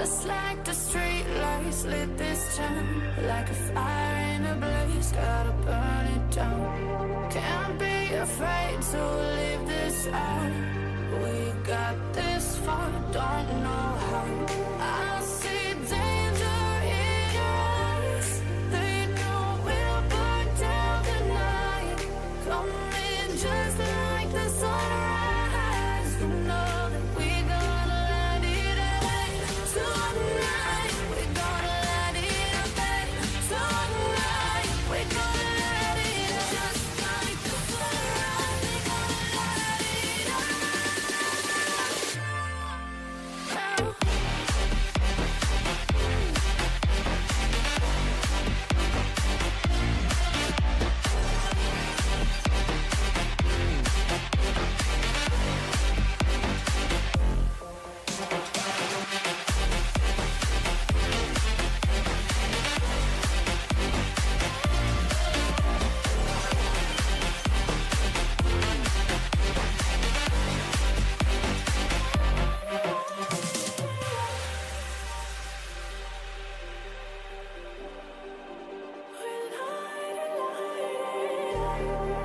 Just like the street lights lit this town, like a fire in a blaze, gotta burn it down. Can't be afraid to leave this out. We got this far, don't know how. I see danger in your eyes. They know we'll burn down the night. Coming just like the sunrise. You know that we're gonna let it out. Tonight, we're gonna let it out. Tonight, we're gonna let it out. Just like the sunrise, we're gonna let it out.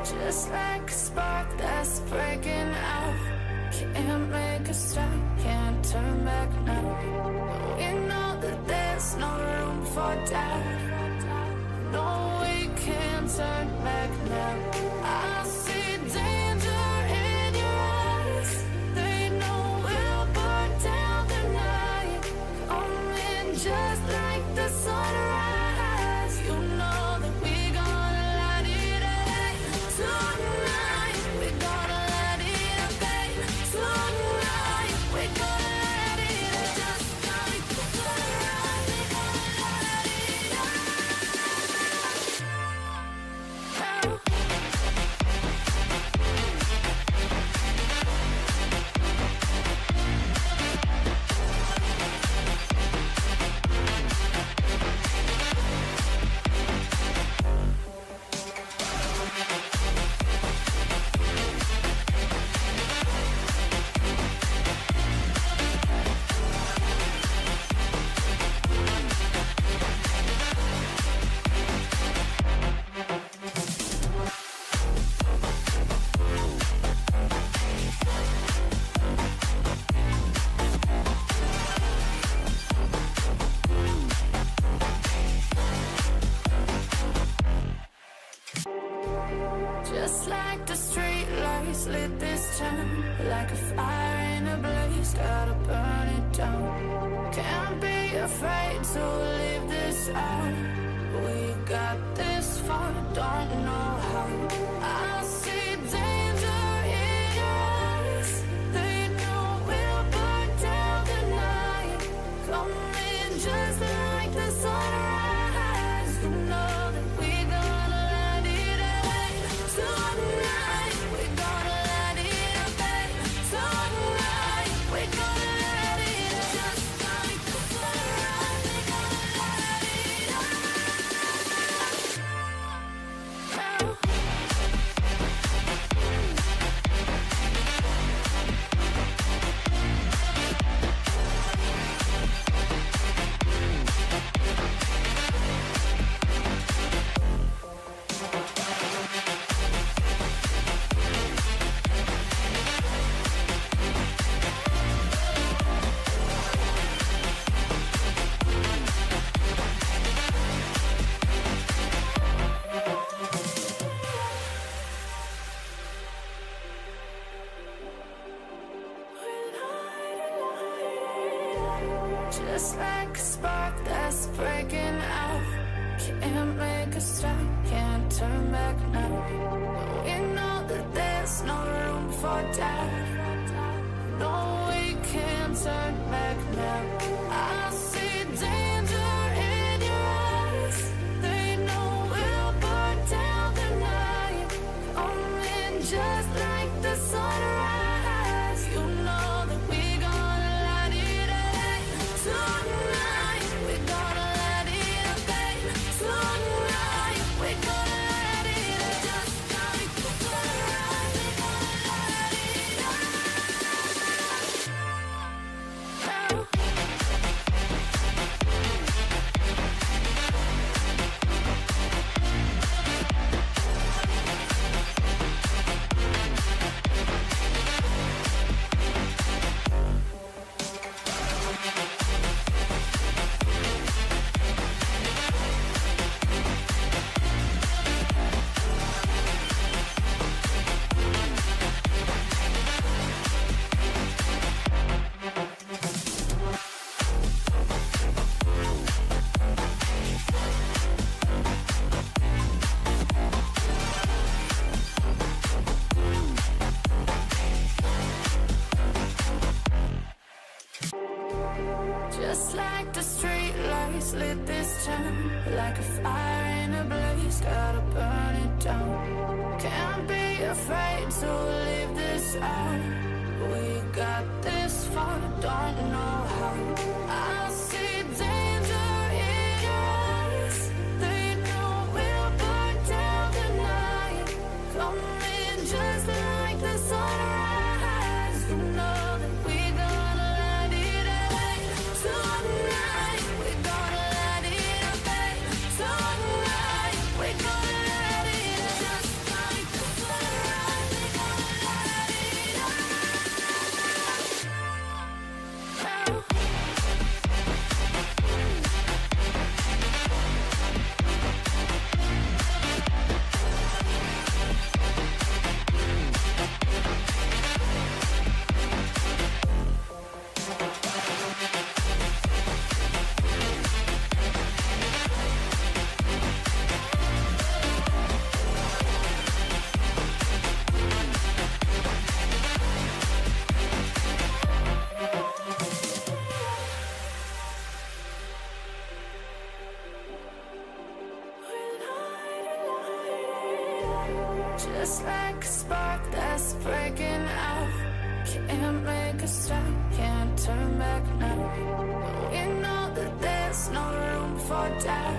Just like a spark that's breaking out. Can't make a stop, can't turn back now. We know that there's no room for doubt. No, we can't turn back now. I see danger in your eyes. They know we'll burn down the night. Coming just like the sunrise. You know that we're gonna let it out. Tonight, we're gonna let it out. Tonight, we're gonna let it out. Just like the sunrise, we're gonna let it out. Just like the street lights lit this town, like a fire in a blaze, gotta burn it down. Can't be afraid to leave this out. We got this far, don't know how. I see danger in your eyes. They know we'll burn down the night. Coming just like the sunrise. You know that we're gonna let it out. Tonight, we're gonna let it out. Tonight, we're gonna let it out. Just like the sunrise, we're gonna let it out. Just like a spark that's breaking out. Can't make a stop, can't turn back now. We know that there's no room for doubt. No, we can't turn back now. I see danger in your eyes. They know we'll burn down the night. Coming just like the sunrise. You know that we're gonna let it out. Tonight, we're gonna let it out. Tonight, we're gonna let it out. Just like the sunrise, we're gonna let it out. Just like the street lights lit this town, like a fire in a blaze, gotta burn it down. Can't be afraid to leave this out. We got this far, don't know how. I see danger in your eyes. They know we'll burn down the night. Coming just like the sunrise. You know that we gonna let it out. Tonight, we gonna let it out. Tonight, we gonna let it out. Just like the sunrise, we gonna let it out. Just like a spark that's breaking out. Can't make a stop, can't turn back now. We know that there's no room for doubt.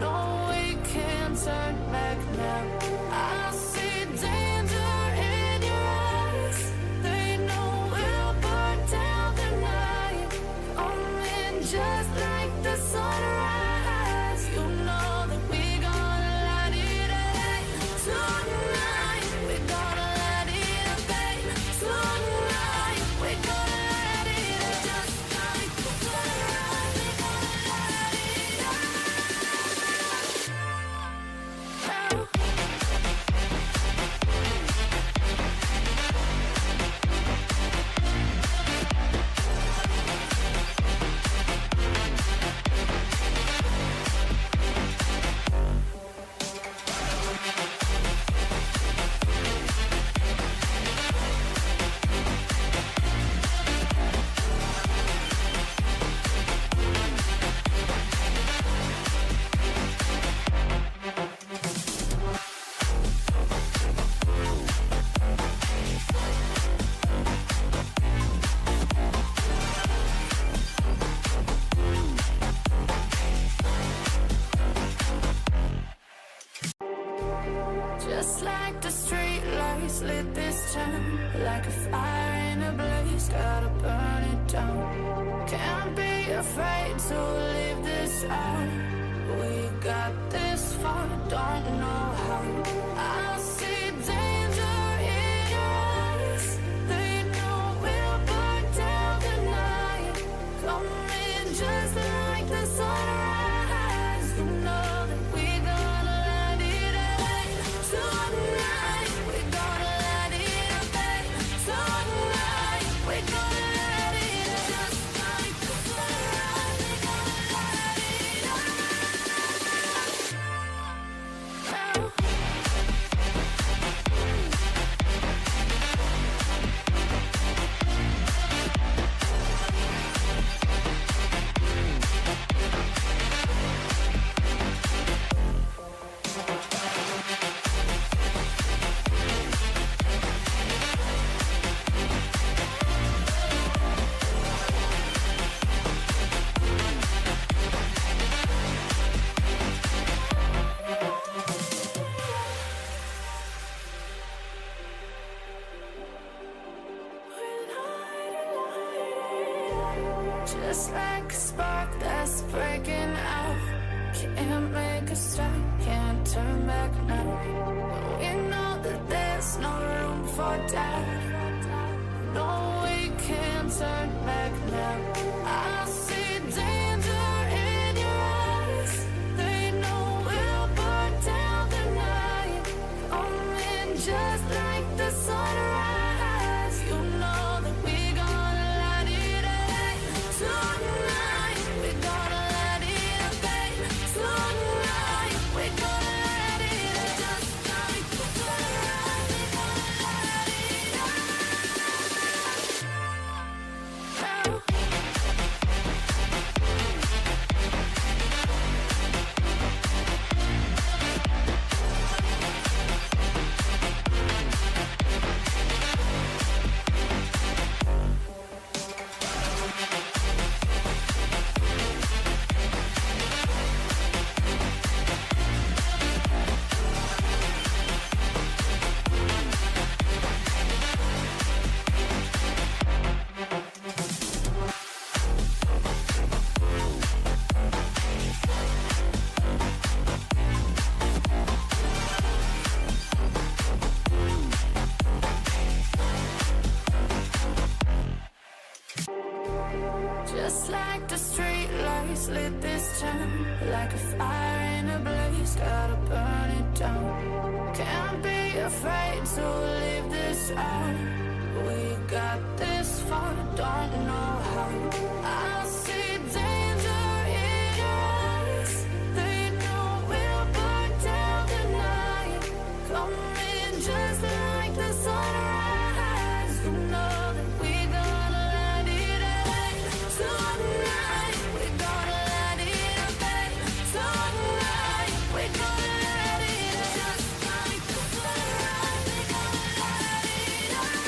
No, we can't turn back now. I see danger in your eyes. They know we'll burn down the night. Coming just like the sunrise. You know that we gonna let it out. Tonight, we gonna let it out. Tonight, we gonna let it out. Just like the sunrise, we gonna let it out. Just like the street lights lit this town, like a fire in a blaze, gotta burn it down. Can't be afraid to leave this out. We got this far, don't know how. I see danger in your eyes. They know we'll burn down the night. Coming just like the sunrise. You know that we gonna let it out. Tonight, we gonna let it out. Tonight, we gonna let it out. Just like the sunrise, we gonna let it out. Just like a spark that's breaking out. Can't make a stop, can't turn back now. We know that there's no room for doubt. No, we can't turn back now. I see danger in your eyes. They know we'll burn down the night. Coming just like the sunrise. You know that we gonna let it out. Tonight, we gonna let it out. Tonight, we gonna let it out. Just like the sunrise, we gonna let it out. Just like the street lights lit this town, like a fire in a blaze, gotta burn it down. Can't be afraid to leave this out. We got this far, don't know how. I see danger in your eyes. They know we'll burn down the night. Coming just like the sunrise. You know that we gonna let it end. Tonight, we gonna let it end. Tonight, we gonna let it end. Just like the sunrise, we gonna let it end.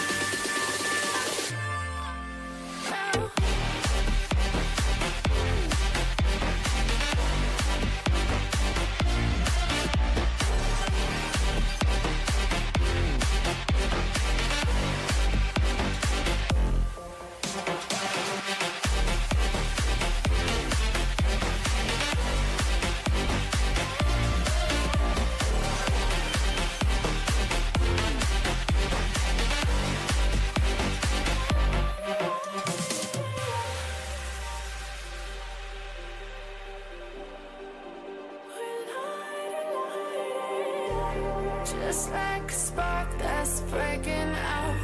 Just like a spark that's breaking out.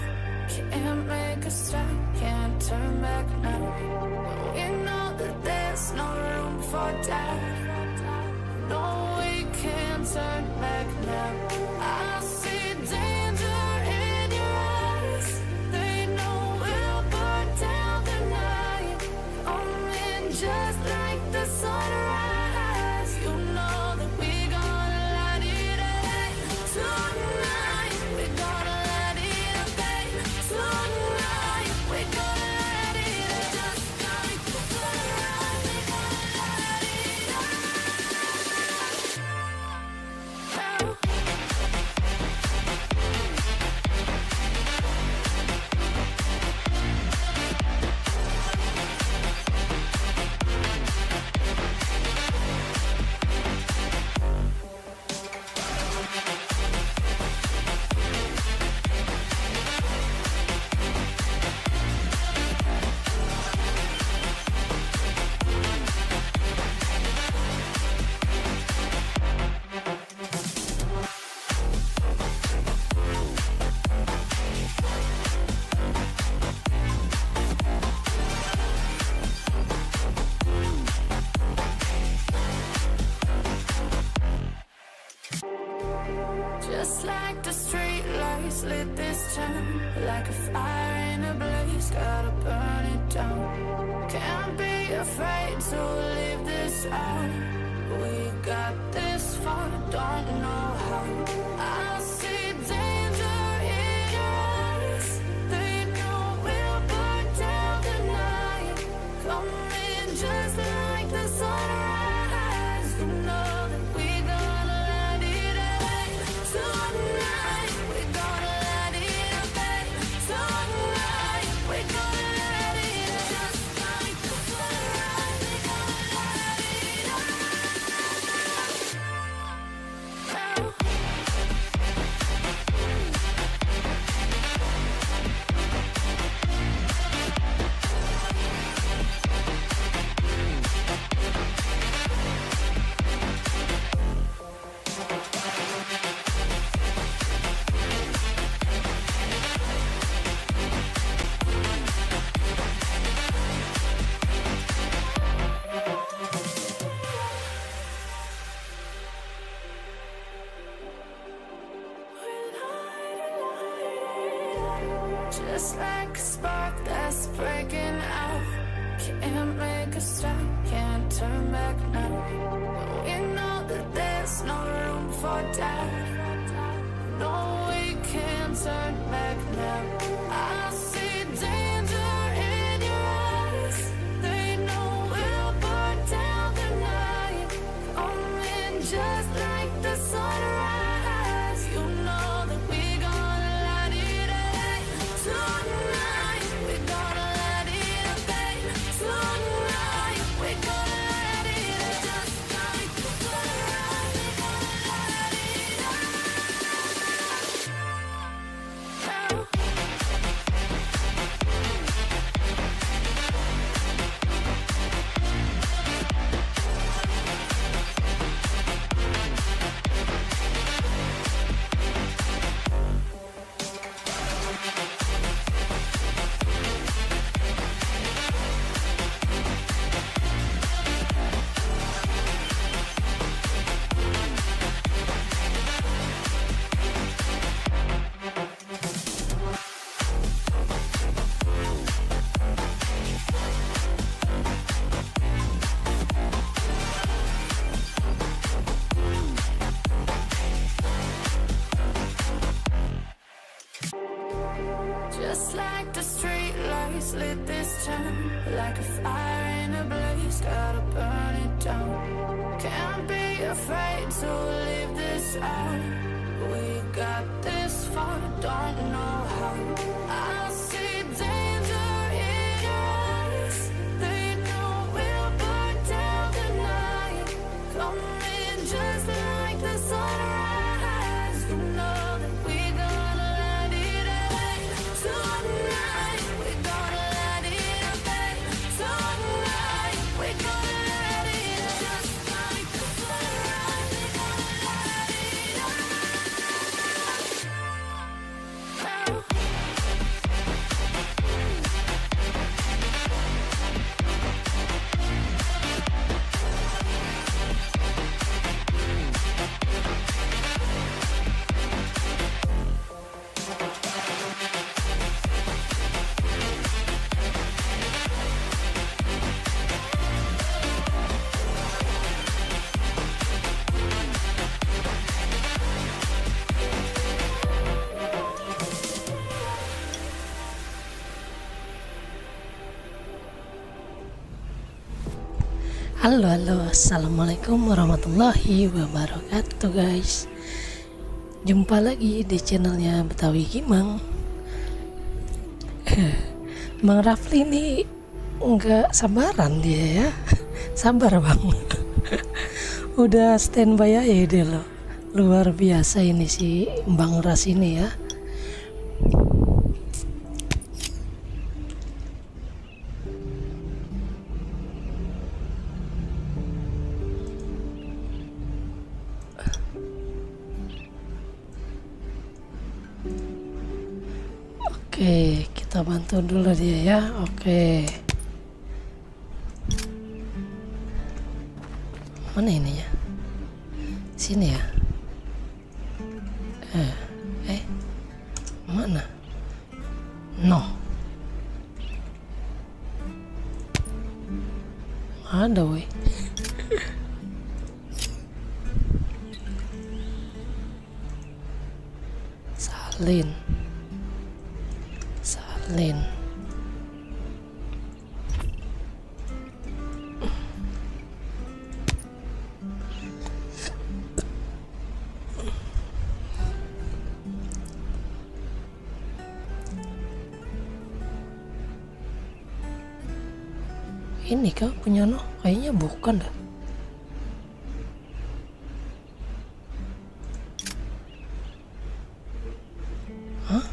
Can't make a stop, can't turn back now. We know that there's no room for doubt. No, we can't turn back now. I see danger in your eyes. They know we'll burn down the night. Coming just like the sunrise. You know that we gonna let it end. Tonight, we gonna let it end. Tonight, we gonna let it end. Just like the sunrise, we gonna let it end. Just like the street lights lit this town, like a fire in a blaze, gotta burn it down. Can't be afraid to leave this out. We got this far, don't know how. I see danger in your eyes. They know we'll burn down the night. Coming just like the sunrise. You know that we gonna let it end. Tonight, we gonna let it end. Tonight, we gonna let it end. Just like the sunrise, we gonna let it end. Just like a spark that's breaking out. Can't make a stop, can't turn back now. We know that there's no room for doubt. No, we can't turn back now. I see danger in your eyes. They know we'll burn down the night. Coming just like the sunrise. You know that we gonna let it end. Tonight, we gonna let it end. Tonight, we gonna let it end. Just like the sunrise, we gonna let it end. this time. Like a fire in a blaze, gotta burn it down. Can't be afraid to leave this out. We got this far, don't know how. I see danger in your eyes. They know we'll burn down the night. Coming just like the sunrise. You know that we gonna let it rain tonight. We gonna let it rain tonight. We gonna let it just like the sunrise. We gonna let it rain. Halo, assalamualaikum warahmatullahi wabarakatuh guys. Jumpa lagi di channelnya Betawi Gimang. Bang Rafli ini nggak sabaran dia ya. Sabar bang. Udah standby aja dia loh. Luar biasa ini si Bang Ras ini ya. Oke, kita bantu dulu dia ya. Oke. Mana ini ya? Sini ya. Mana? No. Ada woi. Salin. Ini kah punya no? Kayaknya bukan dah. Hah?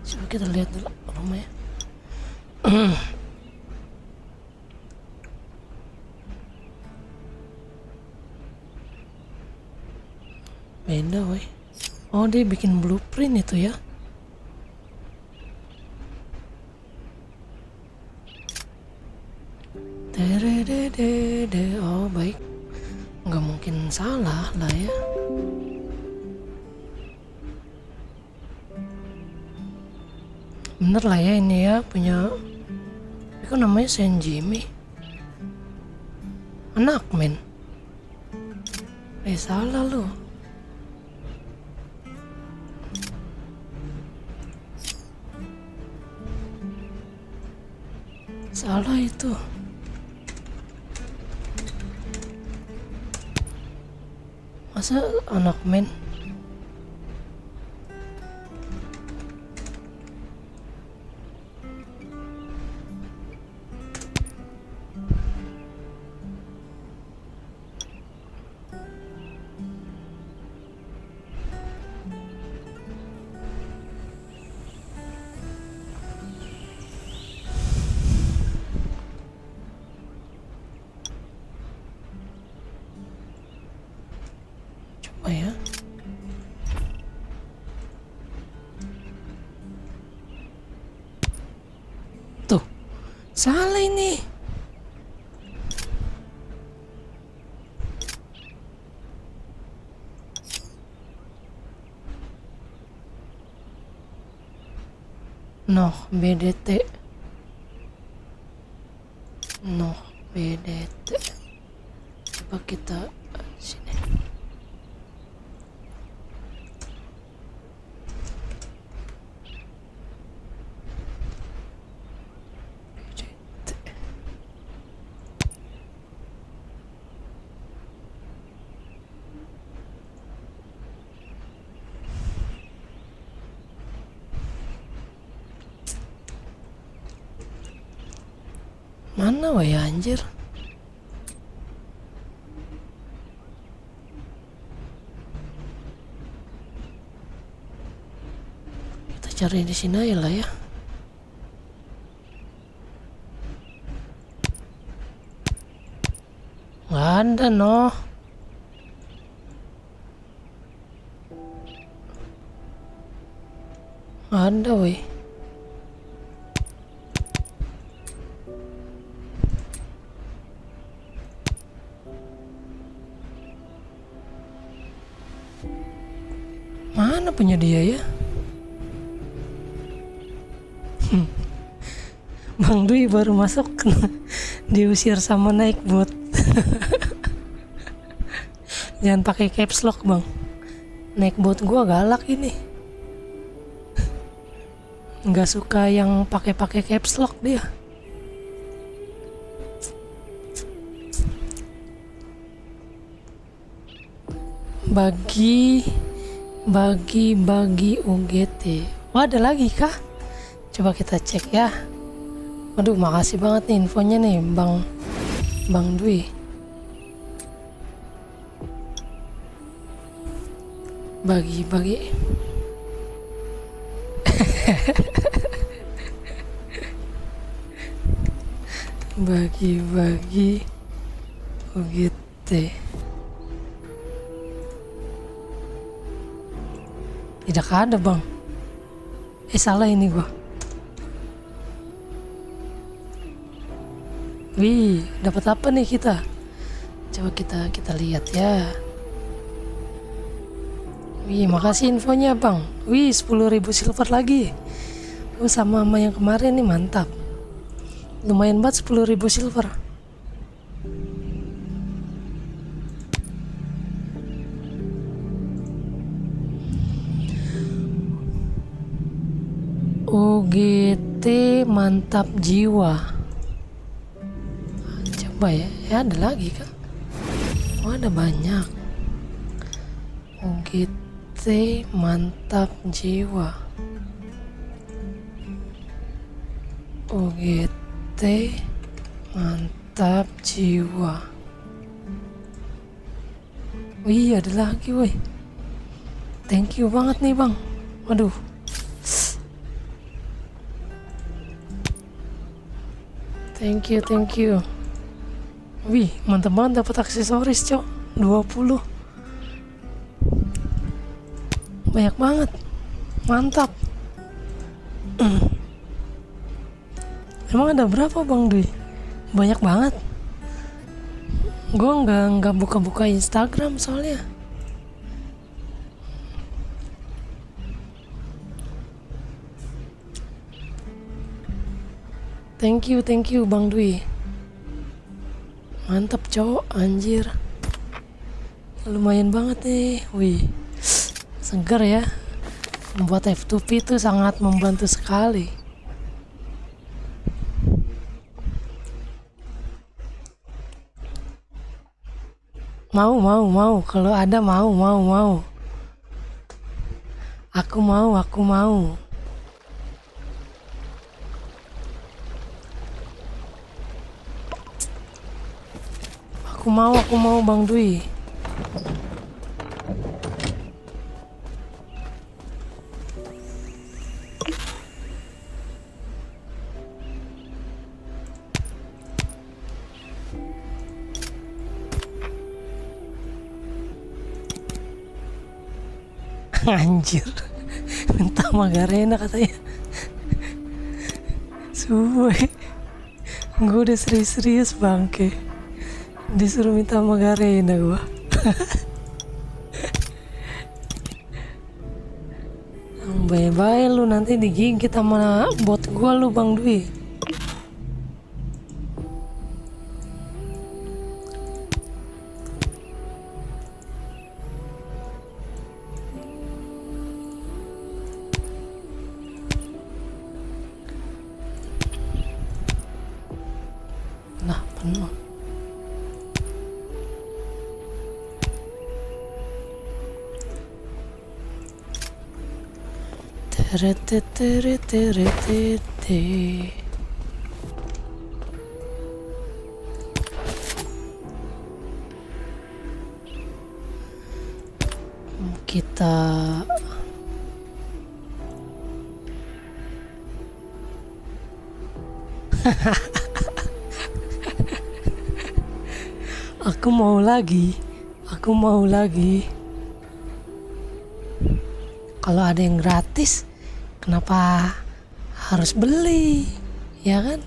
Coba kita lihat dulu rumahnya. Beda woi. Oh dia bikin blueprint itu ya. Oh baik, nggak mungkin salah lah ya. Bener lah ya ini ya punya. Itu namanya Saint Jimmy. Anak men. Salah lu. Salah itu. Masa anak men? Coba ya. Tuh, salah ini. Noh BDT. Noh BDT. Coba kita sini. Mana wah ya anjir? Kita cari di sini aja lah ya. Nggak ada noh. Nggak ada weh. Mana punya dia ya? Bang Dwi baru masuk diusir sama naik bot. Jangan pakai caps lock bang. Naik bot gua galak ini. Nggak suka yang pakai caps lock dia. Bagi UGT. Wah, ada lagi kah? Coba kita cek ya. Waduh, makasih banget nih infonya nih Bang Dwi. Bagi bagi UGT. Tidak ada bang. Salah ini gua. Wih, dapat apa nih kita? Coba kita lihat ya. Wih, makasih infonya bang. Wih, 10.000 silver lagi. Sama yang kemarin nih, mantap. Lumayan banget 10.000 silver. UGT mantap jiwa. Coba ya, ada lagi kan? Oh, ada banyak. UGT mantap jiwa. UGT mantap jiwa. Wih, ada lagi woi. Thank you banget nih bang. Waduh. Thank you. Wih, mantap banget dapat aksesoris, cok. 20. Banyak banget. Mantap. Emang ada berapa, Bang Dwi? Banyak banget. Gue nggak buka-buka Instagram soalnya. Thank you Bang Dwi. Mantap cowok, anjir. Lumayan banget nih. Wih, segar ya. Membuat F2P itu sangat membantu sekali. Mau. Kalau ada mau. Aku mau. Aku mau Bang Dwi. Anjir, minta Magarena katanya. Suwe, gue udah serius bangke. Disuruh minta Magarena gua. Bye-bye lu, nanti digigit sama bot gua lu Bang Dwi. Nah, penuh. kita aku mau lagi. Kalau ada yang gratis, kenapa harus beli, ya kan?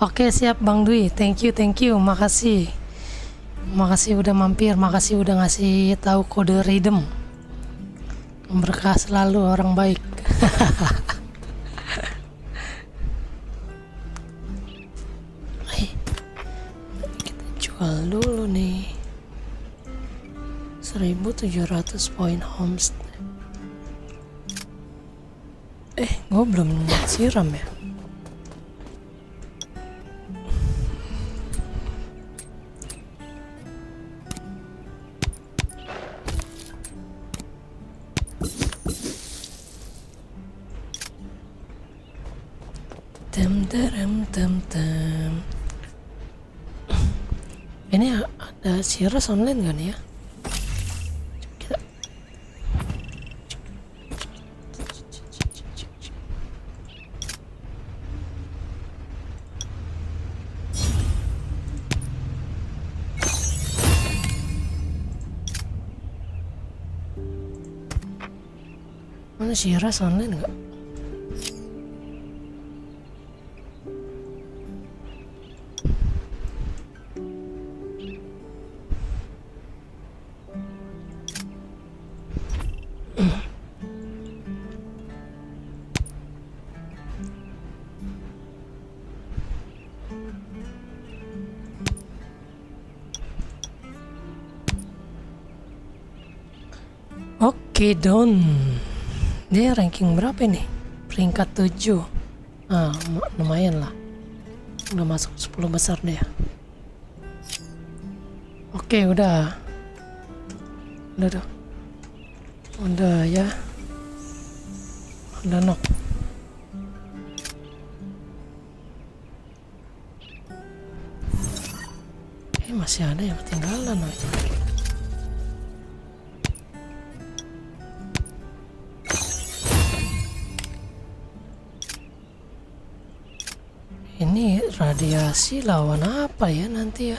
Oke, siap Bang Dwi, thank you, makasih udah mampir, makasih udah ngasih tahu kode redeem. Berkah selalu, orang baik. Kita jual dulu nih 1.700 poin homestay. Gue belum siram ya. Tem. Ini ada Siras online kan ya? Kita mana Siras online nggak? Oke, Don. Dia ranking berapa nih? Peringkat 7. Lumayan lah. Udah masuk 10 besar deh. Oke, udah ya. Udah nok. Masih ada yang ketinggalan, woy. Ini radiasi lawan apa ya nanti ya?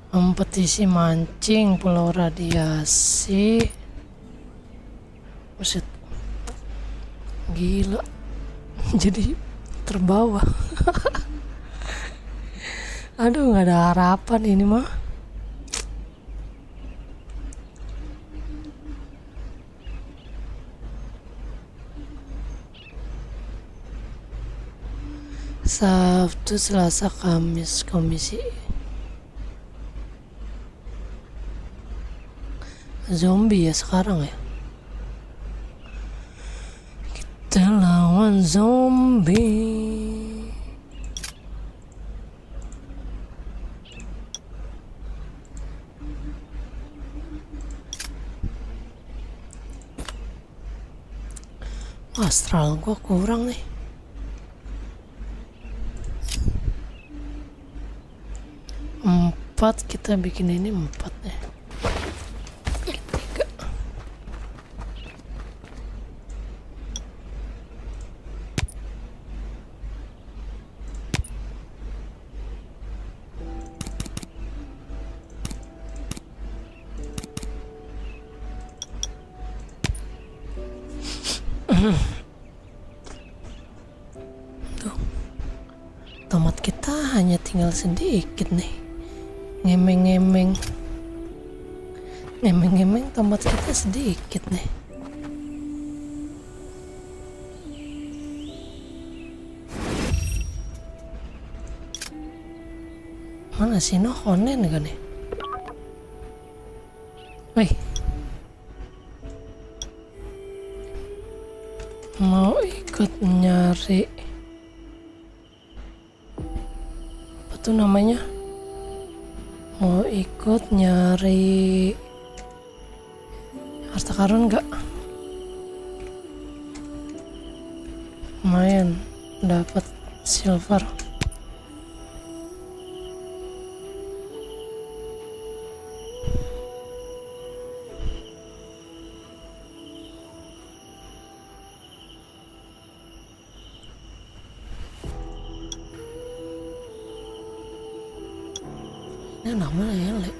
Kompetisi mancing pulau radiasi. Buset. Gila. Jadi terbawa. Aduh, nggak ada harapan ini mah. Sabtu, Selasa, Kamis komisi zombie ya sekarang ya. Kita lawan zombie. Astral gua kurang nih. Empat, kita bikin ini 4 nih. 3. Tuh, tomat kita hanya tinggal sedikit nih. Ngemeng tomat kita sedikit nih. Mana sih online kan nih? Wih, mau ikut ikut nyari apa tuh namanya, mau ikut nyari harta karun gak? Lumayan dapat silver. Ini anak mana ya, Le?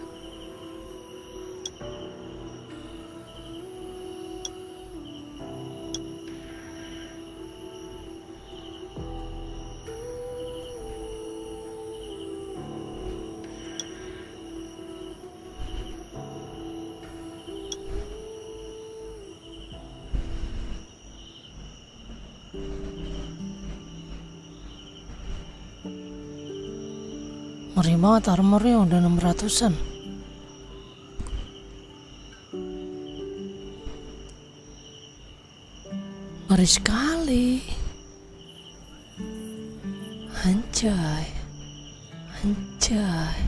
Ngeri banget armornya udah 600-an. Ngeri sekali. Anjay. Anjay.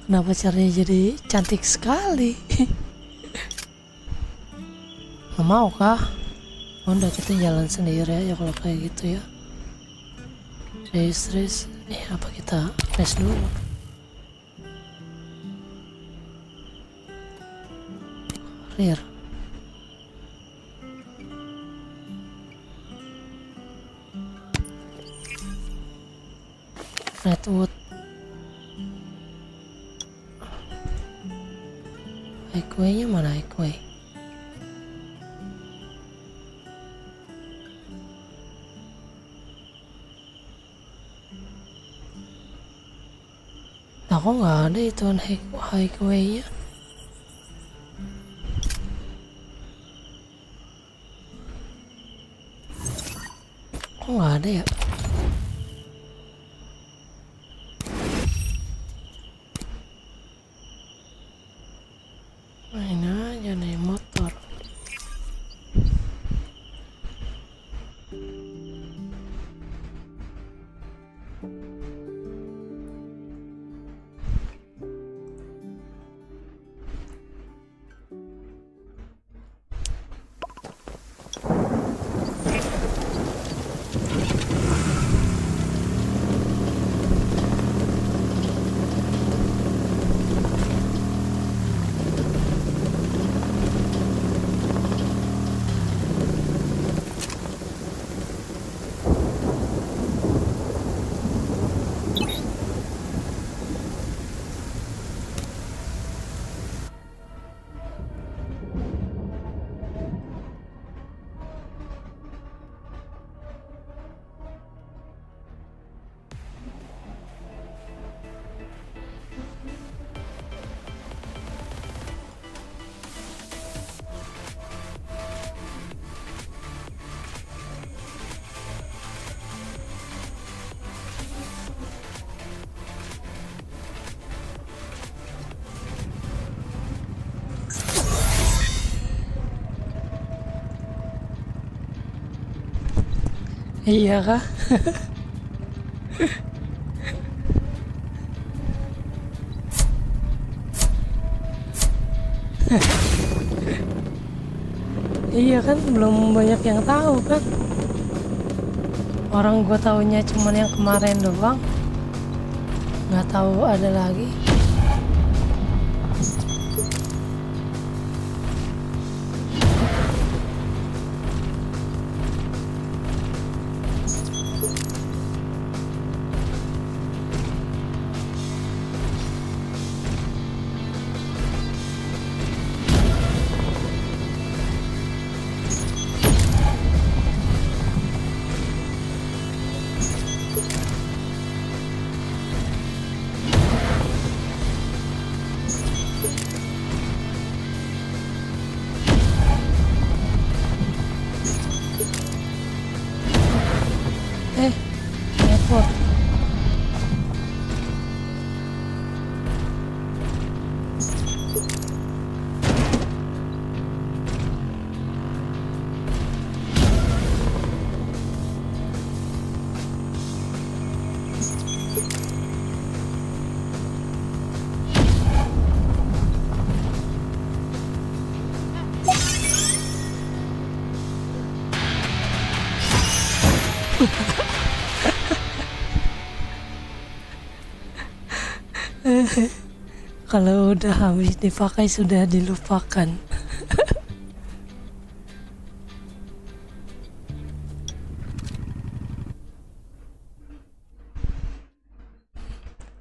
Kenapa caranya jadi cantik sekali? Gak mau kah? Udah kita jalan sendiri aja kalau kayak gitu ya. Race. Apa kita race dulu? Rear. Redwood. Highway-nya mana highway? Aku nggak ada itu highway-nya. Kok nggak ada ya? Main aja nih motor. Iya kah? Iya kan, belum banyak yang tahu kan. Orang gue taunya cuman yang kemarin doang, nggak tahu ada lagi. Kalau udah habis dipakai sudah dilupakan.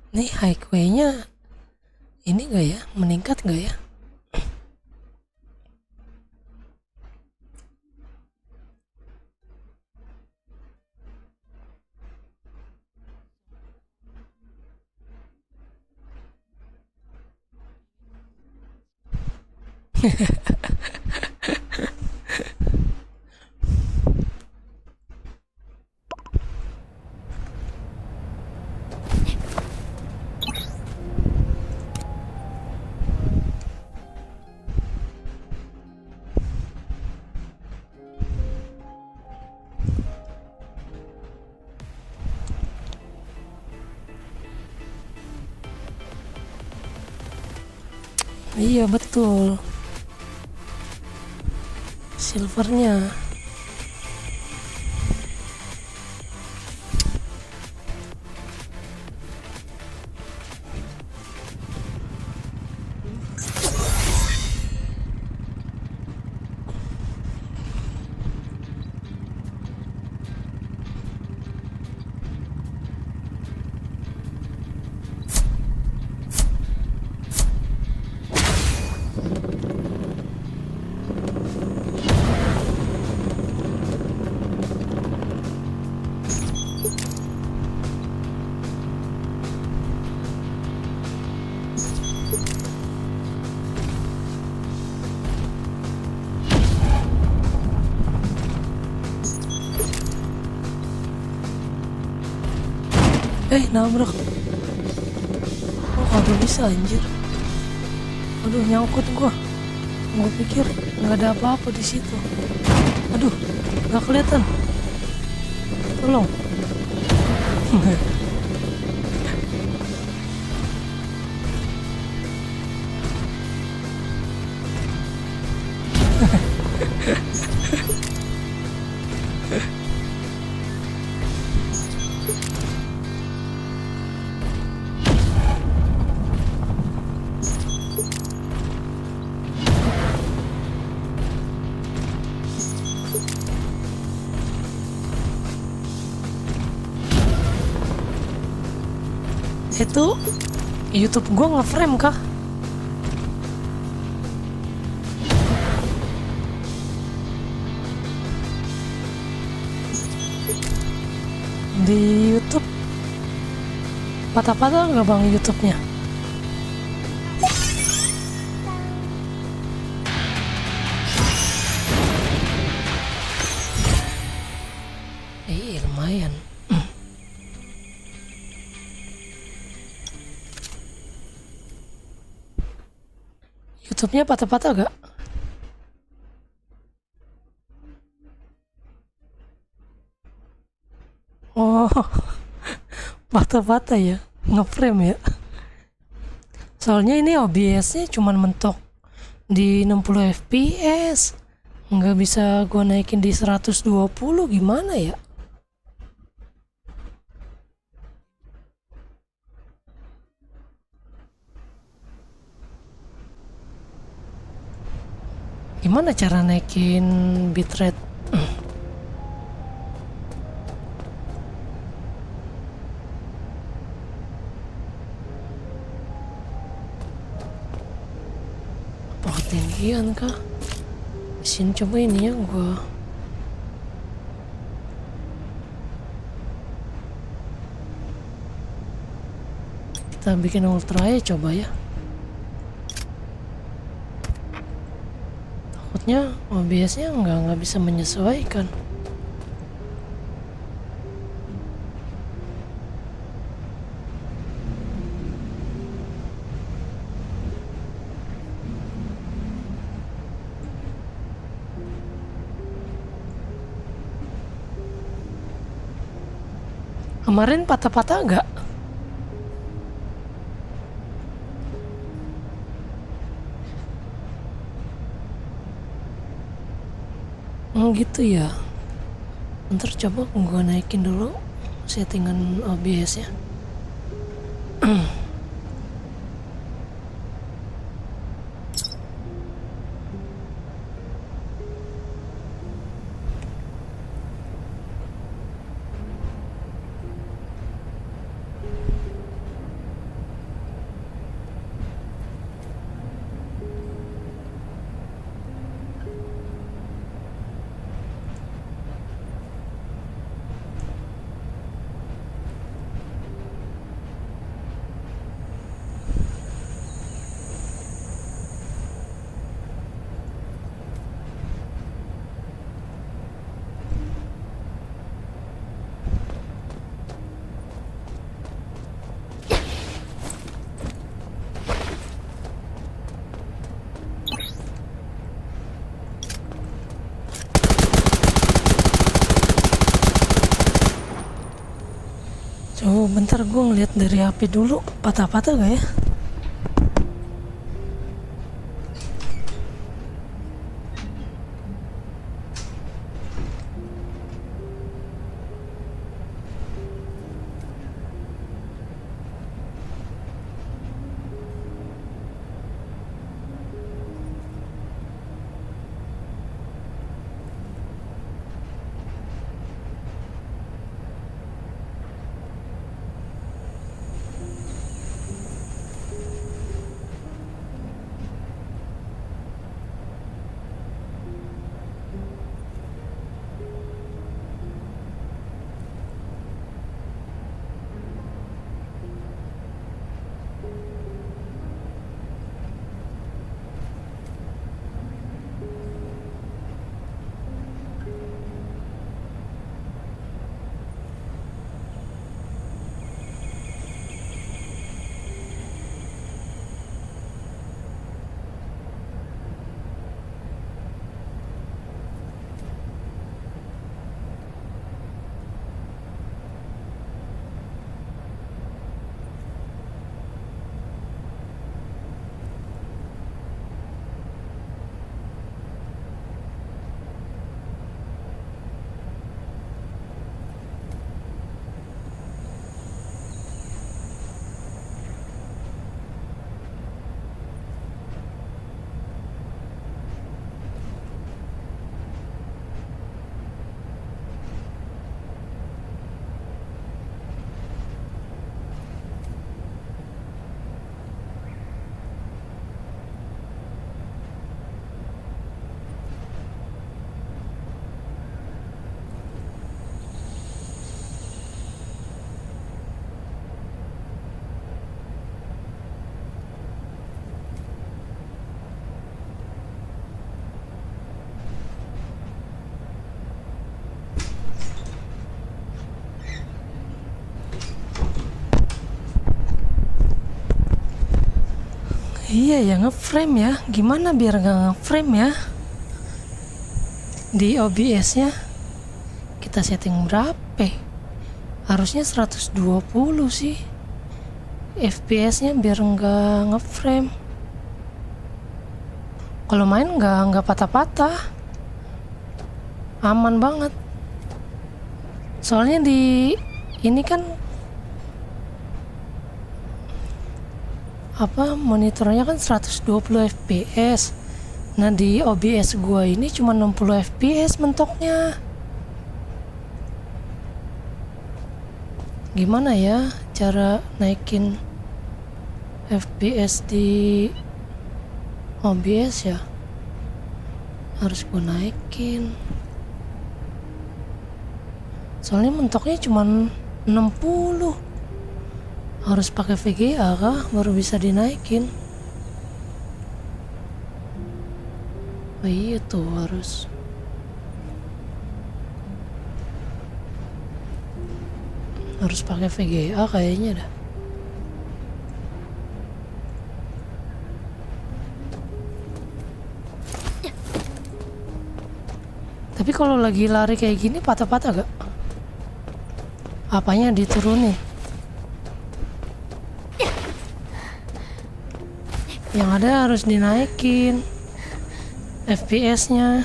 Nih highway-nya ini gak ya? Meningkat gak ya? Iya betul. Silvernya. Nabrak. Oh kagak bisa anjir. Aduh nyangkut gua. Gua pikir nggak ada apa-apa di situ. Aduh nggak kelihatan. Tolong. Itu YouTube gua nge-frame kah? Di YouTube patah-patah nggak bang YouTube-nya? Lumayan. YouTube-nya patah-patah gak? Oh, patah-patah ya, ngeframe ya. Soalnya ini OBS-nya cuman mentok di 60 fps, nggak bisa gua naikin di 120, gimana ya? Gimana cara naikin bitrate? Apa ketinggian kah? Sini coba ini ya gua. Kita bikin ultra ya coba ya. Takutnya OBS-nya nggak bisa menyesuaikan. Kemarin patah-patah nggak? Gitu ya. Ntar coba gua naikin dulu settingan OBS ya. Coba bentar gue ngeliat dari HP dulu, patah-patah gak ya? Iya ya, ngeframe ya. Gimana biar gak ngeframe ya? Di OBS nya kita setting berapa? Harusnya 120 sih FPS nya biar nggak ngeframe. Kalau main nggak patah-patah, aman banget. Soalnya di ini kan monitornya kan 120 fps. Nah di OBS gua ini cuma 60 fps mentoknya. Gimana ya cara naikin fps di OBS ya? Harus gua naikin. Soalnya mentoknya cuma 60. Harus pakai VGA kah baru bisa dinaikin? Oh iya tuh harus pakai VGA kayaknya dah. Tapi kalau lagi lari kayak gini patah-patah gak? Apanya diturunin? Yang ada harus dinaikin FPS-nya.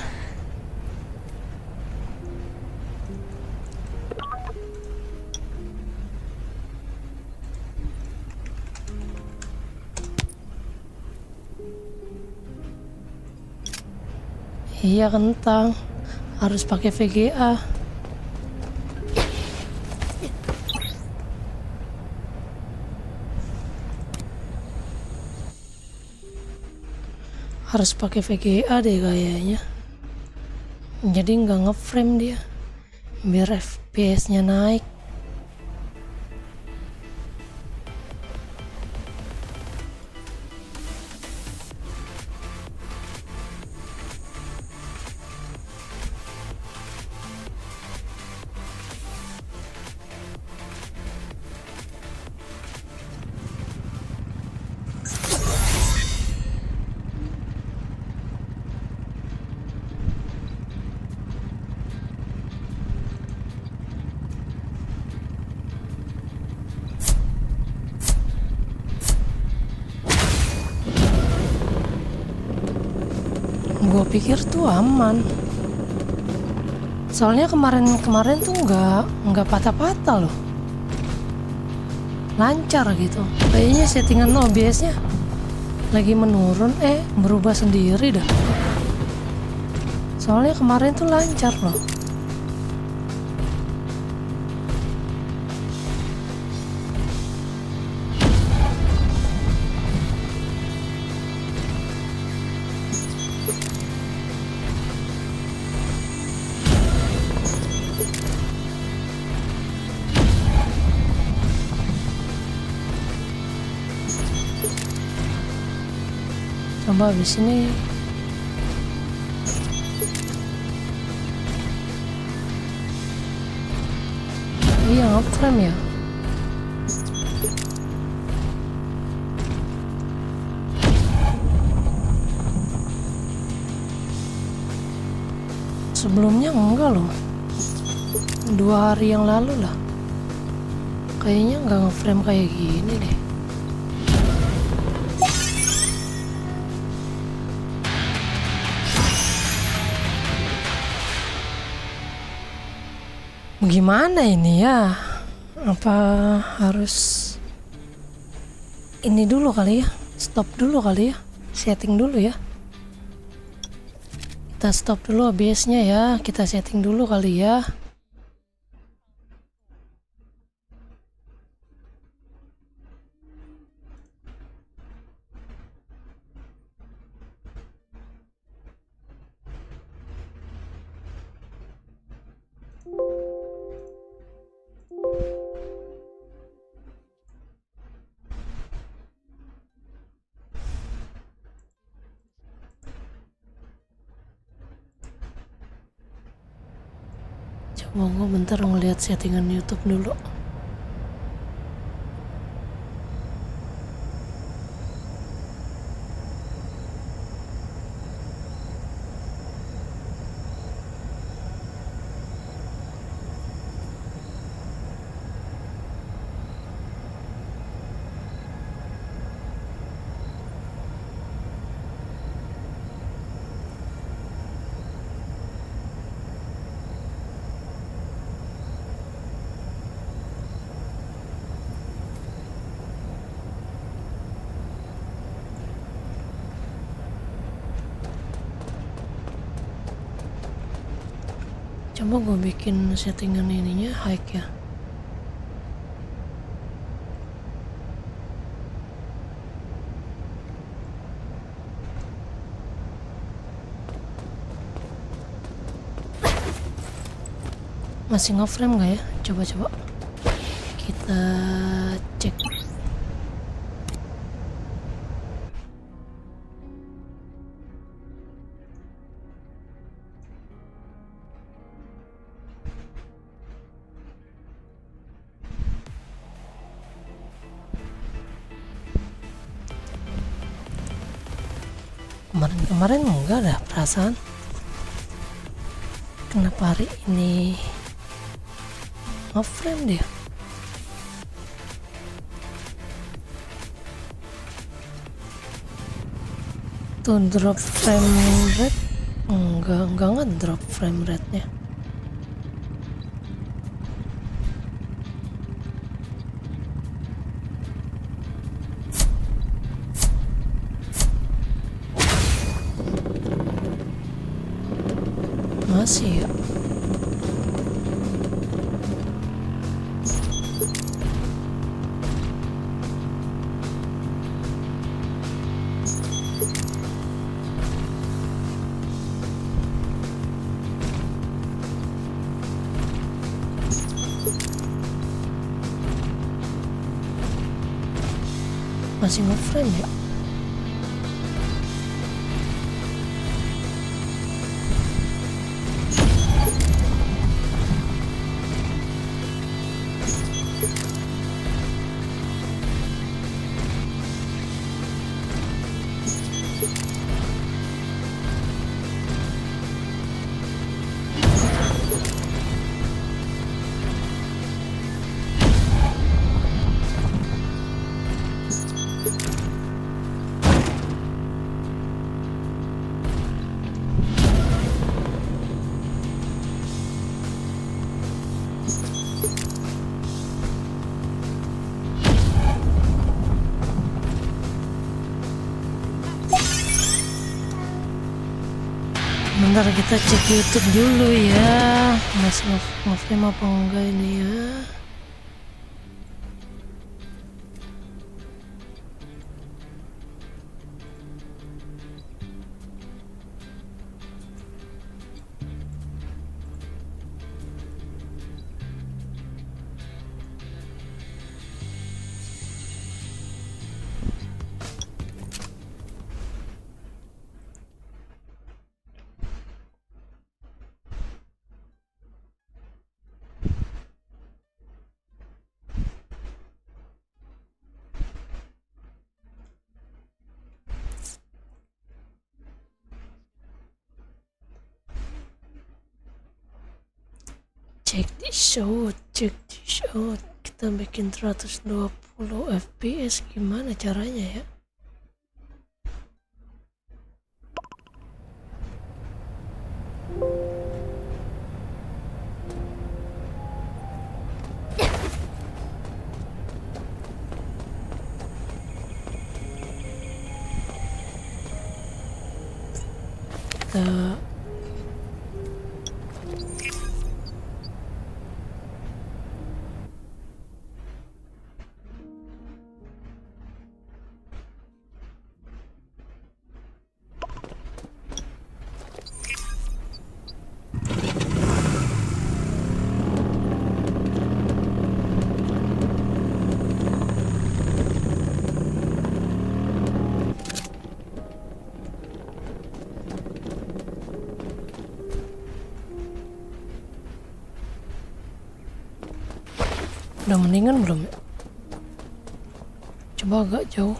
Iya kentang, harus pakai VGA. Harus pakai VGA deh kayaknya. Jadi nggak ngeframe dia, biar FPS-nya naik. Gue pikir tuh aman. Soalnya kemarin tuh nggak patah-patah loh. Lancar gitu. Kayaknya settingan OBS-nya lagi menurun, berubah sendiri dah. Soalnya kemarin tuh lancar loh. Coba habis ini iya nge-frame ya. Sebelumnya enggak loh, 2 hari yang lalu lah kayaknya nggak nge-frame kayak gini deh. Gimana ini ya? Apa harus ini dulu kali ya? Stop dulu kali ya? Setting dulu ya? Kita stop dulu OBS-nya ya. Kita setting dulu kali ya. Coba gue bentar ngeliat settingan YouTube dulu. Coba gue bikin settingan ininya high ya. Masih nge-frame gak ya? Coba kita cek. Kemarin enggak ada perasaan. Kenapa hari ini nge-frame dia? Tuh drop frame rate enggak ngedrop frame rate-nya. Masih ya. Masih nge-frame ya. Sebentar kita cek YouTube dulu ya, masih ngeframe apa enggak ini ya. Check this out. Kita bikin 120 fps gimana caranya ya? Kita udah mendingan belum? Coba agak jauh.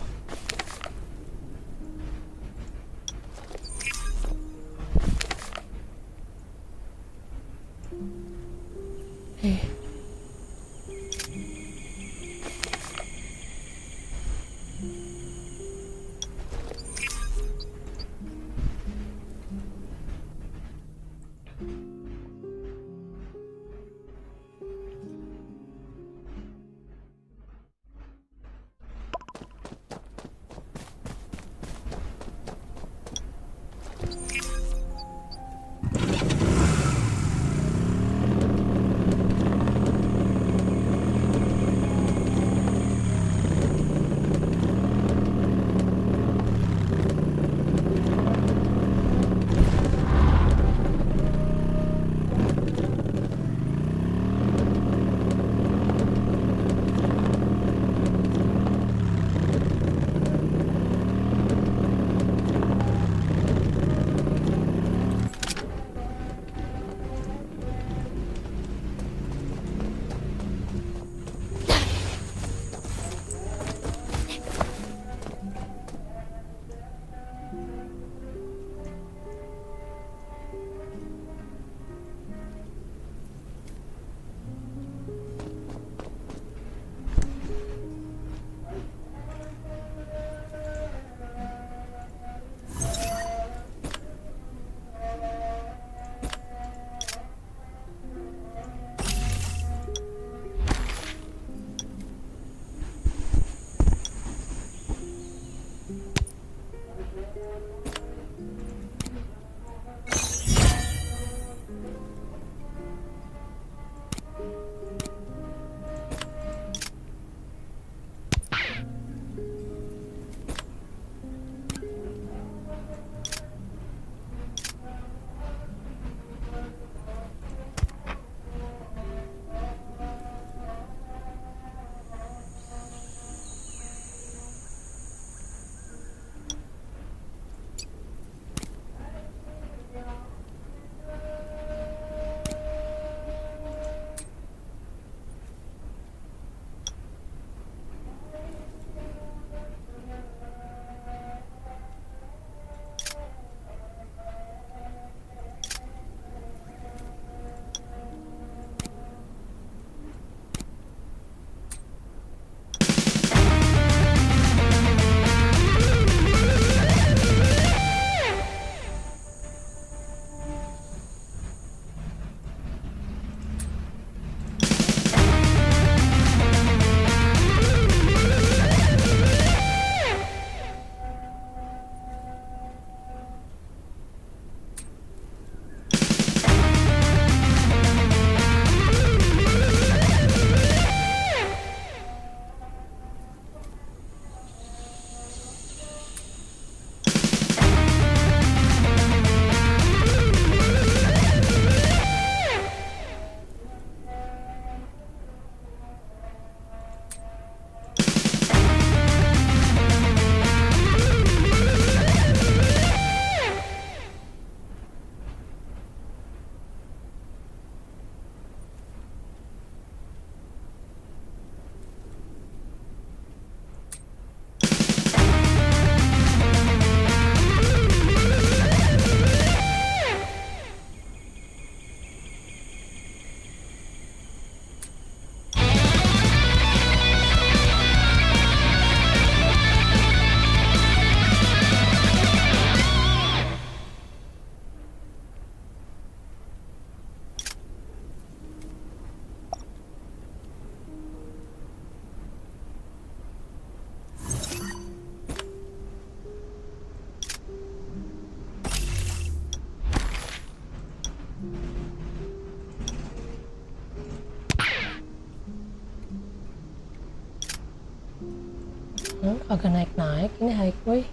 Agak naik-naik ini highway.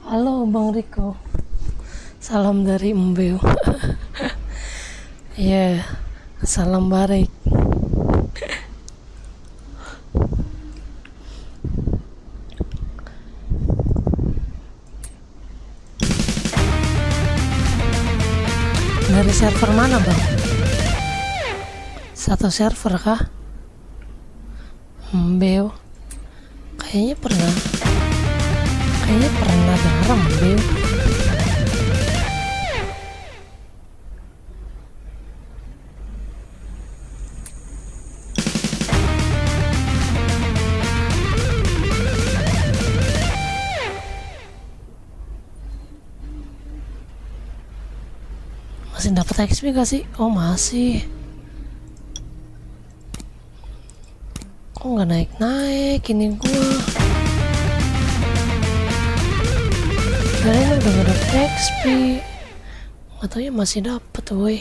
Halo Bang Riko, salam dari Mbeo. Ya, salam barik. Dari server mana Bang? Satu server kah? Mbeo, kayaknya pernah dengar Mbeo. Masih dapat XP gak sih? Oh masih. Kok nggak naik ini gua? Kalian udah gak dapet XP. Nggak tau ya masih dapet woi.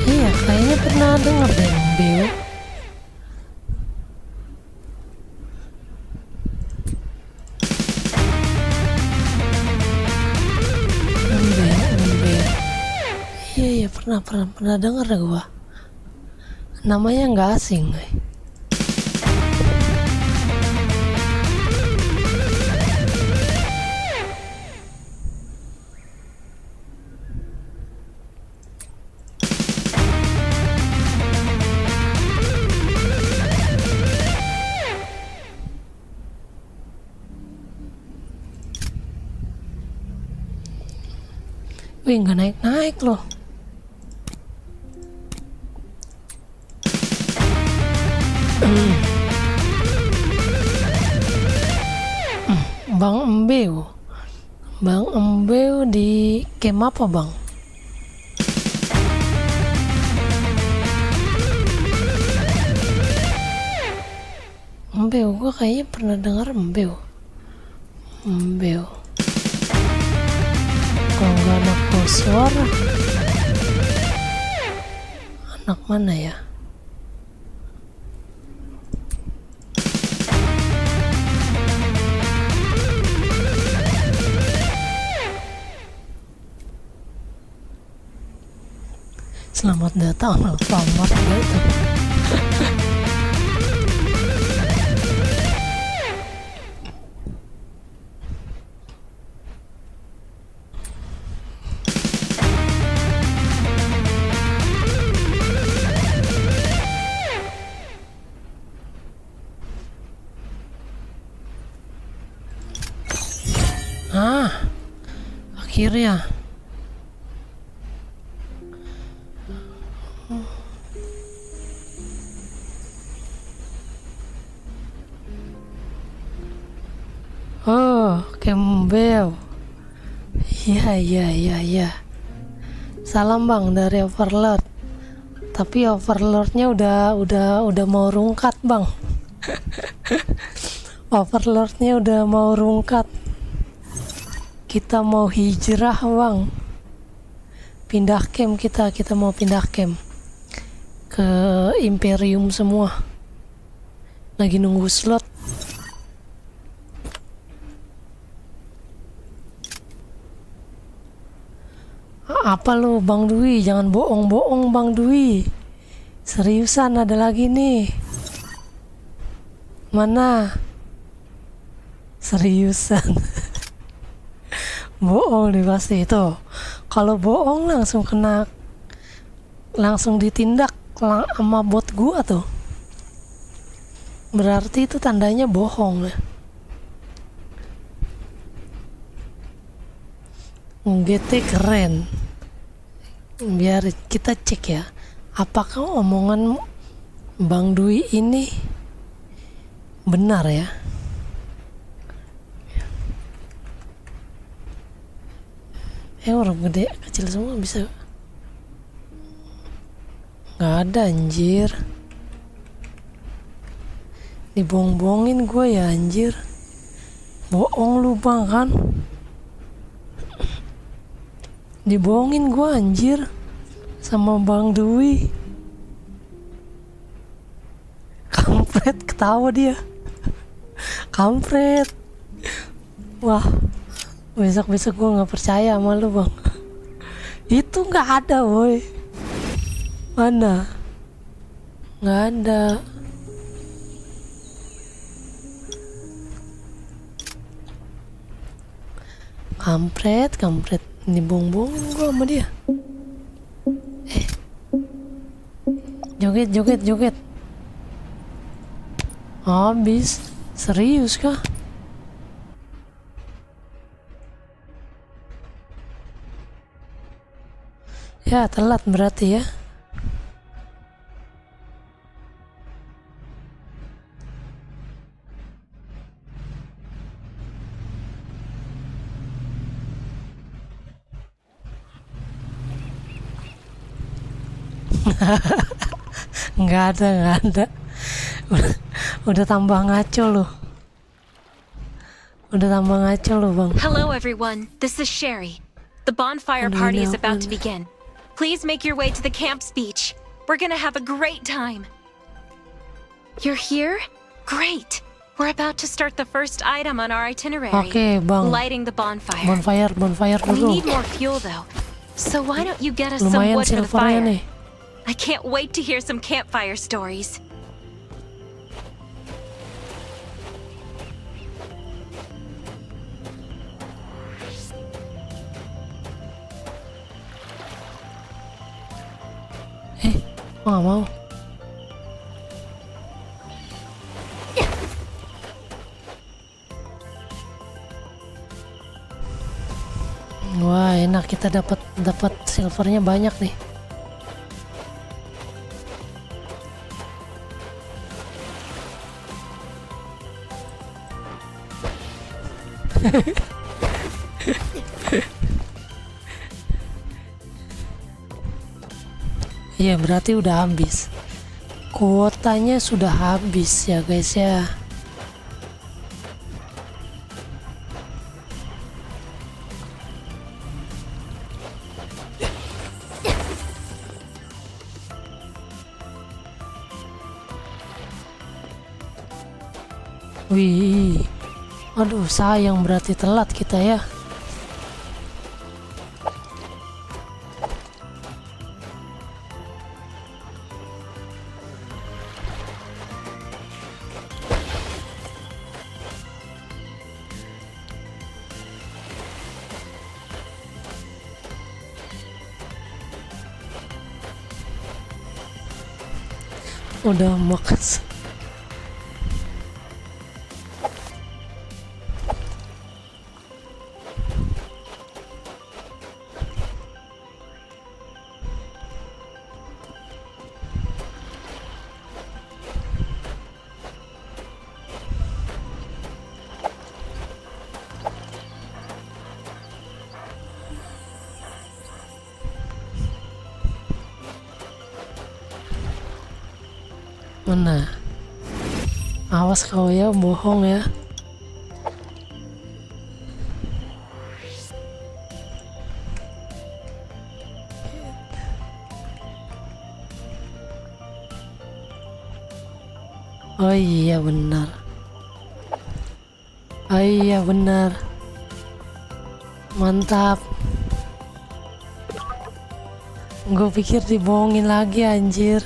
Iya kayaknya pernah denger deh Mbeo. Iya pernah denger deh gua. Namanya nggak asing. Wih nggak naik loh. Bang Embeu di camp apa Bang? Embeu, gua kayaknya pernah dengar Embeu. Kalau nggak anak Boswar, anak mana ya? Selamat datang Alfamart gitu. Akhirnya Kembel. Iya. Salam Bang dari Overlord. Tapi Overlordnya udah mau rungkat Bang. Overlordnya udah mau rungkat. Kita mau hijrah Bang. Pindah camp kita mau pindah camp ke Imperium semua. Lagi nunggu slot. Apa lu Bang Dwi, jangan bohong Bang Dwi. Seriusan ada lagi nih. Mana? Seriusan? Bohong nih pasti itu. Kalau bohong langsung kena, langsung ditindak sama bot gua tuh. Berarti itu tandanya bohong ya. GT keren. Biar kita cek ya, apakah omongan Bang Dwi ini benar ya. Orang gede kecil semua bisa. Nggak ada anjir. Dibohong-bohongin gue ya anjir. Bohong lu bang kan. Dibohongin gue anjir sama Bang Dwi. Kampret, ketawa dia. Kampret. Wah, besok-besok gue gak percaya sama lu bang. Itu gak ada woi. Mana? Gak ada. Kampret. Dibohong-bohongin gue sama dia. Joget. Habis. Serius kah? Ya telat berarti ya. Nggak ada. Udah tambah ngaco loh. Bang. Hello everyone, this is Sherry. The bonfire party is about to begin. Please make your way to the camp's beach. We're gonna have a great time. You're here? Great. We're about to start the first item on our itinerary. Oke, Bang. Lighting the bonfire. Bonfire We dulu. need more fuel though. So why don't you get us some Lumayan wood for the silvernya fire? nih. I can't wait to hear some campfire stories. Nggak mau. Wah enak, kita dapat silvernya banyak nih. Iya berarti udah habis. Kuotanya sudah habis ya guys ya. Wih, aduh sayang berarti telat kita ya. Udah makas. Mana? Awas kau ya, bohong ya. Oh iya benar. Oh iya benar. Mantap. Gue pikir dibohongin lagi anjir.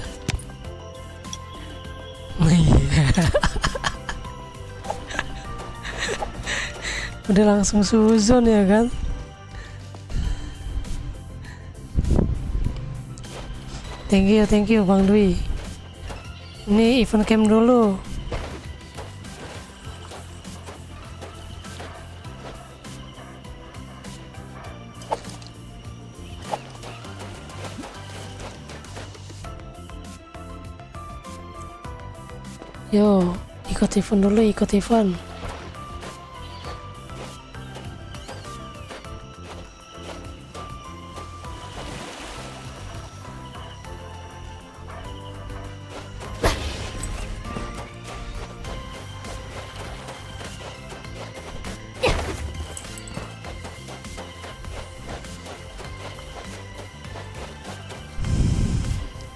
Udah langsung suzon ya kan. Thank you Bang Dwi. Ini event camp dulu. Yo, ikut event dulu, ikut event.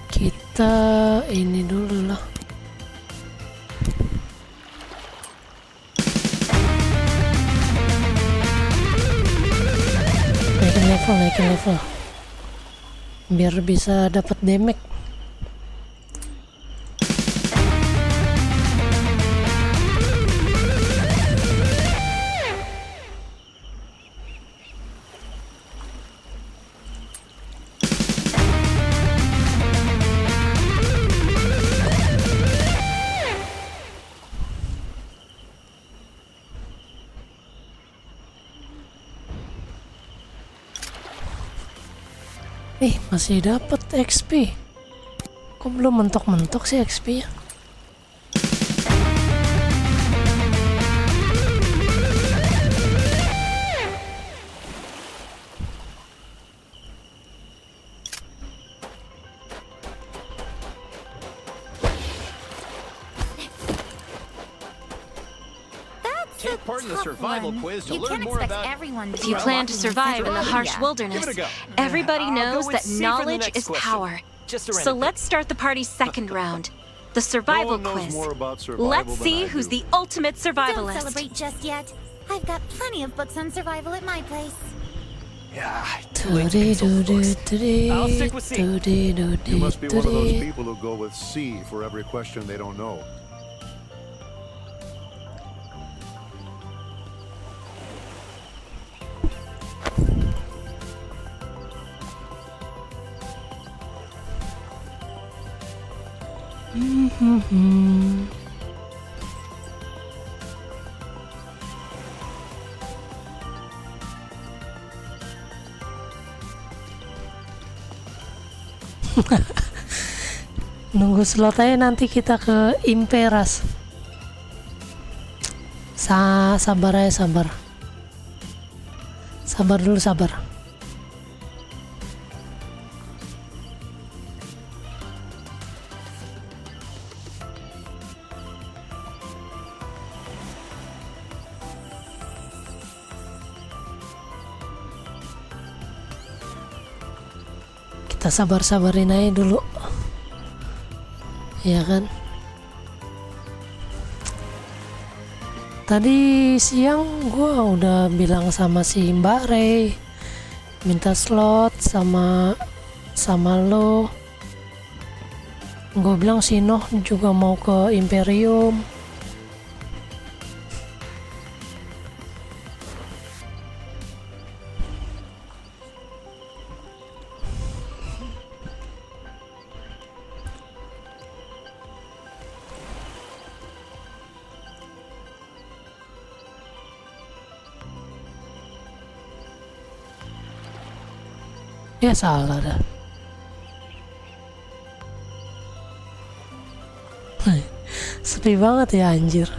Kita ini dulu lah. Naikin level biar bisa dapat damage. Masih dapat XP. Kok belum mentok-mentok sih XP-nya? Take part in the survival quiz to You learn can't more expect about. everyone to If you grow plan up to in survive in the harsh Australia. wilderness, Give it a go. everybody I'll knows go with that C for the knowledge next is question. power. Just a So random let's start the party's second round, the No survival one knows quiz. more about survival Let's than see I who's do. the ultimate Don't survivalist. celebrate just yet. I've got plenty of books on survival at my place. Yeah, too late to consult books. I'll stick with C. You must be one of those people who go with C for every question they don't know. Nunggu slot aja, nanti kita ke Imperas. Sabar aja, sabar. Sabar dulu, sabar. Kita sabar-sabarin aja dulu. Ya kan? Tadi siang gua udah bilang sama si Mbak Rey minta slot sama lo. Gue bilang si Noh juga mau ke Imperium. Ya salah dah. Sepi banget ya anjir.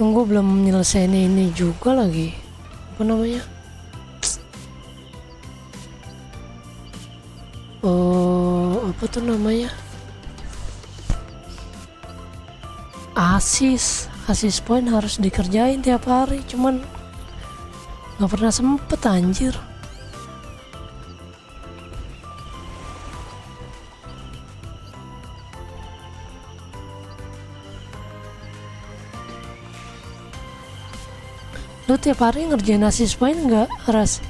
Tunggu, belum nyelesain ini juga lagi. Apa namanya? Oh, apa tuh namanya? Asis point harus dikerjain tiap hari, cuman nggak pernah sempet anjir. Lu tiap hari ngerjain asis point nggak, Ras?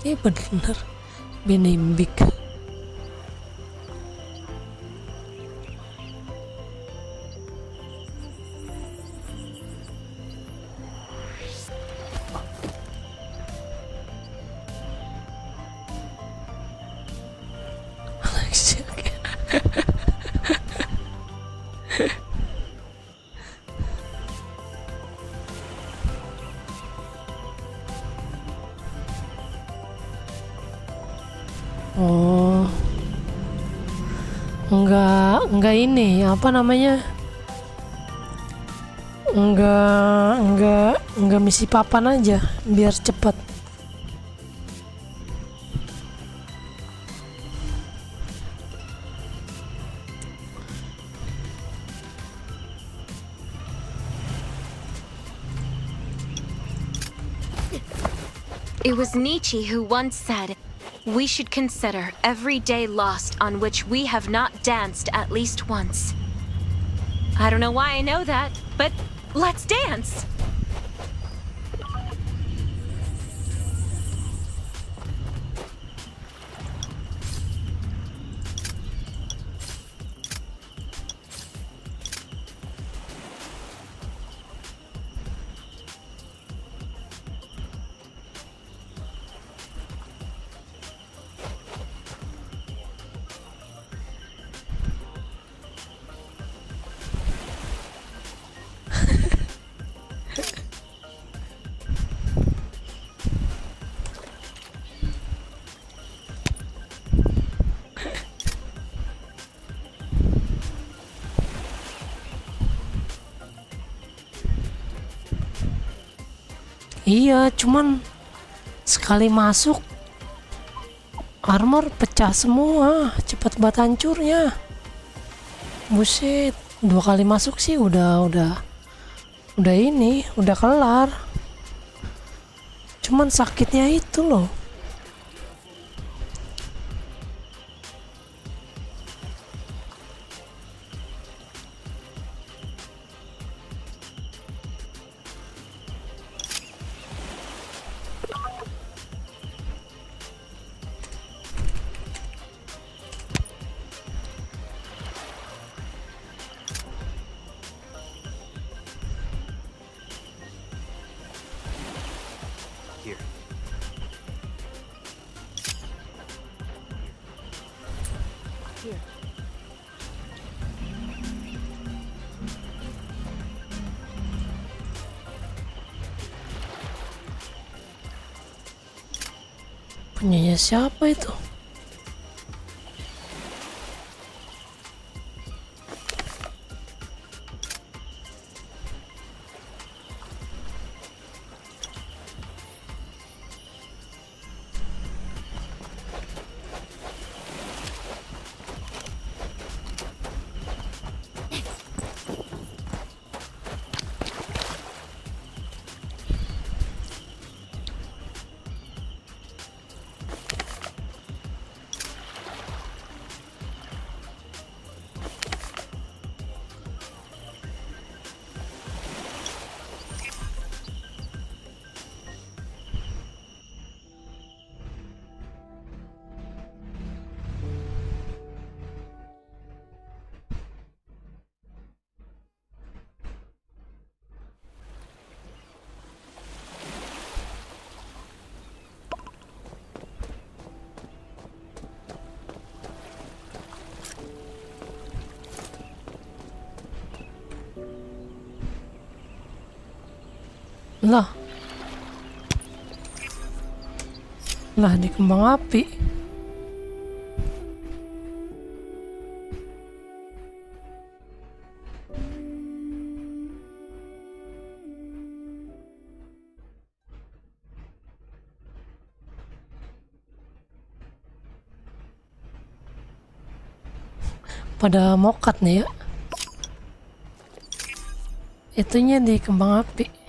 Ini bener Benimbik. Oh, enggak ini apa namanya? Enggak misi papan aja biar cepet. It was Nietzsche who once said, "We should consider every day lost on which we have not danced at least once." I don't know why I know that, but let's dance! Iya, cuman sekali masuk armor pecah semua, cepet banget hancurnya. Buset, 2 kali masuk sih udah ini, udah kelar. Cuman sakitnya itu loh. Here. Here. Punyanya siapa itu? Lah. Lah di kembang api. Pada mokat nih ya. Itunya di kembang api.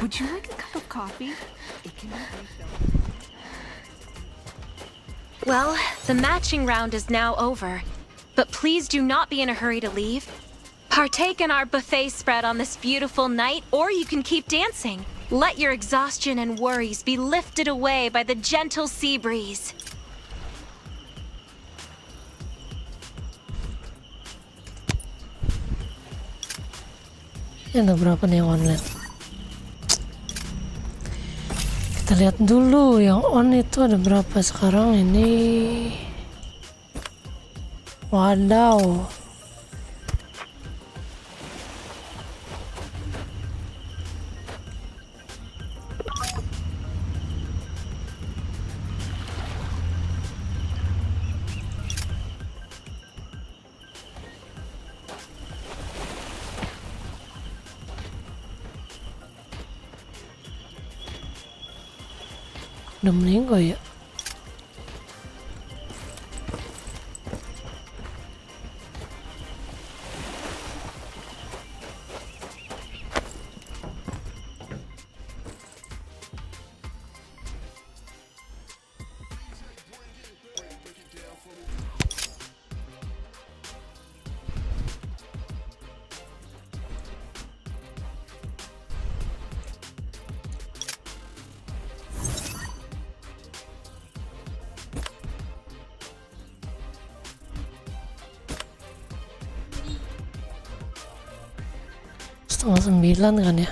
Would you like a cup of coffee? It can be refilled. Well, the matching round is now over. But please do not be in a hurry to leave. Partake in our buffet spread on this beautiful night, or you can keep dancing. Let your exhaustion and worries be lifted away by the gentle sea breeze. Ini ada berapa nih yang online? Kita lihat dulu yang on itu ada berapa sekarang ini. Wadaw. Udah meninggal ya? Setengah 9 kan ya?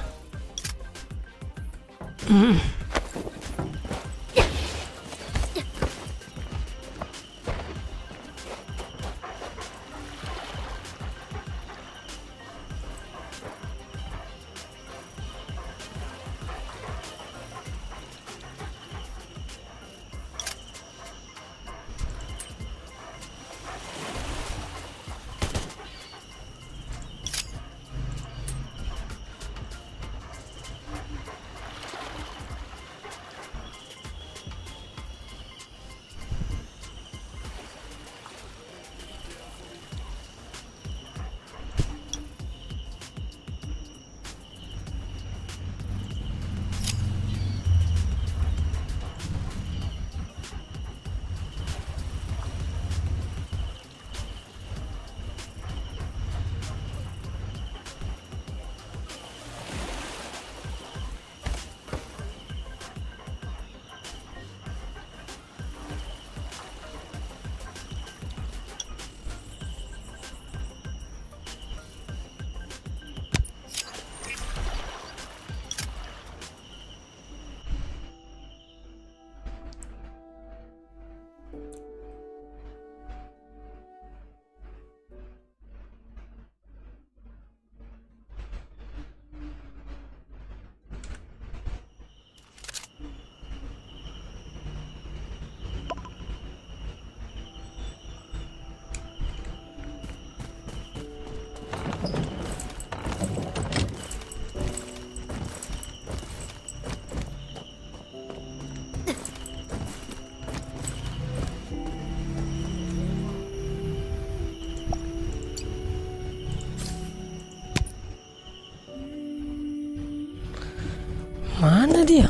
Mana dia?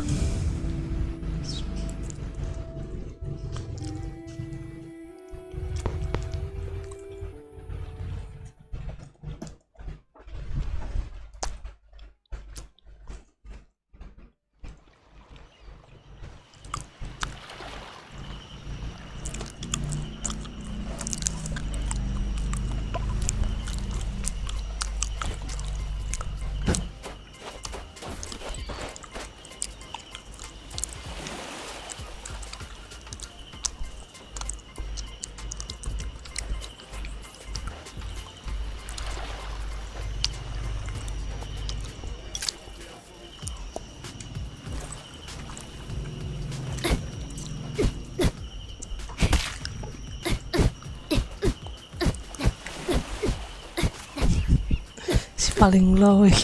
paling glowing.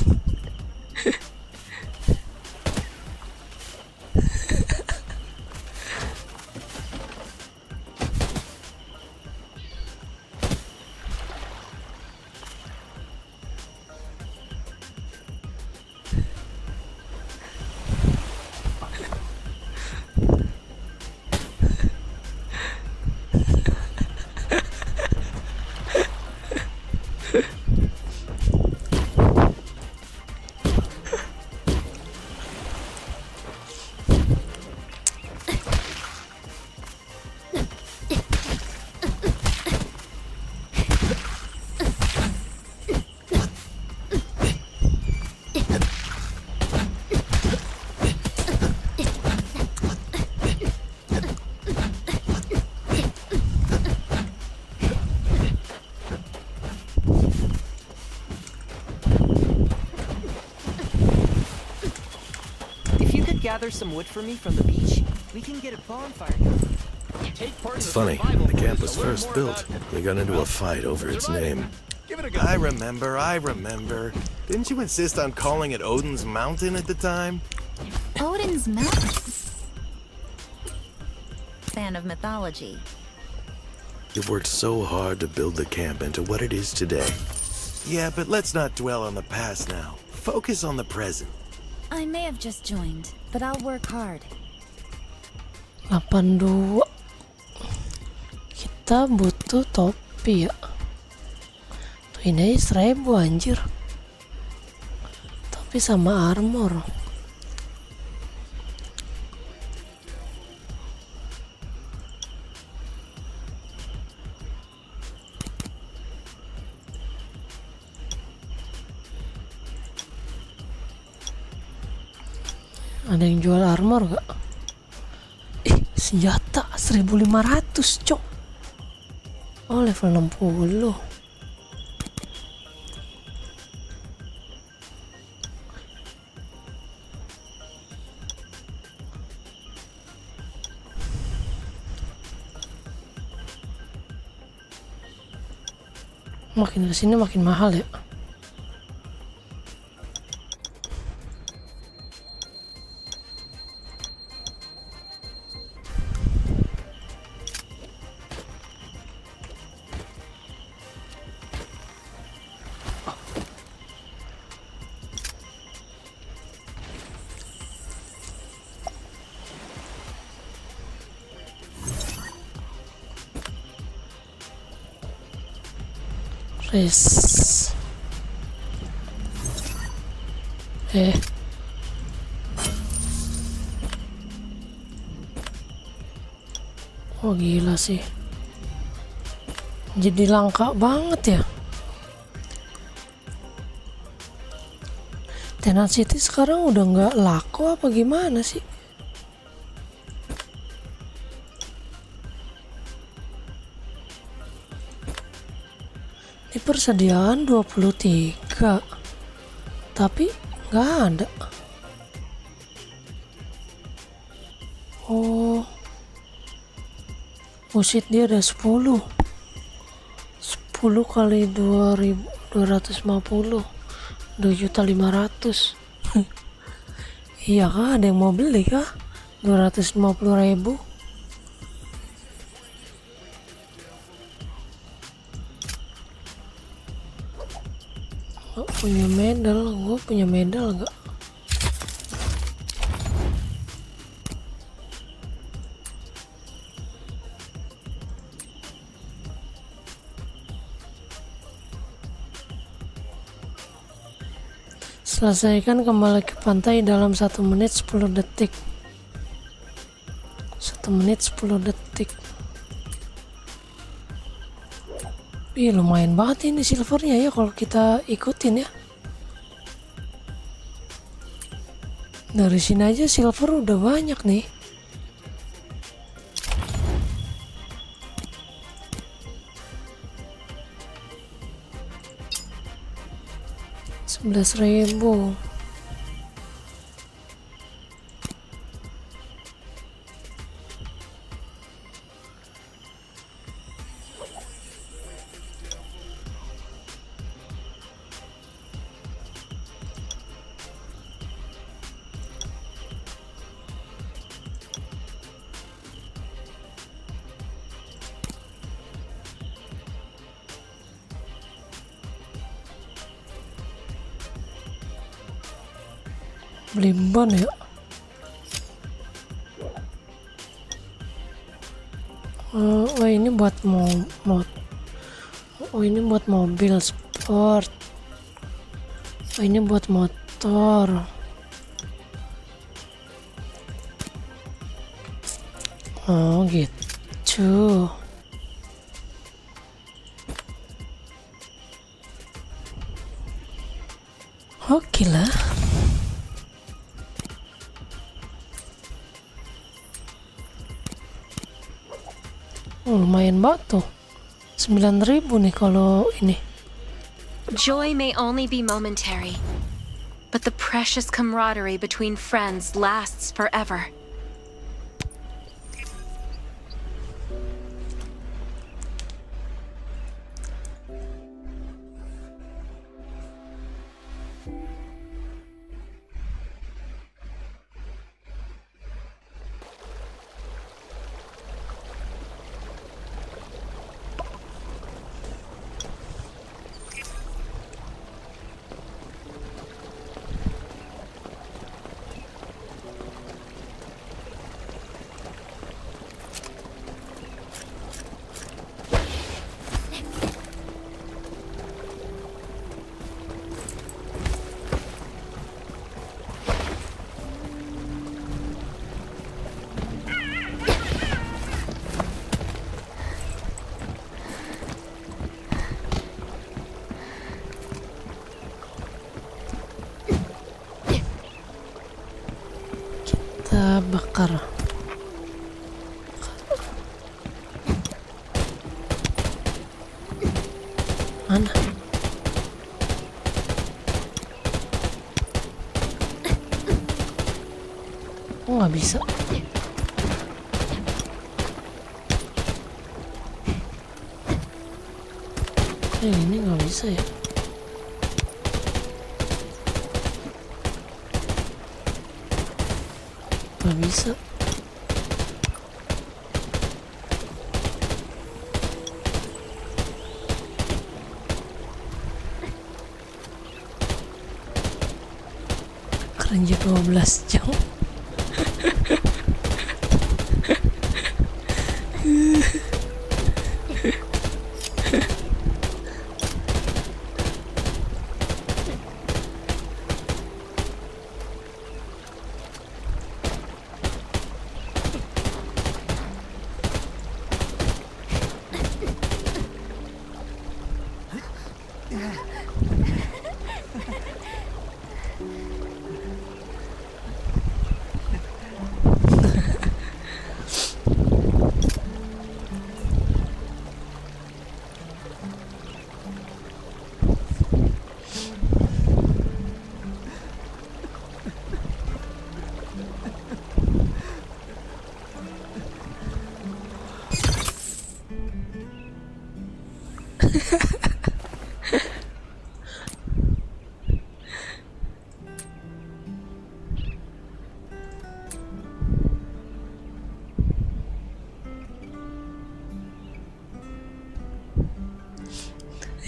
If you could gather some wood for me from the beach, we can get a bonfire going. Take part in It's the funny, survival the camp course was to learn first more built. about- We got into a fight over its name. Give it a go. I remember. Didn't you insist on calling it Odin's Mountain at the time? Odin's Mountain. Fan of mythology. You've worked so hard to build the camp into what it is today. Yeah, but let's not dwell on the past now. Focus on the present. I may have just joined, but I'll work hard. 82. Kita butuh topi ya. Tuh ini aja 1000 anjir. Topi sama armor. Ada yang jual armor gak? Senjata 1500 cok. Oh level 60. Makin kesini makin mahal ya. Res. Oh gila sih. Jadi langka banget ya. Tenant City sekarang udah nggak laku apa gimana sih? Ini persediaan 23, tapi nggak ada. Oh, bullshit, dia ada 10 kali 2.250, 2.500.000. Iya kah, ada yang mau beli kah? 250.000. Punya medal, gue punya medal gak? Selesaikan kembali ke pantai dalam 1 menit 10 detik. 1 menit 10 detik. Ih, lumayan banget ini silvernya ya kalau kita ikutin ya. Dari sini aja silver udah banyak nih. $11.000. Beli ban ya. Oh, ini buat oh ini buat mobil sport. Oh ini buat motor. Oh gitu. Oke lah. Oh, lumayan banget tuh. 9.000 nih kalau ini. Joy may only be momentary, but the precious camaraderie between friends lasts forever. Kita bakar. Mana? Oh, nggak bisa. Ini nggak bisa ya. Nggak bisa. Kerja 12 jam.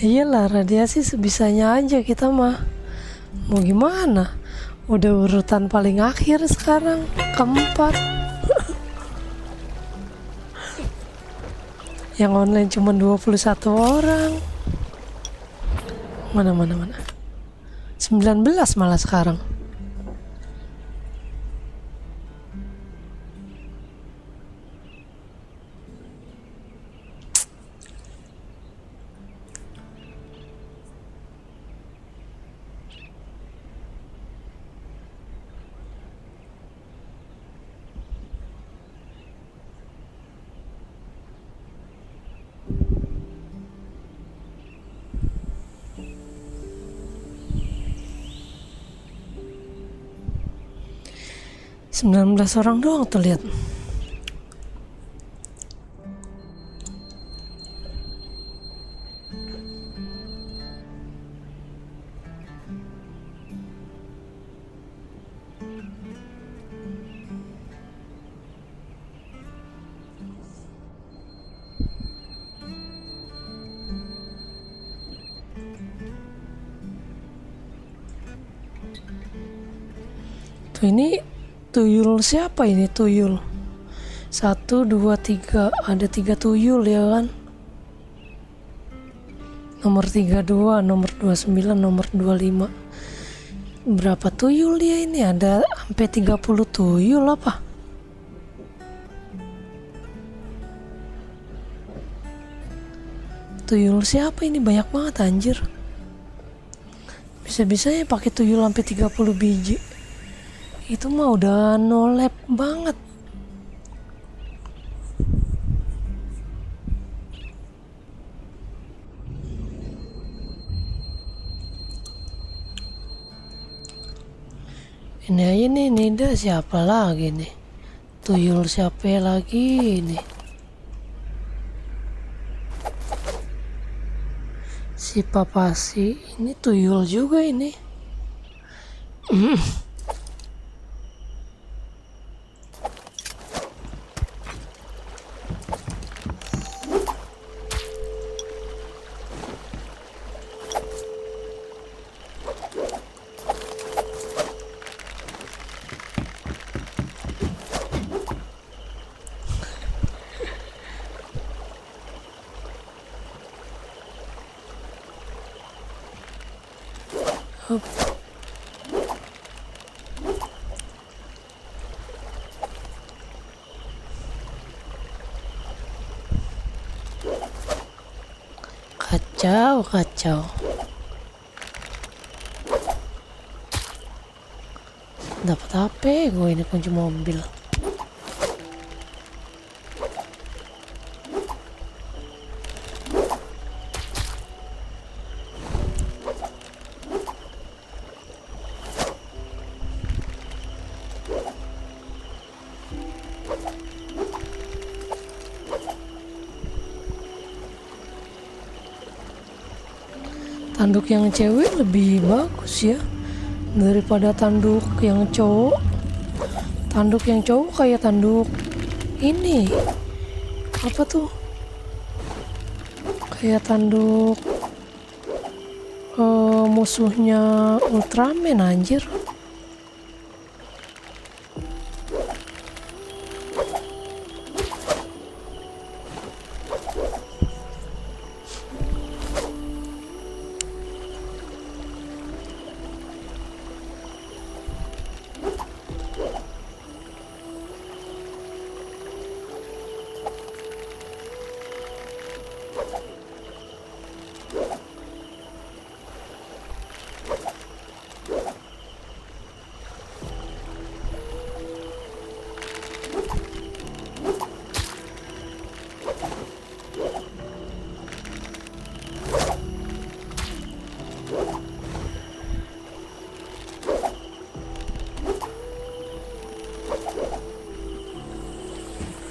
Iyalah, radiasi sebisanya aja kita mah. Mau gimana? Udah urutan paling akhir sekarang, keempat. Yang online cuma 21 orang. Mana. 19 malah sekarang. Sembilan 19 orang doang tuh lihat. Tuh ini tuyul siapa ini tuyul? 1, 2, 3, ada 3 tuyul ya kan? Nomor 32, nomor 29, nomor 25. Berapa tuyul dia ini? Ada sampai 30 tuyul apa? Tuyul siapa ini? Banyak banget anjir. Bisa-bisanya pakai tuyul sampai 30 biji. Itu mah udah no lab banget. Ini aja nih, Nida siapa lagi nih? Tuyul siapa lagi nih? Si Papasi, ini tuyul juga ini. Hup. Kacau, kacau. Dapat apa gue ini kunci mobil? Tanduk yang cewek lebih bagus ya daripada tanduk yang cowok. Tanduk yang cowok kayak tanduk ini apa tuh, kayak tanduk musuhnya Ultraman anjir.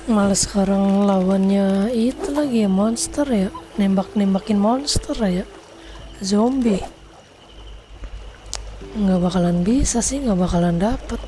Malah sekarang lawannya itu lagi ya, monster ya, nembak-nembakin monster ya, zombie. Nggak bakalan bisa sih, nggak bakalan dapet.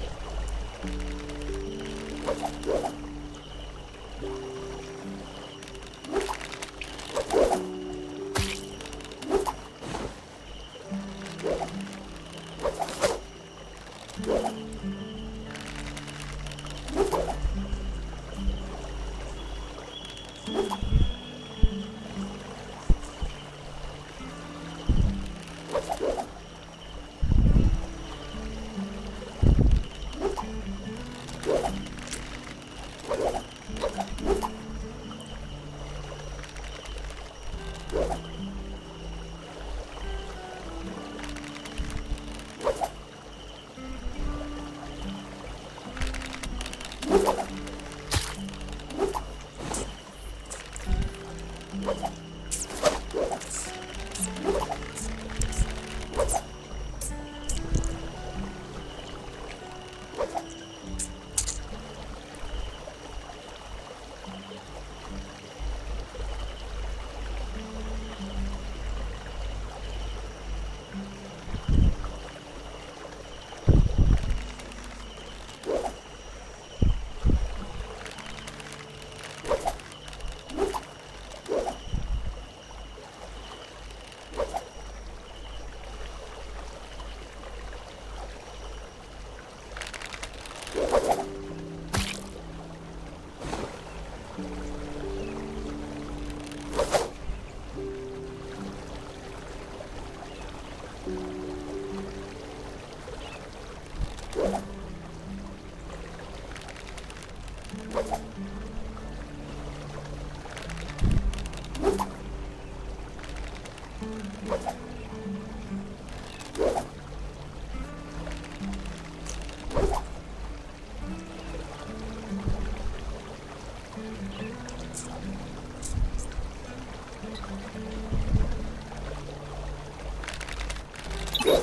Halo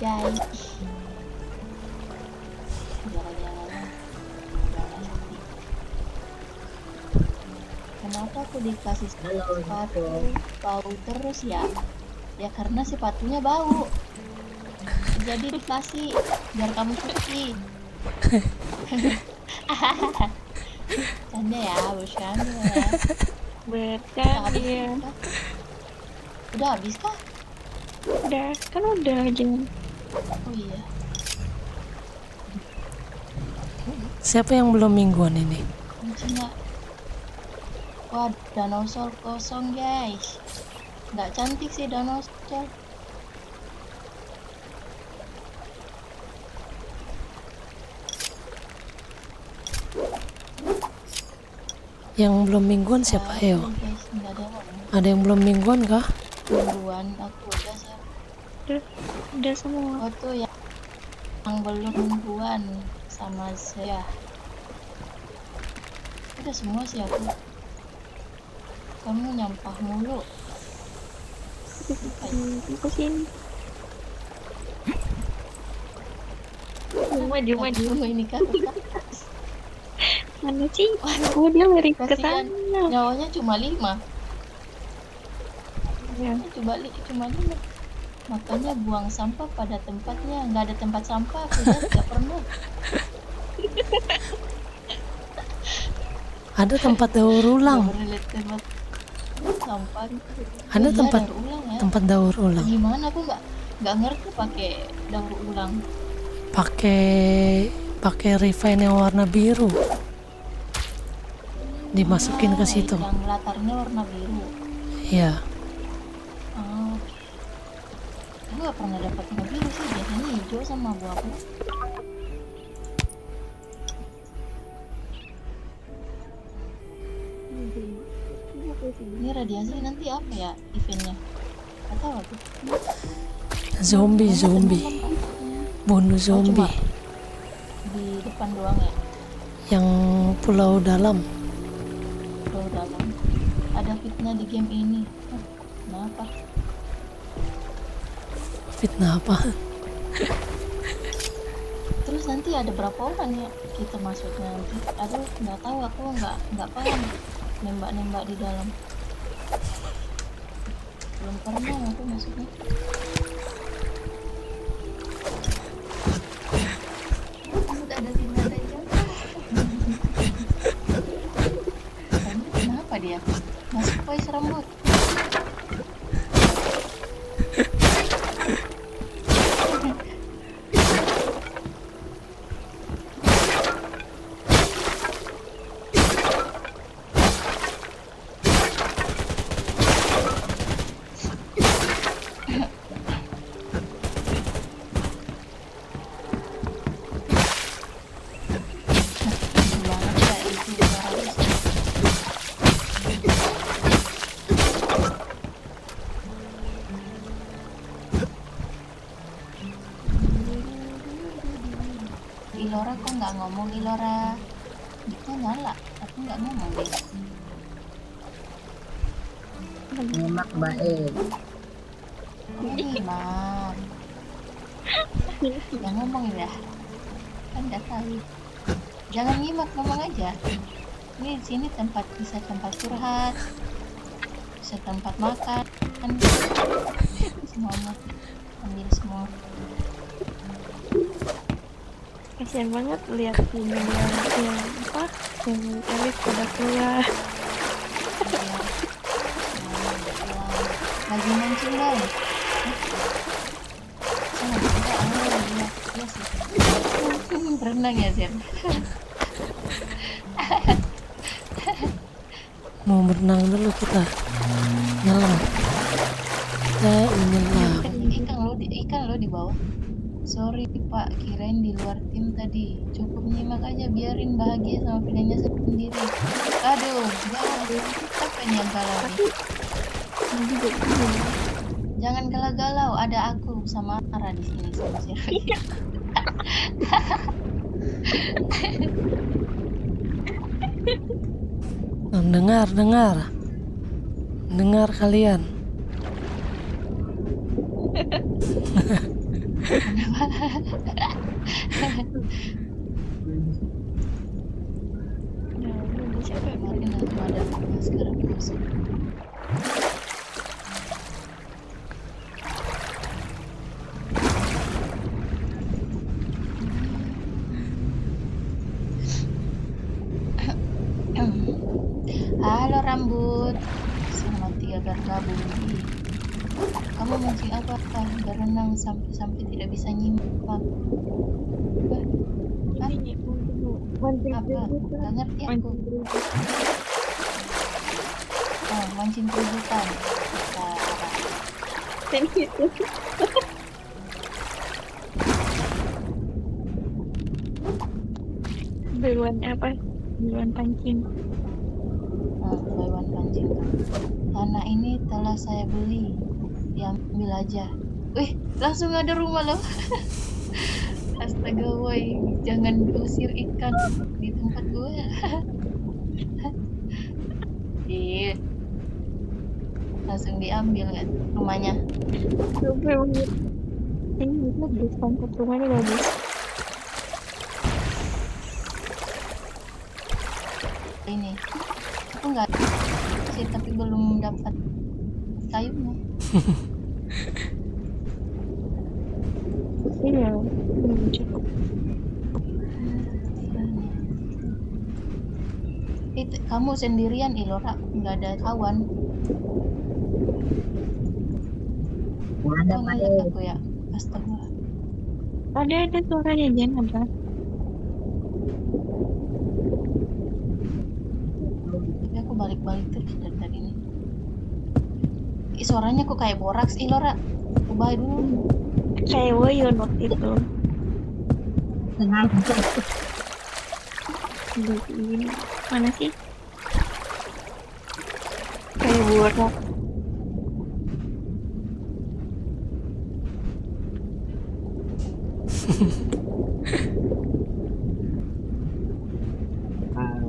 guys. Jalan-jalan. Kenapa aku dikasih sepatu bau terus ya? Ya karena sepatunya bau. Jadi dikasih biar kamu cuci. Canda ya, bercanda ya. Bercanda ya. Udah habis kah? Udah, kan udah aja. Oh iya. Siapa yang belum mingguan ini? Kuncinya. Wah, danau sol kosong guys. Nggak cantik sih danau sol. Yang belum mingguan siapa yo? Guys, nggak ada orang. Ada yang belum mingguan kah? Mingguan aku udah Udah semua. Oh tuh yang belum mingguan sama saya. Udah semua sih aku. Kamu nyampah mulu. Aku sini. Maju. Ini kan Mana sih? Oh, dia lari ke kasihan. sana. Nyawanya cuma 5. Ya. Cuma 5. Makanya buang sampah pada tempatnya. Nggak ada tempat sampah, aku lihat nggak pernah. Ada tempat daur ulang. Nggak pernah lihat tempat sampah. Ada Oh iya, tempat daur ulang ya. tempat daur ulang. Gimana aku nggak ngerti pakai daur ulang. Pakai refine yang warna biru. Dimasukin ke situ. Yang latarnya warna biru. Iya. Oh. Aku nggak pernah dapat yang biru sih, biasanya hijau sama abu-abu. Ini radiasi nanti apa ya eventnya? Gak tahu aku. Zombie. Bunuh Oh, zombie. cuma di depan doang ya? Yang pulau dalam. Pulau dalam. Ada fitnah di game ini. Kenapa? Fitnah apa? Terus nanti ada berapa orang ya kita masuknya nanti? Aduh, nggak tahu, aku nggak paham nembak di dalam. Belum pernah aku masuknya. Ada tindakan kenapa dia masuk voice rambut? Ilora kok nggak ngomong Ilora? Itu nyala, tapi nggak ngomong deh. Nyimak baik. Nyimak. Jangan ngomong ya. Kan nggak tahu. Jangan nyimak, ngomong aja. Ini di sini bisa tempat curhat, bisa tempat makan, kan semuanya ambil semua. Kasian banget lihat ini yang elit pada keluar. Lagi mancing dong. Berenang ya Zen. Mau berenang dulu kita. Nyelam. Kita menyelam. Ikan lo di bawah. Sorry Pak, kirain di luar tim tadi. Cukup nyimak aja, biarin bahagia sama pilihannya sendiri. Aduh, apa ini yang galau nih? Jangan galau-galau, ada aku sama marah di sini sama Sherry. Dengar kalian. Kemarin aku ada sekarang masuk. Halo rambut, selamat bergabung di. Kamu mancing apa? Berenang sampai tidak bisa nyimak. Apa? Gak ngerti aku. Oh, mancing keributan. Duluan apa? Duluan pancing. Hewan pancing. Tanah ini telah saya beli, diambil aja. Wih, langsung ada rumah loh. Astaga, woi, jangan usir ikan di tempat gue. Ih, langsung diambil kan rumahnya. Ini bagus, tempat rumahnya bagus. Ini aku nggak sih, tapi belum dapat kayunya. Iya, cukup. Itu kamu sendirian, Ilora, nggak ada kawan. Ada Oh, Pak ngeliat E. aku ya, astaga. Ada suaranya Jen, apa? Tapi aku balik-balik terus dari tadi ini. Suaranya kok kayak boraks, Ilora. Bye dulu. Kayak Woyon waktu itu. Ini mana sih? Kayak borak.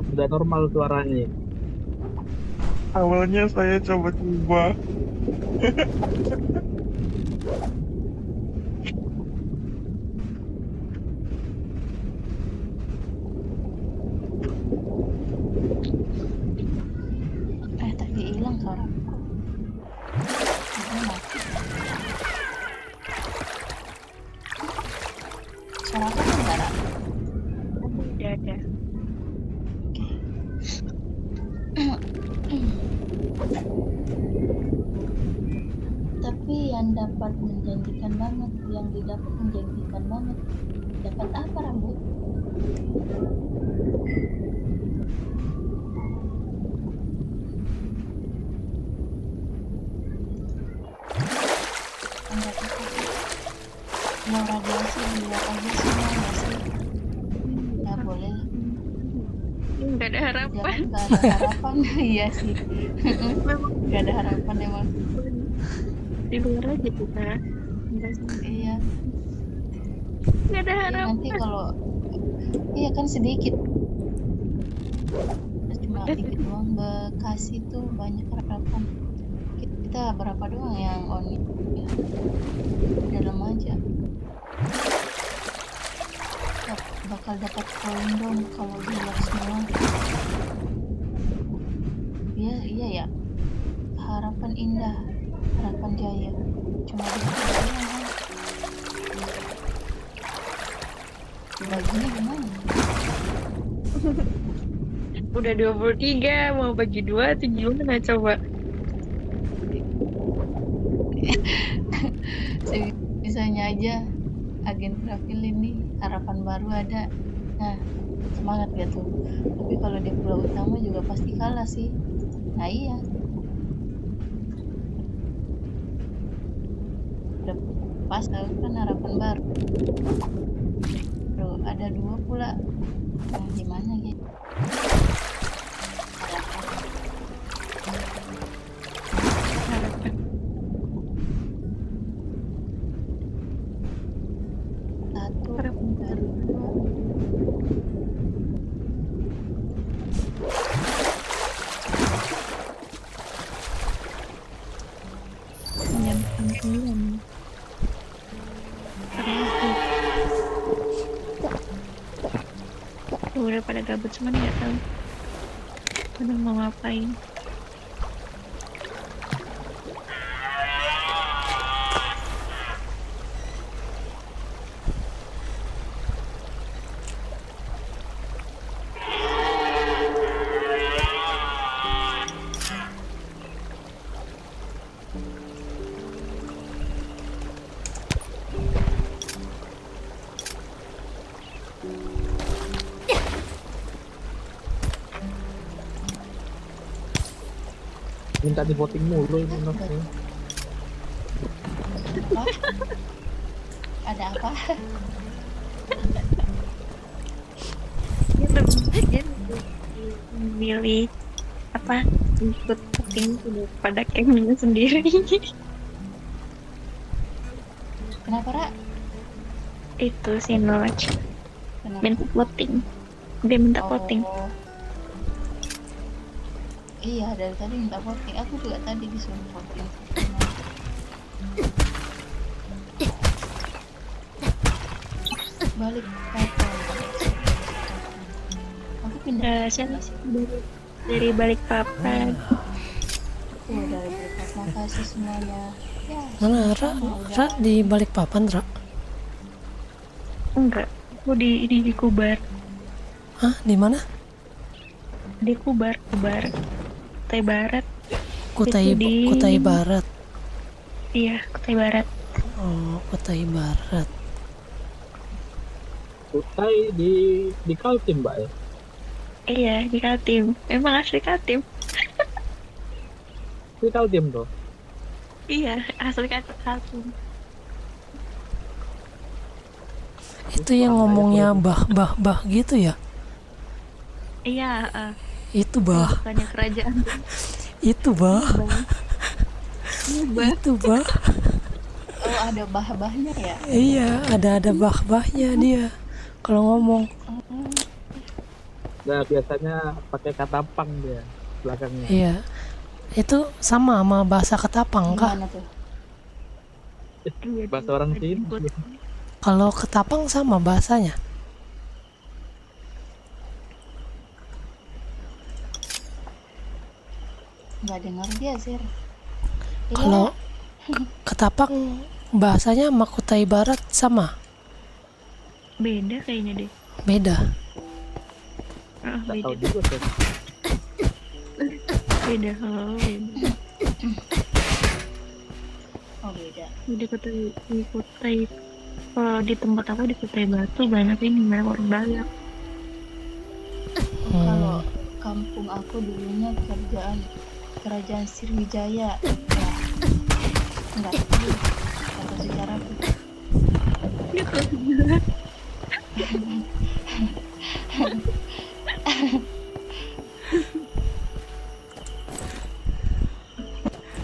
Udah normal suaranya. Awalnya saya coba-coba. Tadi hilang suaraku. Suara aku kan nggak ada. Udah ada. Tapi yang dapat menjanjikan banget, yang didapat menjanjikan banget. Dapat apa rambut? Enggak apa-apa. Mau radiasi di luar aja sih, mau nggak sih? Nggak boleh. Nggak ada harapan. Nggak ada harapan. Iya sih. Nggak ada harapan emang. Di luar aja kita. Enggak sih. Iya. Nggak ada harapan. Nanti kalau iya kan sedikit. Cuma dikit doang. Bekasi tuh banyak harapan. Kita berapa doang yang on ya. Dalam aja. Bakal dapat poin dong kalau di luar semua. Iya ya. Harapan indah, harapan jaya. Cuma baginya gimana? Udah 23, mau bagi 2 atau gimana coba? Bisanya aja agen profil ini harapan baru ada. Nah, semangat gak tuh? Tapi kalau di pulau utama juga pasti kalah sih. Nah iya. Udah pas tahu kan harapan baru. Tuh, ada 2 pula. Nah, gimana gitu? pada gabut semua nggak tahu udah mau ngapain. Minta di voting mulu ini anaknya. Apa? Ada apa? Dia milih apa ikut voting pada campnya sendiri. Kenapa, Ra? Itu si Notch Kenapa? minta voting, dia minta voting. Iya, dari tadi minta voting. Aku juga tadi disuruh voting. Balik kapal. Aku pindah Siapa sih dari balik papan? dari balik kapal. Makasih semuanya. Ya, Mana Ra di balik papan, Ra? Enggak, aku di Kubar. Hah, di mana? Di Kubar. Kutai Barat. Kutai Barat. Iya, Kutai Barat. Oh, Kutai Barat. Kutai di Kaltim, Mbak ya? Iya, di Kaltim. Emang asli Kaltim. Di Kaltim tuh. Iya, asli Kaltim. Itu yang ngomongnya bah gitu ya? Iya, Itu bah. bukannya kerajaan. Itu bah. Itu bah. Oh, ada bah-bahnya ya? Iya, ada bah-bahnya dia kalau ngomong. Nah, biasanya pakai kata pang dia belakangnya. Iya. Itu sama bahasa Ketapang kah? Gimana tuh? Bahasa orang sini. Kalau Ketapang sama bahasanya. Nggak dengar dia, Sir. Kalau Ketapang bahasanya sama Kutai Barat sama? Beda kayaknya deh. Beda. Nggak Beda. tahu juga sih. Beda. Beda. Oh, beda. Di Kutai. Kalau di tempat aku di Kutai Batu banyak orang dagang. Kalau kampung aku dulunya kerajaan Sriwijaya. Ya. Enggak tahu kata sejarahku.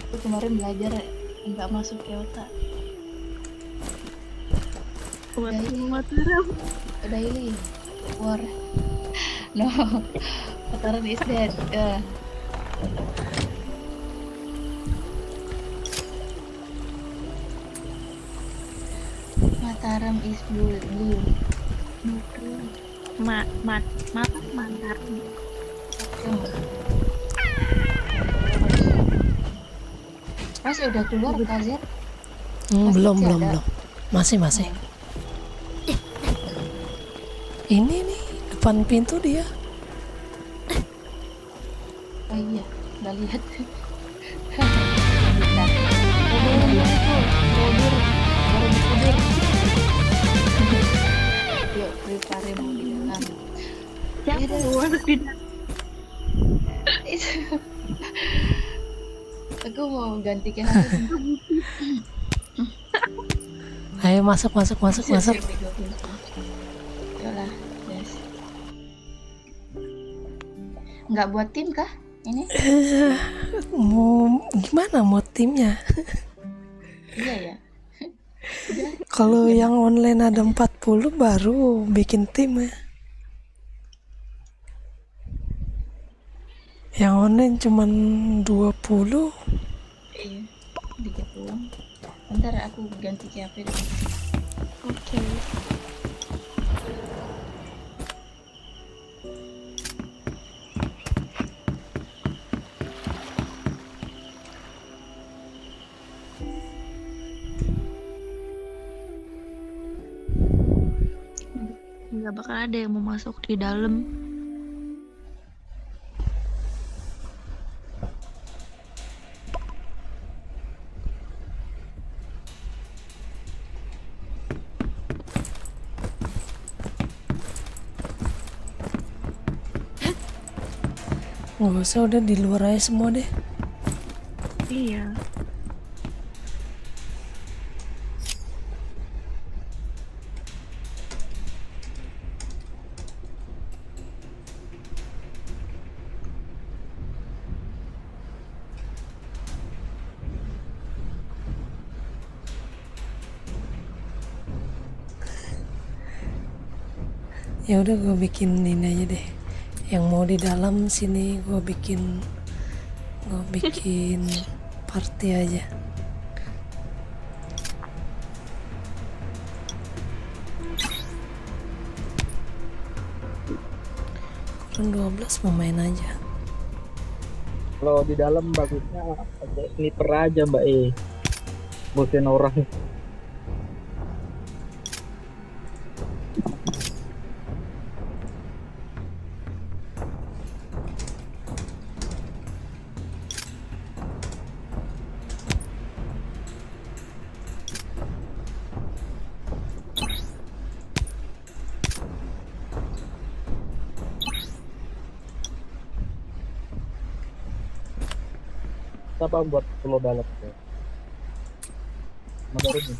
Aku kemarin belajar nggak masuk ke otak. Mataram. Daily war. No, Mataram is dead. Mataram is blue. Mataram. Mas udah keluar Kazir? Belum. Masih. Ini nih depan pintu dia. Oh iya, nggak lihat. Yuk, prepare mau di dalam. Aku mau ganti ke hari. Ayo masuk. Yalah, yes. Nggak buat tim kah ini? Mau gimana mau timnya? Iya ya. Kalau yang online ada 40 baru bikin tim ya. Yang online cuman 20. Iya, dikit doang. Bentar aku ganti ke HP dulu. Oke. nggak bakal ada yang mau masuk di dalam. Nggak usah, udah di luar aja semua deh. Iya. Ya udah, gue bikin ini aja deh. Yang mau di dalam sini gue bikin party aja. Kurang 12 mau main aja. Kalau di dalam bagusnya pakai sniper aja Mbak bosen orang. Apa buat pulau dalam tuh? Motor ini.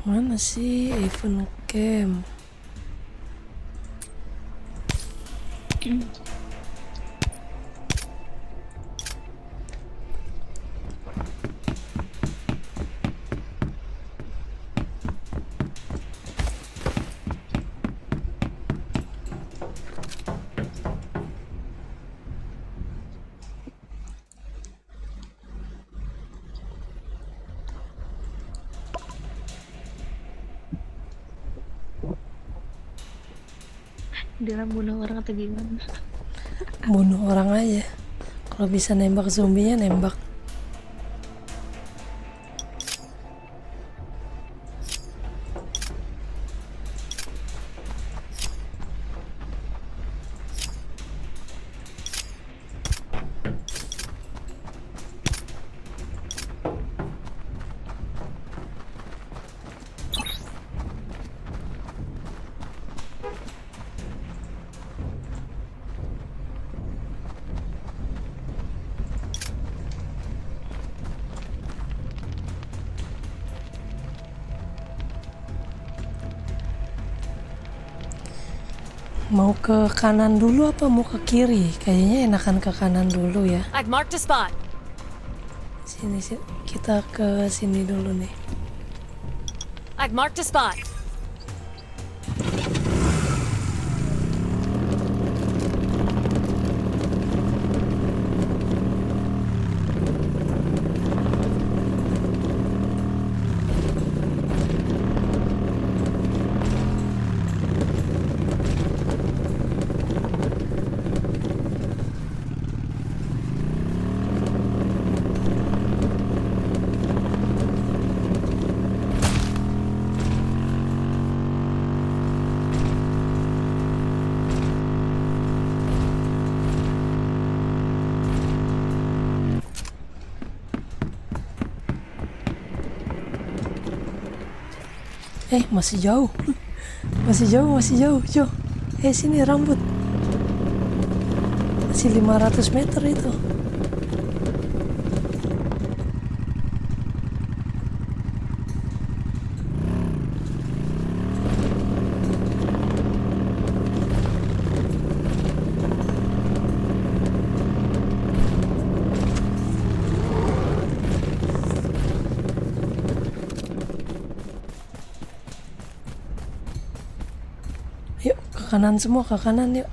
Mana sih event camp? Dia bunuh orang atau gimana? Bunuh orang aja. Kalau bisa nembak zombinya, nembak. Mau ke kanan dulu apa mau ke kiri? Kayaknya enakan ke kanan dulu ya. I've marked a spot. Sini, kita ke sini dulu nih. I've marked a spot. Masih jauh. Masih jauh. Sini rambut. Masih 500 meter itu. Kanan semua, ke kanan yuk.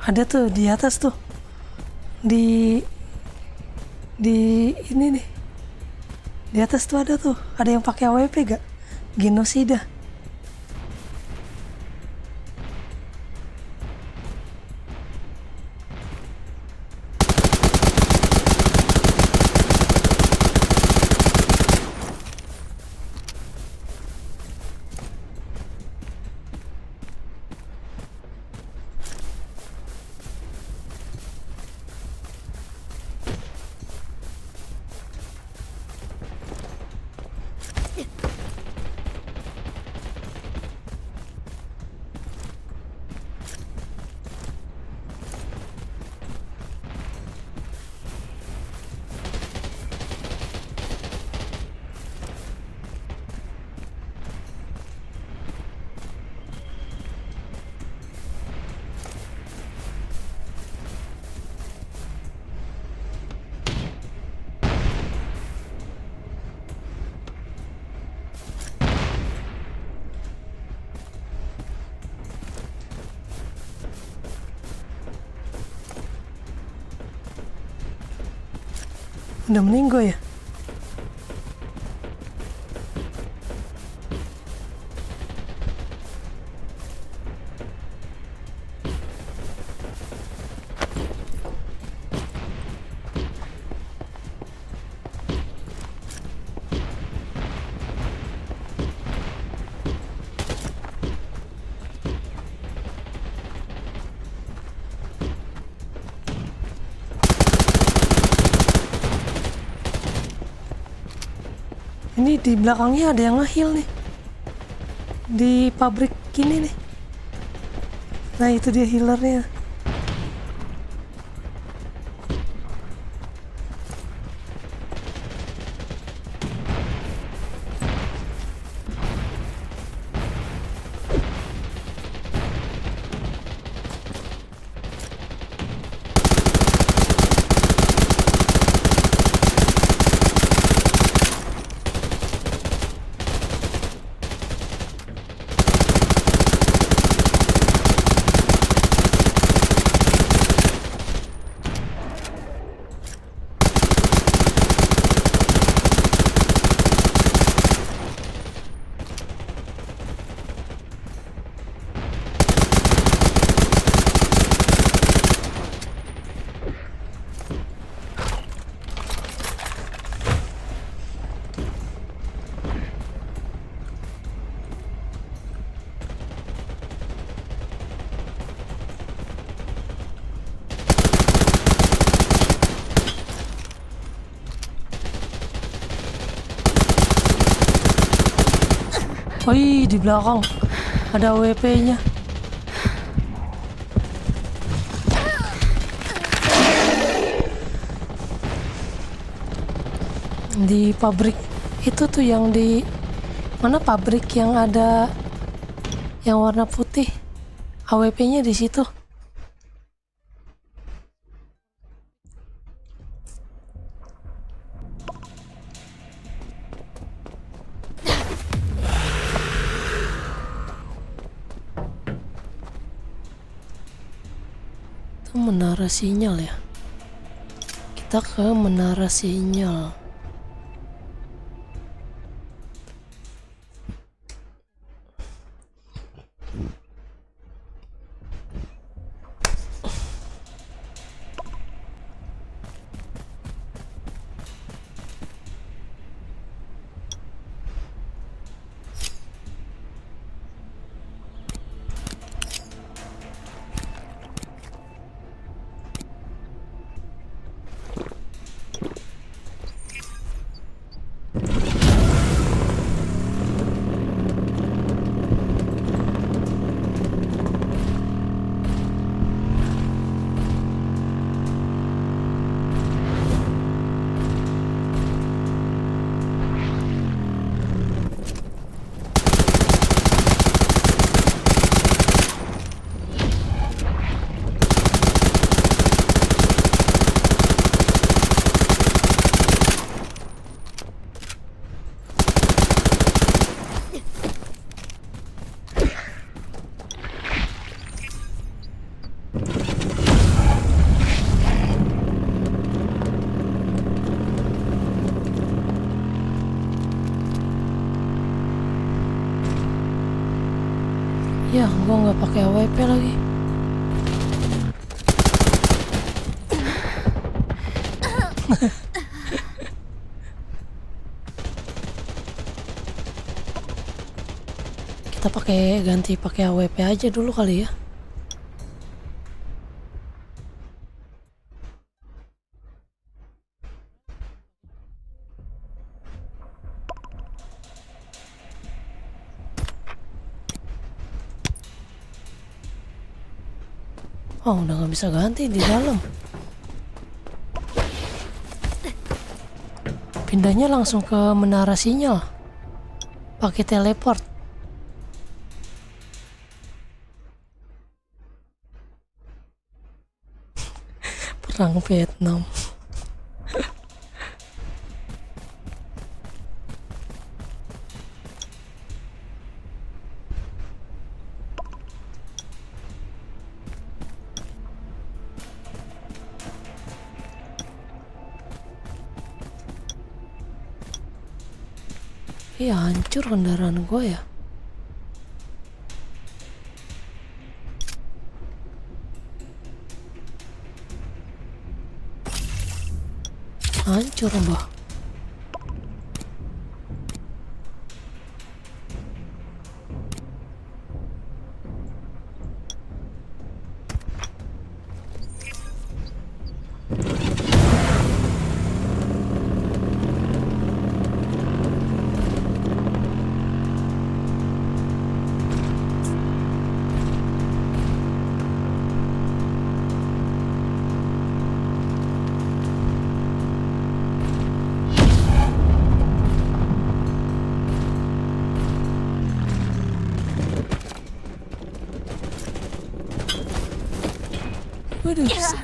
Ada tuh di atas tuh. Di ini nih. Di atas tuh ada tuh. Ada yang pakai AWP gak? Genosida. Udah meninggal ya? Ini di belakangnya ada yang nge-heal nih. Di pabrik ini nih. Nah itu dia healernya. Wih, di belakang ada WP-nya. Di pabrik itu tuh yang di mana pabrik yang ada yang warna putih. AWP-nya di situ. Menara sinyal ya. Kita ke menara sinyal. Ya, gua nggak pakai AWP lagi. Kita ganti pakai AWP aja dulu kali ya. Oh, udah nggak bisa ganti di dalam. Pindahnya langsung ke menara sinyal. Pakai teleport. Perang Vietnam. Iya, hancur kendaraan gue ya. Hancur, Mbah.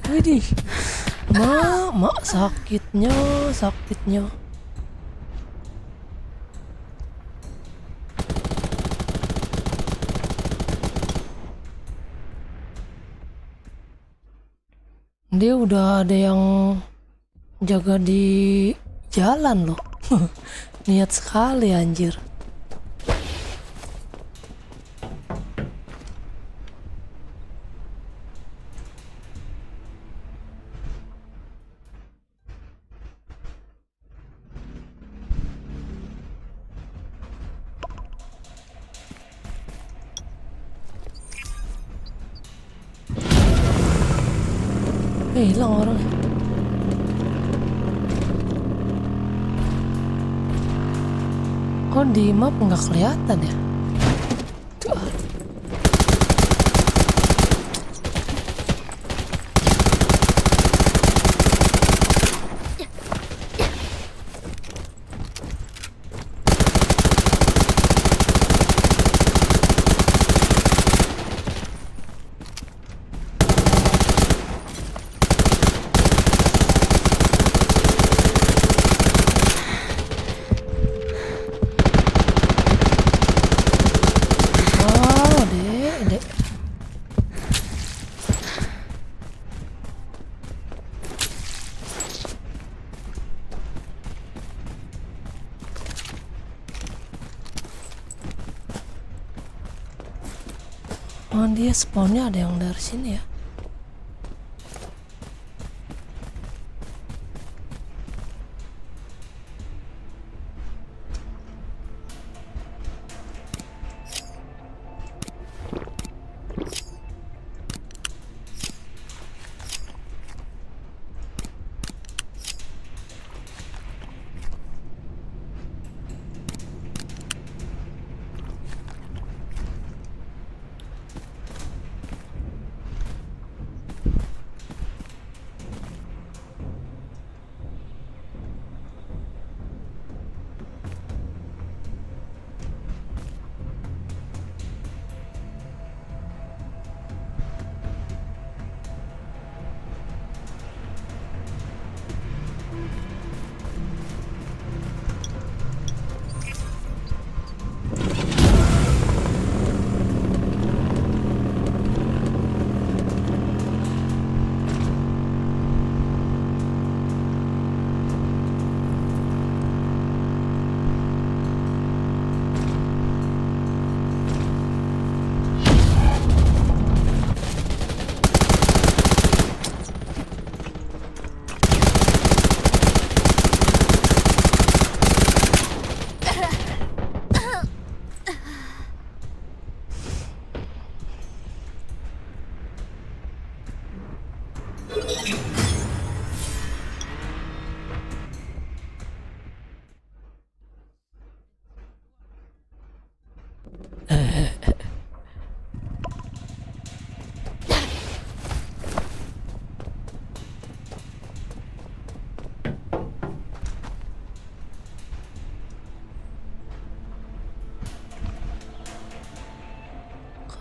Widih. Mak, sakitnya. Dia udah ada yang jaga di jalan loh. Niat sekali anjir. Hilang orang. Kok di map nggak kelihatan ya? Tuh. Oh, dia spawnnya ada yang dari sini ya. Ke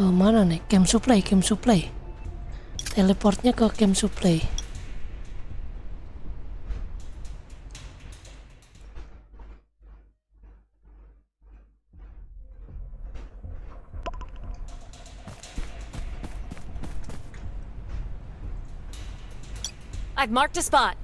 mana nih? Camp supply. Teleportnya ke camp supply. I've marked a spot.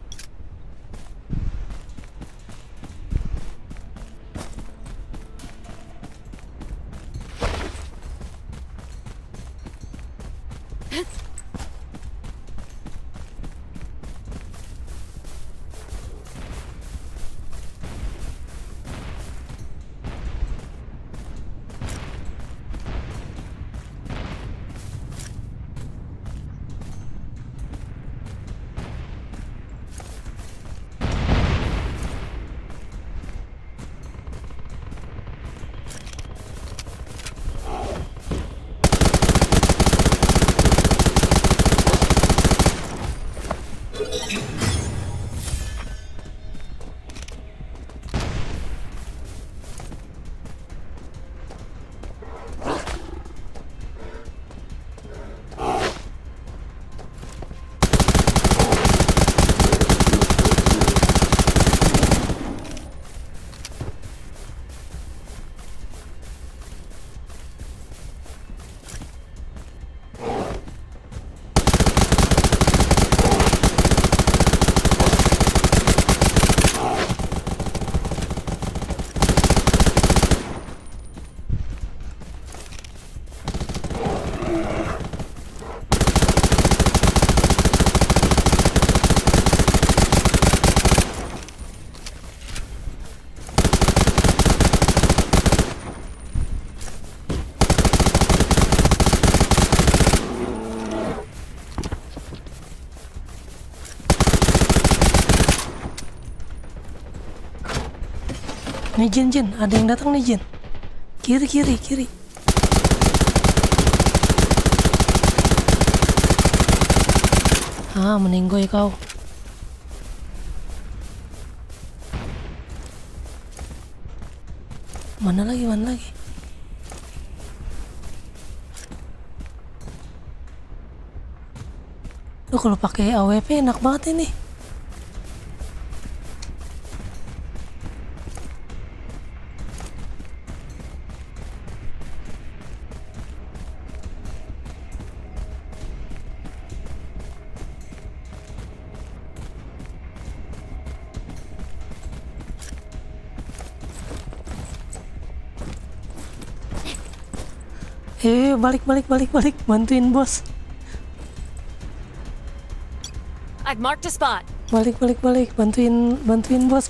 Nih Jin, ada yang datang nih Jin. Kiri. Meninggoy kau. Mana lagi? Lu kalau pakai AWP enak banget ini. Balik, bantuin bos. I've marked a spot. Balik, bantuin bos.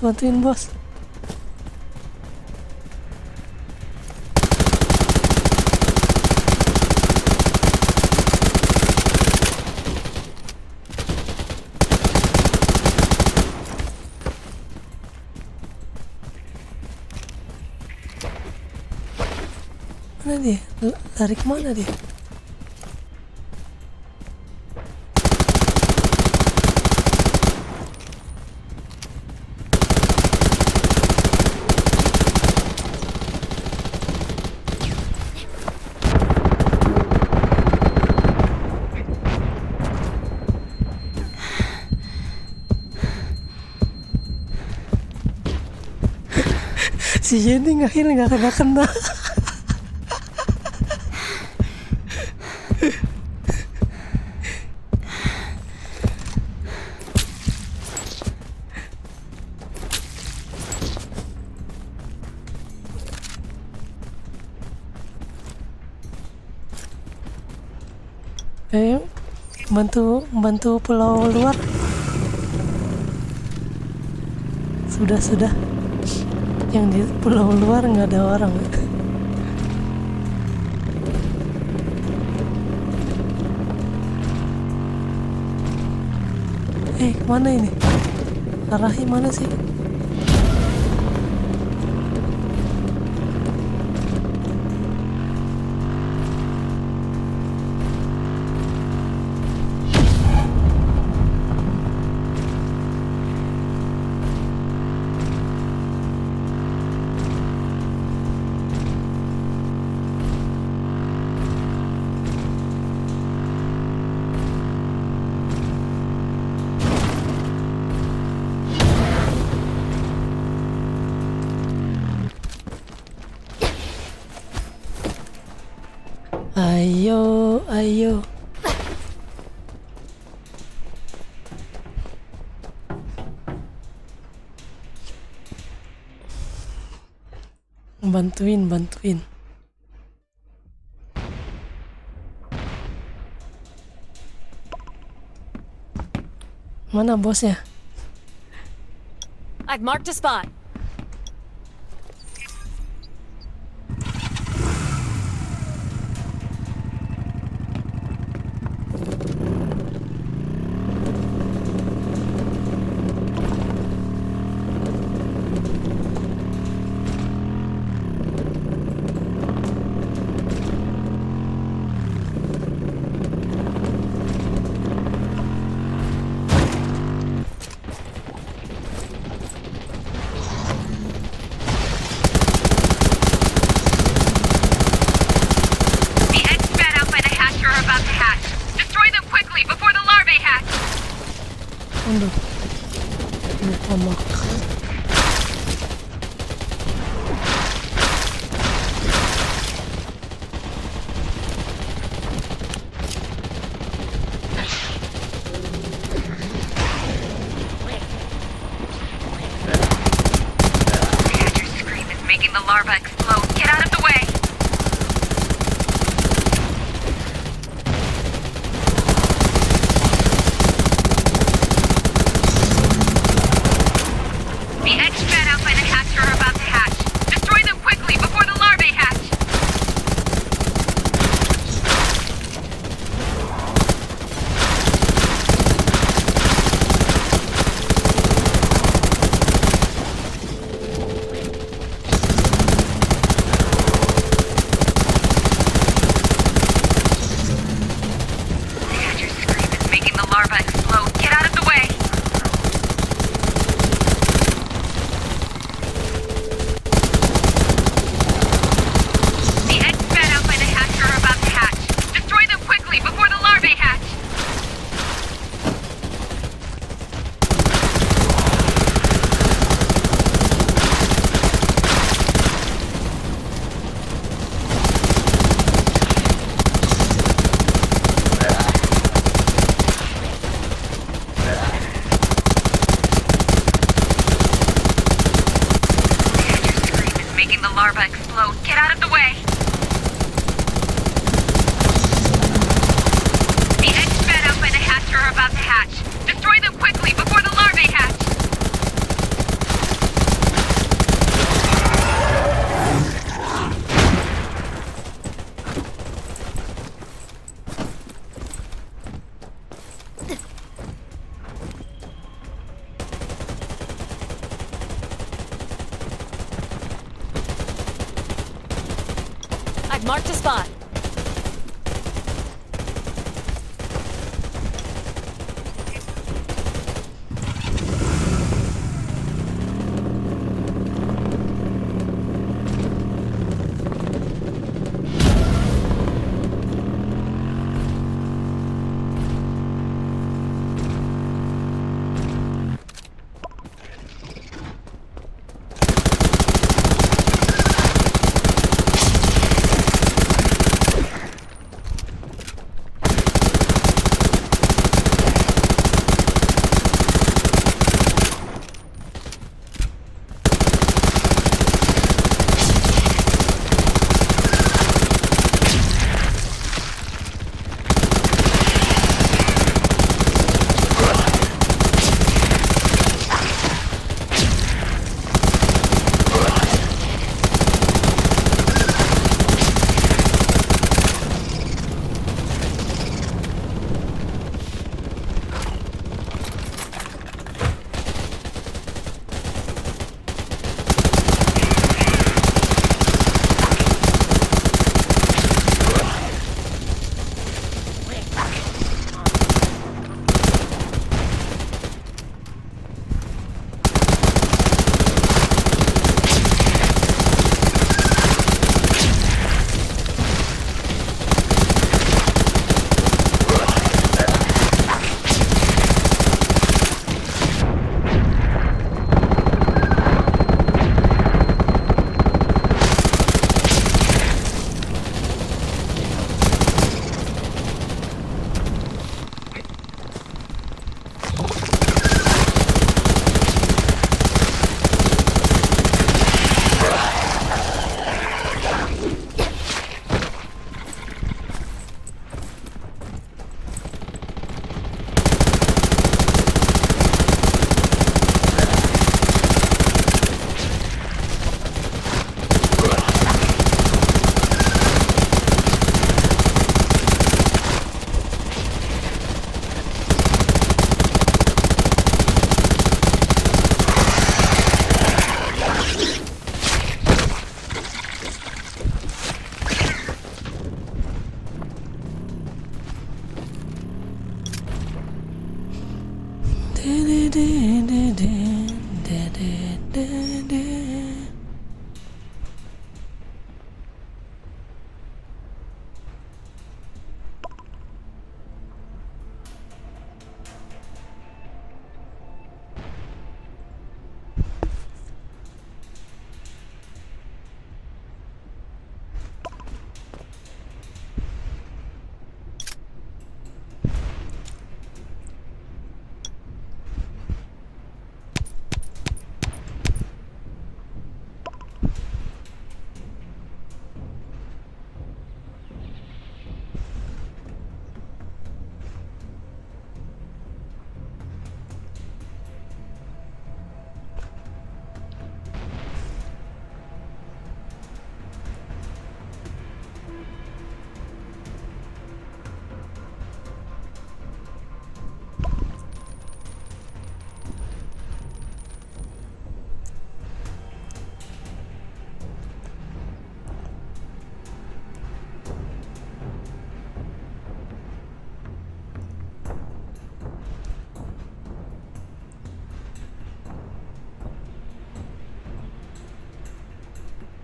Mana dia? Lari kemana dia? Si Jenny nggak kena. Bantu pulau luar. Sudah. Yang di pulau luar nggak ada orang. Kemana ini? Arahnya mana sih? Ayo, ayo. Bantuin, bantuin. Mana bosnya? I've marked a spot. Aduh, lupa makan. Scream is making the larva explode. Get out of the way! The eggs spat out by the hatch are about to hatch. Destroy them quickly before the larvae hatch! The hatcher's scream is making the larva explode. Get out of the way! The eggs spat out by the hatch are about to hatch. Destroy them quickly before the larvae hatch! The hatcher's scream is making the larva explode. Get out of the way! The eggs spat out by the hatch are about to hatch. Destroy them quickly before the larvae hatch! I've marked a spot.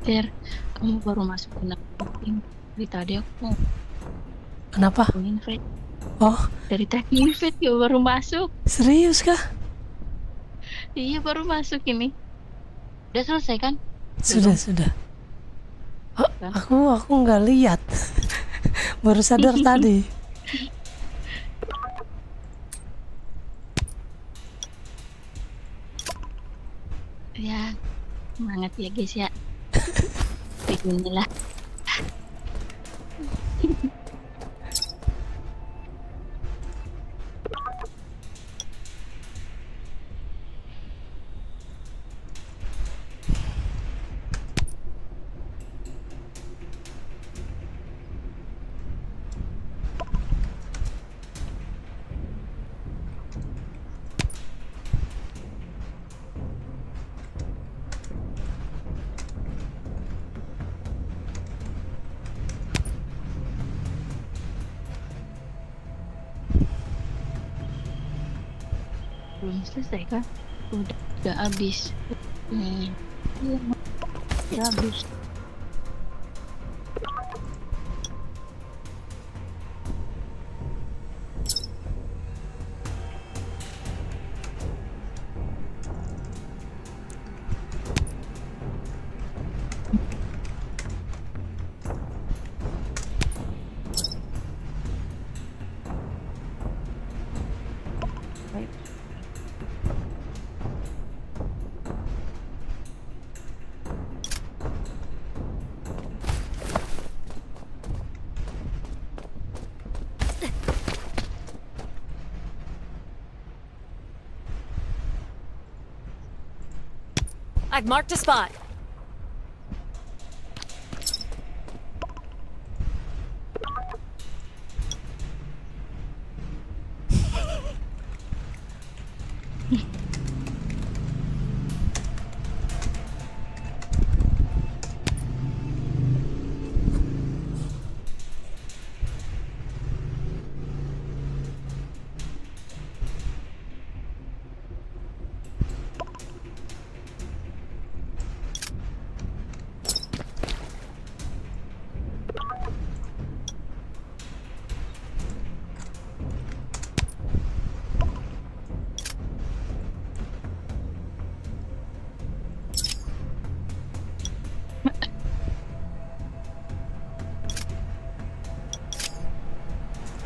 Ter, kamu baru masuk ke meeting. Dari tadi aku Kenapa? invite. Oh, Dari tadi invite ya baru masuk. serius kah? Iya baru masuk ini. Udah selesai kan? Sudah. Oh, aku nggak lihat. Baru sadar tadi. Ya, semangat ya guys ya. Beginilah. Belum selesai kan? Udah habis. Nih. Udah habis. I've marked a spot.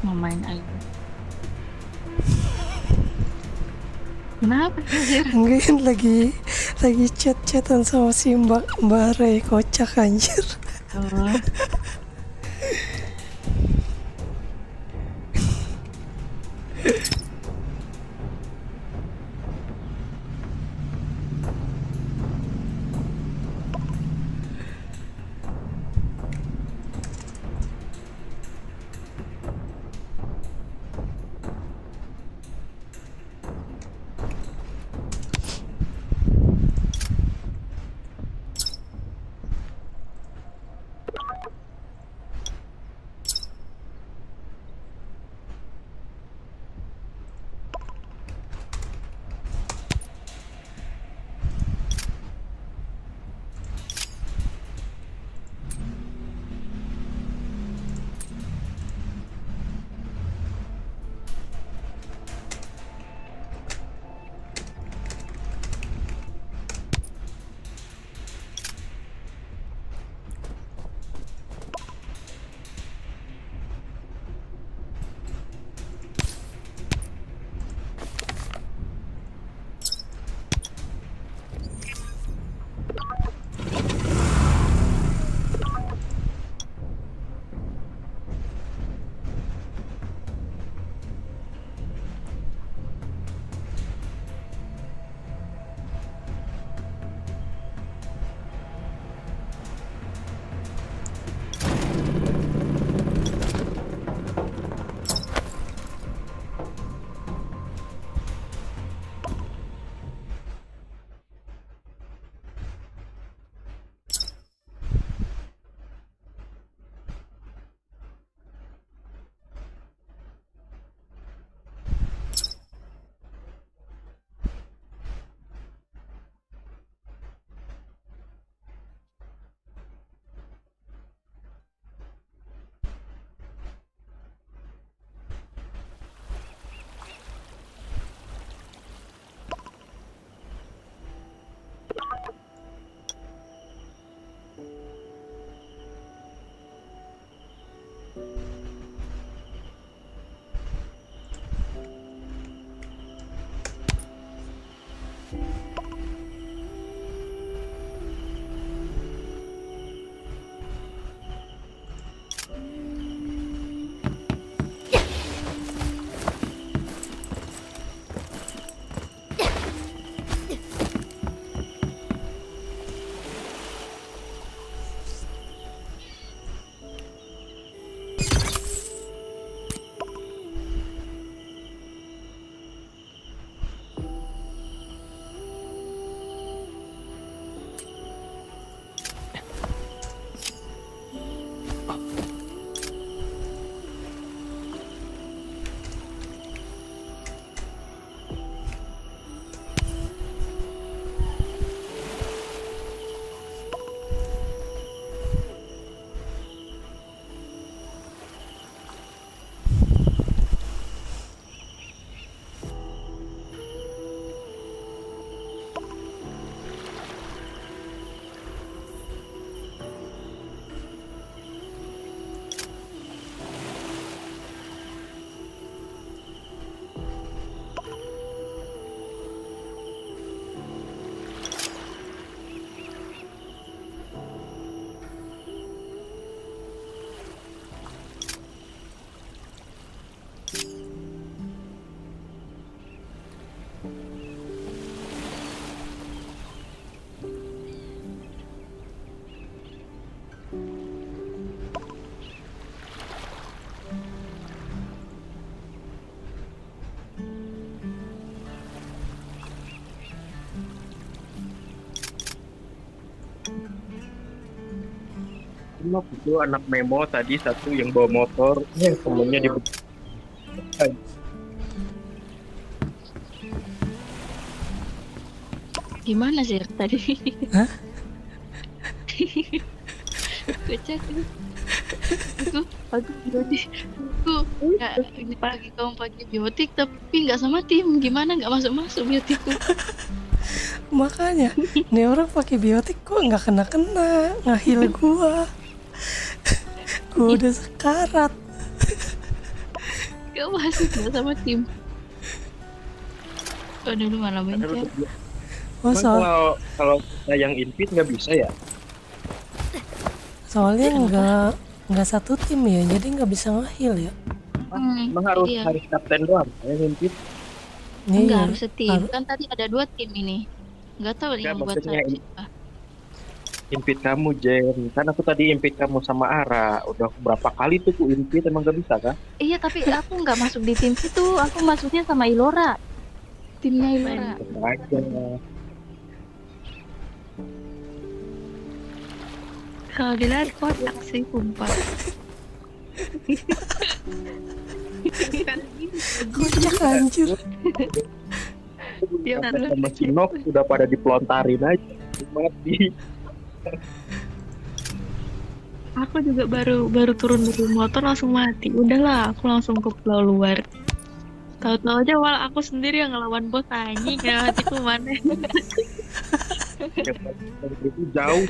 Mau main air. Kenapa? Mungkin lagi chat-chatan sama si Mbak Ray, kocak anjir. Oh. Nok itu anak Memo tadi satu yang bawa motor, yang temennya di Gimana sih tadi? Hah? Kocak itu. Aku berarti aku nggak pagi kamu pakai biotik tapi nggak sama tim. Gimana nggak masuk biotikku? Makanya nih orang pakai biotik kok nggak kena ngahil gua. Gua udah sekarat. Gak masuk nggak sama tim. Oh dulu mana main chat? Emang kalau kita yang invite nggak bisa ya? Soalnya nggak satu tim ya, jadi nggak bisa ngahil ya. Emang harus kapten doang yang invite? Enggak harus setim. Kan tadi ada 2 tim ini. Nggak tahu yang buat maksudnya saya siapa. Invite kamu Jen, kan aku tadi invite kamu sama Ara. Udah berapa kali tuh ku invite, emang gak bisa kan? Iya tapi aku nggak masuk di tim itu. Aku masuknya sama Ilora. Timnya Ilora. Aja. Kalau dilihat kotak sih sumpah. Kocak anjir. Dia sama Sinok udah pada dipelontarin aja. Mati. Aku juga baru turun dari motor langsung mati. Udahlah, aku langsung ke pulau luar. Tahu-tahu aja malah aku sendiri yang ngelawan bos anjing. Ya hatiku mana. Itu jauh,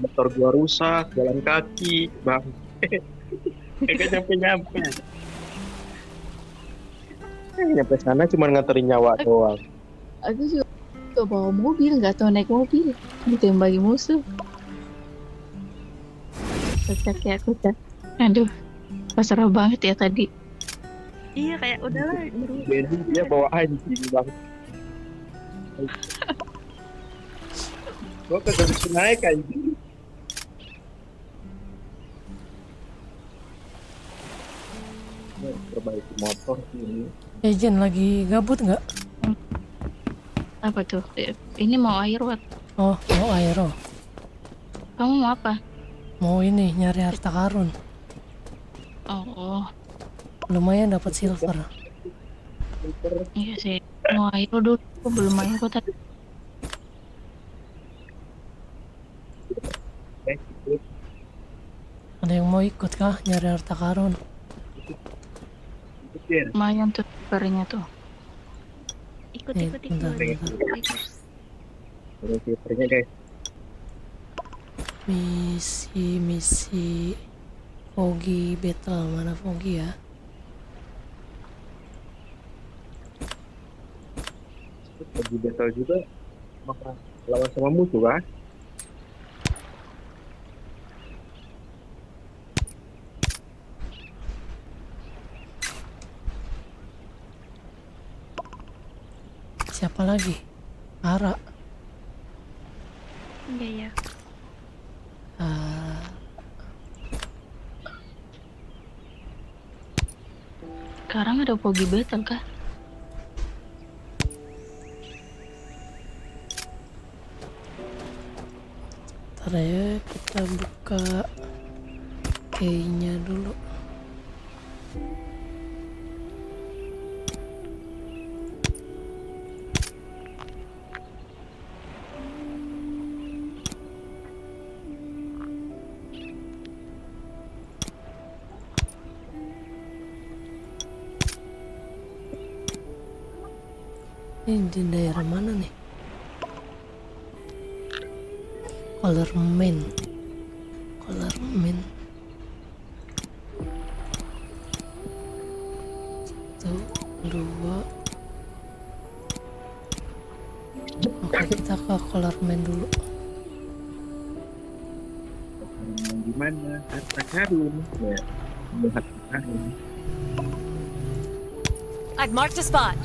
motor gua rusak, jalan kaki, bang. Kagak nyampe. Nyampe sana cuma nganterin nyawa doang. Aku juga bawa mobil, nggak tahu naik mobil. Ditembaki musuh. Kocak ya, kocak. Aduh, pasrah banget ya tadi. Iya kayak udahlah. Jadi dia bawa anjing bang. Gua kagak bisa naik anjing. Perbaiki motor sini. Jen lagi gabut nggak? Apa tuh? Ini mau air what? Oh, mau aero. Kamu mau apa? Mau ini nyari harta karun. Oh, Lumayan dapat silver. iya sih. Mau air dulu. Aku belum air kok tadi. Ada yang mau ikut kah nyari harta karun? Lumayan tuh barangnya tuh. Ikut. Bentar. Filternya guys. Misi Foggy Battle, mana Foggy ya? Lagi battle juga maka lawan sama musuh kan? Siapa lagi? Ara. Iya. Sekarang ada Pogi Battle kah? Ntar ya kita buka key-nya dulu. Ini di daerah mana nih? Color main. Satu, dua. Oke, kita ke color main dulu. Gimana? Harta karun. Ya, harta karun. I've marked a spot.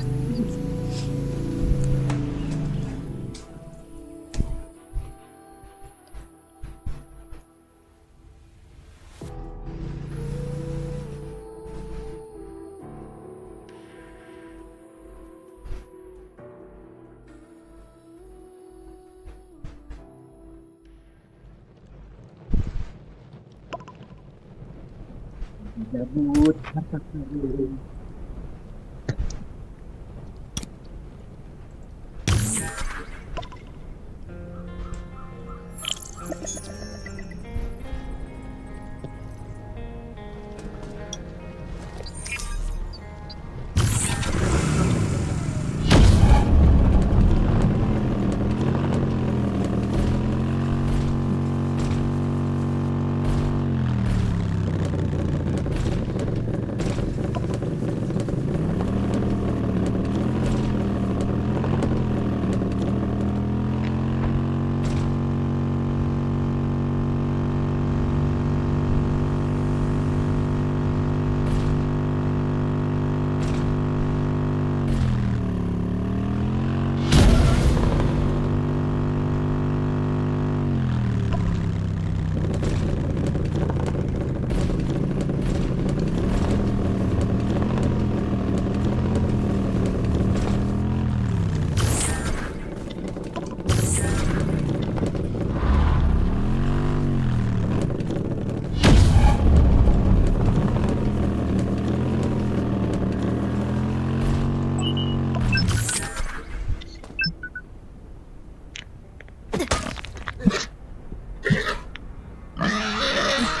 Cabut.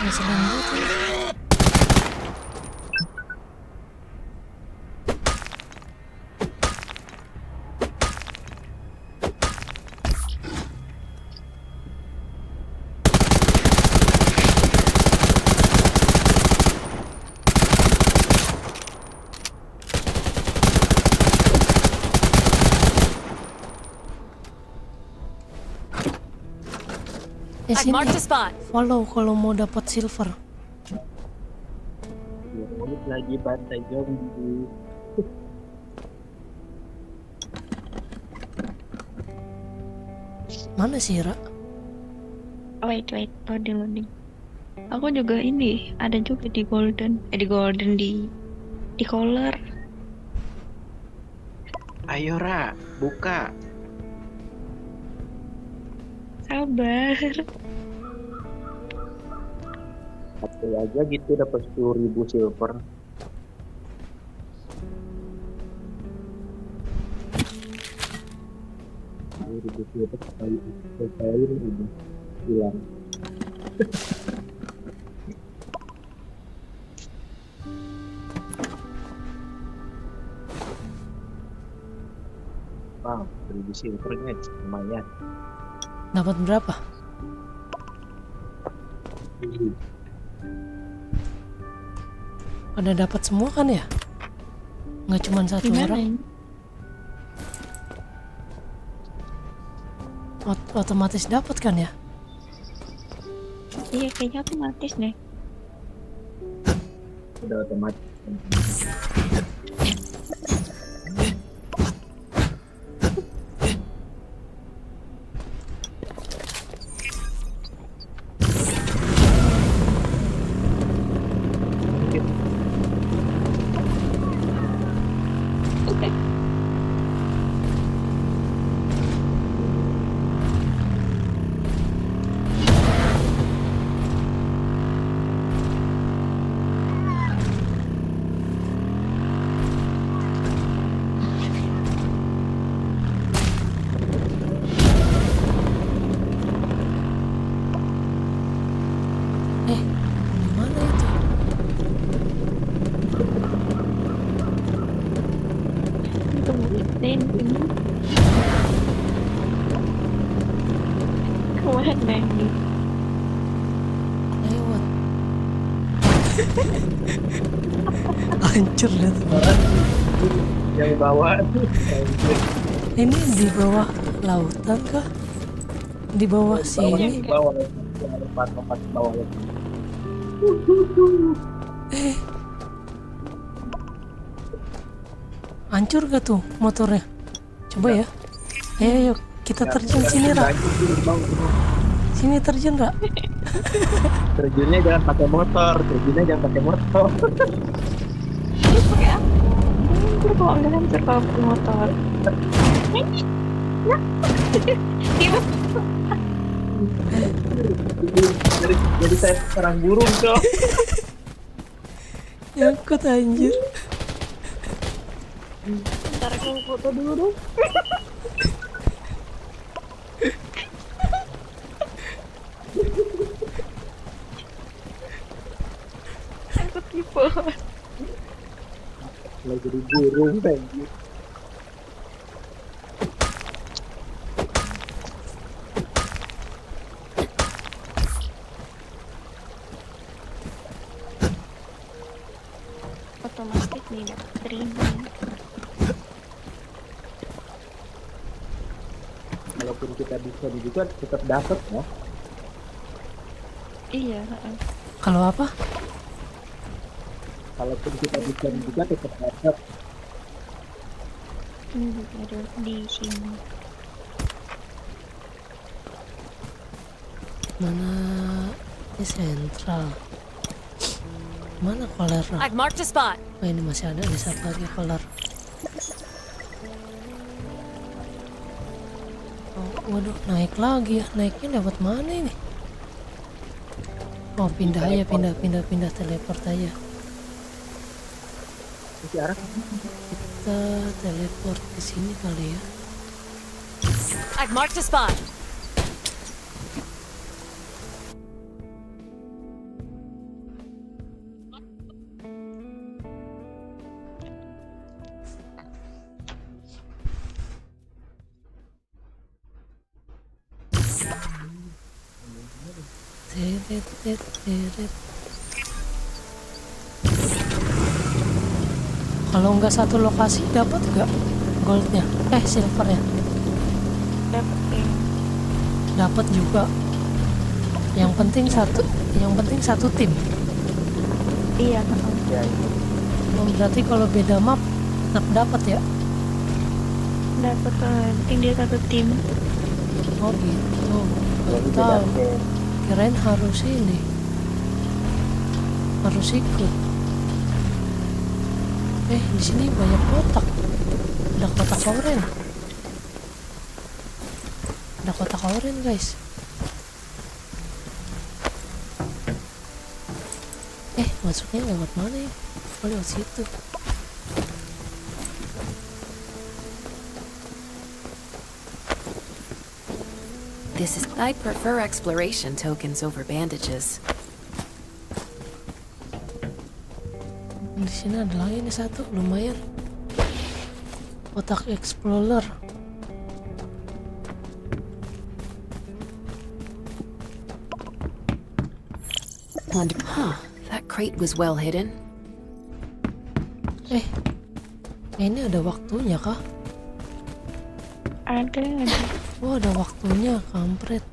Masih lanjut ya. I've marked a spot. Follow kalau mau dapat silver. Lagi bantai zombie. Mana sih Ra? Wait, loading. Aku juga ini, ada juga di golden, di collar. Ayo Ra, buka. Sabar. Satu aja gitu dapat 10.000 silver. Sekali udah hilang. Wow, 1000 silvernya lumayan. Dapat berapa? Pada dapat semua kan ya? Nggak cuma satu Gimana orang. ini? Otomatis dapat kan ya? Iya, kayaknya otomatis deh. Udah otomatis. Mana itu? Tungguin ini. Kemana nih? Lewat. Hancur dah tuh. Yang bawah. Ini di bawah lautan kah? Di bawah sini? Di bawah. Tempat bawah. Hancur gak tuh motornya? Coba ya. Ayo kita terjun sini Ra. Sini terjun Ra. Terjunnya jangan pakai motor. Terus pakai apa? Hancur kalau udah hancur kalau pakai motor. Jadi saya serang burung dong. Nyangkut anjir. Ntar aku foto dulu dong. Takut di pohon. Lagi jadi burung anjir. Otomatis nih dapat 1000. Walaupun kita bisa juga tetap dapat ya. Iya, heeh. Kalau apa? Kalaupun kita bisa juga tetap dapat. Ini ada di sini. Mana di sentral? Mana koler? I've marked a spot. Oh, ini masih ada di satu lagi koler. Oh, waduh, naik lagi ya. Naiknya lewat mana ini? Oh, pindah aja, pindah teleport aja. Masih arah. Kita teleport ke sini kali ya. I've marked a spot. Teret. Kalau nggak satu lokasi dapat nggak goldnya? Silvernya Dapat ya. dapat juga. Yang penting satu tim. Iya, heeh. Oh, berarti kalau beda map tetap dapat ya? Dapat penting dia satu tim. Oh gitu. Baru tahu. Kirain harus ini. Harus ikut. Di sini banyak kotak. Ada kotak oren. Ada kotak oren, guys. Masuknya lewat mana ya? Oh, lewat situ. I prefer exploration tokens over bandages. Di sini ada lagi nih satu, lumayan. Kotak explorer. That crate was well hidden. Ini ada waktunya kah? Ada. Oh, ada waktunya, kampret.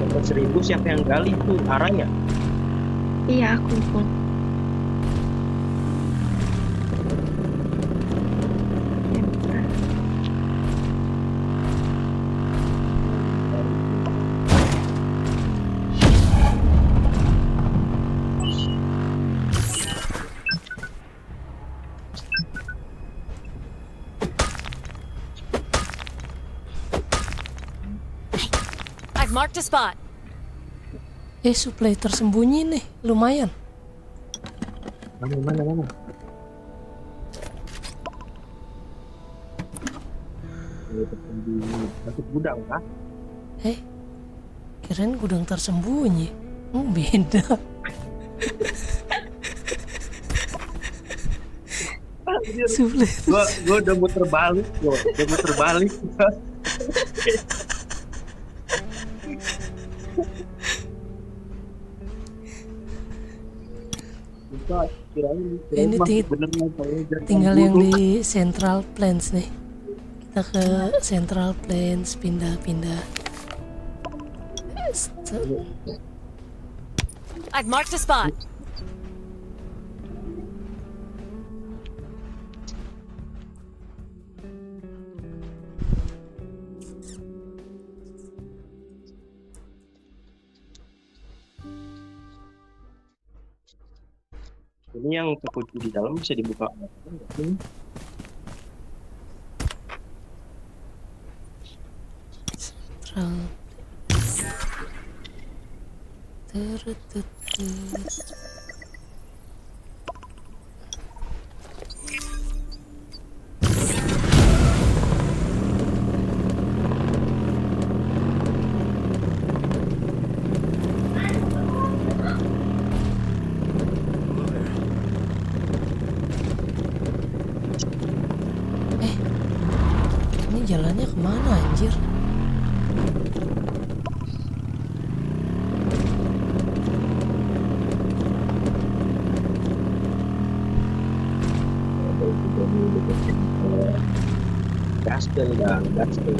Dapat 1000 siapa yang gali tuh arah ya? Iya, aku pun. Marked a spot. Supply tersembunyi nih, lumayan. Mana? Satu gudang kah? Kirain gudang tersembunyi. Beda. Supply. Gua udah muter balik. Ini tinggal yang di Central Plains nih. Kita ke Central Plains, pindah. I've marked a spot. Ini yang terkunci di dalam bisa dibuka. Emerald. Turututut. Ini jalannya kemana anjir? Gaspel bang, gaspel.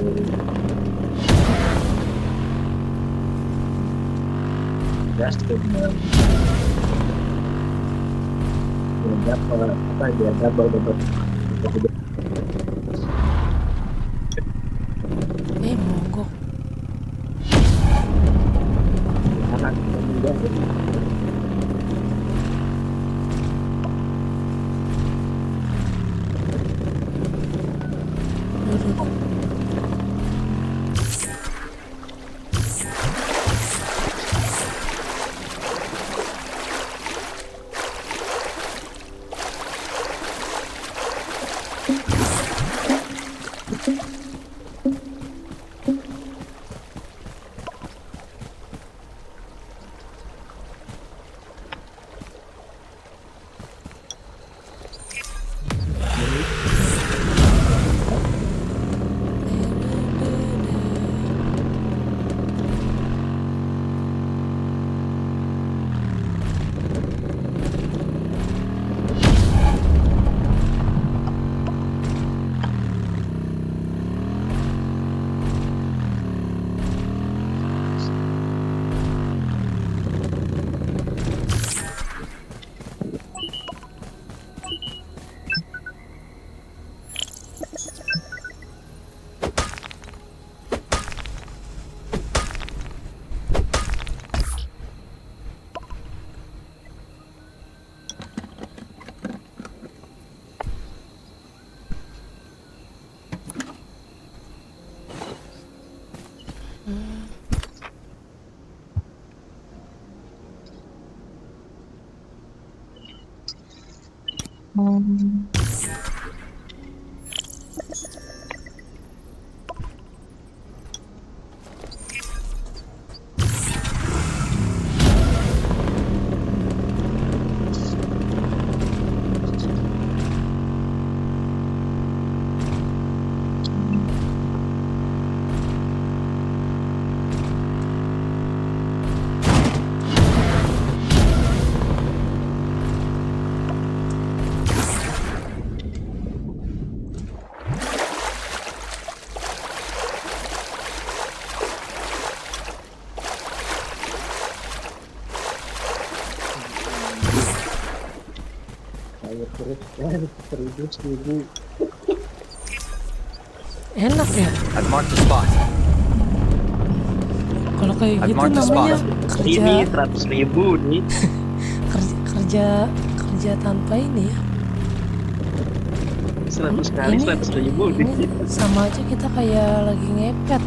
Gaspel bang. Dia dapat apa? Dia dapat. Mogok. Anak muda. Enak ya. I've marked the spot. Kalau kayak I've gitu marked the namanya spot. Ini kerja 100.000 nih. kerja tanpa ini ya. 100 kali Ini 100.000 nih. sama aja kita kayak lagi ngepet.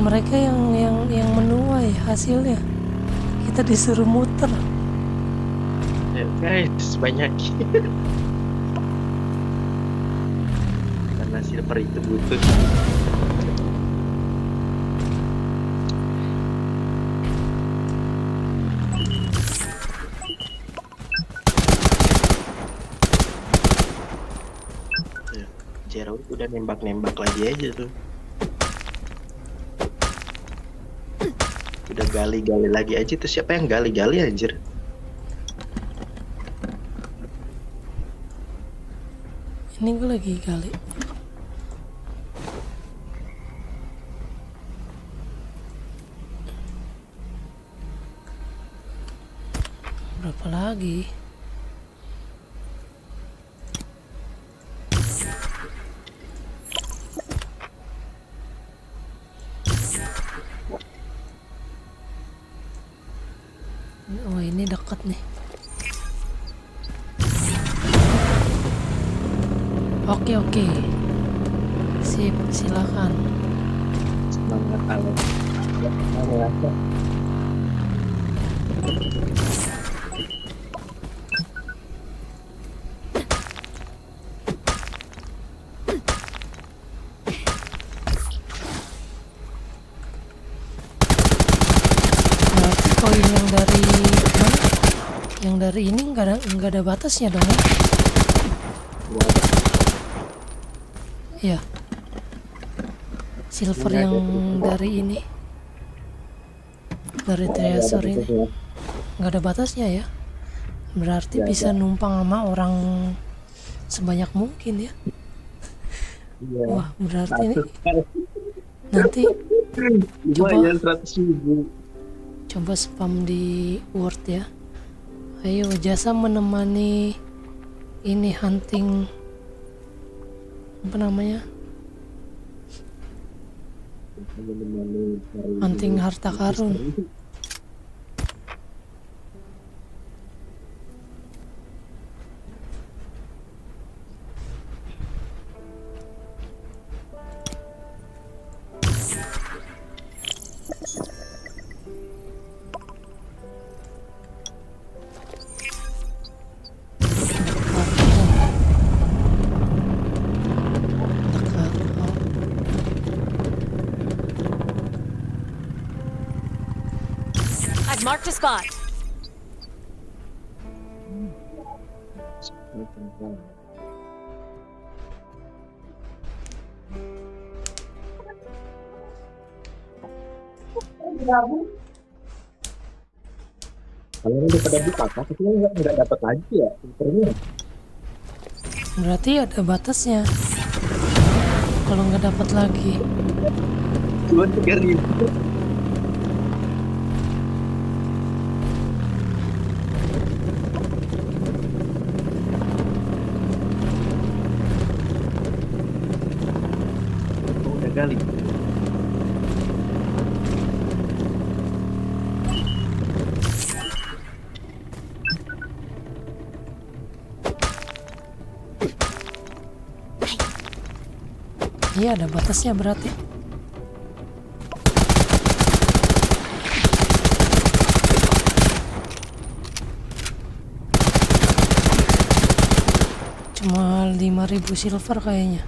Mereka yang menuai hasilnya. Kita disuruh muter. Ya, guys, banyak. Karena silver itu butuh. Zero udah nembak-nembak lagi aja tuh. Udah gali-gali lagi aja tuh, siapa yang gali-gali anjir? Ini gue lagi gali. Berapa lagi? Oh, ini dekat nih. Oke. Sip, silakan. nakal. Nah, ngerasa. Berarti koin yang dari mana? Yang dari ini nggak ada batasnya dong ya? Iya. Silver yang dari ini, dari treasure ini nggak ada batasnya ya? Berarti bisa numpang sama orang sebanyak mungkin ya? Wah, berarti ini nanti coba spam di Word ya. Ayo jasa menemani ini hunting, apa namanya, hunting harta karun. I've marked a spot. Kalau udah pada buka, tapi nggak dapat lagi ya filternya. Berarti ada batasnya. Kalau nggak dapat lagi. Cuma 3.000. Udah kali. Iya ada batasnya berarti. Cuma 5.000 silver kayaknya.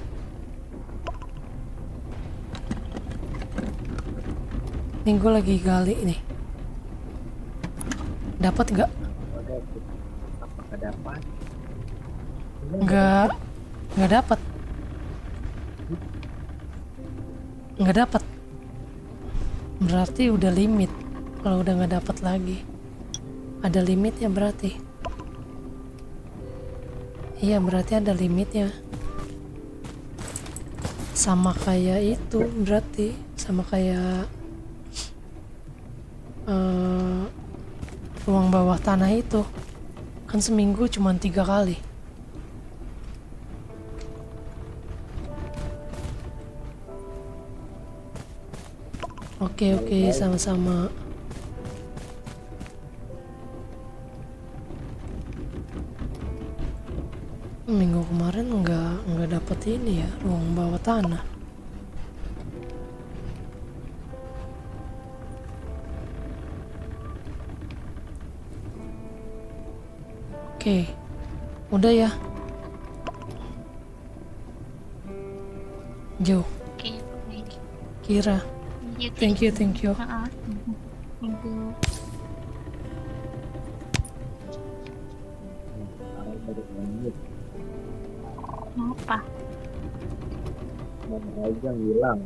Nih gue lagi gali nih. Dapat nggak? Apakah dapat? Nggak dapat. Nggak dapat. Berarti udah limit. Kalau udah nggak dapat lagi, ada limitnya berarti. Iya berarti ada limitnya. Sama kayak itu berarti, sama kayak ruang bawah tanah itu. Kan seminggu cuma 3 kali. Oke, sama-sama. Minggu kemarin nggak dapet ini ya, ruang bawah tanah. Oke, udah ya. Jo. Oke, baik. Kira. Thank you. Thank you. Apa? Mana aja hilang.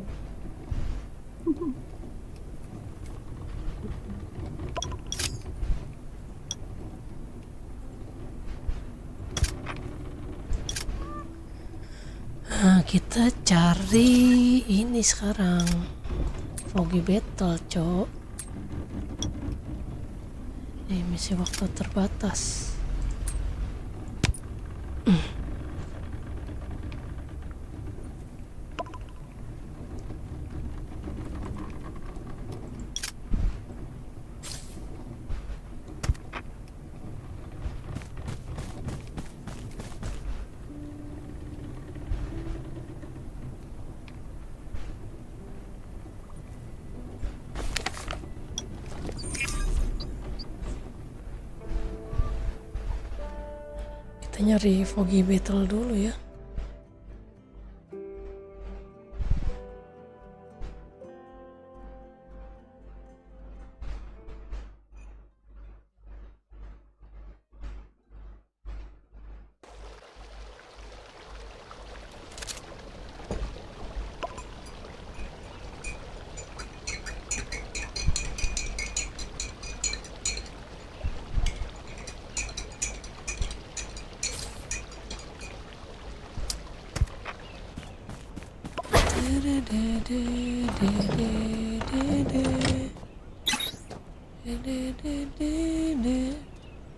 Nah, kita cari ini sekarang. Foggy Battle, cok. Ini misi waktu terbatas. Kita nyari Foggy Battle dulu ya.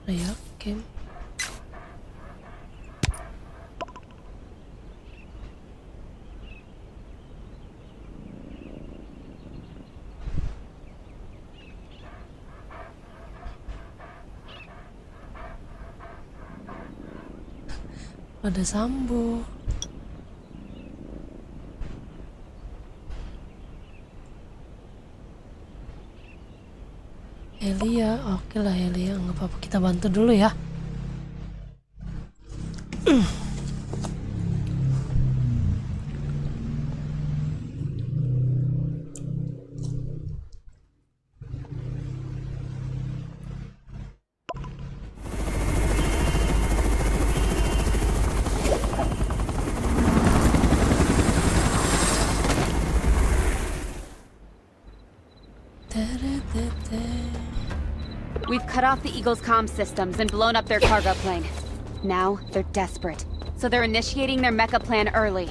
Ayo, game. Ada Sambo. Helia, oke lah Helia, nggak apa-apa, kita bantu dulu ya. We've cut off the Eagle's comm systems and blown up their cargo plane. Now, they're desperate, so they're initiating their mecha plan early.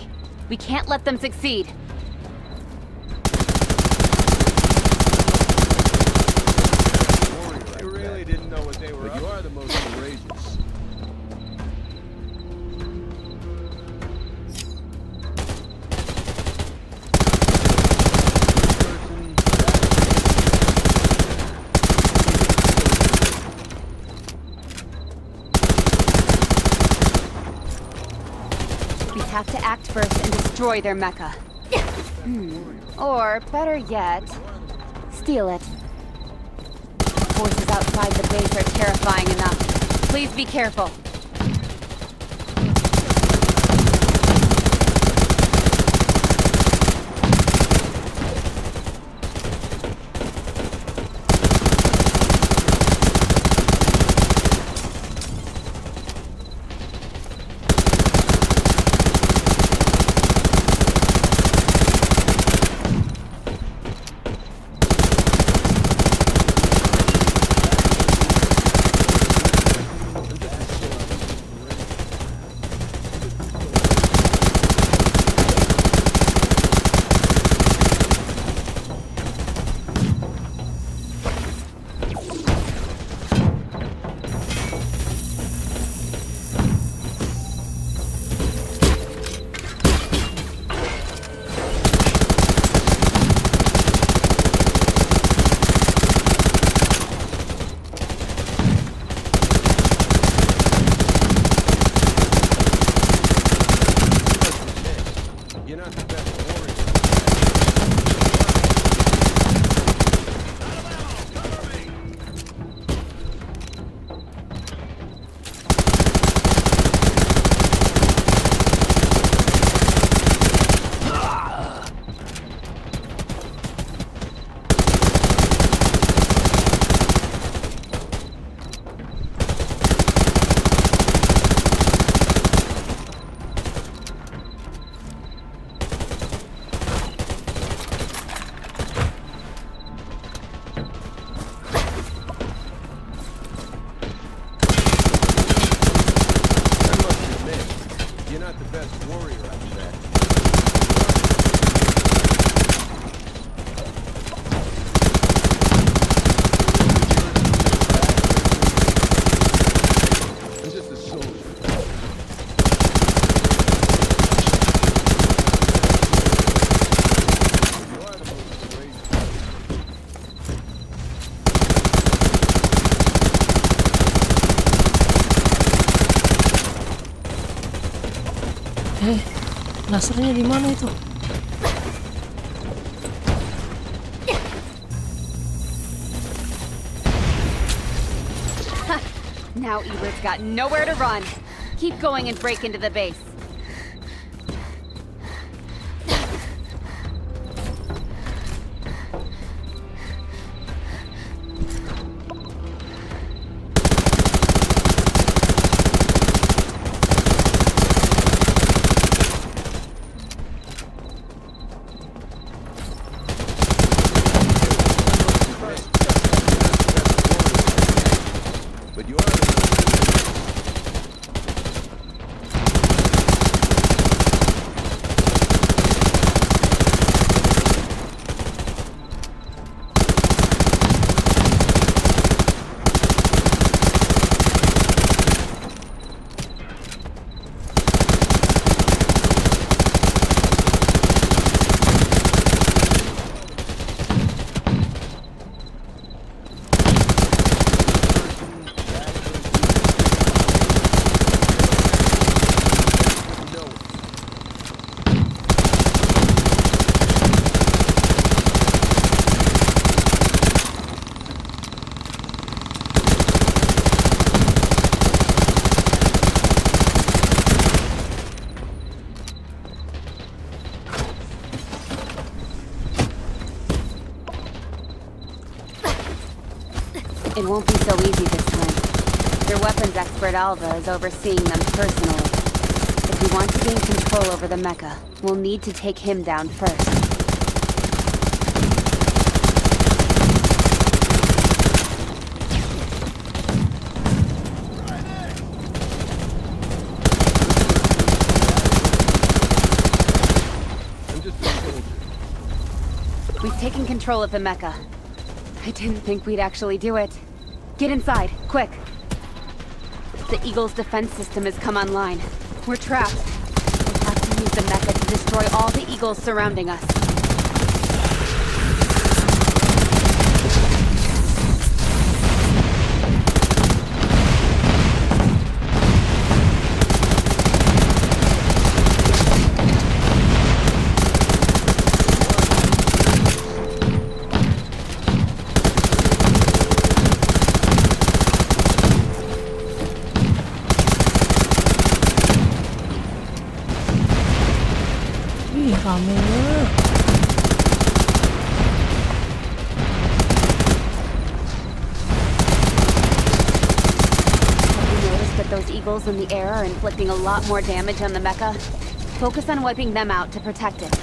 We can't let them succeed. I really didn't know what they were up to. You are the most courageous. We have to act first and destroy their mecha. Or, better yet, steal it. The forces outside the base are terrifying enough. Please be careful. Lasernya di mana itu? Now Ebert's got nowhere to run. Keep going and break into the base. But you are the It won't be so easy this time. Your weapons expert Alva is overseeing them personally. If we want to gain control over the mecha, we'll need to take him down first. We've taken control of the mecha. I didn't think we'd actually do it. Get inside, quick. The Eagle's defense system has come online. We're trapped. We'll have to use the mecha to destroy all the Eagles surrounding us. Ih, ramenya. Have you noticed that those Eagles in the air are inflicting a lot more damage on the mecha? Focus on wiping them out to protect it.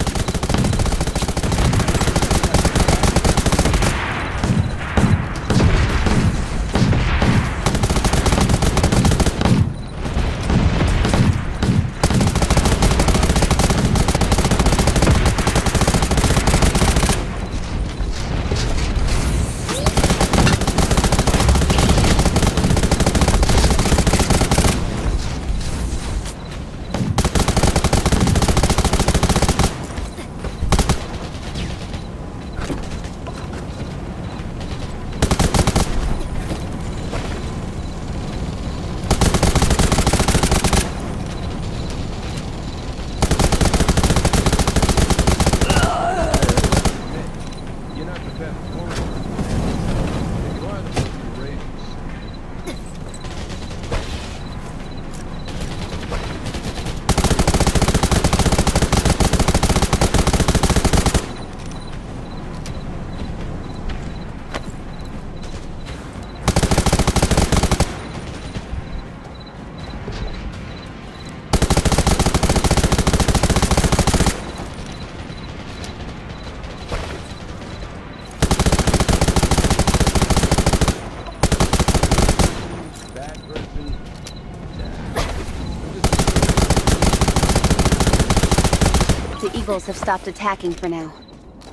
The Eagles have stopped attacking for now.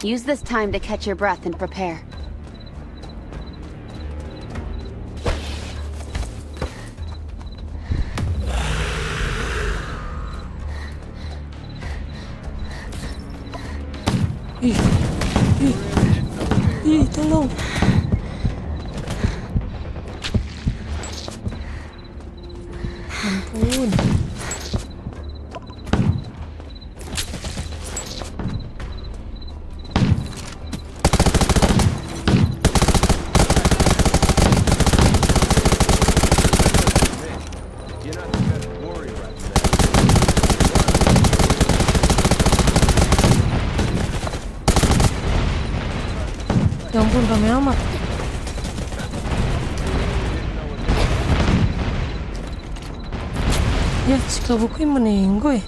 Use this time to catch your breath and prepare. Ih, tolong. Ampun. You're not the best warrior. Ya ampun, rame amat. Ya, si Kabukui meninggoy.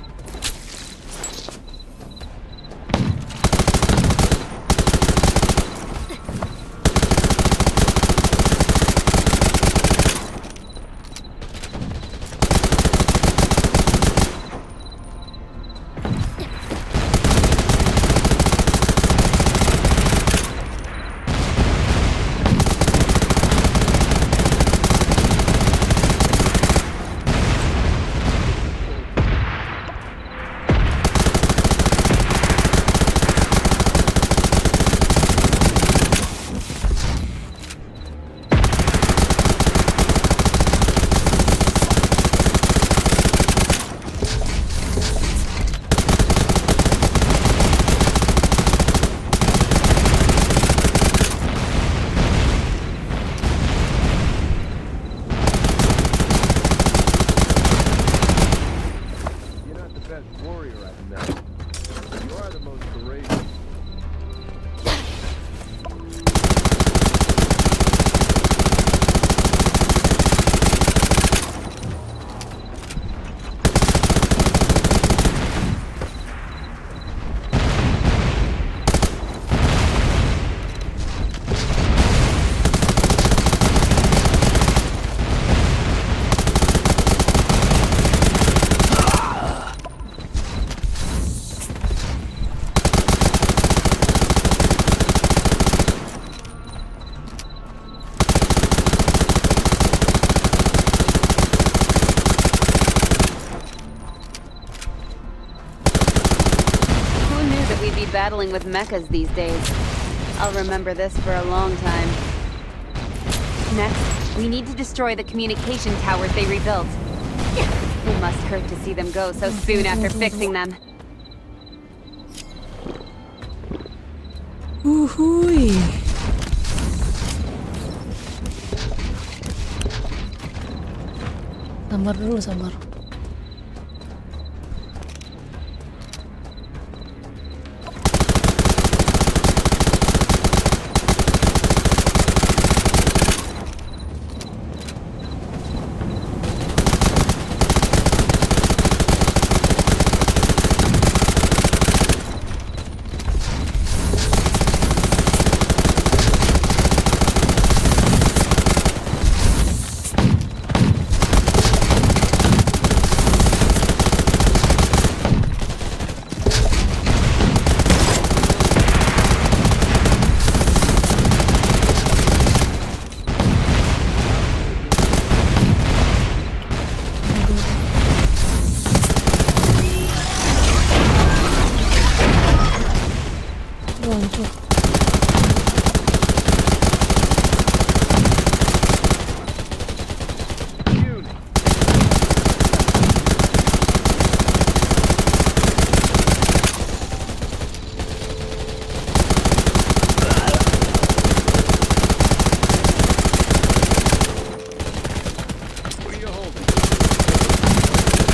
Battling with mechas these days. I'll remember this for a long time. Next, we need to destroy the communication towers they rebuilt. It must hurt to see them go so soon after fixing them. Uhuy. Sabar dulu, sabar.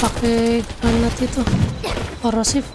Pakai granat itu korosif.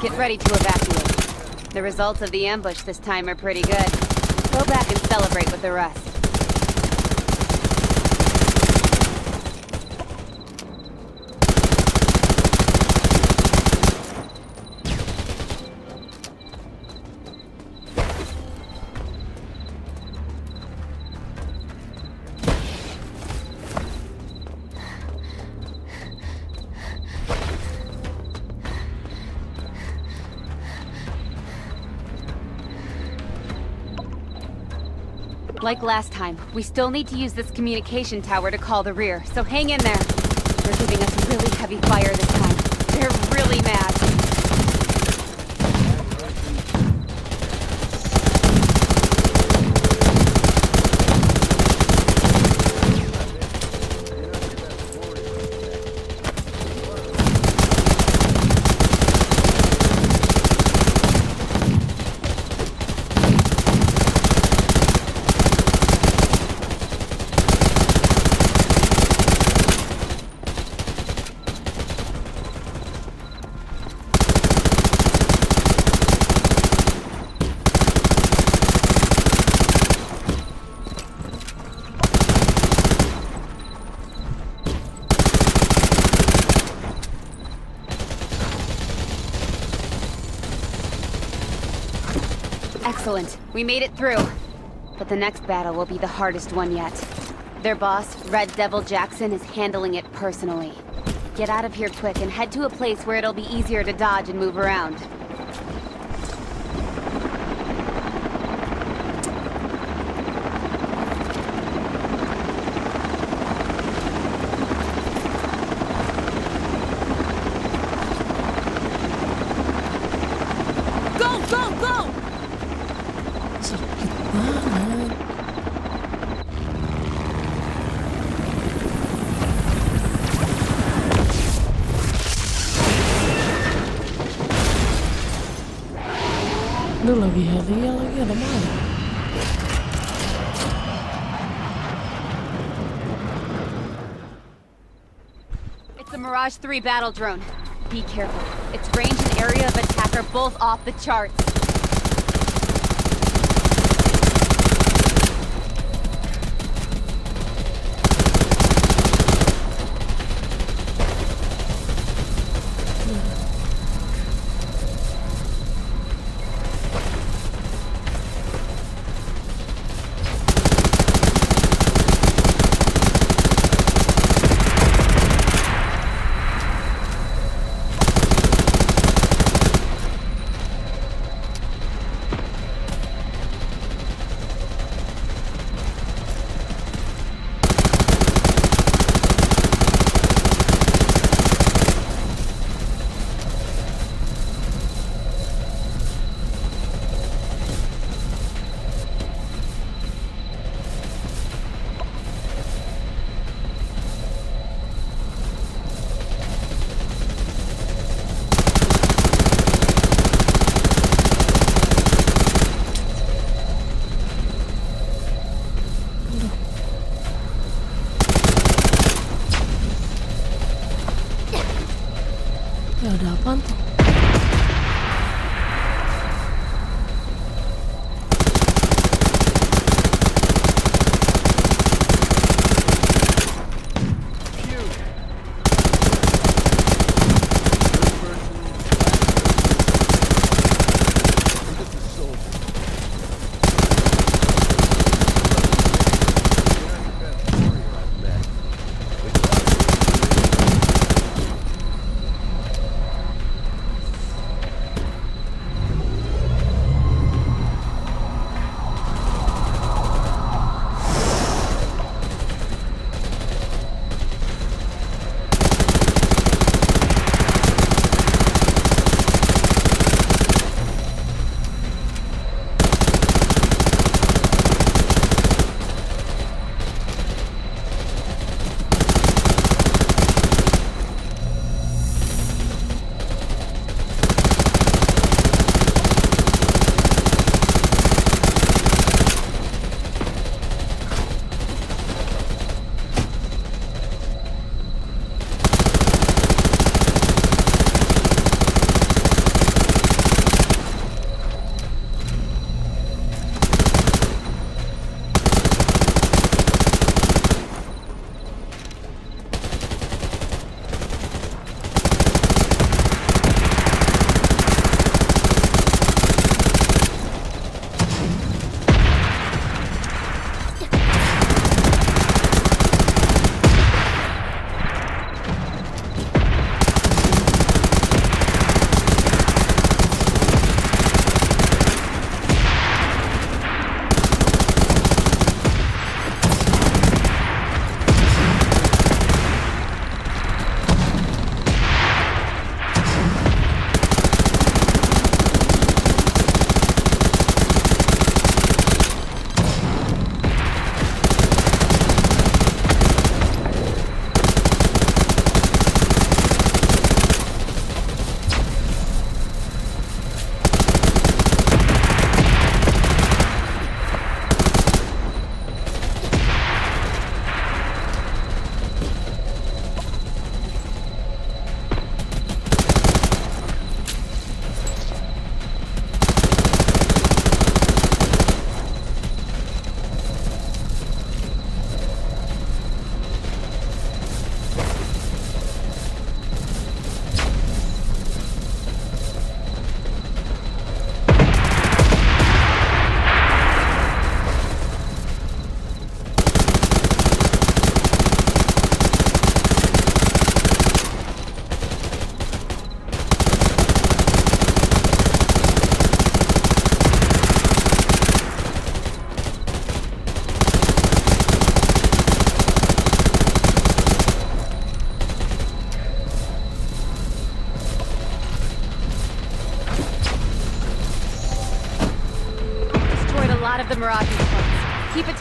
Get ready to evacuate. The results of the ambush this time are pretty good. Go back and celebrate with the rest. Like last time, we still need to use this communication tower to call the rear, so hang in there. They're giving us really heavy fire this time. They're really mad. Excellent. We made it through. But the next battle will be the hardest one yet. Their boss, Red Devil Jackson, is handling it personally. Get out of here quick and head to a place where it'll be easier to dodge and move around. Aduh, lagi Helia lagi, ada mana? It's a Mirage 3 battle drone. Be careful. Its range and area of attack are both off the charts. Ya ada apaan tuh?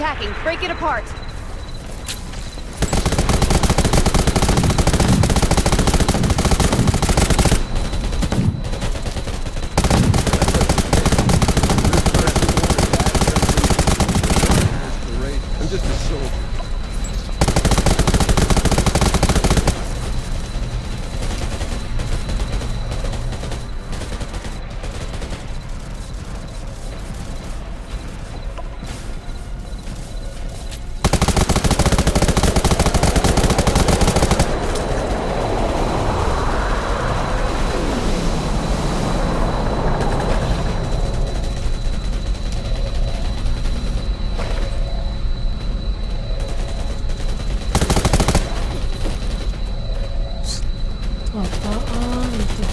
attacking. Break it apart. I'm just a soldier. Apaan itu?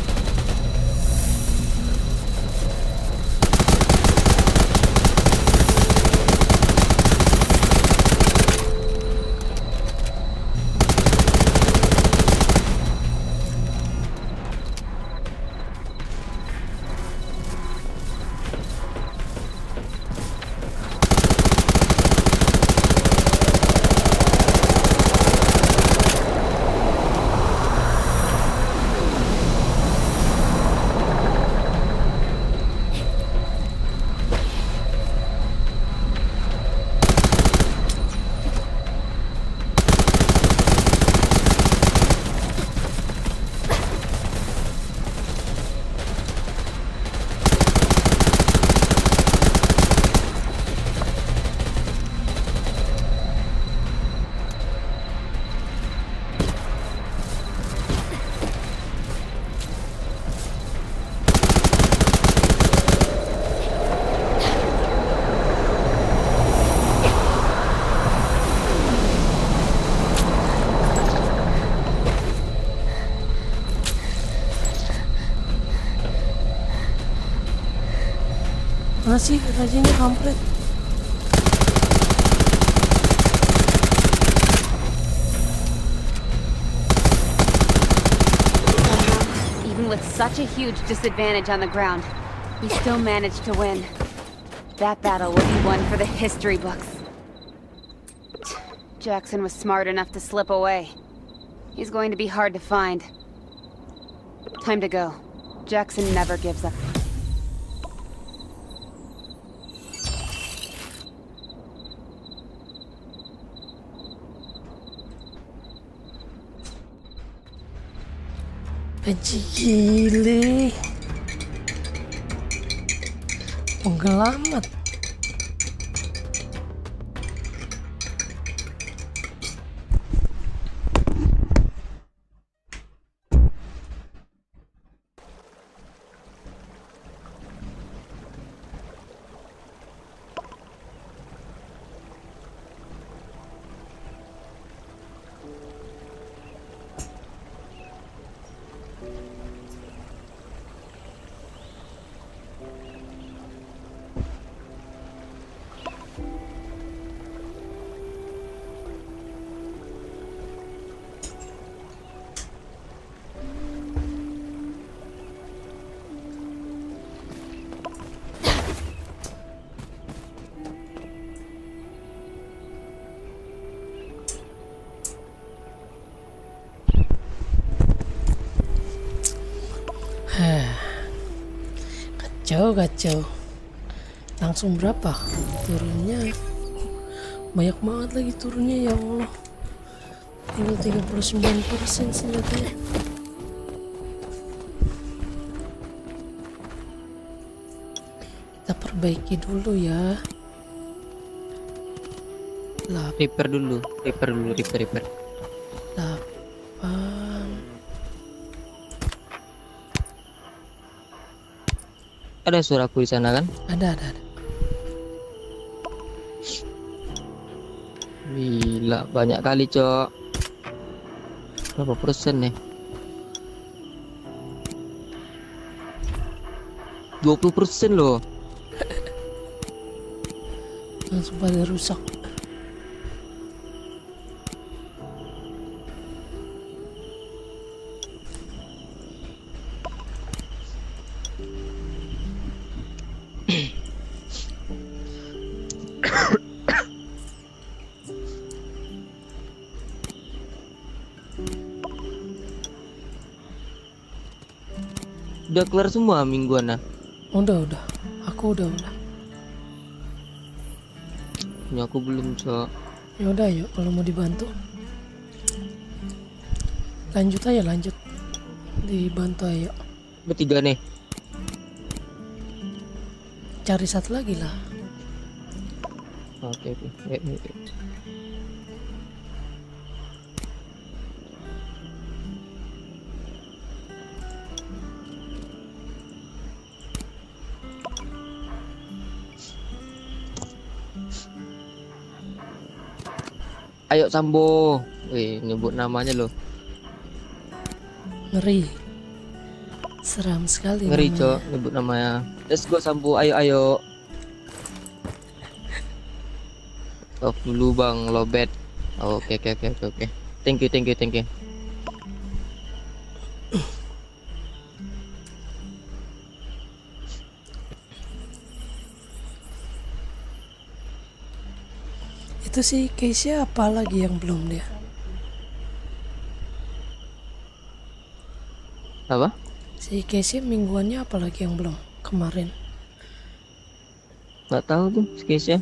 Mana sih rajanya kampret? Even with such a huge disadvantage on the ground, we still managed to win. That battle will be one for the history books. Jackson was smart enough to slip away. He's going to be hard to find. Time to go. Jackson never gives up. Gile, penggelamat. Kacau. Langsung berapa turunnya? Banyak banget lagi turunnya, ya Allah. Tinggal 39% senjatanya. Kita perbaiki dulu ya. Repair dulu. 8. Ada suaraku di sana kan? Ada. Gila, banyak kali, Cok. Berapa persen nih? 20% loh. Langsung pada rusak. Udah kelar semua mingguan nah. Udah. Aku udah. Ini aku belum, Cok. Ya udah, yuk kalau mau dibantu. Lanjut. Dibantu ayo. Bertiga nih. Cari satu lagi lah. Oke. Ya. Ayo Sambo. Wih, nyebut namanya loh. Ngeri. Seram sekali. Ngeri, namanya. Cok, nyebut namanya. Let's go Sambo, ayo. Off dulu Bang, lobet. Oke. Thank you. Itu si Keisha apa lagi yang belum dia? Apa? Si Keisha mingguannya apa lagi yang belum kemarin? Nggak tahu tuh, sketchnya.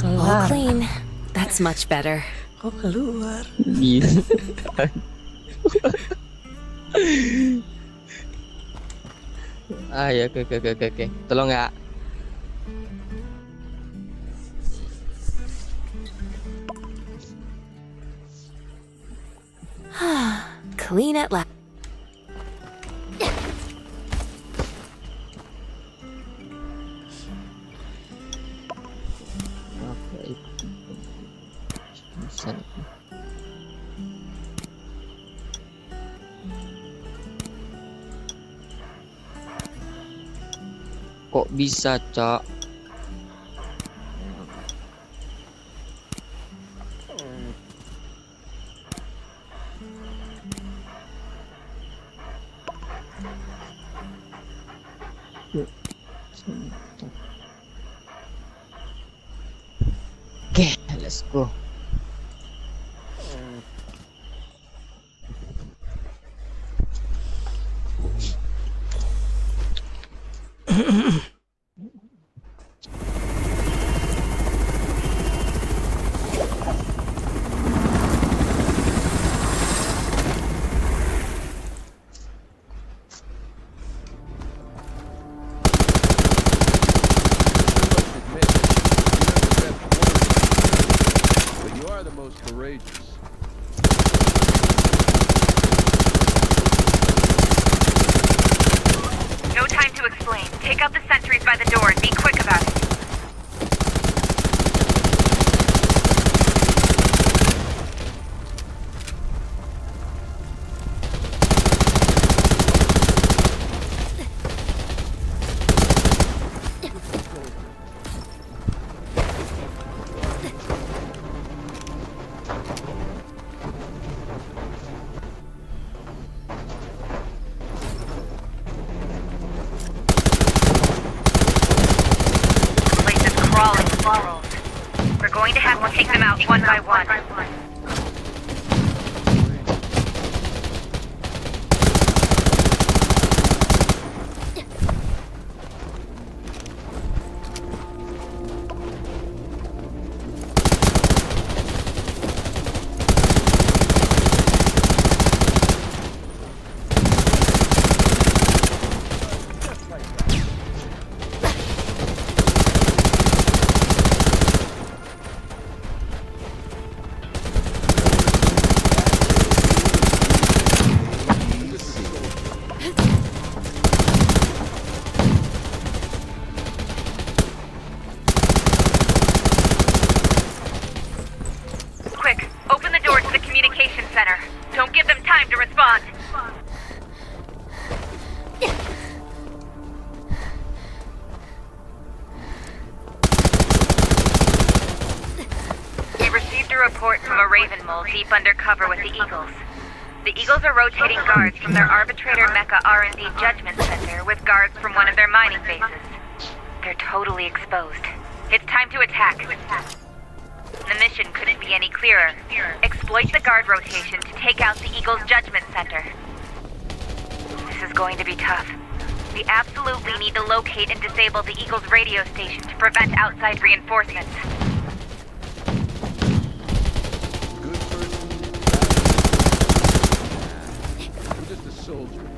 All Kelar. clean. That's much better. Oh, keluar. Gitu. Ya, oke. Tolong ya. Clean at last. Kok bisa, Cok? Oke, let's go. But you are the most courageous. No time to explain. Take out the sentries by the door and be quick about it. Crawling with morals. We're going to have to take them out one by one. Quick, open the door to the communication center. Don't give them time to respond. We received a report from a Raven mole deep under cover with the Eagles. The Eagles are rotating guards from their Arbitrator Mecha R&D Judgment Center with guards from one of their mining bases. They're totally exposed. It's time to attack. The mission couldn't be any clearer. Exploit the guard rotation to take out the Eagles Judgment Center. This is going to be tough. We absolutely need to locate and disable the Eagles radio station to prevent outside reinforcements. I'm just a soldier.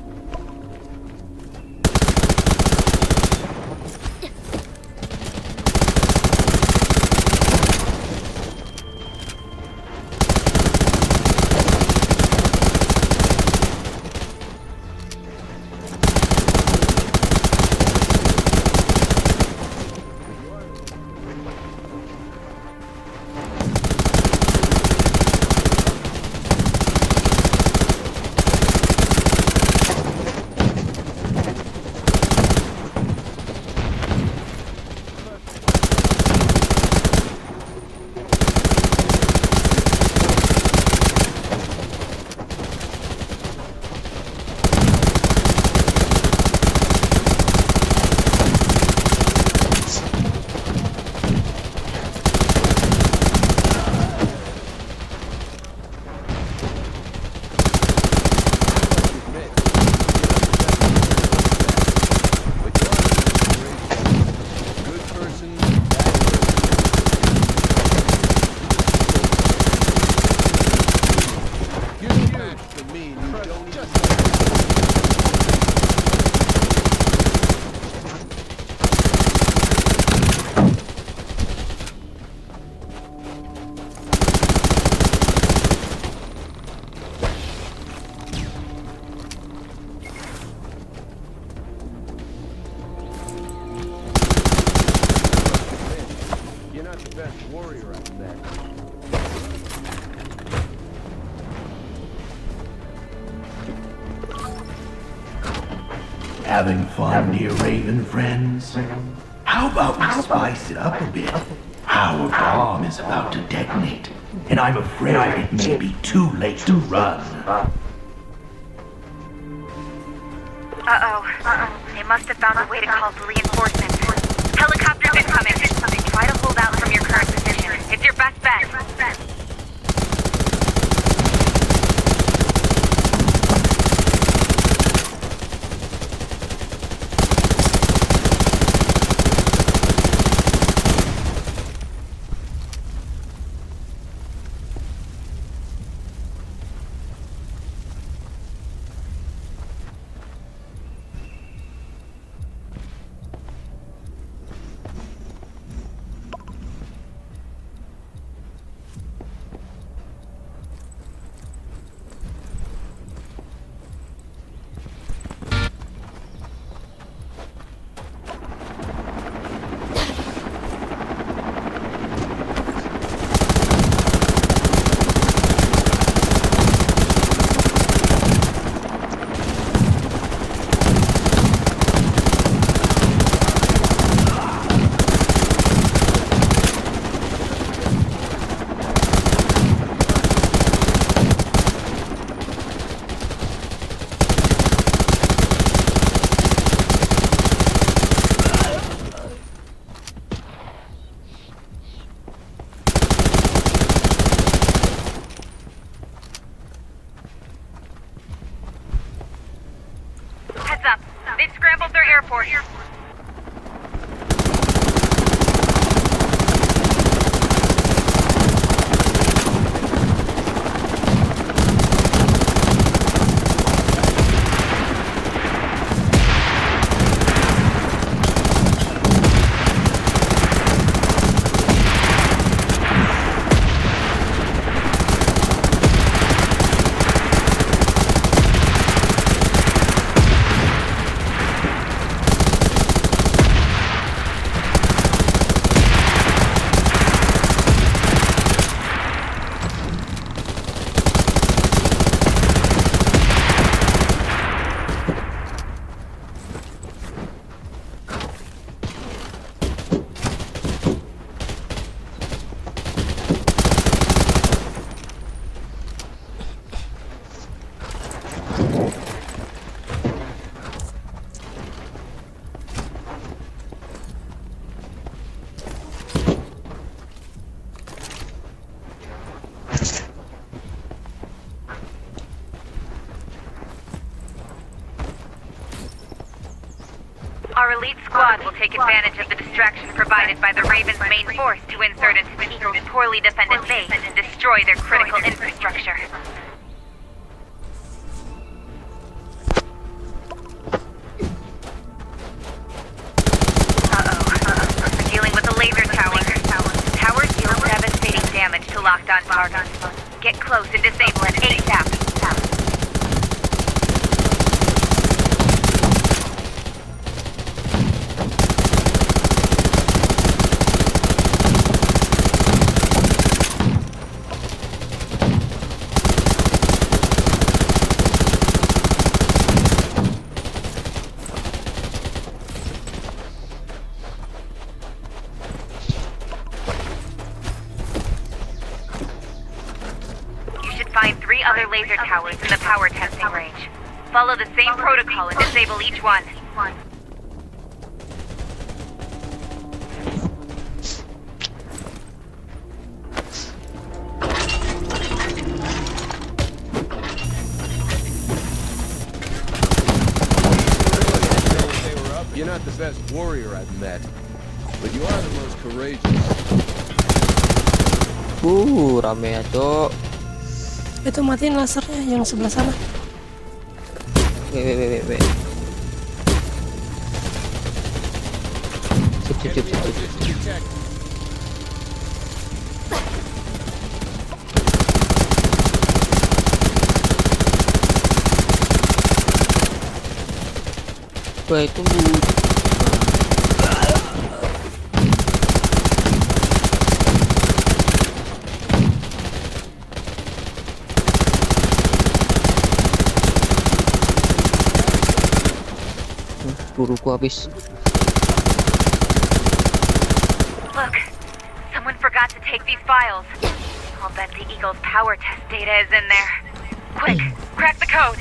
Having fun, dear Raven friends? How about we spice it up a bit? Our bomb is about to detonate, and I'm afraid it may be too late to run. They must have found a way to call for reinforcements. Helicopters incoming. Try to hold out from your current position. It's your best bet. They've scrambled their airport. squad will take advantage of the distraction provided by the Raven's main force to insert into the Eagle's poorly defended base and destroy their critical infrastructure. We're dealing with a laser tower. The tower deals devastating damage to locked-on targets. Get close and disable it ASAP. Find 3 other laser towers in the power testing range. Follow the same protocol and disable each one. You're not the best warrior I've met, but you are the most courageous. Rame ya, Cok. Itu matiin lasernya yang sebelah sana. Wait. Sip. Wait, tunggu. Buruku habis. Look, someone forgot to take these files. I'll bet the Eagle's power test data is in there. Quick, crack the code.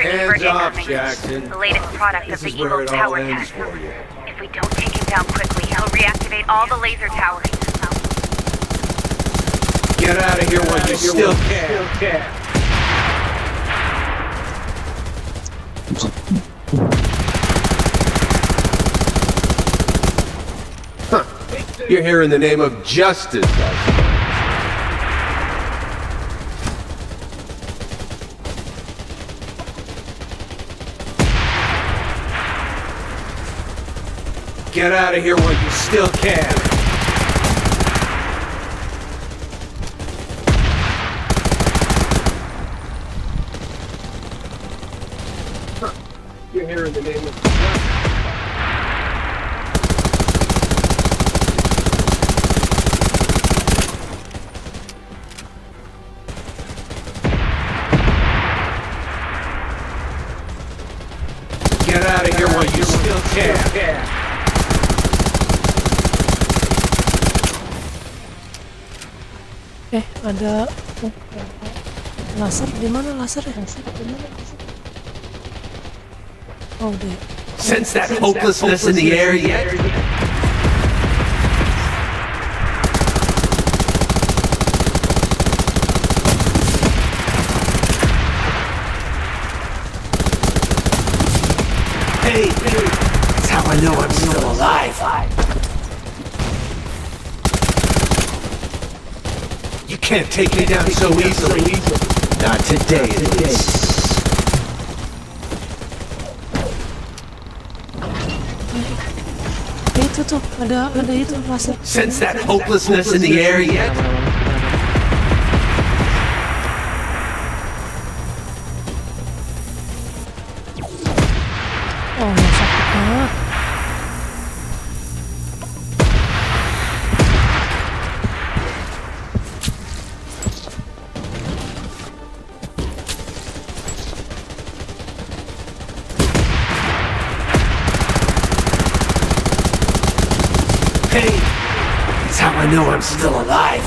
Hands up, Jackson. The latest product of the Eagle's power test. If we don't take him down quickly, he'll reactivate all the laser towers. Get out of here while you still can. Huh. You're here in the name of justice. Get out of here while you still can. You're here in the name of Get out of here while you still can. Ada laser di mana lasernya? Oh, deh. Sense that hopelessness in the air yet? Hey, that's how I know I'm still alive. You can't take me down so easily. Not today, at least. Itu tuh, ada itu laser. Sense that hopelessness in the air yet? Oh, sakit banget. Hey, that's how I know I'm still alive.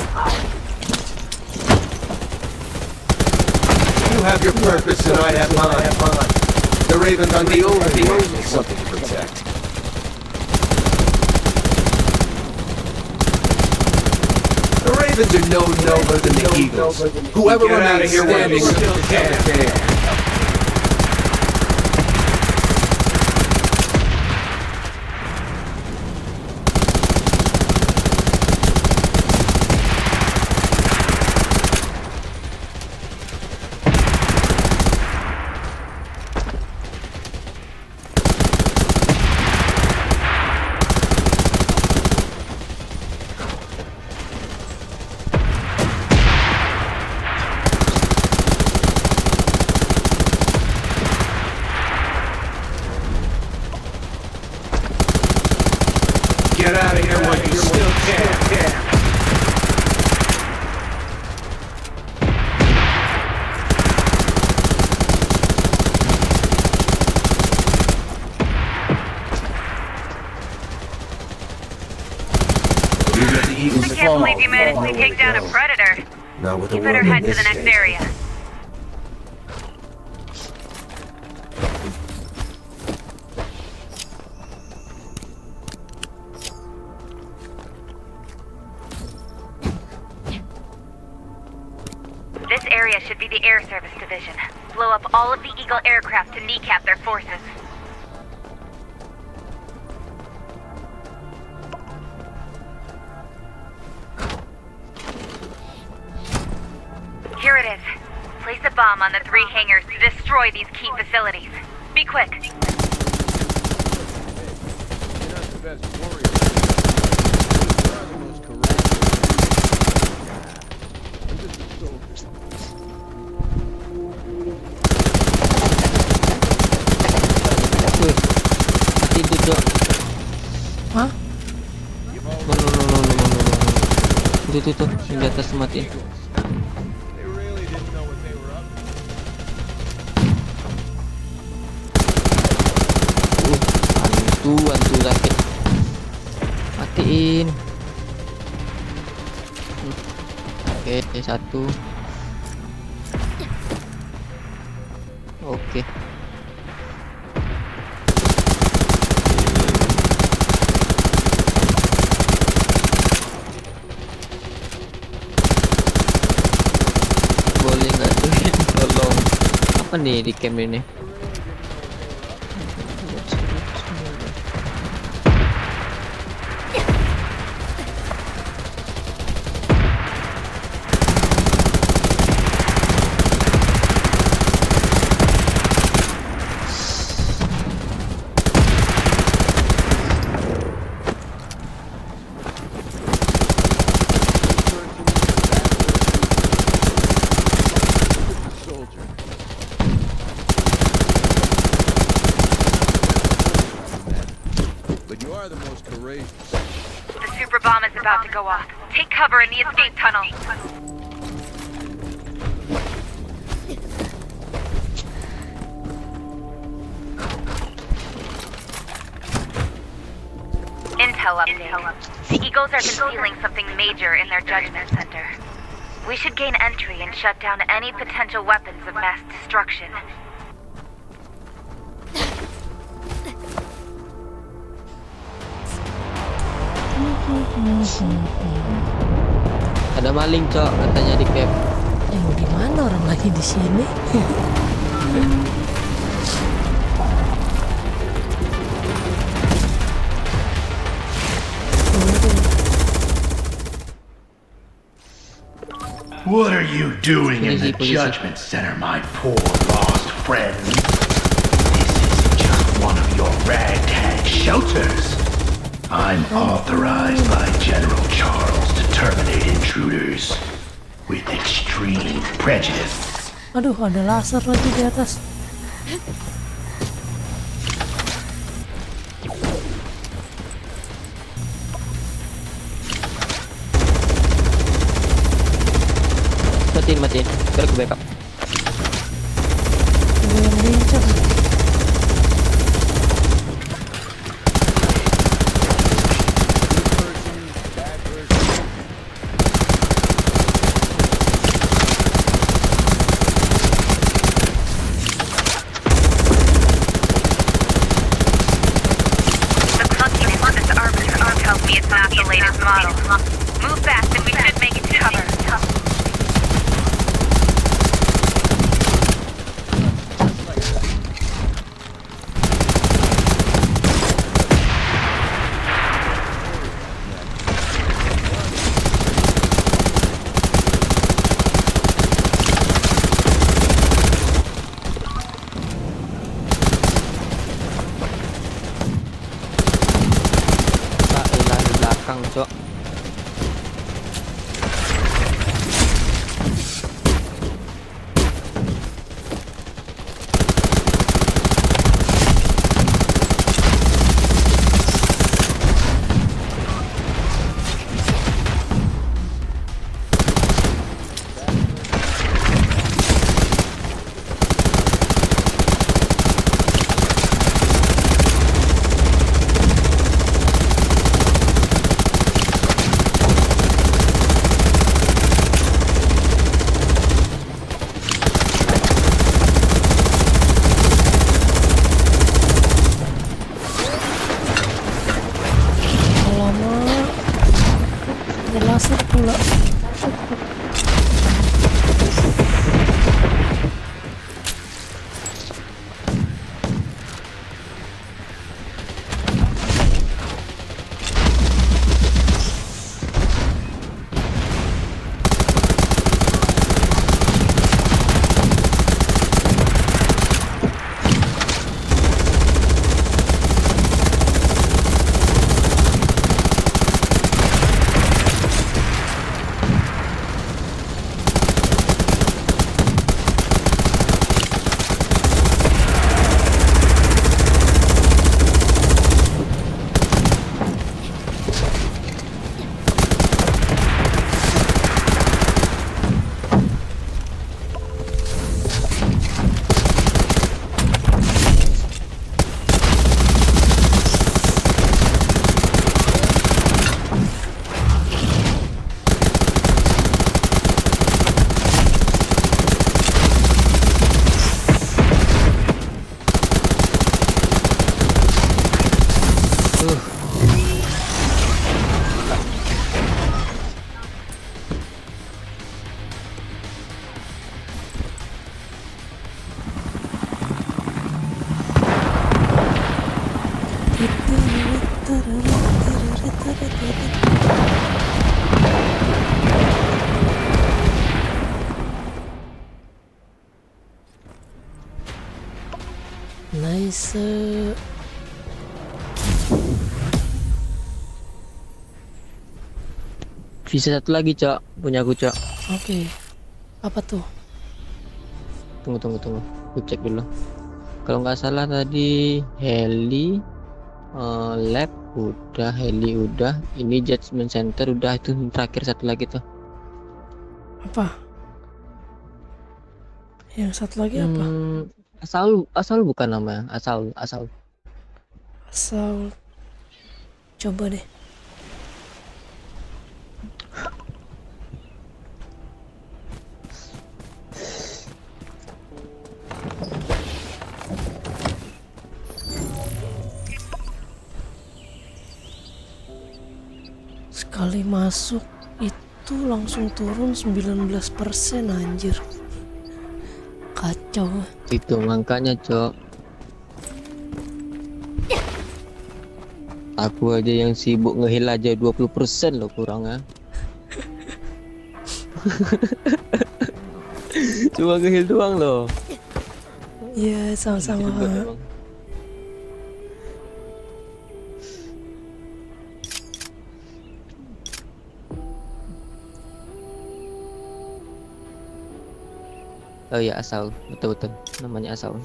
You have your purpose and I have mine. The Ravens are the only ones with something to protect. The Ravens are no nobler than the Eagles. Whoever remains standing still can. Get out of here while you still can. I can't believe you managed to take down a predator. Not with You a better world head in to the this next state. area. This area should be the Air Service Division. Blow up all of the Eagle aircraft to kneecap their forces. Here it is. Place a bomb on the 3 hangars to destroy these key facilities. Be quick. You're not the best warrior. You are the most courageous. I'm just a soldier. Wih, mati itu Cok. Hah? No. Tuh, yang di atas mati. Hantu sakit. Matiin. Oke, satu. Oke. Boleh nggak tuh? Tolong. Apa nih di camp ini? The super bomb is about to go off. Take cover in the escape tunnel. Intel update. The Eagles are concealing something major in their judgment center. We should gain entry and shut down any potential weapons of mass destruction. Ada maling Cok katanya di camp. Yang gimana orang lagi di sini? What are you doing in the Judgment Center, my poor lost friend? This is just one of your ragtag shelters. I'm authorized by General Charles to terminate intruders with extreme prejudice. Aduh, ada laser lagi di atas. Matiin, biar ke backup. Ada yang lincah. belakang, Cok. Laser pula. Nice. Bisa satu lagi, Cok. Punya aku, Cok. Oke. Apa tuh? Tunggu. Aku cek dulu. Kalau nggak salah tadi heli, lab udah, heli udah, ini judgment center udah, itu terakhir satu lagi tuh. Apa? Yang satu lagi apa? Asal bukan namanya, asal. Coba deh. Sekali masuk itu langsung turun 19%, anjir. Kacau. Itu makanya, Cok. Aku aja yang sibuk ngeheal aja 20% loh kurangnya. Cuma ngeheal doang loh. Iya, sama-sama. Oh ya, asal, betul namanya asal.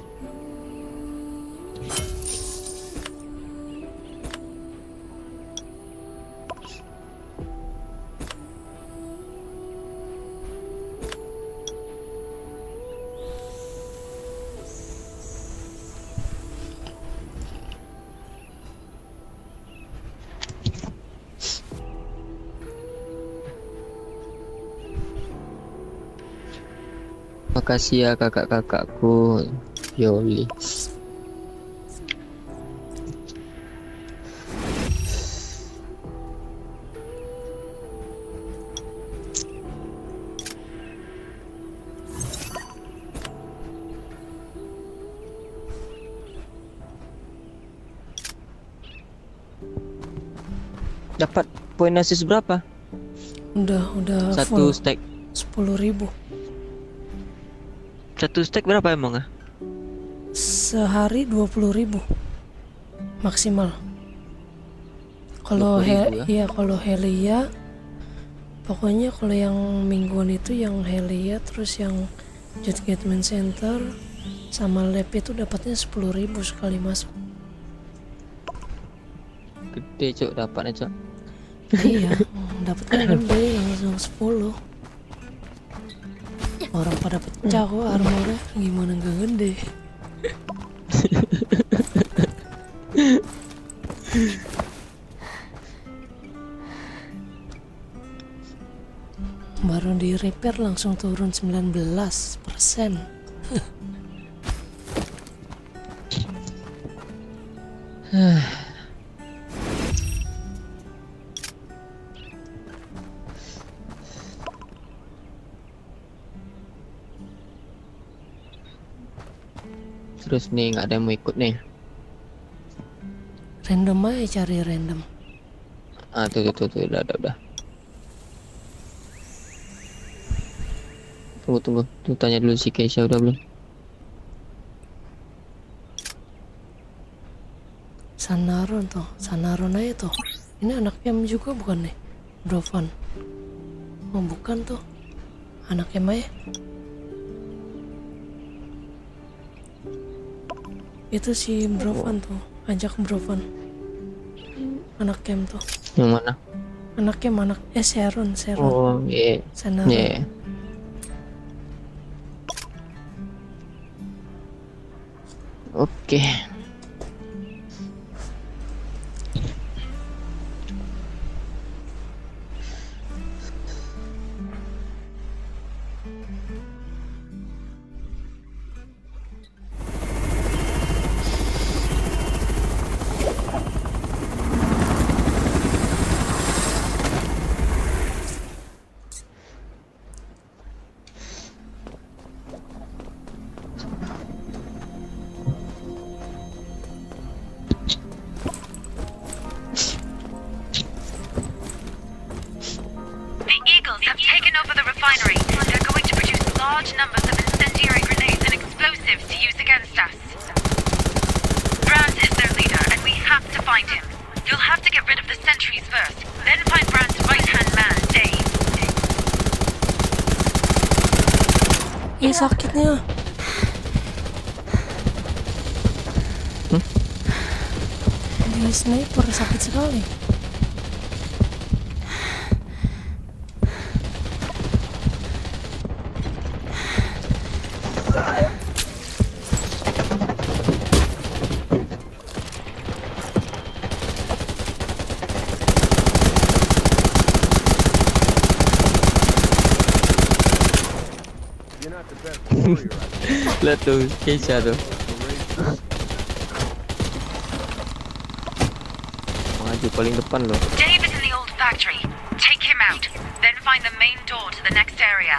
Makasih ya kakak-kakakku, Yoli. Dapat poin assist berapa? Udah Satu full. stack 10.000. Satu stack berapa emang ah? Sehari 20.000 maksimal. Kalau 20.000 ya? iya kalau Helia, pokoknya kalau yang mingguan itu yang Helia, terus yang Judgment Center sama lab itu dapatnya 10.000 sekali masuk. Gede cok dapatnya cok. Iya, dapatnya gede langsung 10. Orang pada pecah kok armornya, gimana nggak gede? Baru di repair langsung turun 19%. Terus nih nggak ada yang mau ikut nih. Random aja, cari random. Ah tuh udah. Tunggu. Tuh tanya dulu si Keisha udah belum? Sanaron aja tuh. Ini anak Kem juga bukan nih? Brovan. Oh bukan tuh. Anak Kem aja. Itu si Brovan tuh. Ajak Brovan. Anak Kem tuh. Yang mana? Anak Kem, Sharon. Oh iya. Sanaron. Yeah. Oke. Have taken over the refinery. They're going to produce large numbers of incendiary grenades and explosives to use against us. Brand is their leader, and we have to find him. You'll have to get rid of the sentries first, then find Brand's right-hand man, Dave. Ih sakitnya. Di sniper sakit sekali. Lihat tuh Keisha tuh. Maju paling depan loh. Dave is in the old factory. Take him out, then find the main door to the next area.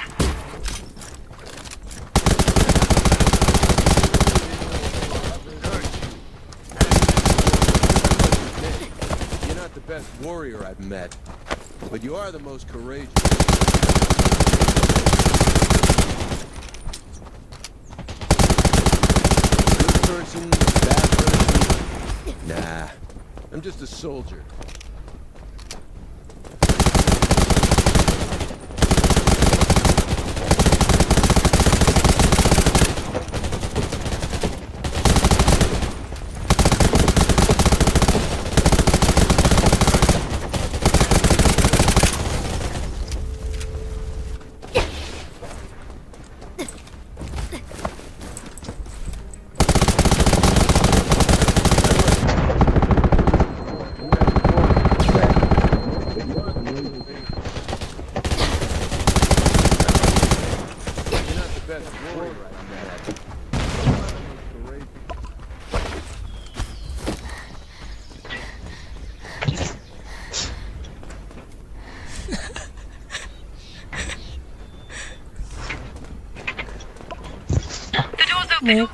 You're not the best warrior I've met, but you are the most courageous. Person, bad person? Nah, I'm just a soldier.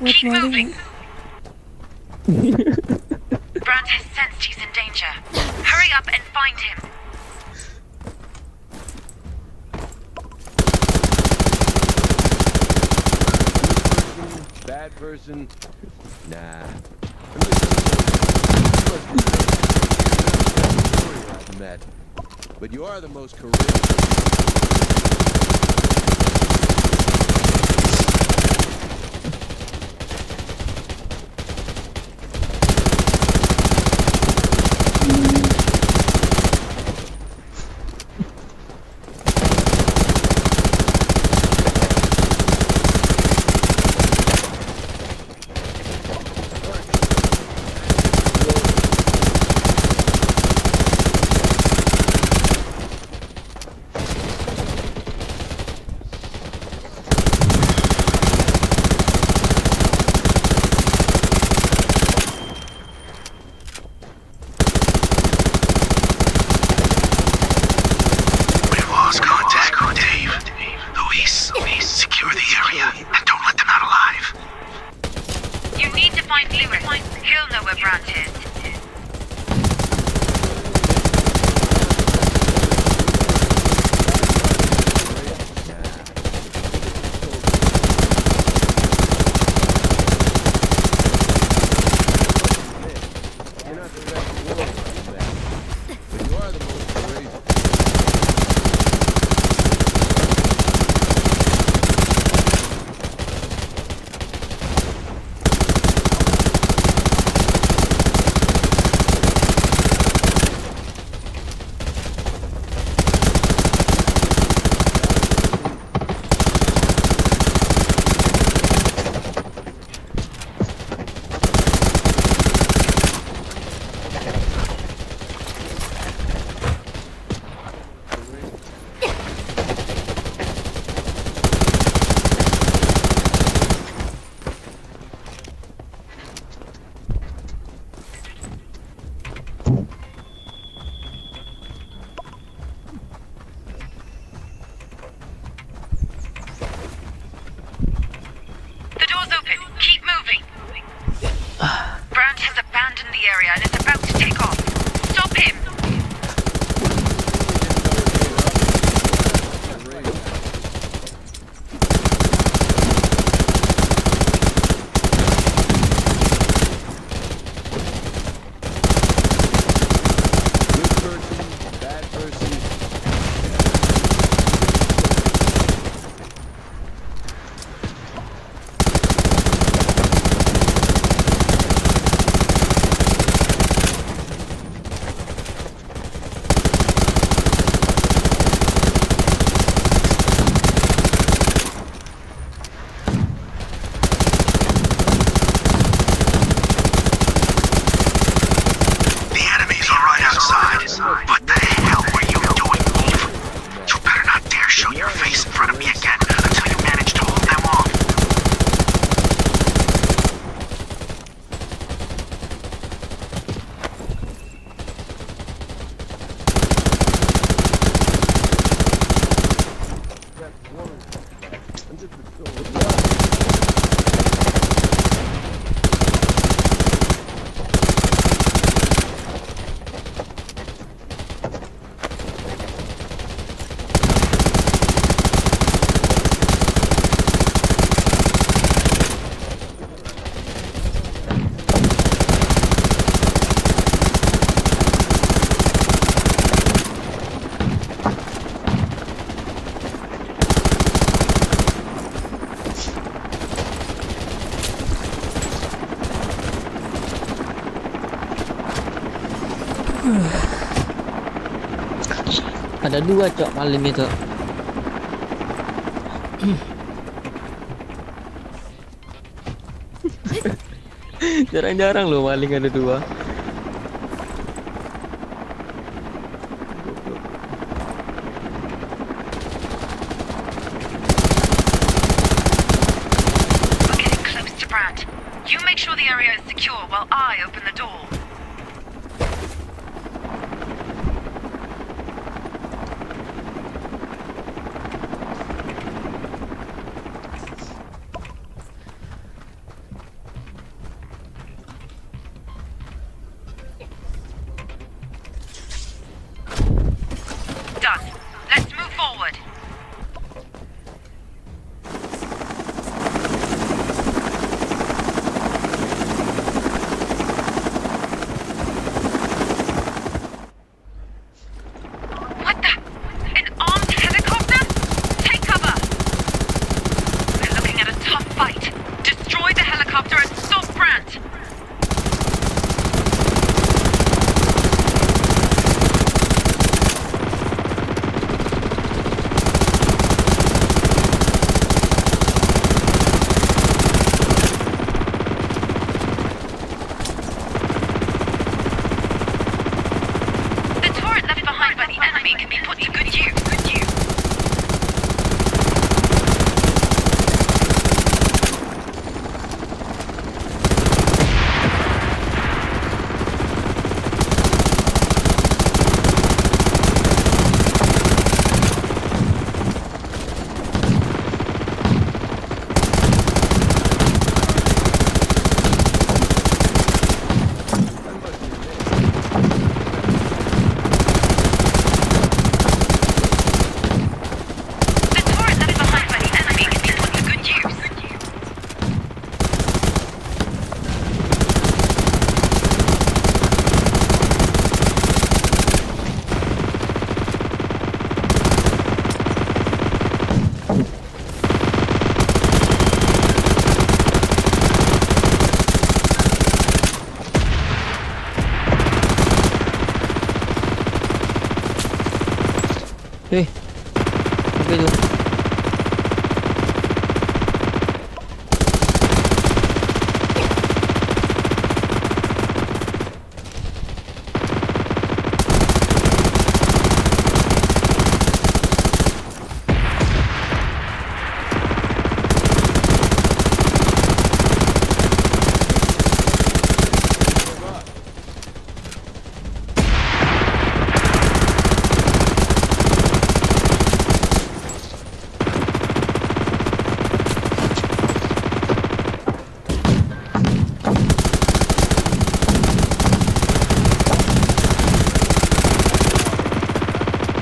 Keep moving. Brand has sensed he's in danger. Hurry up and find him. Bad person? Nah. I'm just But you are the most courageous. Secure the area and don't let them out alive. You need to find Lewis. He'll know where Branch is. You're not the best warrior I've met, but you are the most courageous. The door's open. Keep moving. Branch has abandoned the area and is about to take off. Stop him. Good person, bad person. The enemies are right outside. What the hell were you doing, Wolf? You better not dare show your face in front of me again until you manage to hold them off. Ada dua cok maling itu. Jarang-jarang loh maling ada dua. We're getting close to Branch. You make sure the area is secure while I open the door. Apa itu?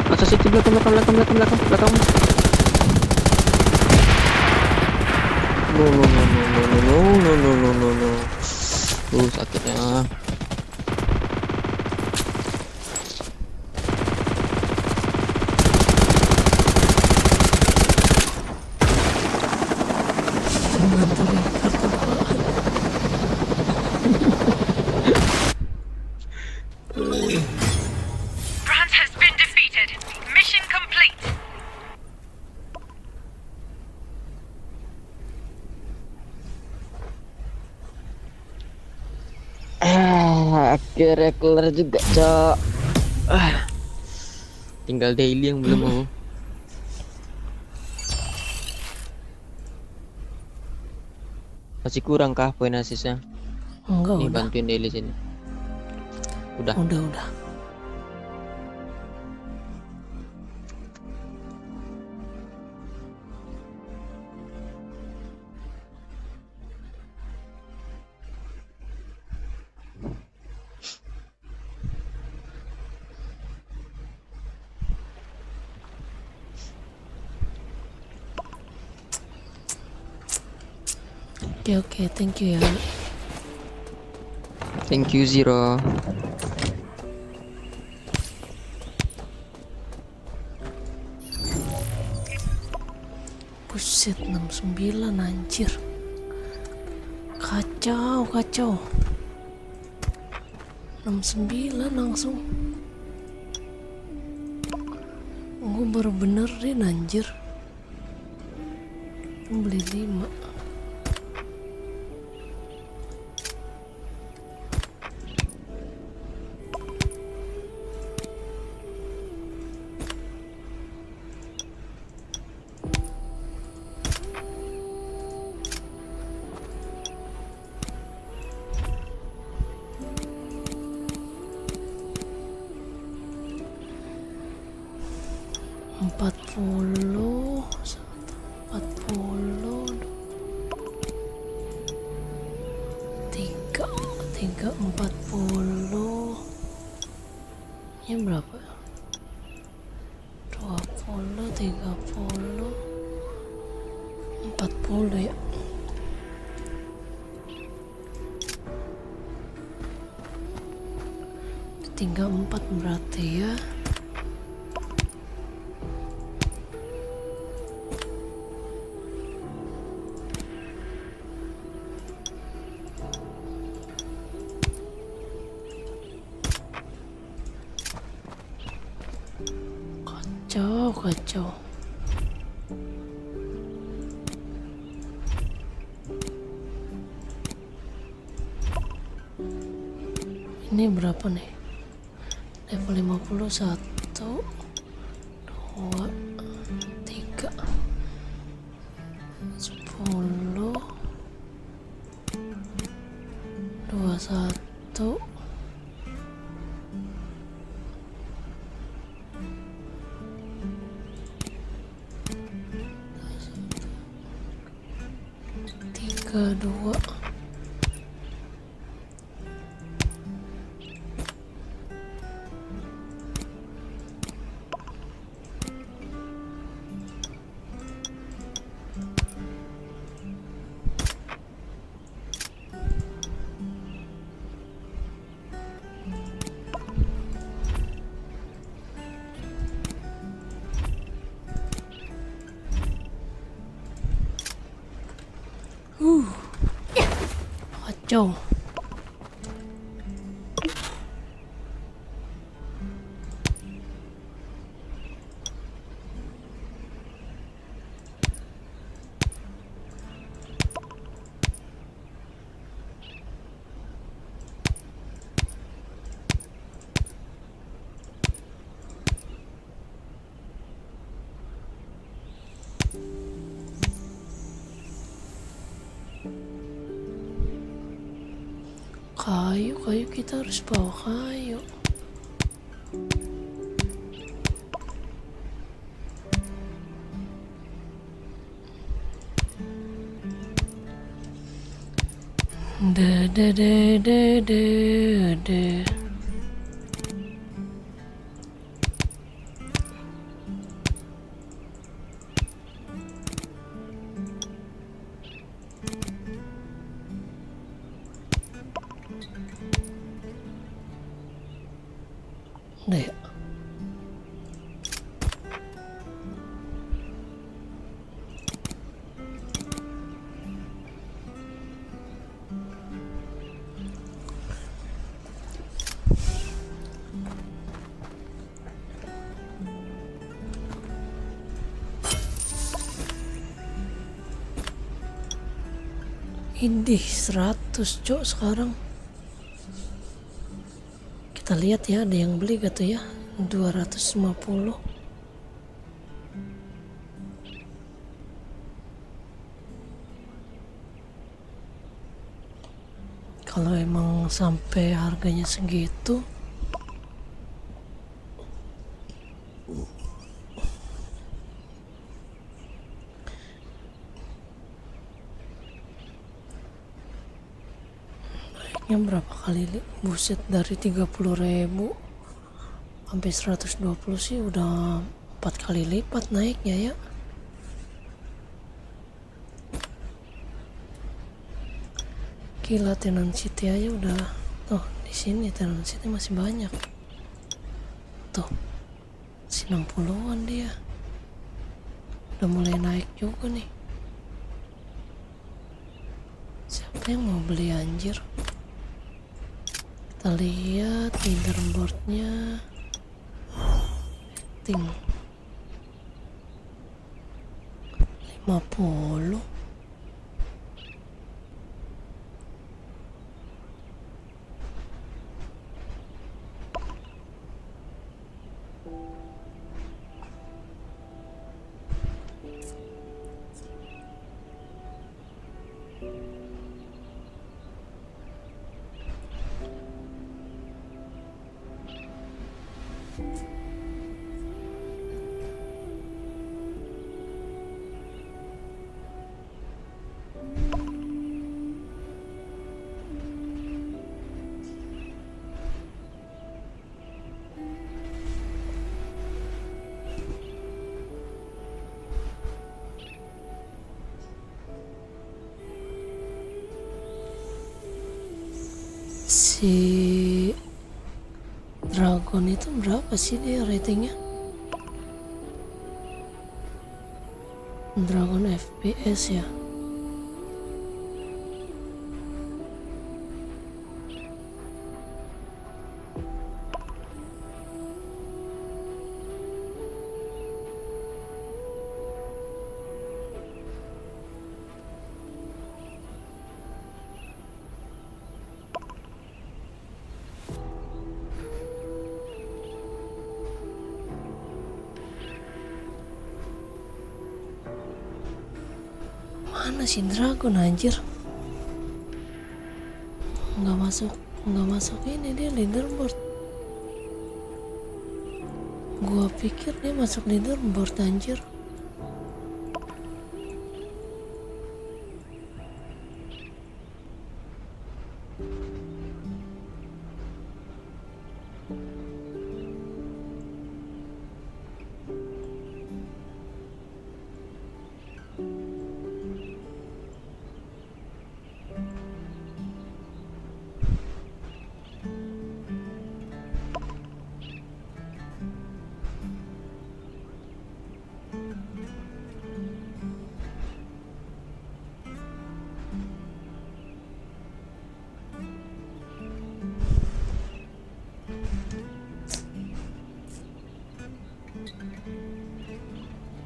Masa sih belakang. No. Sakitnya. Brand has been defeated. Mission complete. Akhirnya kelar juga, Cok. Tinggal daily yang belum mau. Masih kurang kah poin asisnya? Enggak, Nih udah. bantuin daily sini. Udah. Oke, thank you ya. Thank you, Zero. Buset, 69 anjir. Kacau. 69 langsung. Gue baru benerin anjir. Beli 5. Tiga 40. Ini berapa? 20, 30, 40 ya. Tinggal 4 berarti ya. Kacau. Ini berapa nih? Level 51, 2, 3, 10, 21. Kedua kacau. kayu kita harus bawa kayu. De. Udah ya. Idih 100 cok sekarang. Kita lihat ya, ada yang beli gak tuh ya? 250. Kalau emang sampai harganya segitu, naiknya berapa kali? Buset, dari 30.000 sampai 120 sih udah 4 kali lipat naiknya ya. Gila, Tenant City aja udah tuh, di sini Tenant City masih banyak. Tuh, si 60-an dia. Udah mulai naik juga nih. Siapa yang mau beli anjir? Kita lihat leaderboardnya. Rating 50. Si Dragon itu berapa sih dia ratingnya? Dragon FPS ya. Mana si Dragon anjir? Nggak masuk ini dia leaderboard. Gua pikir dia masuk leaderboard anjir.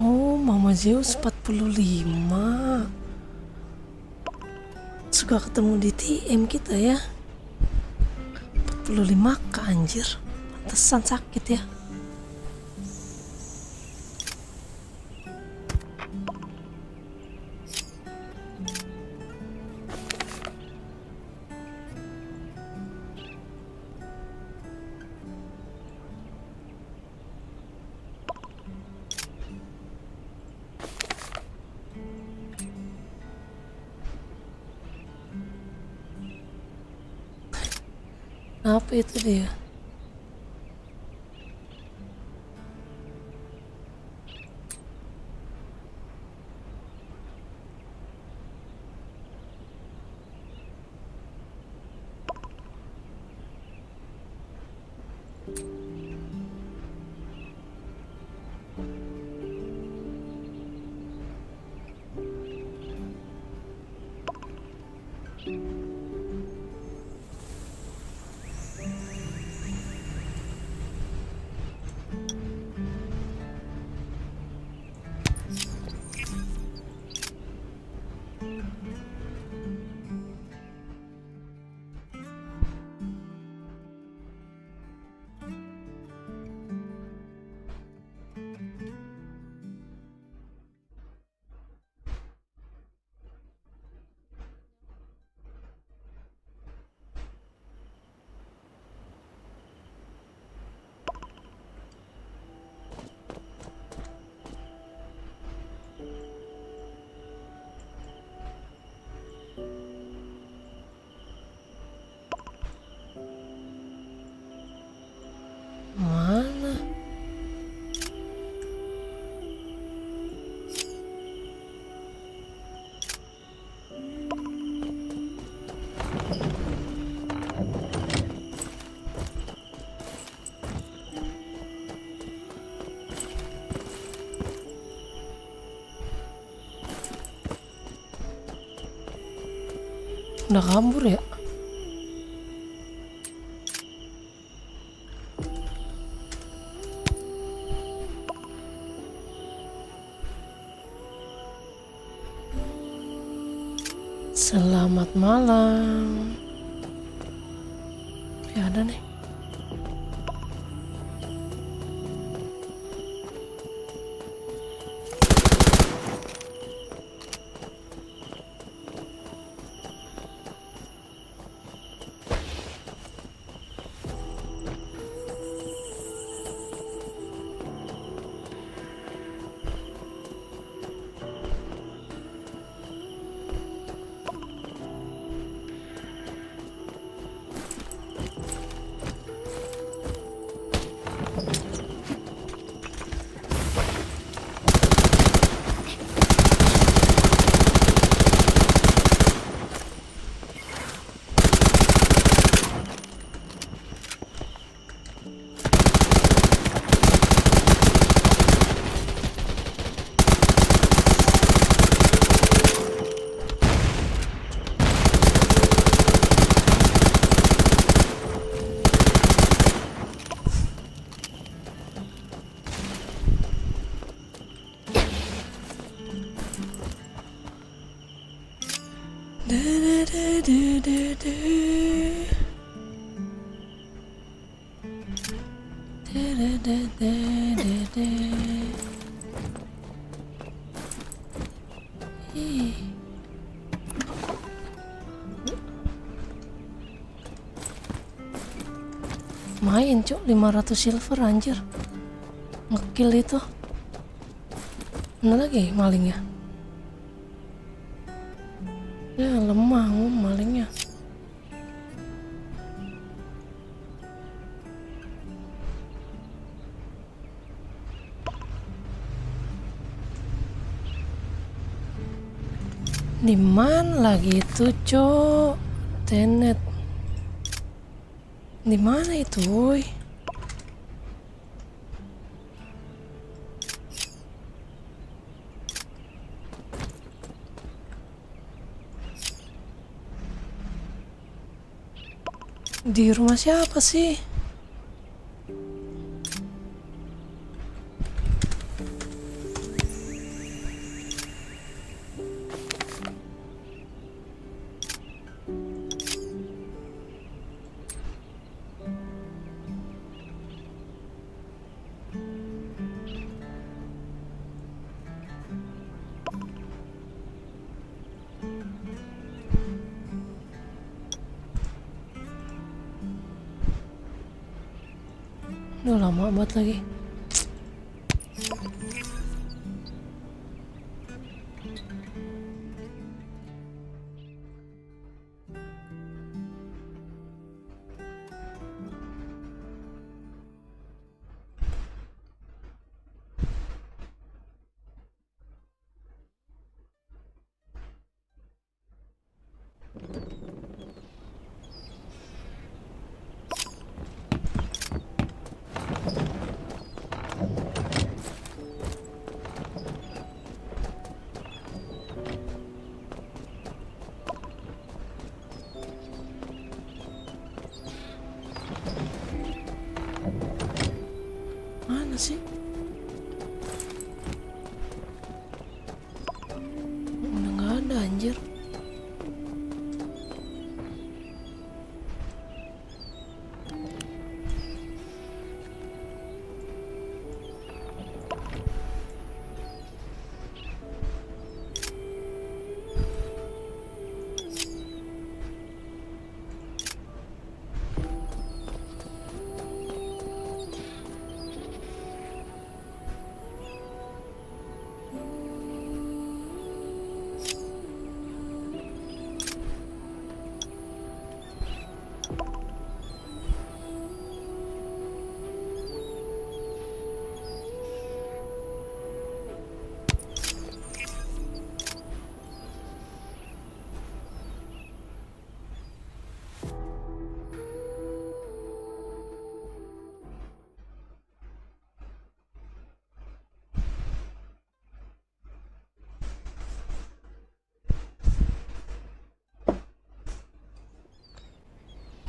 Oh, Mama Zeus 45. Suka ketemu di TM kita ya. 45k anjir. Pantesan sakit ya. Apa itu dia? Mana? Udah kabur ya? Selamat malam. Ya ada nih. Main cuk, 500 silver anjir. Ngekill itu. Mana lagi malingnya? Ya lemah malingnya. Di mana lagi itu, cok? Tenet. Di mana itu, woy? Di rumah siapa sih? Udah lama banget lagi. Mana sih? Udah nggak ada anjir.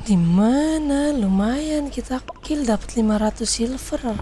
Dimana? Lumayan kita kill dapat 500 silver.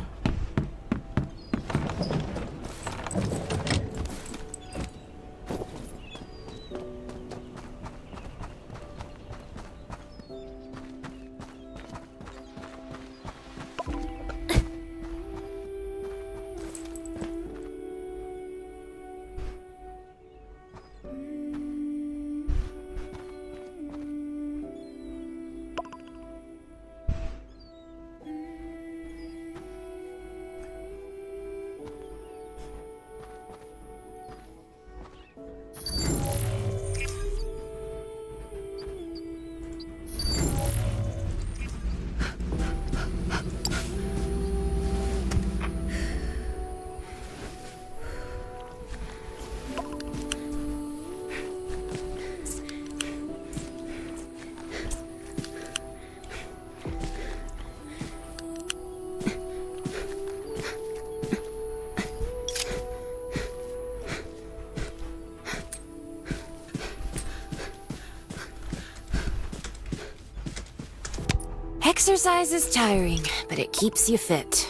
Exercise is tiring, but it keeps you fit.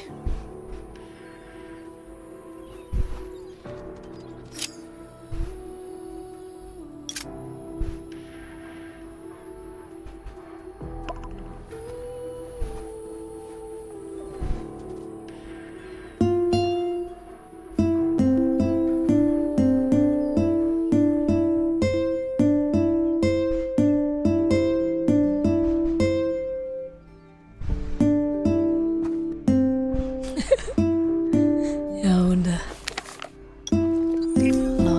Ya udah. Lama.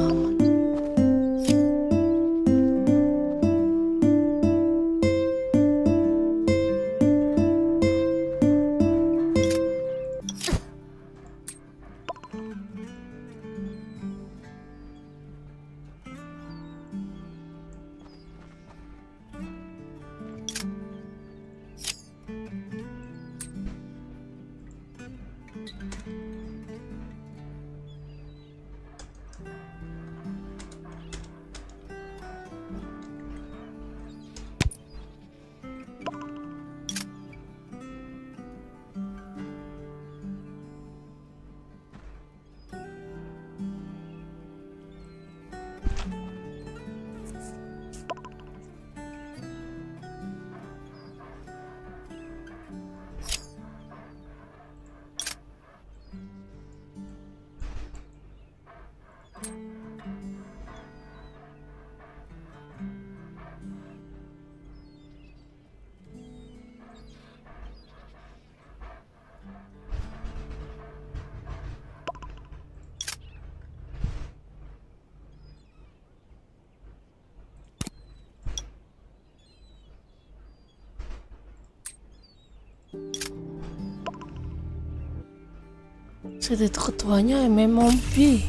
Set itu ketuanya MMOP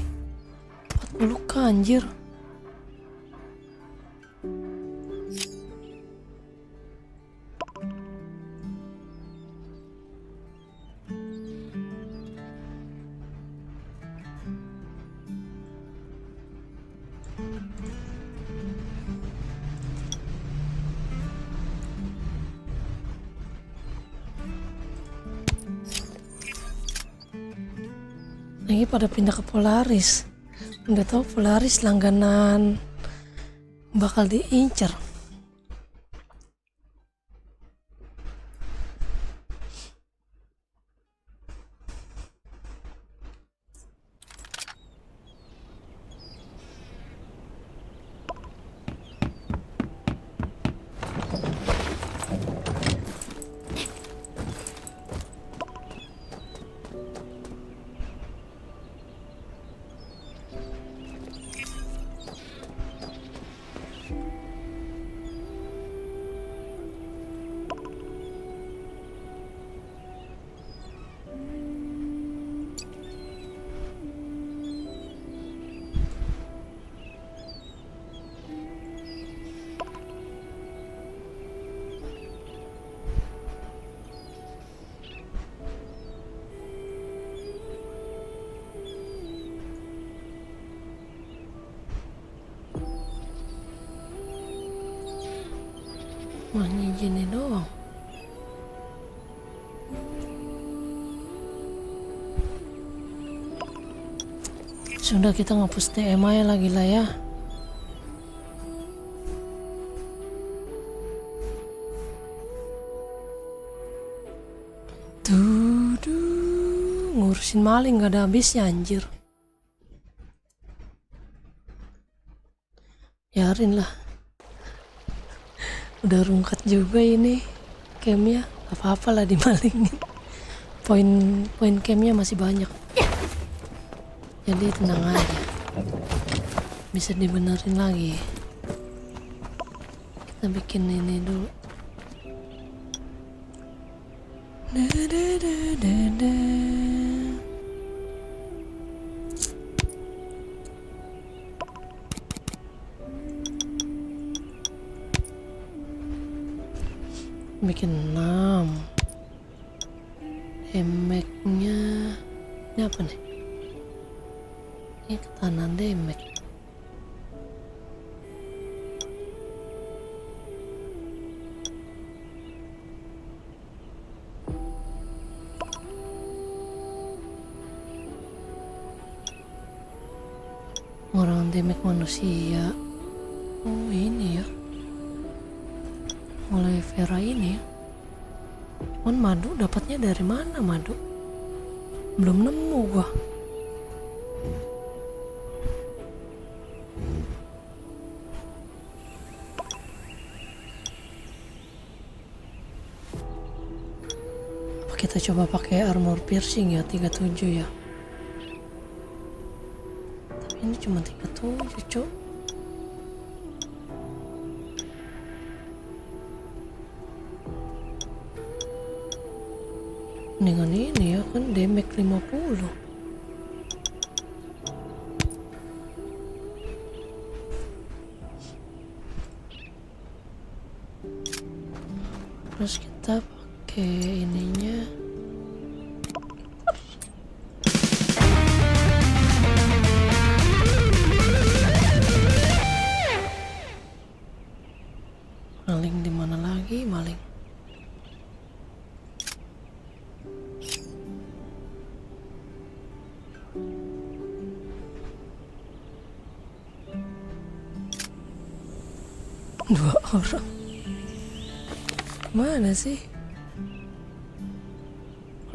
40k anjir. Lagi pada pindah ke Polaris. Udah tahu Polaris langganan bakal diincar. Wah, ngizinin doang. Sudah, kita ngapus TMI lagi lah ya. Ngurusin maling gak ada habisnya anjir. Biarin lah. Udah rungkat juga ini campnya, apa-apa lah dimalingin. Poin campnya masih banyak, jadi tenang aja, bisa dibenerin lagi. Kita bikin ini dulu. Bikin 6 damage-nya. Ini apa nih? Ini ketahanan damage. Orang damage manusia. Oh ini ya, mulai Vera ini ya. Madu dapatnya dari mana madu? Belum nemu gua. Apa kita coba pakai armor piercing ya, 37 ya. Tapi ini cuma 37, cok. Dengan ini ya kan damage 50. Terus kita pakai ininya. Maling di mana lagi maling? Dua orang. Mana sih?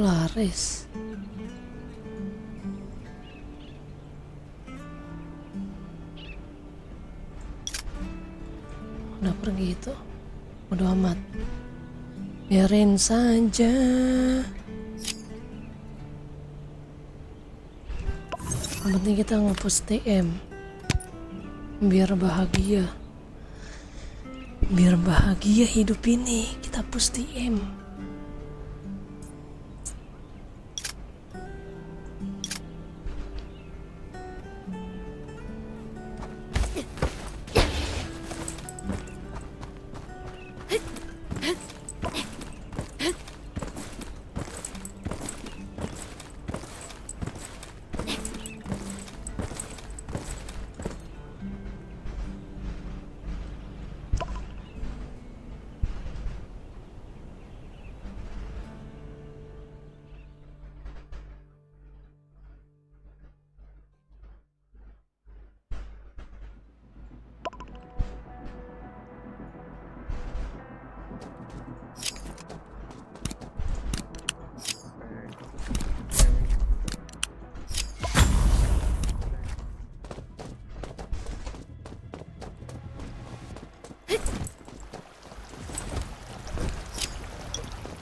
Laris. Udah pergi itu. Udah amat. Biarin saja. Yang penting kita nge-push TM. Biar bahagia. Biar bahagia hidup ini, kita push TM.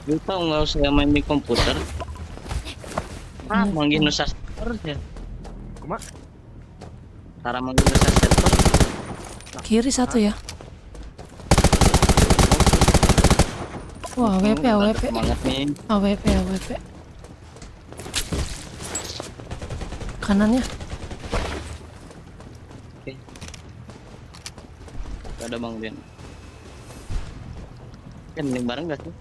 Lu tau nggak usah main di komputer? Manggil nusa server ya. Kuma? Cara manggil nusa server. Kiri satu ya. Wah, AWP. Semangat nih. AWP. Kanannya. Oke. Gak ada Bang Ben. Kan mending bareng gak sih?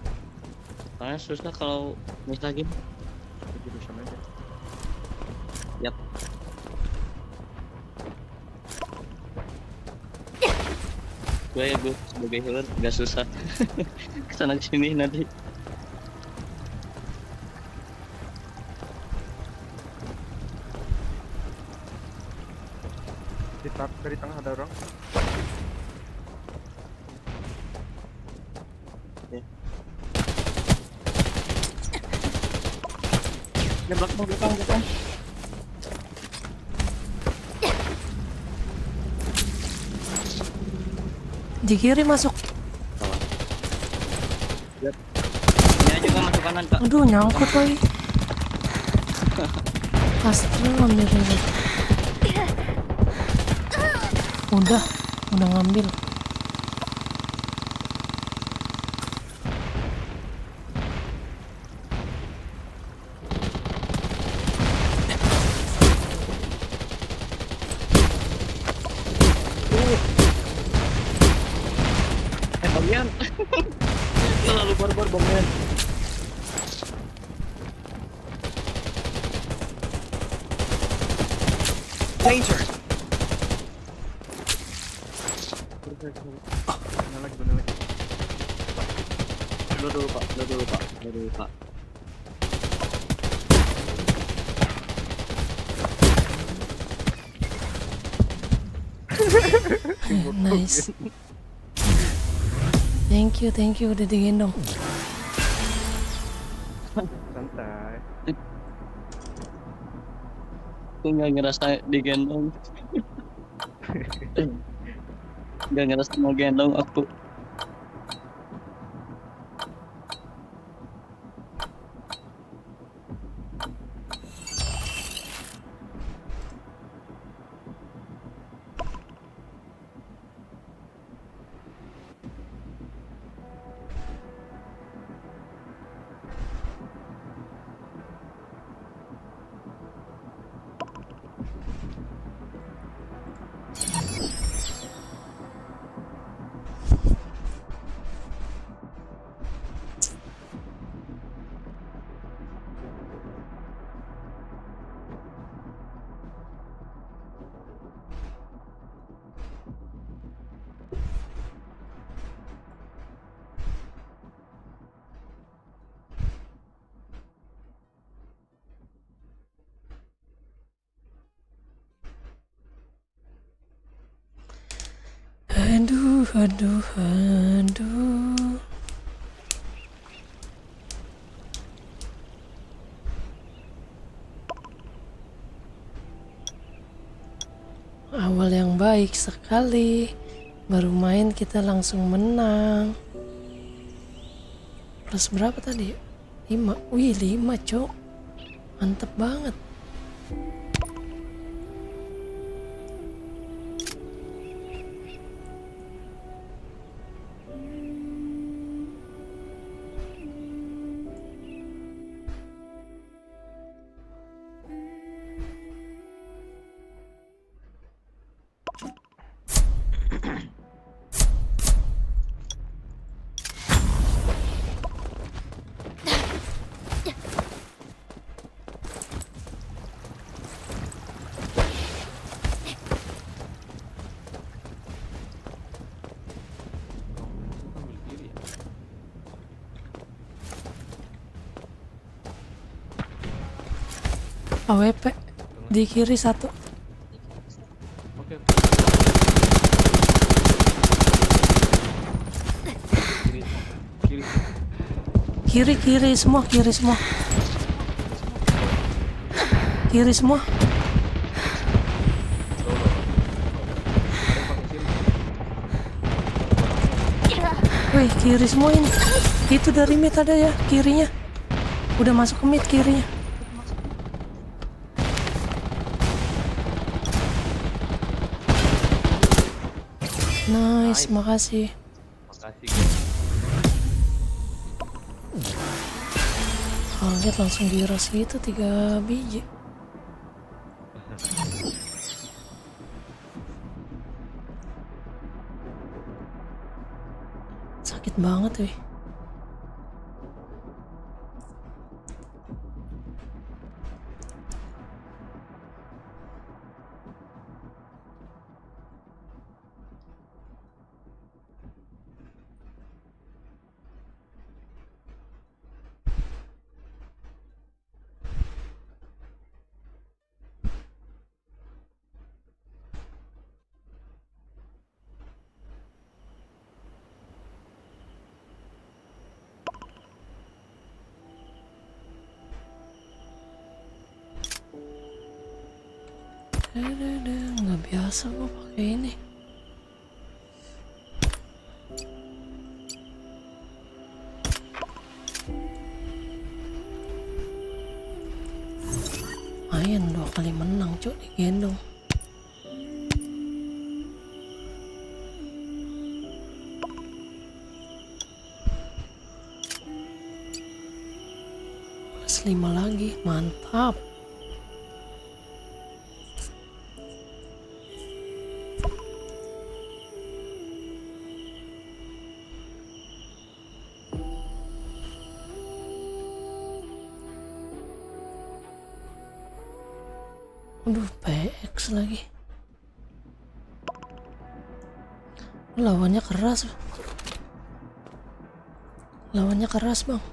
Soalnya susah kalau misalnya gini. Jurusan aja. Yap. Gue sebagai healer gak susah. Kesana sini nanti. Dari tengah ada orang. Ya belakang. Di kiri masuk. Ini aja kan masuk kanan Kak. Aduh, nyangkut lagi. Astro ngambil ini. Udah ngambil. Bagian. Terlalu barbar bagian. Danger. Bener lagi. Dulu Pak. Nice. Thank you udah digendong. Santai. Aku nggak ngerasa digendong. Nggak ngerasa mau gendong aku. Aduh. Awal yang baik sekali. Baru main kita langsung menang. Plus berapa tadi? 5. Wih, 5, Cok. Mantep banget. AWP di kiri 1. Kiri semua. Wih, kiri semua ini. Itu dari mid ada ya, kirinya. Udah masuk ke mid kirinya. Nice, makasih. Makasih. Kaget langsung diras gitu 3 biji. Sakit banget wih. Nggak biasa gue pakai ini. Lumayan 2 kali menang cuk digendong. Plus 5 lagi, mantap. Aduh, PX lagi. Lawannya keras. Lawannya keras, Bang.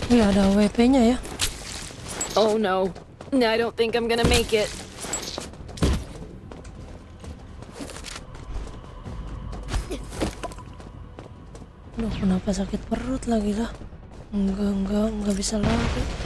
Wih, ada WP-nya ya. Oh no, I don't think I'm gonna make it. Loh, kenapa sakit perut lagi lah? Enggak bisa lari.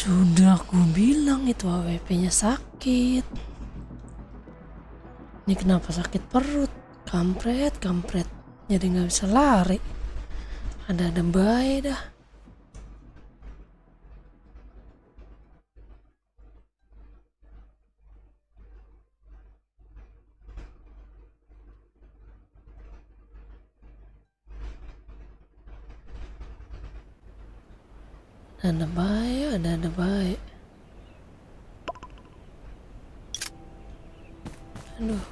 Sudah aku bilang itu AWP-nya sakit. Ini kenapa sakit perut? Kampret. Jadi nggak bisa lari. Ada baik dah. Ada baik. Aduh.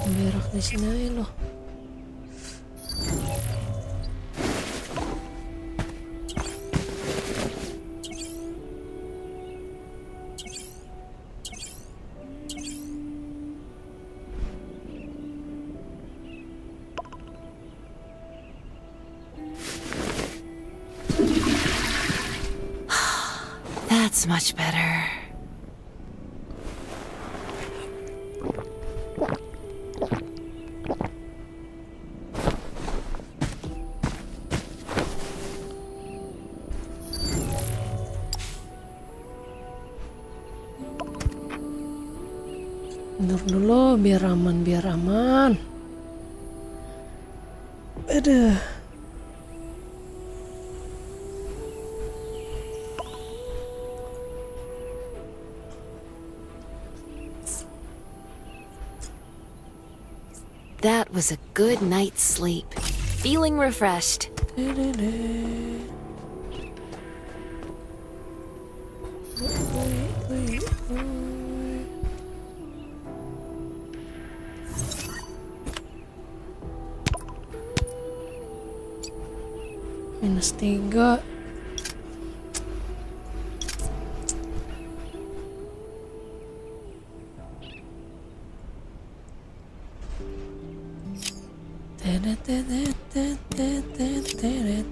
Berak di sini aja loh. That's much better. Tidur dulu biar aman. Aduh. That was a good night's sleep. Feeling refreshed. -3. Teret.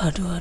Aduh.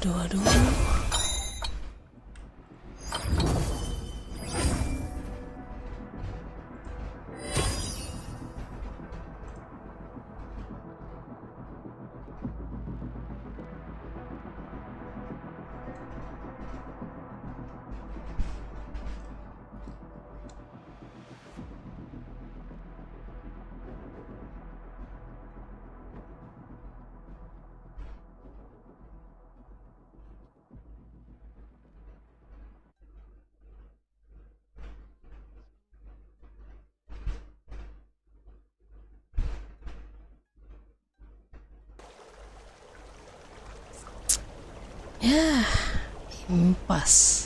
Ya, impas.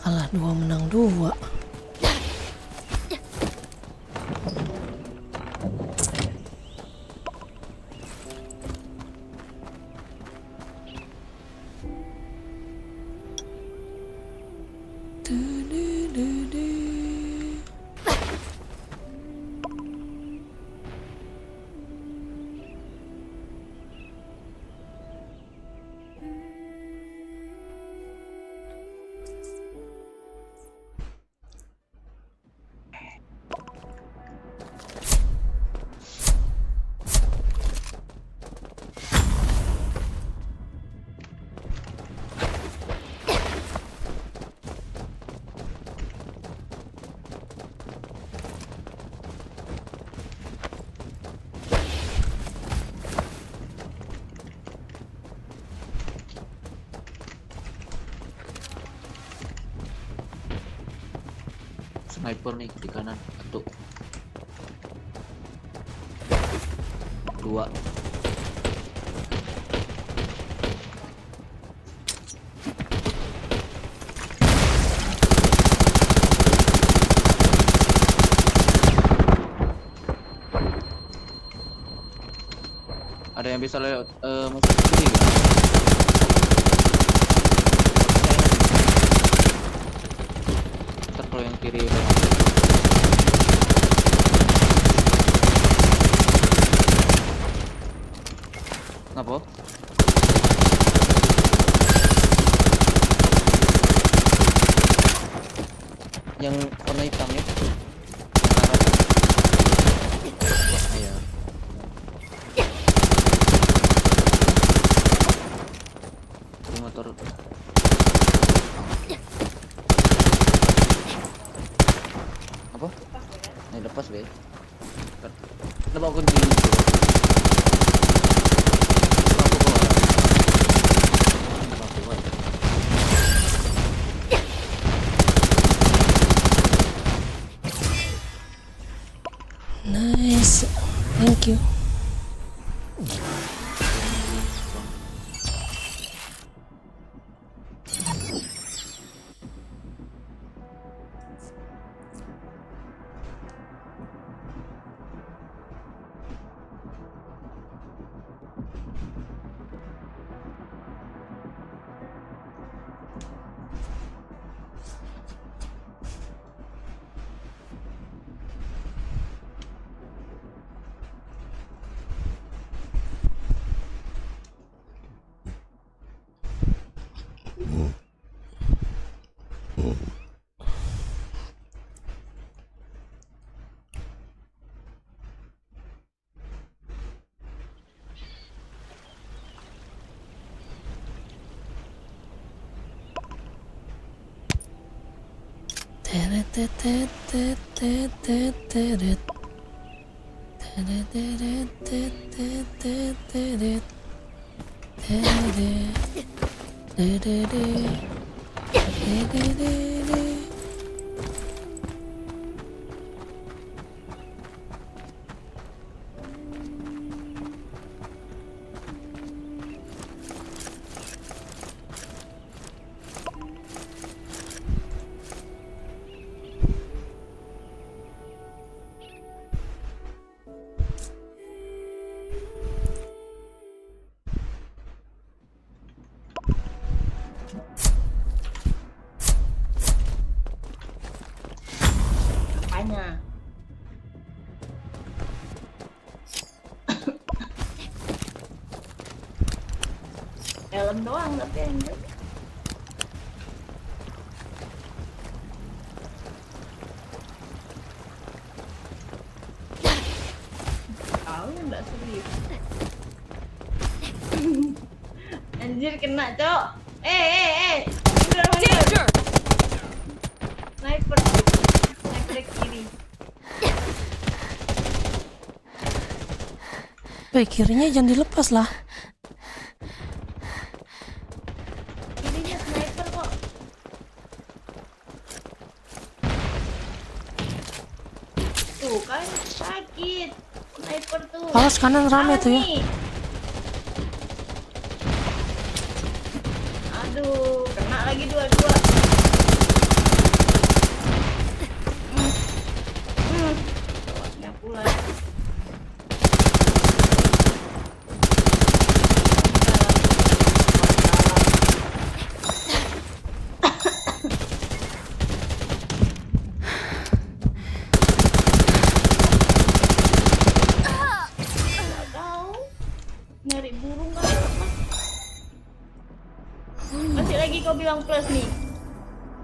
Kalah 2 menang 2. Sniper nih di kanan, 1 2. Ada yang bisa lewat masuk ke sini nggak? Ntar kalau yang kiri ngapa? Yang warna hitam ya? Ayo. Di motor. Apa? Ini lepas be. Kenapa aku di Nice, thank you. Helm doang tapi anjir. Tahu enggak serius. Anjir kena, Cok. Danger. Sniper kiri. Kirinya jangan dilepas lah. Kirinya sniper kok. Tuh kan sakit. Sniper tuh. Awas kanan rame tuh ya. Aduh, kena lagi dua-dua. Tawaknya pula. Nyari burung kan masih lagi kau bilang plus nih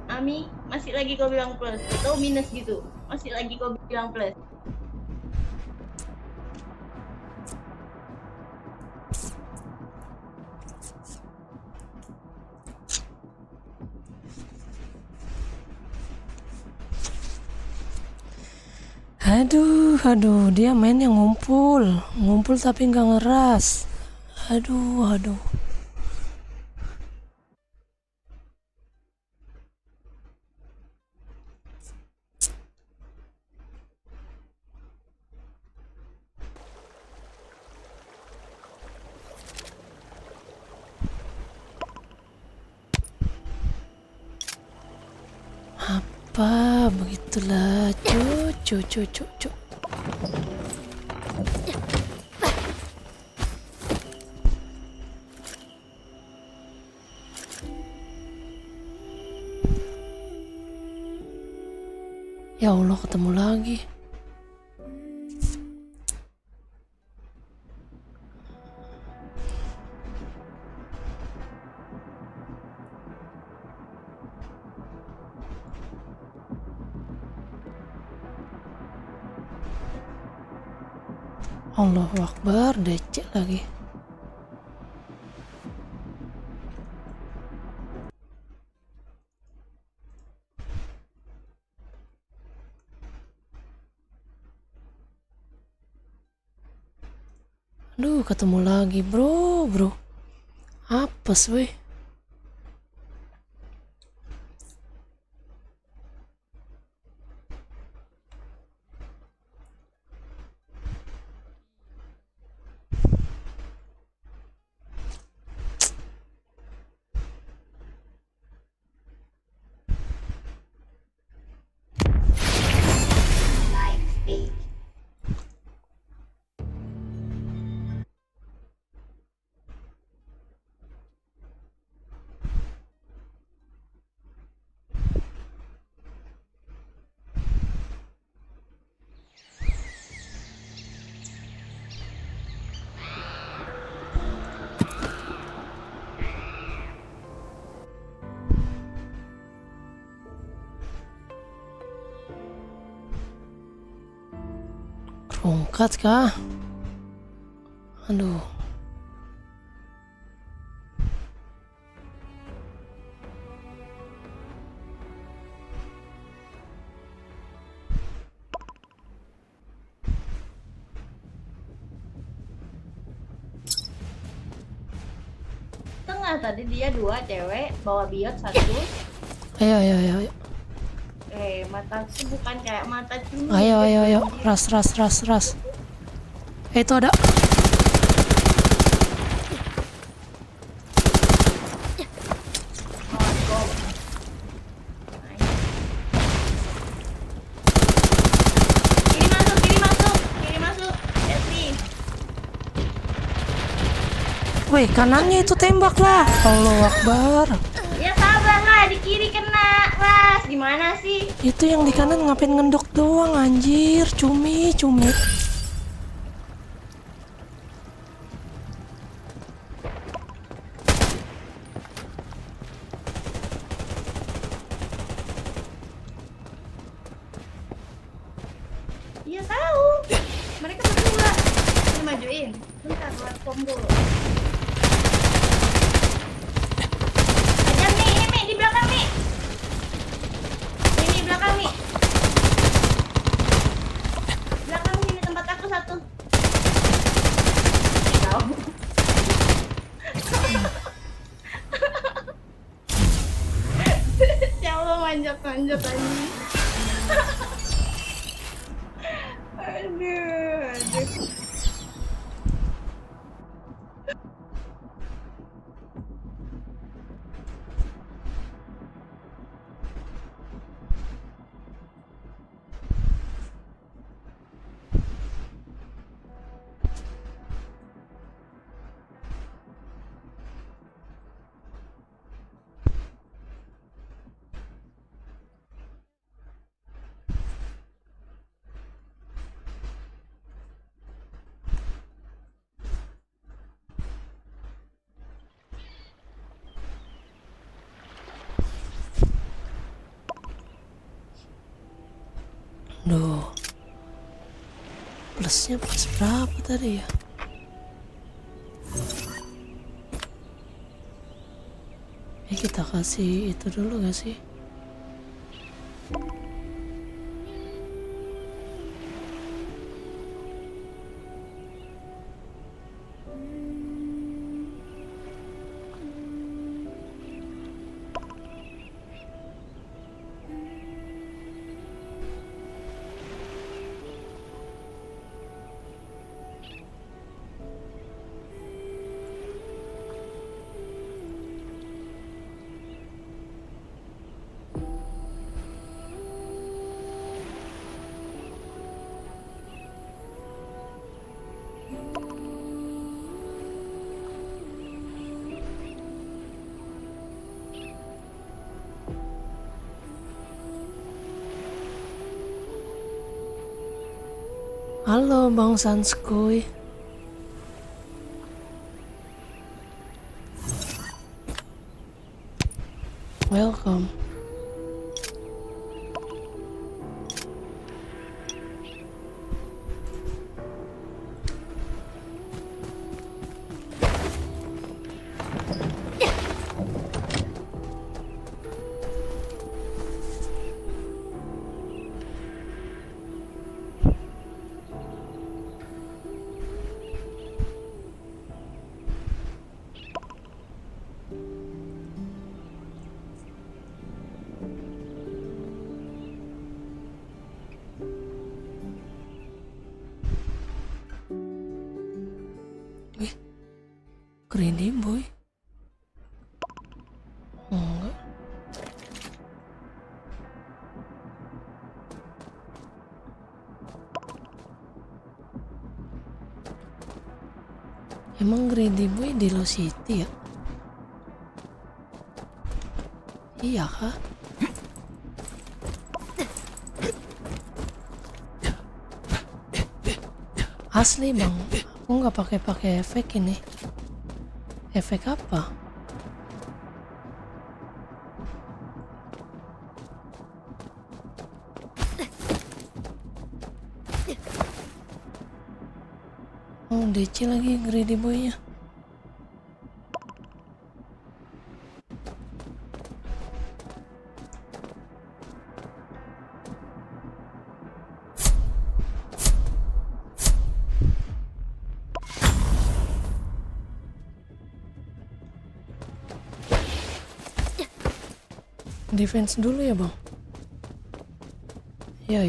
Ami, masih lagi kau bilang plus atau minus gitu, masih lagi kau bilang plus. Aduh, dia mainnya ngumpul tapi nggak ngeras. Aduh. Apa begitulah, cu. Ya Allah, ketemu lagi. Allahu Akbar, DC lagi. Aduh, ketemu lagi, bro. Apes weh. Rungkat kah? Aduh. Tengah tadi dia 2 cewek bawa biot 1. Ayo. Mataku bukan kayak mata cumi. Ayo. Ras. Itu ada. Kiri masuk. Woi, kanannya itu tembak lah. Allahu Akbar. Ya sabar lah, di kiri kena, Ras. Gimana sih? Itu yang di kanan ngapain ngendok doang anjir, cumi. Mereka berdua. Ini majuin. Bentar, buat combo. Ajar nih, ini Mi, di belakang Mi. Ini belakang Mi. Belakang sini tempat aku satu. Kau. Ya Allah, manjat-manjat anjing. Aduh. Duh, plusnya plus berapa tadi ya? Kita kasih itu dulu gak sih? Halo Bang Sanskuy. Welcome. Greedy boy. Enggak. Emang Greedy boy di Lost City ya? Iya kah? Asli bang, aku nggak pakai efek ini. Efek apa? Oh, DC lagi Greedy boy-nya. Defense dulu ya bang. Ya.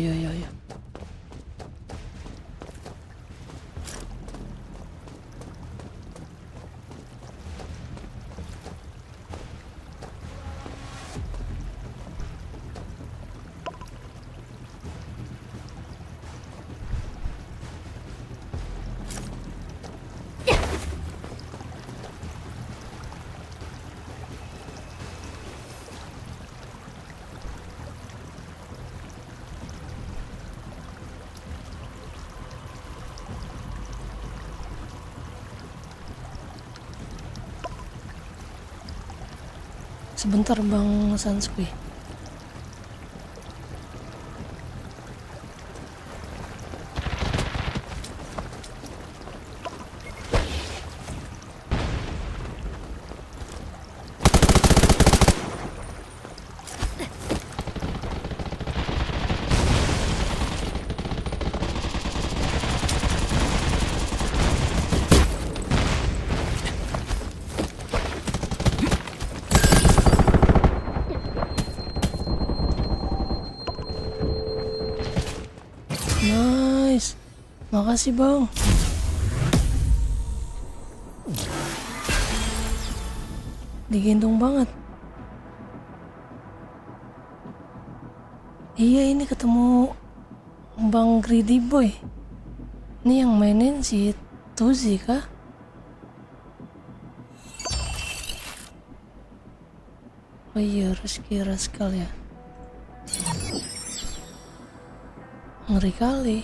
Sebentar Bang Sanskuy. Nice. Makasih bang. Digendong banget. Iya, ini ketemu Bang Greedy Boy. Ini yang mainin si Tuzi kah? Oh iya, Rizky Raskal ya. Ngeri kali.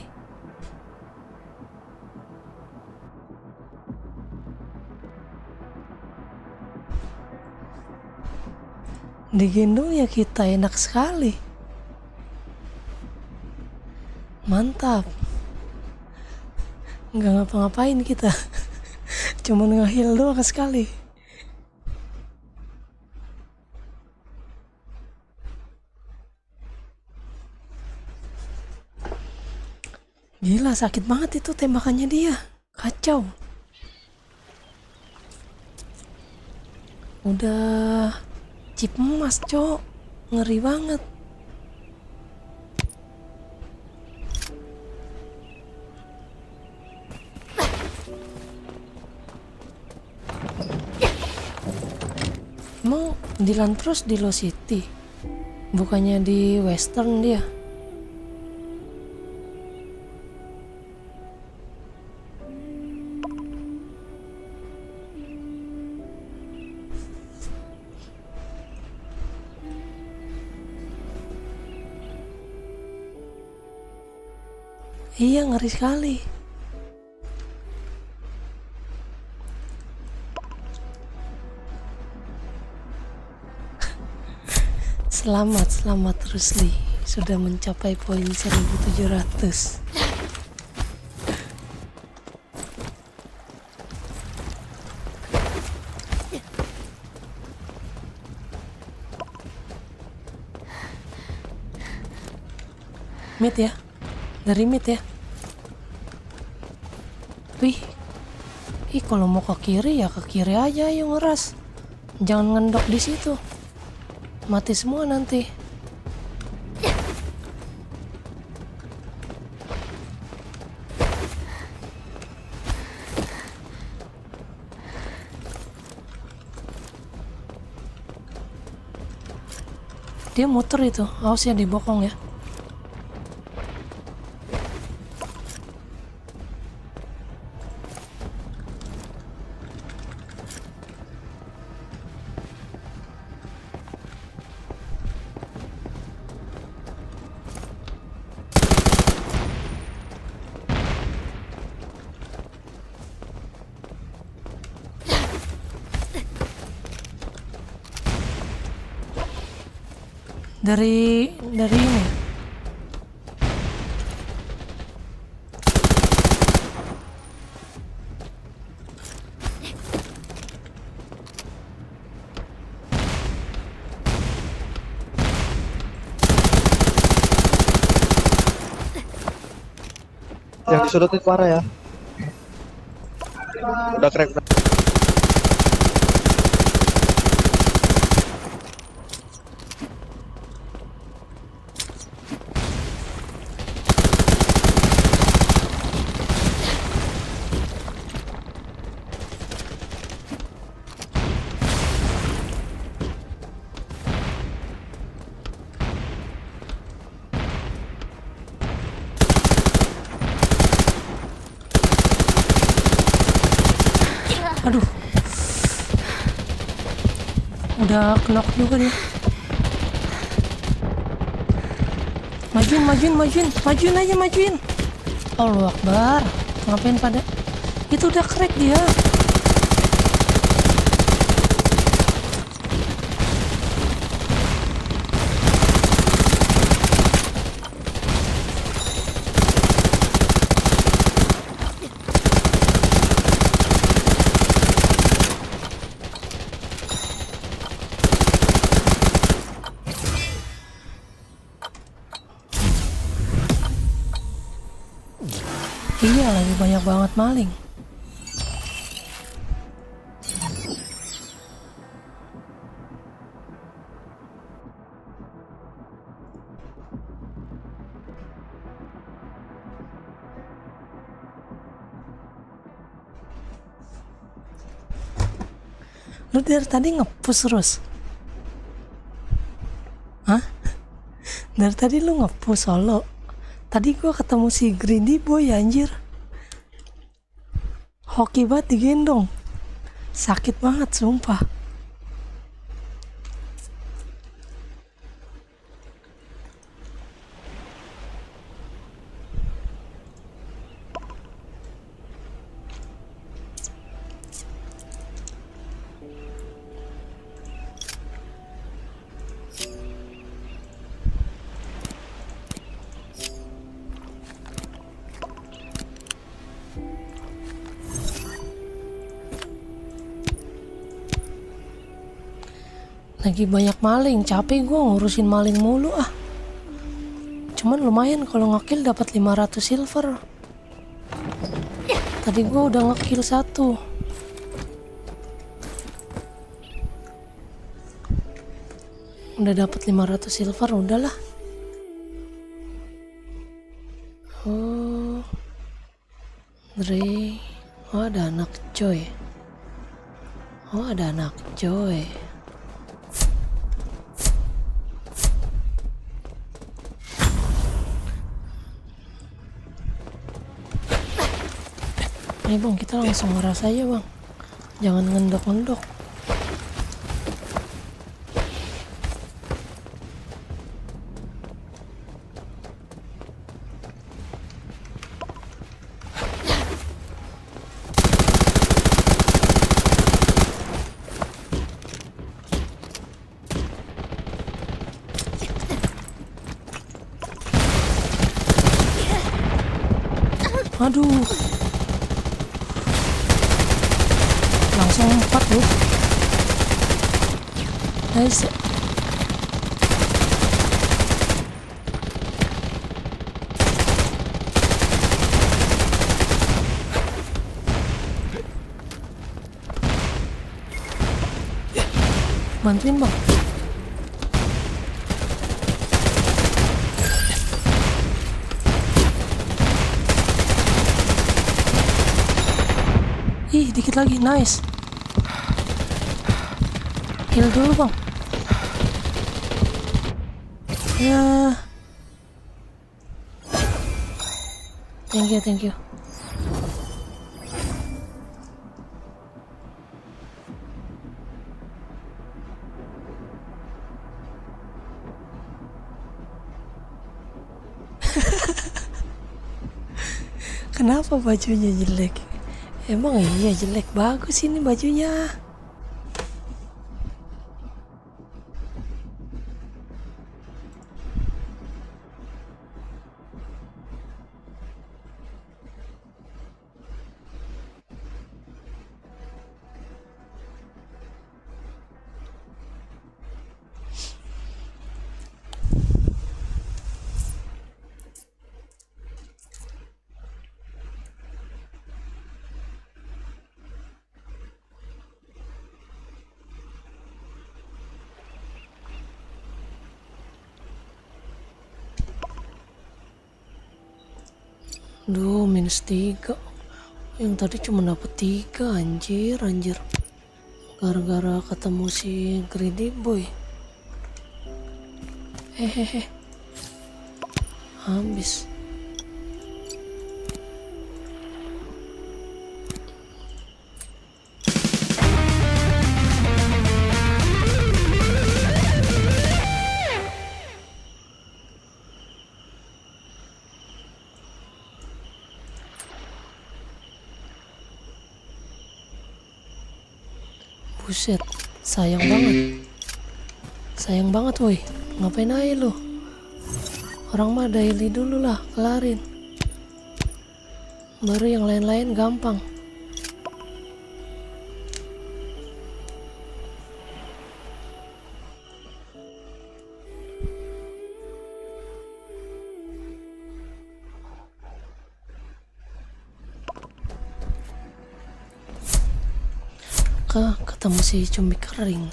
Digendong ya kita, enak sekali. Mantap. Nggak ngapa-ngapain kita. Cuman nge-heal doang sekali. Gila, sakit banget itu tembakannya dia. Kacau. Udah chip emas, cok. Ngeri banget. Emang Dylan terus di Lost City? Bukannya di Western dia? Iya, ngeri sekali. Selamat Rusli. Sudah mencapai poin 1700. Mid ya. Dari mid ya. Wih. Kalau mau ke kiri ya ke kiri aja, ayo ngeras. Jangan ngendok di situ. Mati semua nanti. Dia muter itu, awas ya dibokong ya. Dari ini. Yang disurutin parah ya. Udah crack. Aduh. Udah knock juga dia. Majuin. Allahu Akbar. Ngapain pada? Itu udah crack dia. Iya, lagi banyak banget maling. Lu dari tadi nge-push terus? Hah? Dari tadi lu nge-push solo? Tadi gua ketemu si Greedy Boy anjir. Hoki banget digendong. Sakit banget sumpah. Lagi banyak maling, capek gue ngurusin maling mulu ah. Cuman lumayan kalau ngekill dapat 500 silver. Tadi gue udah ngekill 1. Udah dapat 500 silver, udahlah. Oh, Dre, oh ada anak Joy. Oh ada anak Joy. Ayo bang, kita langsung ngeras aja bang. Jangan ngendok-ngendok. Aduh. Langsung 4 loh. Nice. Bantuin bang. Ih, dikit lagi, nice. Heal dulu bang. Ya. Thank you. Kenapa bajunya jelek? Emang iya jelek, bagus ini bajunya. Duh, -3. Yang tadi cuma dapet 3, anjir. Gara-gara ketemu si Greedy Boy. Hehehe. Habis. Buset, sayang banget woi. Ngapain aja lu? Orang mah daily dulu lah, kelarin. Baru yang lain-lain gampang. Ketemu si cumi kering.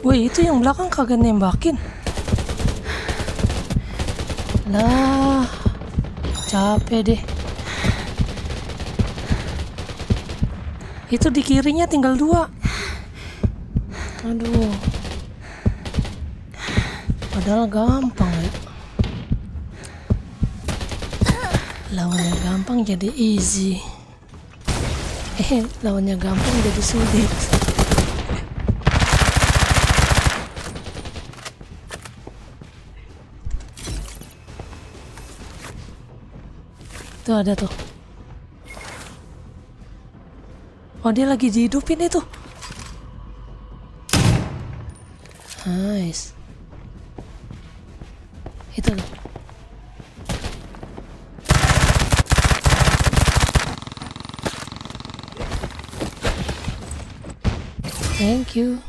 Woi, itu yang belakang kagak nembakin. Lah, capek deh. Itu di kirinya tinggal 2. Aduh. Padahal gampang ya. Lawannya gampang jadi easy. Lawannya gampang jadi sulit. Tuh ada tuh. Oh, dia lagi dihidupin itu. Nice. Itu tuh. Thank you.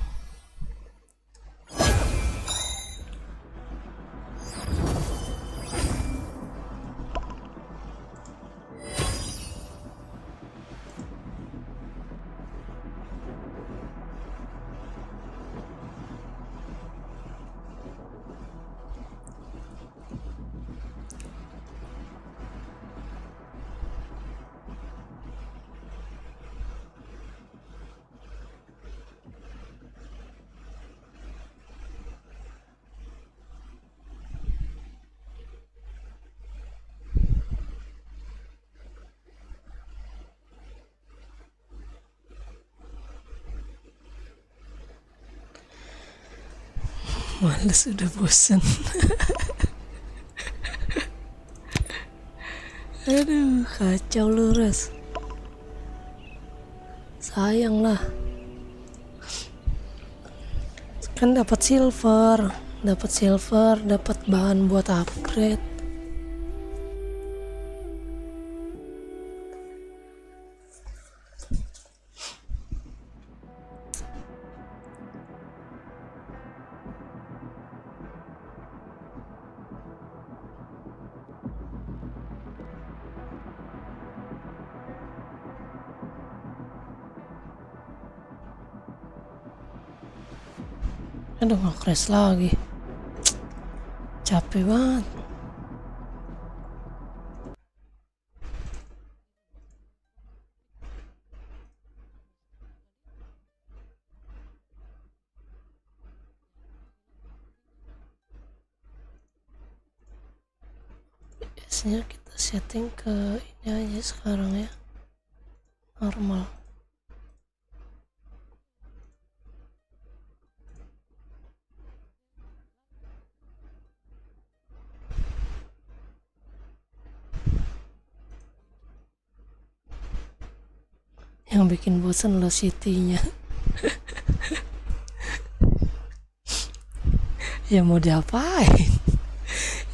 Males, udah bosen. Aduh, kacau lu, Res. Sayang lah. Kan dapat silver, dapat bahan buat upgrade. Aduh, nge-crash lagi. Capek banget. Biasanya kita setting ke ini aja sekarang ya. Normal. Yang bikin bosan lo City-nya. Ya mau diapain?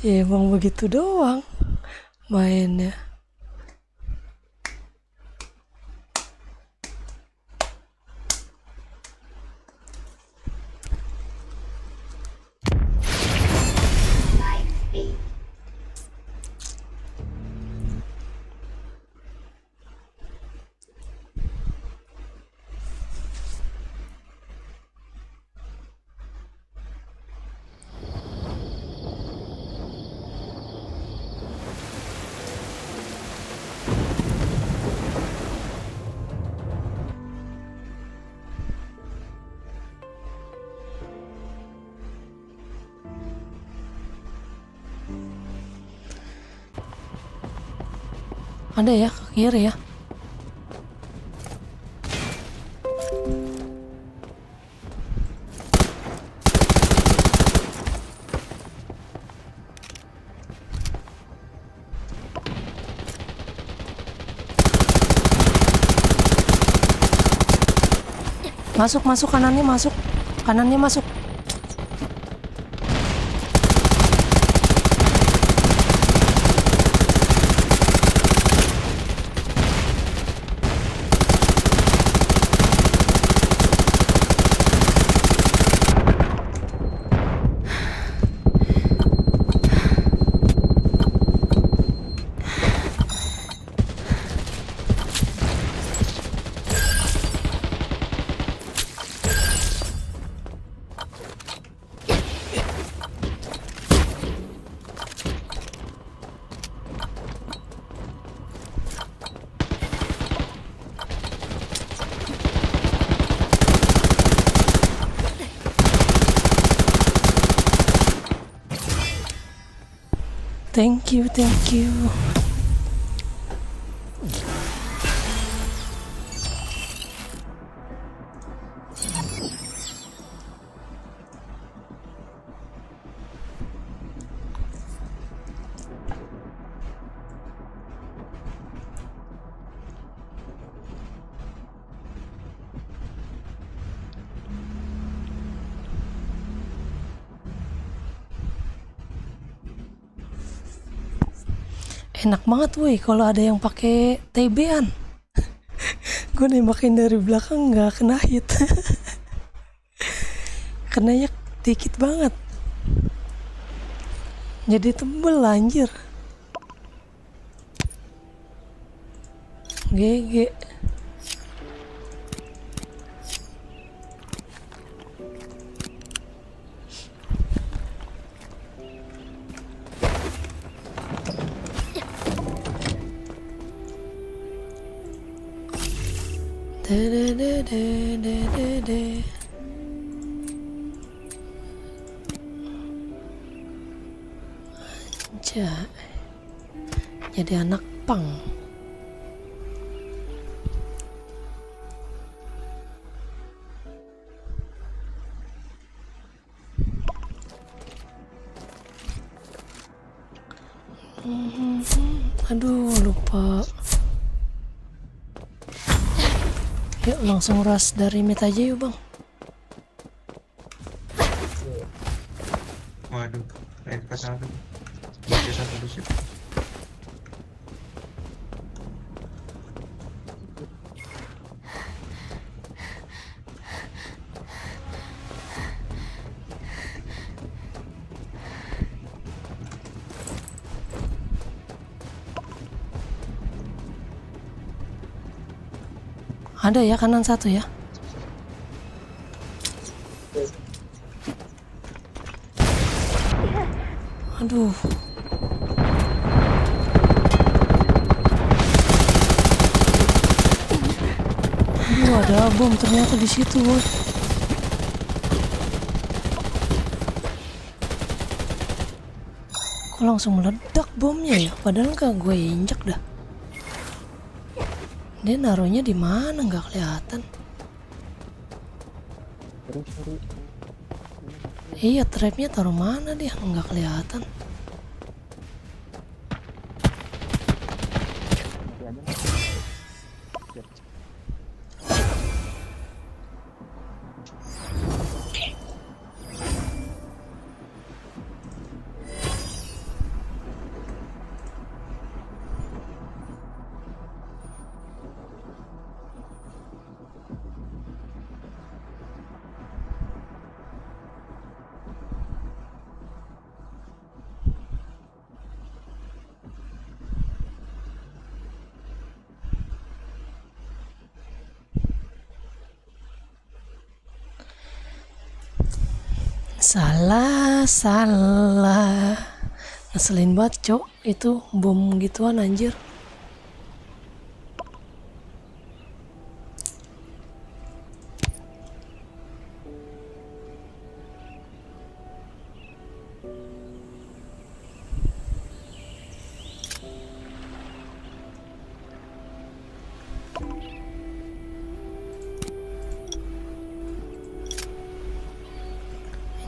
Ya emang begitu doang mainnya. Ada ya ke kiri ya. Masuk kanannya masuk. Thank you. Enak banget woi kalau ada yang pakai TB-an. Gue nembakin dari belakang nggak kena hit. Kenanya dikit banget. Jadi tebel anjir. GG. Anjay. Jadi anak pang. Aduh, lupa. Yuk langsung rush dari mid aja yuk bang. Waduh, pas satu. Baca satu dulu sih. Ada ya kanan satu ya. Aduh. Aduh, ada bom ternyata di situ, woy. Kok langsung meledak bomnya ya? Padahal nggak gue injek dah. Dia naruhnya di mana nggak kelihatan. Iya, trapnya taruh mana dia nggak kelihatan. Salah. Ngeselin banget cok, itu bom gituan anjir.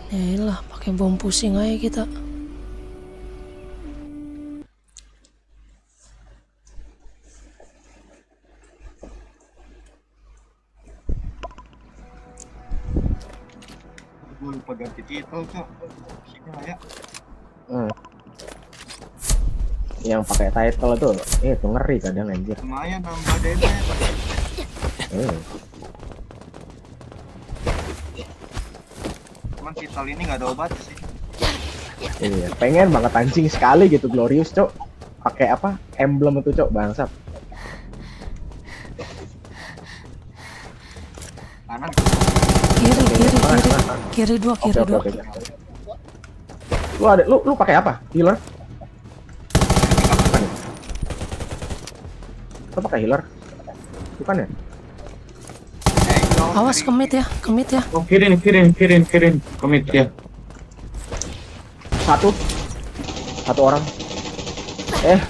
Yaelah, pakai bom pusing aja kita. Gue lupa ganti title, Cok. Ya. Yang pakai title itu ngeri kadang anjir. Lumayan nambah damage. Cuman title ini nggak ada obat sih. Iya, pengen banget anjing sekali gitu Glorious, Cok. Pakai apa? Emblem itu, Cok, bangsat. Kanan. Kiri dua. Oke. Lu pakai apa? Healer? Lu pakai healer? Bukan ya? Awas kemit ya. Oh, kirin. Komit ya. Satu orang. Dia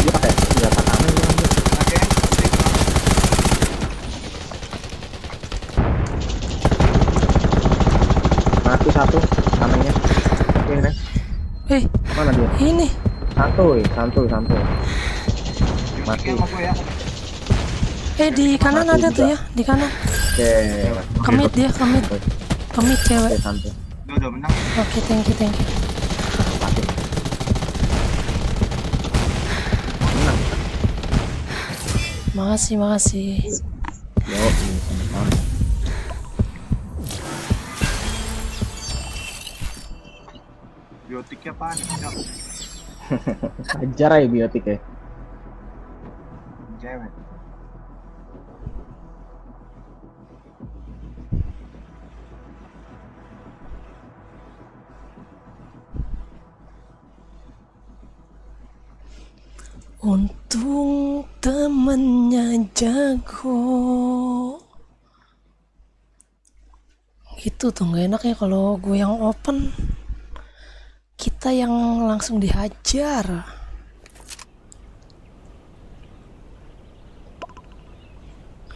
pakai senjata kanan dia ambil. Mati satu kanannya. Oke, Ren. Mana dia? Ini. Santuy. Mati. Di kanan ada tuh ya, di kanan. Oke. Kemit dia, kemit. Kemit cewek. Oke, santuy. Oke, thank you. Makasih. Yo, sama-sama. Biotiknya apaan? Ajar aja biotik ya. Cewek. Untung temennya jago. Itu tuh gak enak ya kalau gue yang open, kita yang langsung dihajar.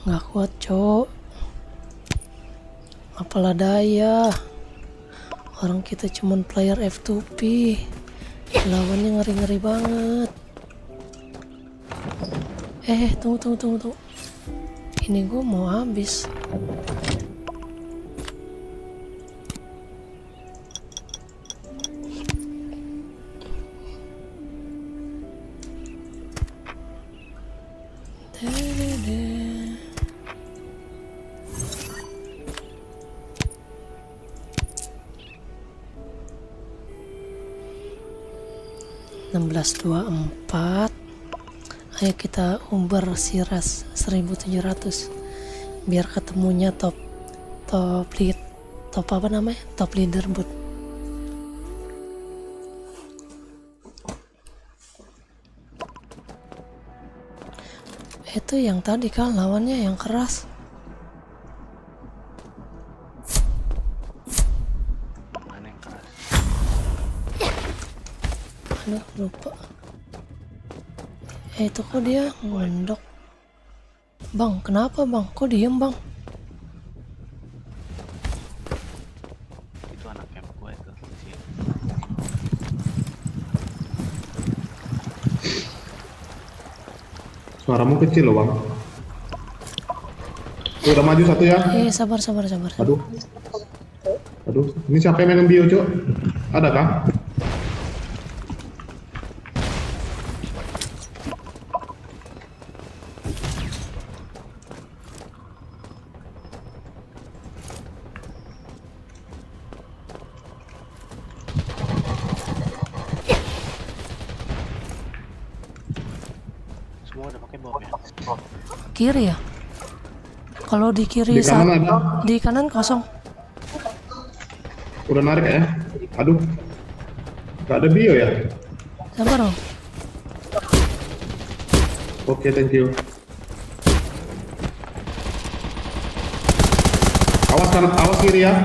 Gak kuat cok, apalah daya. Orang kita cuman player F2P, lawannya ngeri-ngeri banget. Tunggu. Ini gue mau habis. $16.24. Ayo kita umbar Siras 1700 biar ketemunya top apa namanya, top leaderboard. Itu yang tadi kan lawannya yang keras. Mana yang keras? Aduh, lupa. Itu kok dia ngendok. Bang, kenapa bang? Kok diem bang? Itu anak camp gue itu. Suaramu kecil loh bang. Tuh, udah maju satu ya. Sabar. Aduh, ini siapa yang megang bio cok? Ada kah? Semua udah pakai bom ya? Kiri ya? Kalau di kiri Di kanan ada. di kanan kosong. Udah narik ya? Aduh, gak ada bio ya? Sabar dong. Oke, thank you. Awas kanan, awas kiri ya.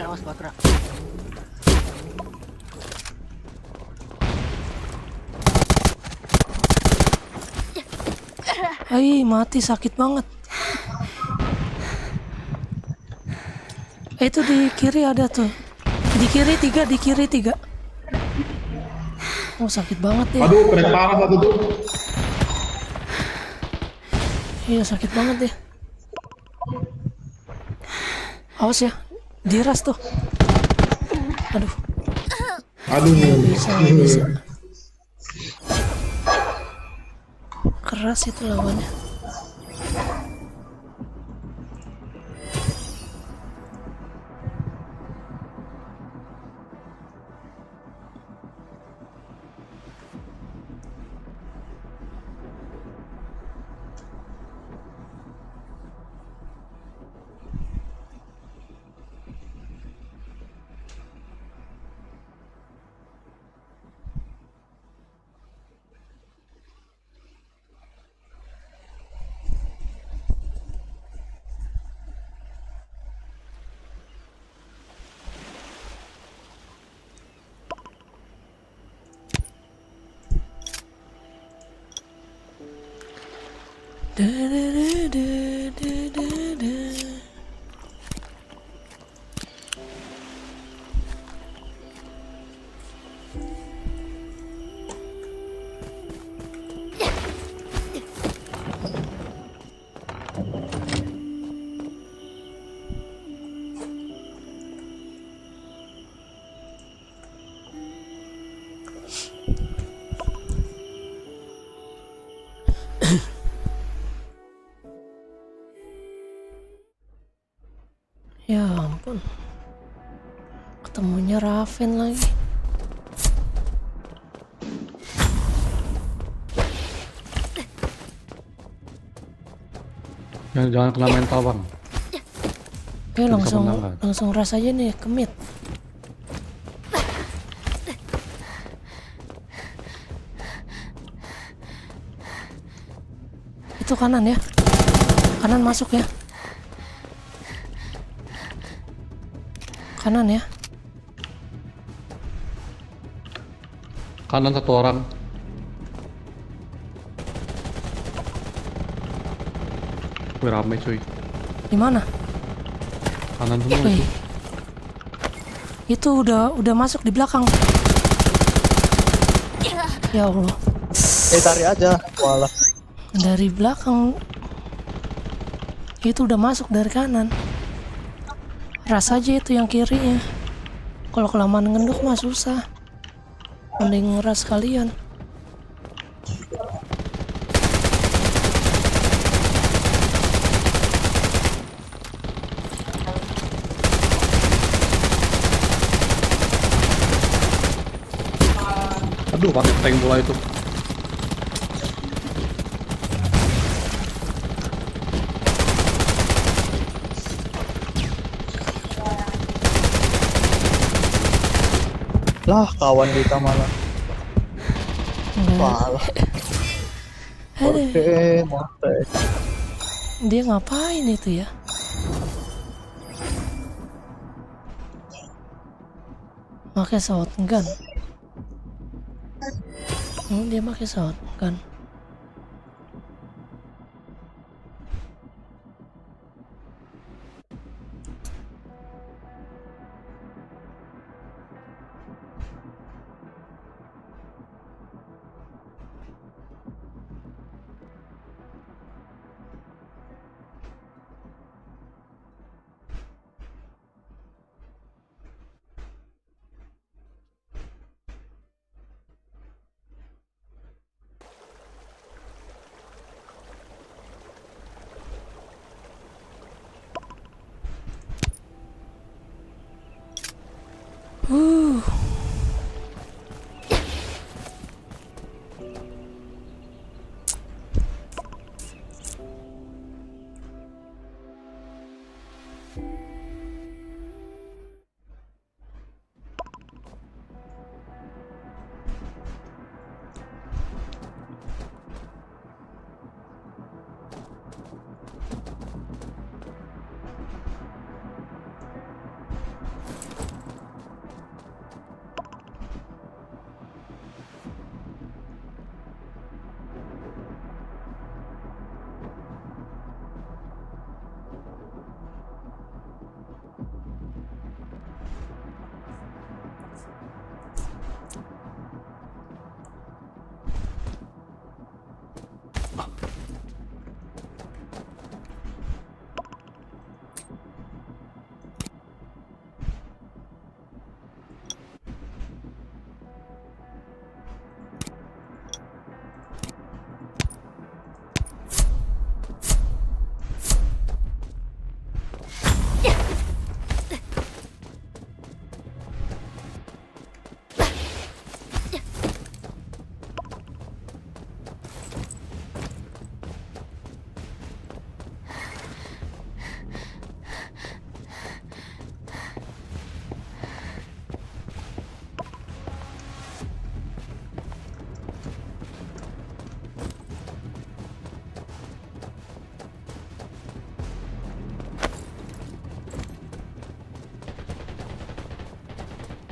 Awas Batra. Mati, sakit banget. Itu di kiri ada tuh. Di kiri 3. Oh, sakit banget ya. Aduh, crack parah satu tuh. Iya, sakit banget ya. Awas ya, diras tuh. Aduh. Nggak bisa. Keras itu lawannya. Ya ampun, ketemunya Raven lagi. Jangan kena mental bang. Oke, langsung ras aja nih ke mid. Itu kanan ya, kanan masuk ya, kanan ya, kanan satu orang. Wih, rame cuy. Di mana? Kanan semua itu. Itu udah masuk di belakang. Ya Allah. Tarik aja. Walah. Dari belakang. Itu udah masuk dari kanan. Ras aja itu yang kirinya. Kalau kelamaan ngenduk mah susah. Mending ras kalian. Aduh, pakai tank bola itu. Lah, kawan kita malah. Walah. Oke, mantap. Dia ngapain itu ya? Pakai shotgun. Dia pakai shotgun.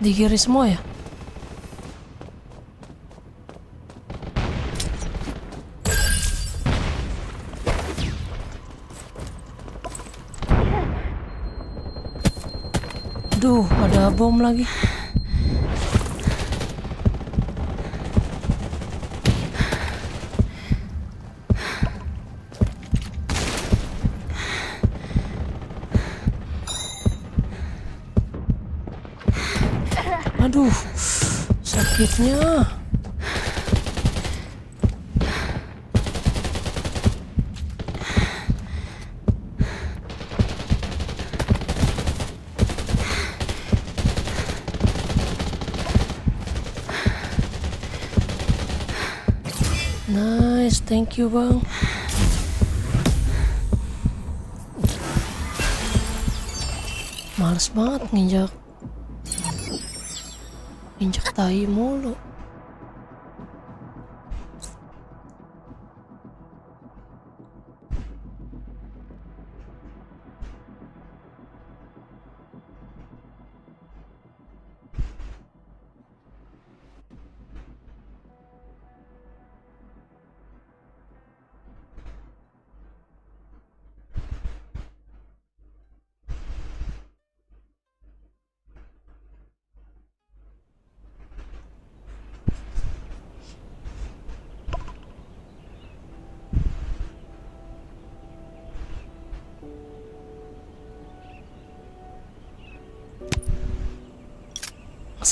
Di kiri semua ya? bom lagi. Aduh, sakitnya. Nice, thank you bang. Males banget nginjak tai mulu.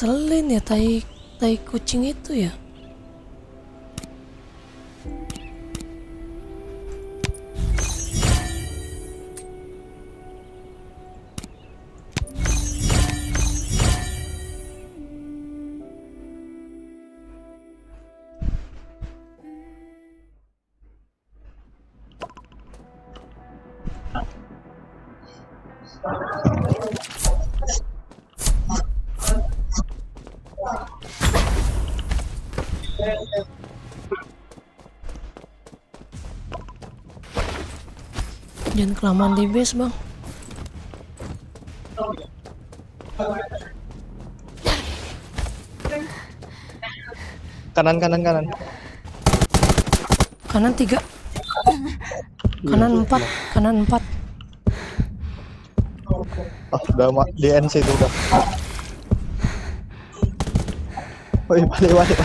Ngeselin ya tai kucing itu ya. Jangan kelamaan di base bang. Kanan. Kanan 3. Kanan 4. Kanan 4. Oh, udah di NC itu udah. Woi, balik.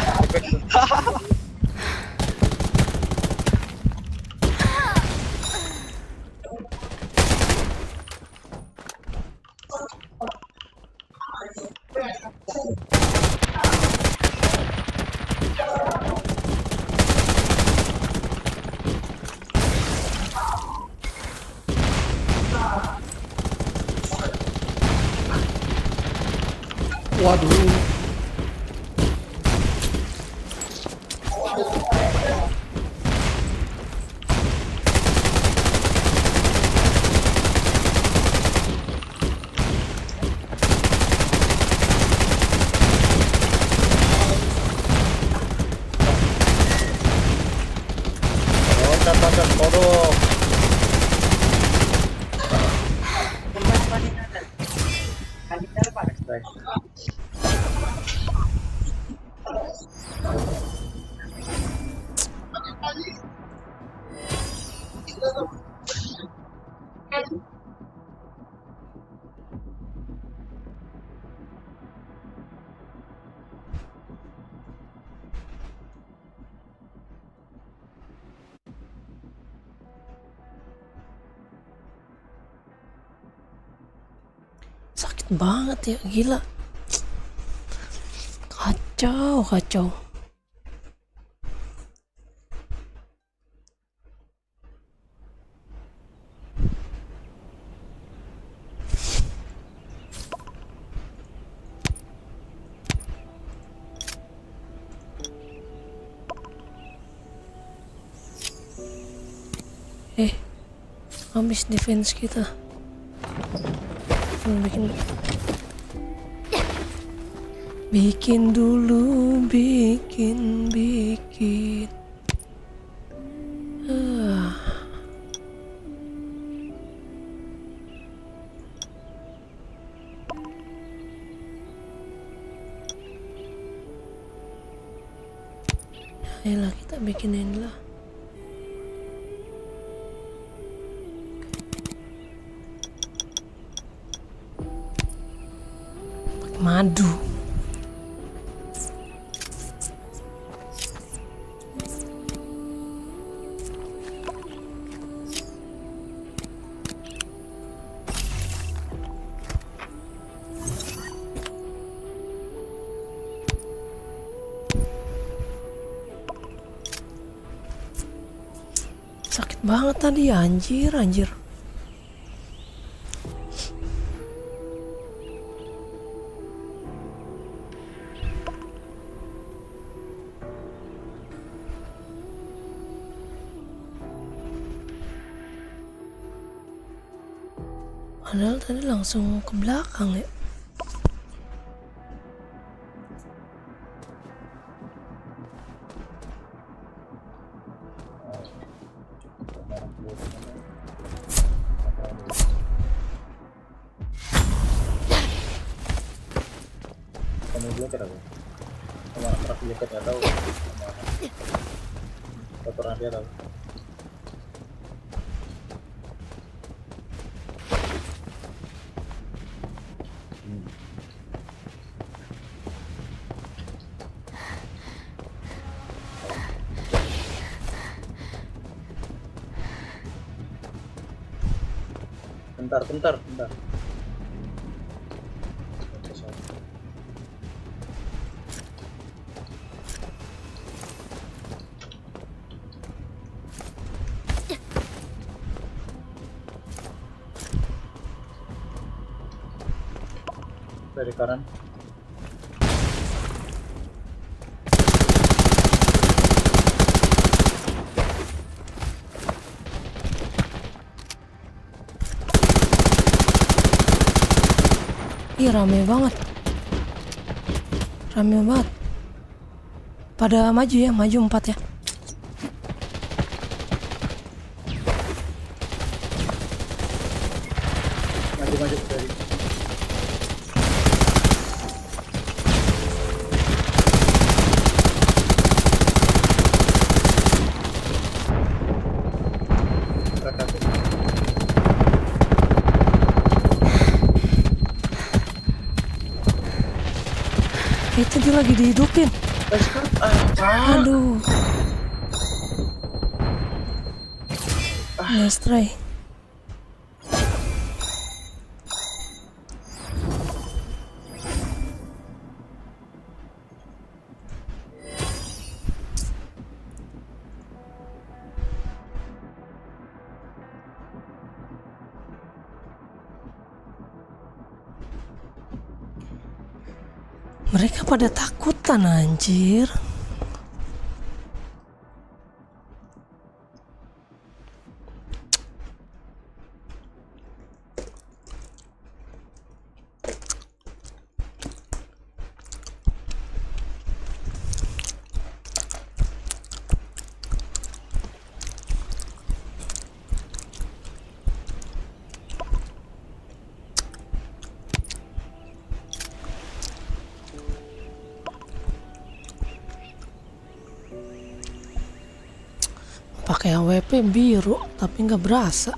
Waduh. Loncat bodoh. Sakit banget ya, gila. Kacau. Habis defense kita. Bikin dulu, bikin. Ayolah kita bikinin lah. madu. Sakit banget tadi, anjir. Padahal tadi langsung ke belakang ya. Kamu blokir aku. Sama anak blokir nggak tahu. Kotoran dia tahu. Bentar. Dari kanan. Ih, rame banget. Pada maju ya, maju 4 ya. Maju dari. Itu dia lagi dihidupin. Aduh. Let's try. Mereka pada takutan anjir. Pakai AWP biru tapi nggak berasa.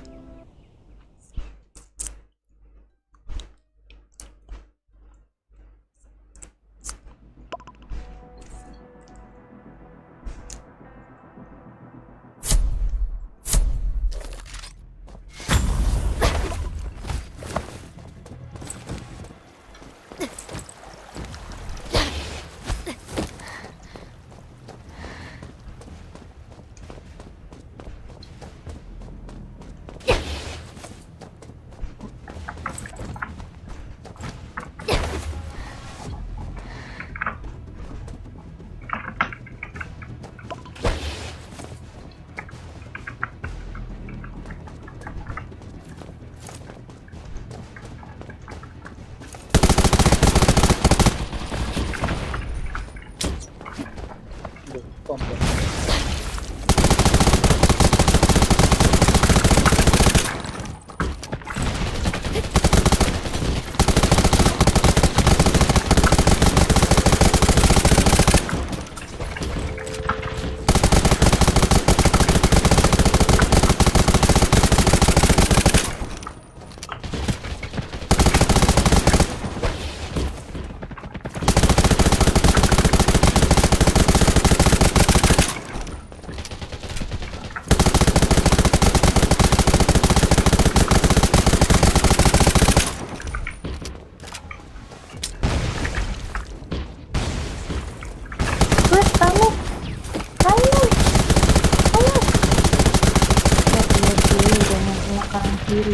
kiri.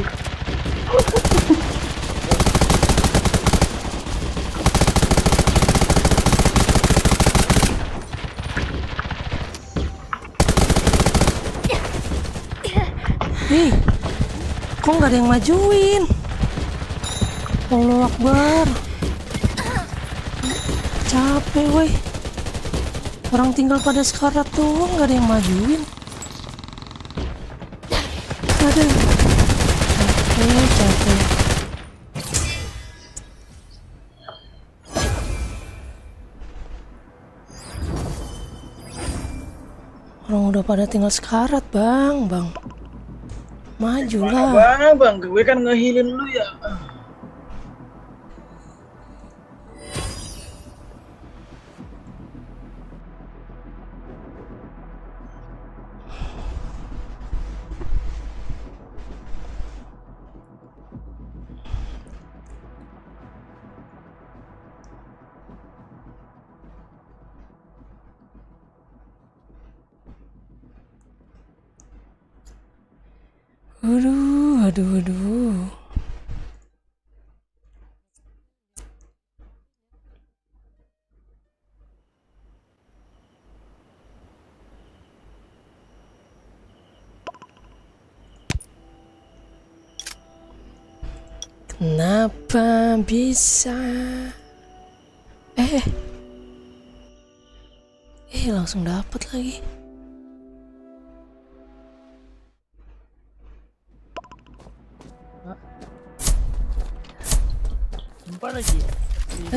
Ih, kok nggak ada yang majuin? Allah Akbar. Capek woi. Orang tinggal pada sekarat doang, nggak ada yang majuin. Aduh. Capek. Orang udah pada tinggal sekarat, Bang. Majulah. Bang, gue kan ngehilin lu ya. Aduh. Kenapa bisa? Langsung dapat lagi.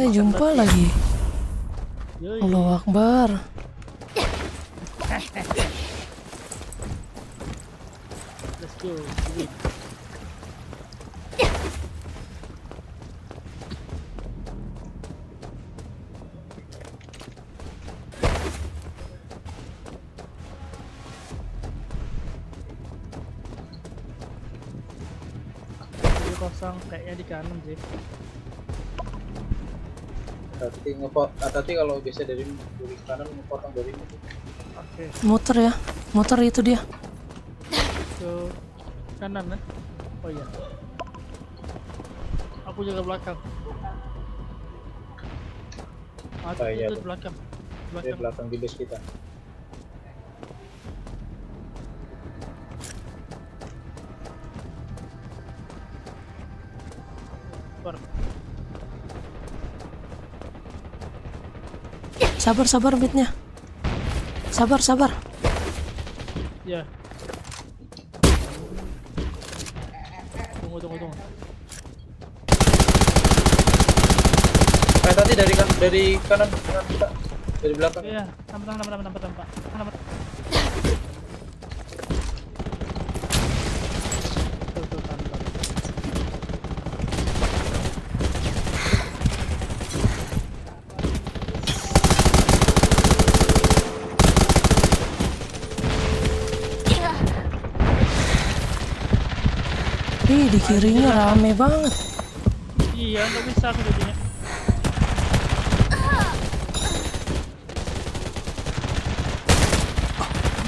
Jumpa lagi. Allahu Akbar. Let's go. Kosong kayaknya di kanan sih. Hati kalau biasa dari kanan ngepotong dari ini. Oke. Motor itu dia. Ke kanan kan? Oh iya. Aku jaga belakang. Itu belakang. Belakang di base kita. Sabar bitnya. Sabar. Ya. Tunggu. Tadi dari kanan kita. Dari belakang. Iya, nampak. Di kirinya rame banget. Iya, nggak bisa aku jadinya.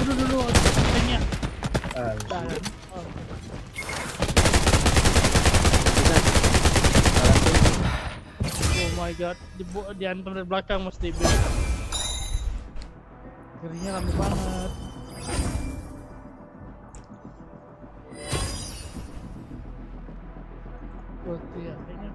Dulu tanknya. Oh my god, diantam dari belakang Mas DB. Kirinya rame banget. Iya, kayaknya.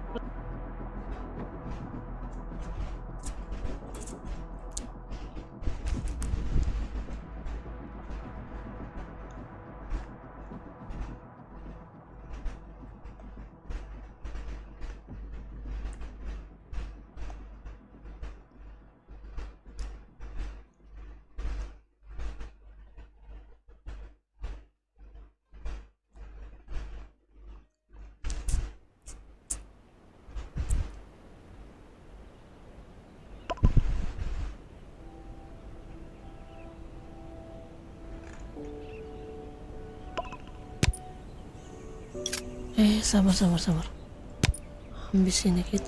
Sabar. Habis ini kita.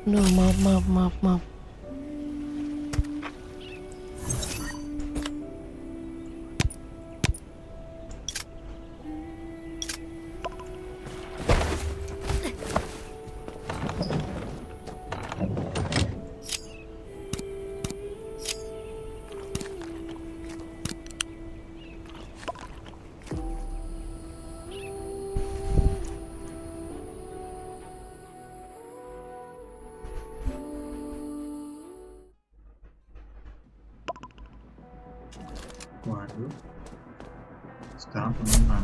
No, maaf. Waduh. Sekarang temenan.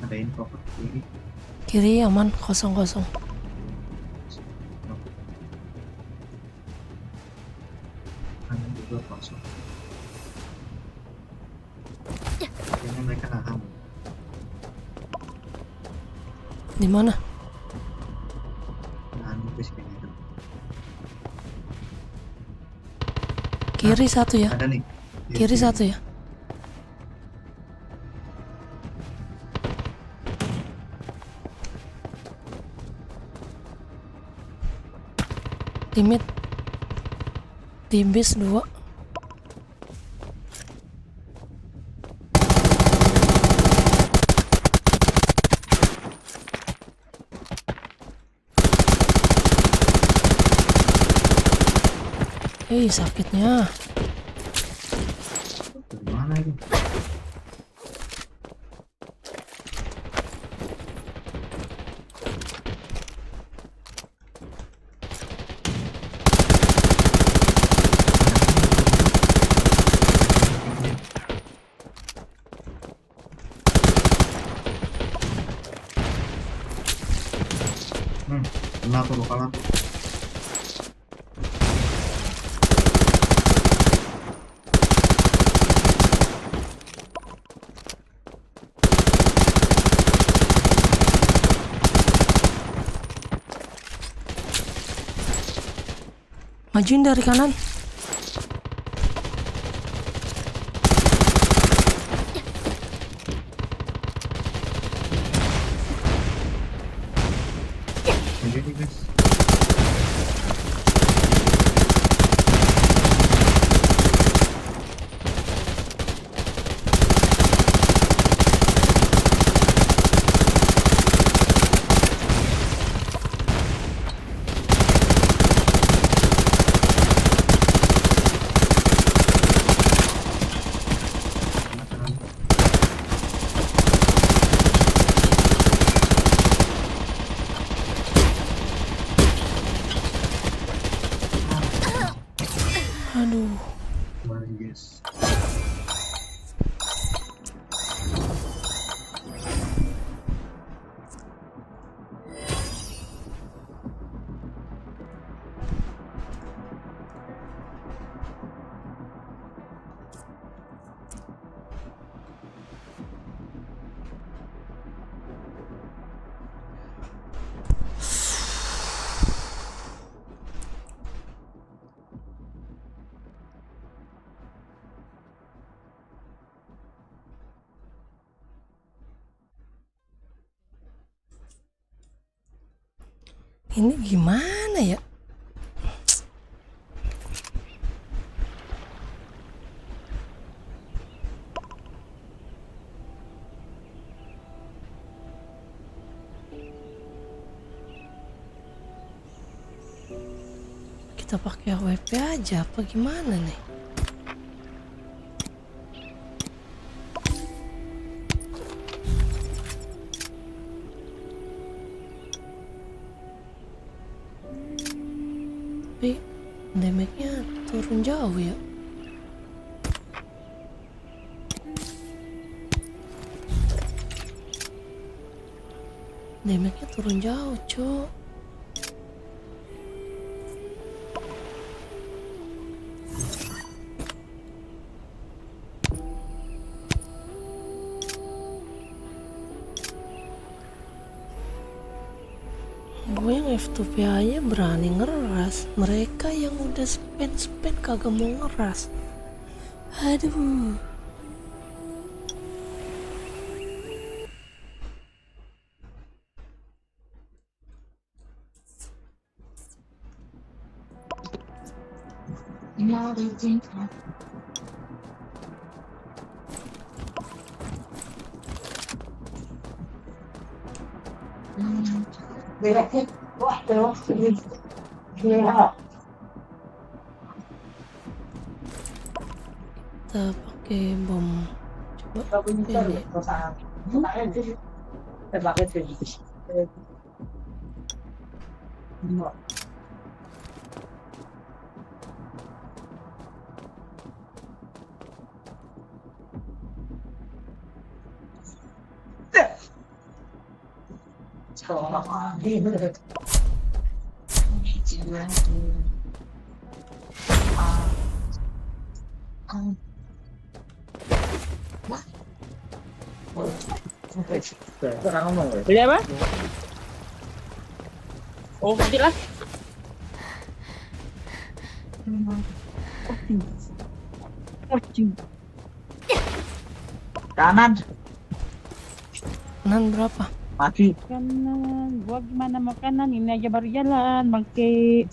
Ada info ke kiri. Kiri aman, kosong. Kanan juga kosong. Kayaknya mereka naham. Di mana? Nah, nipis kayaknya itu. Kiri satu ya. Ada nih. Kiri satu ya. Limit di bis 2. Sakitnya dari mana ini? Kena tuh bakalan. majuin dari kanan. Aduh. Yes. Ini gimana ya? Kita pakai AWP aja apa gimana nih? Tapi damage-nya turun jauh ya. Damage-nya turun jauh, cuk. F2P aja berani ngeras. Mereka yang udah spend kagak mau ngeras. Aduh. Kita pakai bom. Coba ini. Beli apa? Oh, mati lah. Kanan. Kanan berapa? Mati. Kanan. Gua gimana mau kanan? Ini aja baru jalan, bangke.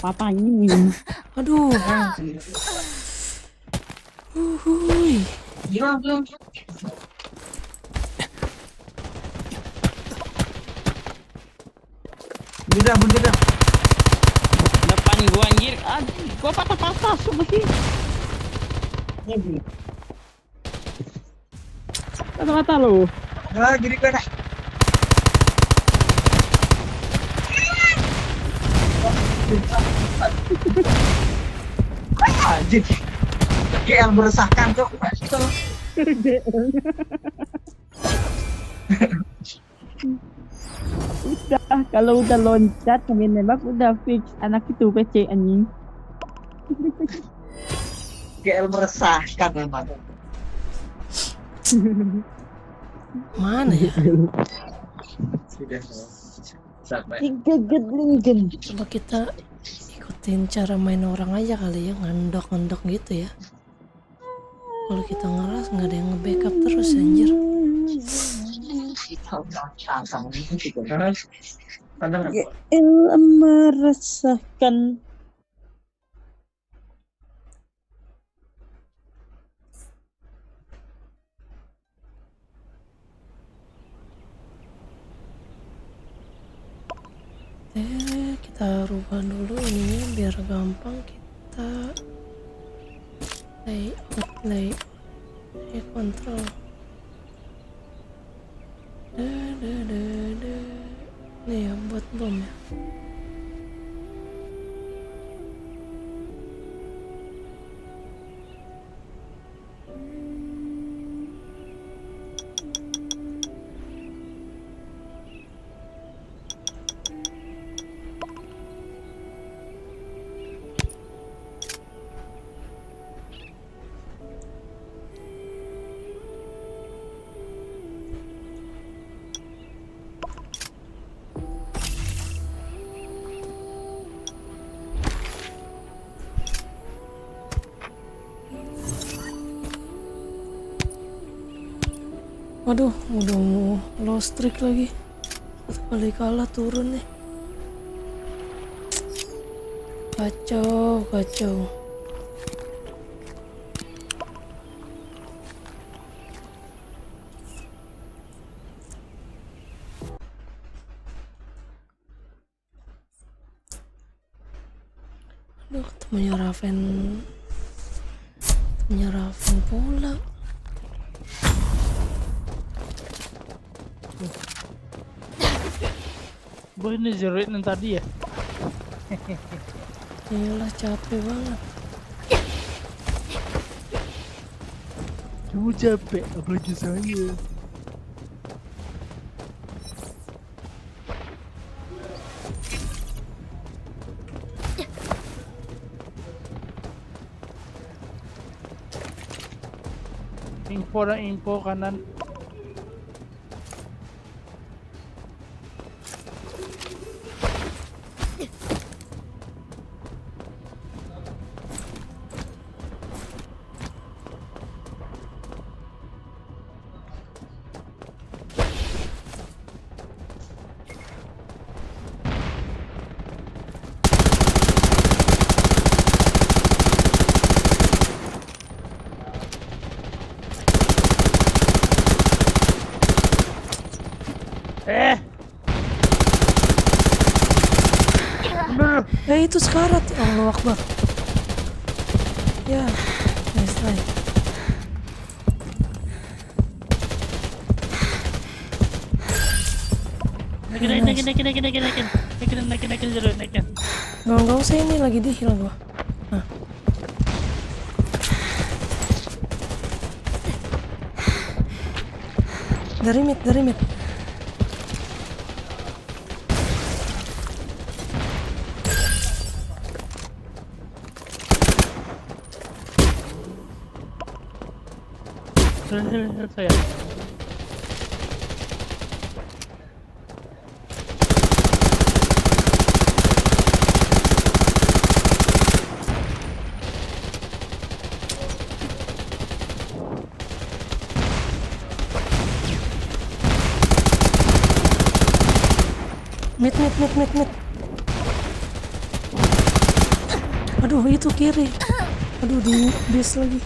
Apa ini? Aduh. Uhuy. Belum. Beda. Depan gua anjir. Aduh, gua patah-patah semua sih. Kata-kata lu. Nah, gini gua dah. Anjir. GL meresahkan kok. Udah, kalau udah loncat sambil nembak udah fix anak itu PC anjing. GL meresahkan memang. Mana ya? Sudah sampai. Coba kita ikutin cara main orang aja kali ya, ngendok gitu ya. Kalau kita ngeras nggak ada yang nge-backup terus anjir. Meresahkan. Kita rubah dulu ininya biar gampang. Kita layout control. Nih ya buat bom ya. Waduh, udah mau lost streak lagi. Satu kali kalah turun nih. Kacau. Aduh, temennya Raven pula. Gue ini zeroin yang tadi ya. Iyalah, capek banget. Kamu capek, apalagi saya. Info kanan. Itu sekarat. Allah Akbar. Ya, nice try. Naikin. Gak usah, ini lagi di heal gua. Nah. Dari mid. Saya. Mid. Aduh, itu kiri. Aduh, di base lagi.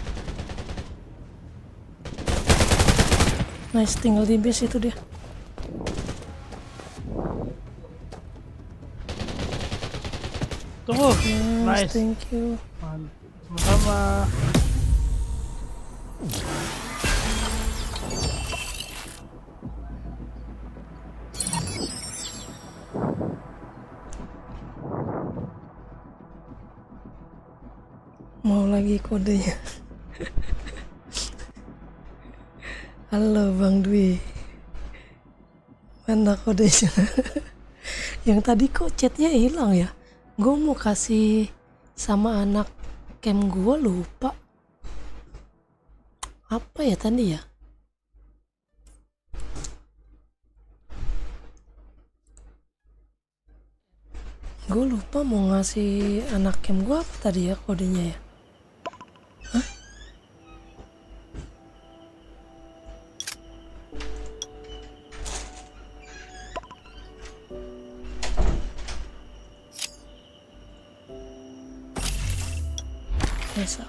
Nice, tinggal di base itu dia. Tunggu. Nice, thank you. Sama-sama. Mau lagi kodenya. Halo Bang Dwi. Mana kodenya? Yang tadi kok chatnya hilang ya? Gue mau kasih sama anak camp gue, lupa. Apa ya tadi ya? Gue lupa mau ngasih anak camp gue apa tadi ya kodenya ya? Hah? Biasa.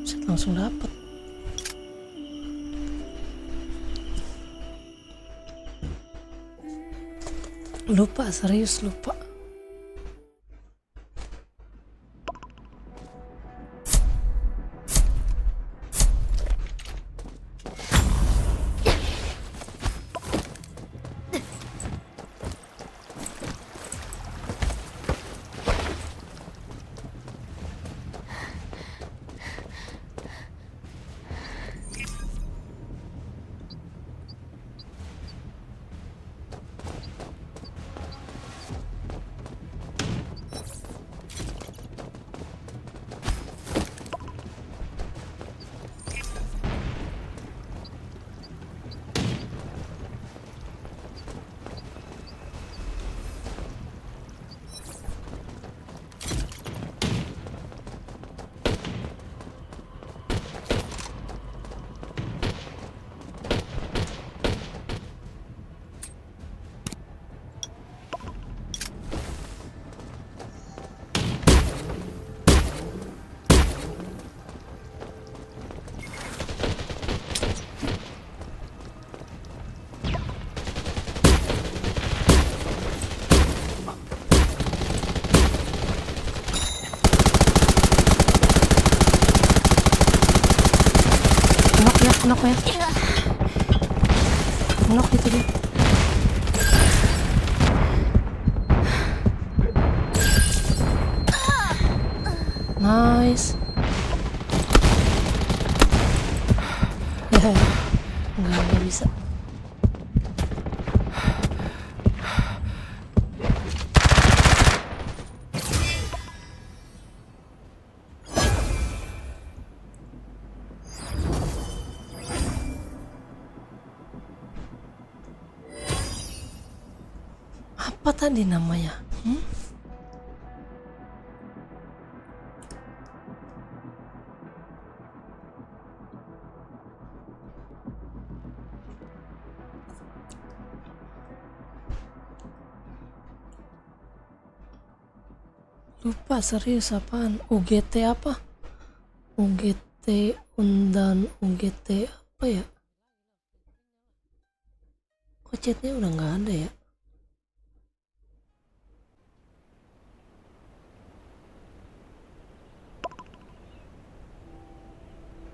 Saya langsung dapat. Lupa, serius lupa. Knock ya. Knock itu dia. Nice. Nggak bisa. Apa tadi namanya? Lupa serius apaan? UGT apa? UGT Undan UGT apa ya? Kok chatnya udah nggak ada ya?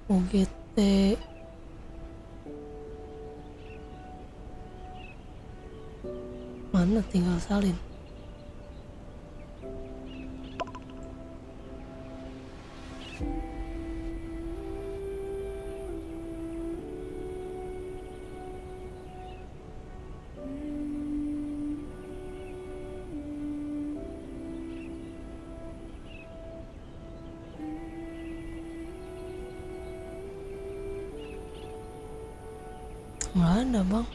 UGT mana tinggal salin. Nggak ada bang.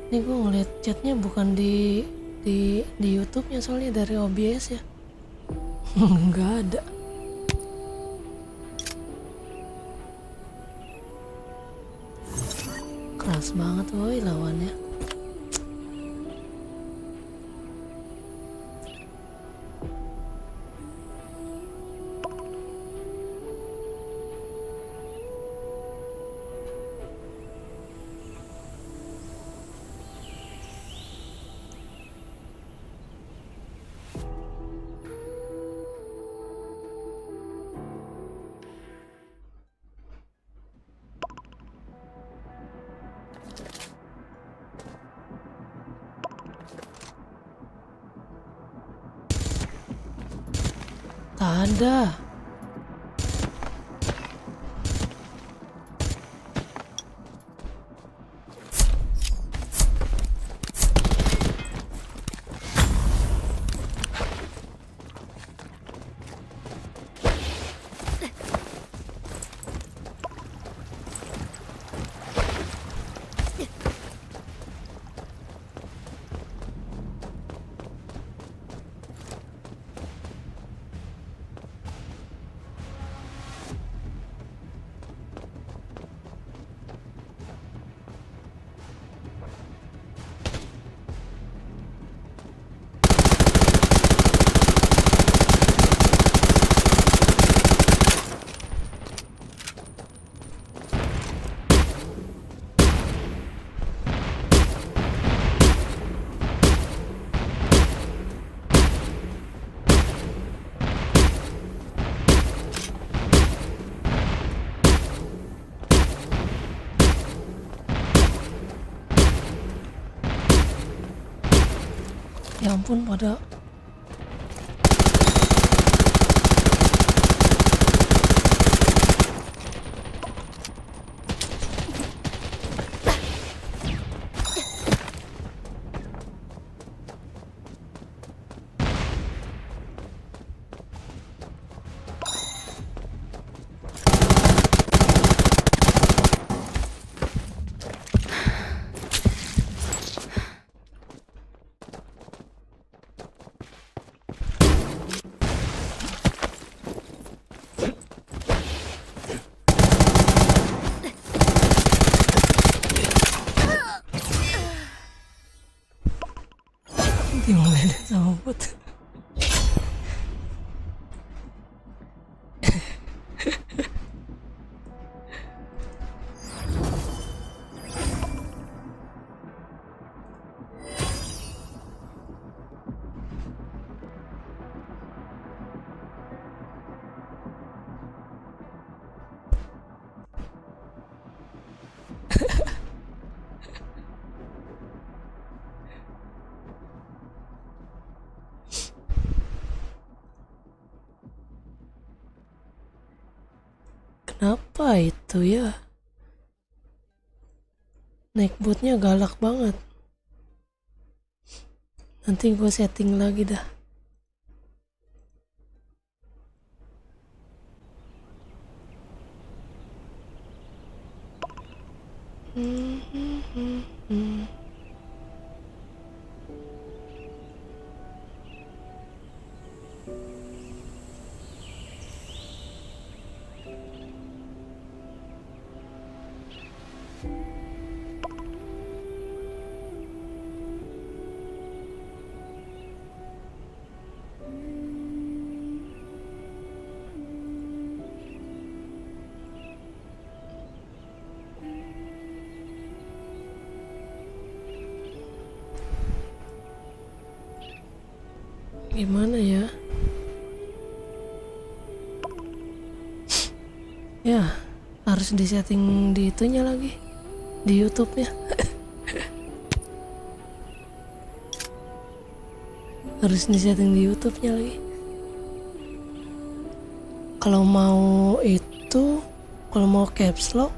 Ini gue ngeliat chatnya bukan di YouTube-nya, soalnya dari OBS ya. Nggak ada. Keras banget woi lawannya. Tak ada. Ya ampun pada dimulai sama bot. Kenapa itu ya? Naik botnya galak banget. Nanti gue setting lagi dah. Gimana ya? Ya, harus disetting di itunya lagi, di YouTube-nya. Harus disetting di YouTube-nya lagi. Kalau mau itu, kalau mau caps lock,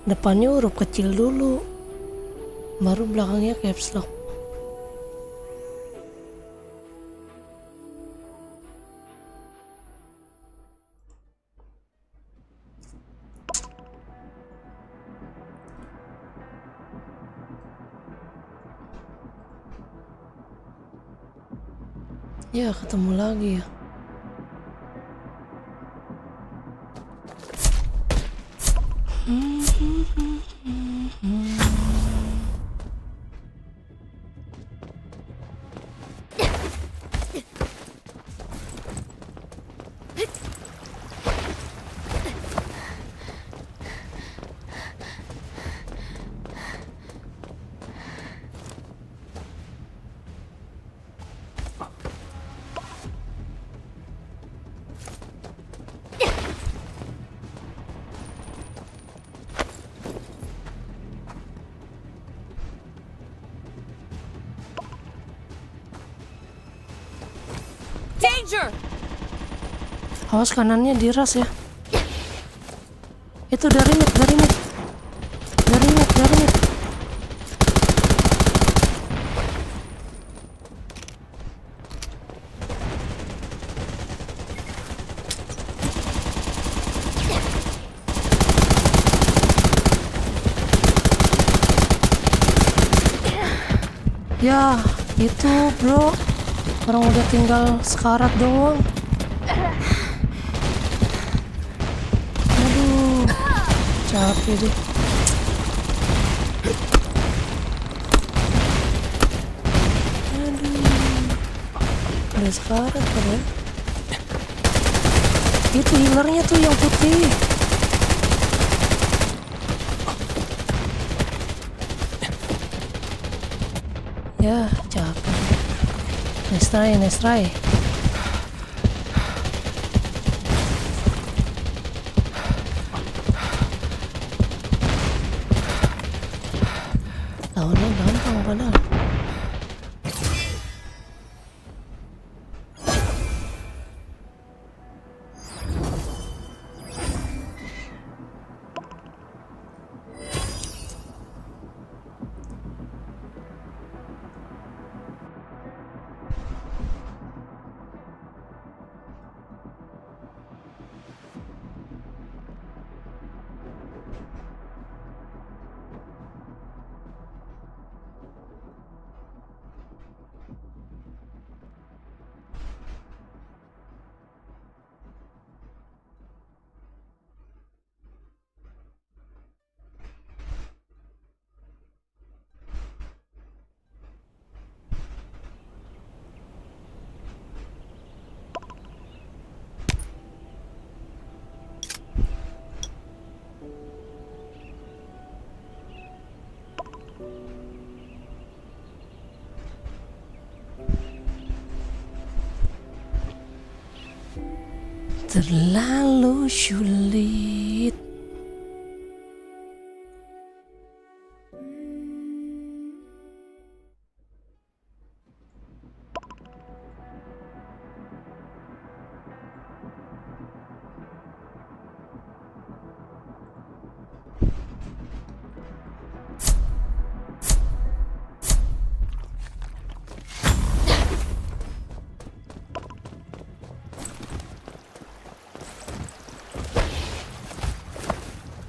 depannya huruf kecil dulu, baru belakangnya caps lock. Ya, ketemu lagi ya. Danger! Awas kanannya diras ya. Itu dari mid, dari mid. Dari mid, dari mid. Ya, itu bro. Orang udah tinggal sekarat doang. Aduh, capek deh. Aduh, udah sekarat kan. Itu healernya tuh yang putih. Ya, capek. Nice try, nice try. Lawannya gampang padahal. Terlalu sulit.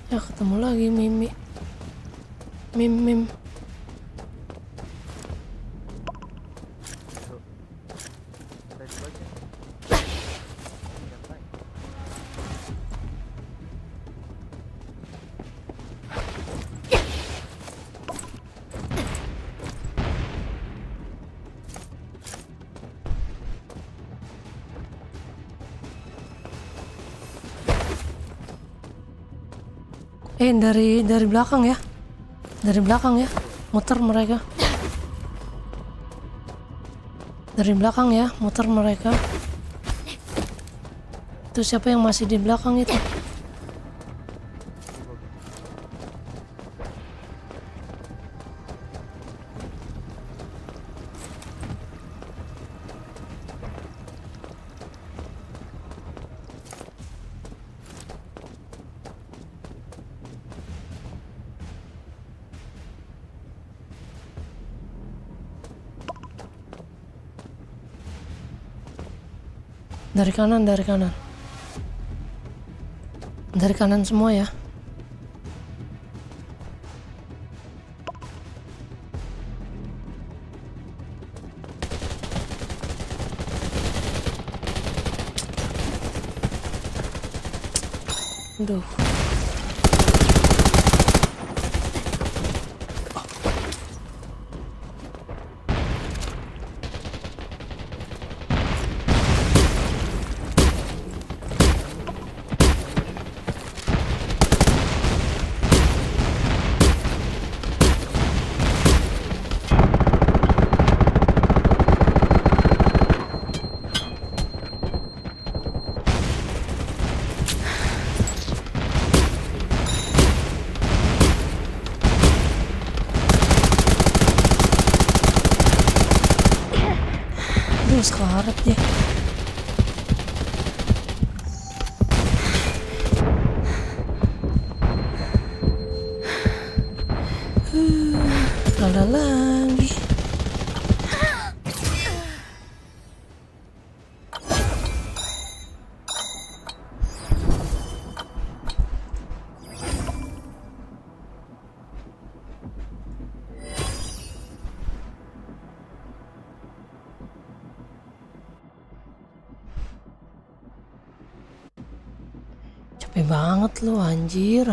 Ya ketemu lagi Mimi. Mim. Dari belakang ya. Dari belakang ya. Muter mereka. Dari belakang ya, muter mereka. Itu siapa yang masih di belakang itu? Dari kanan, dari kanan. Dari kanan semua ya. Aduh. Sekarat dia. Kalah lagi. Capek banget lu, anjir.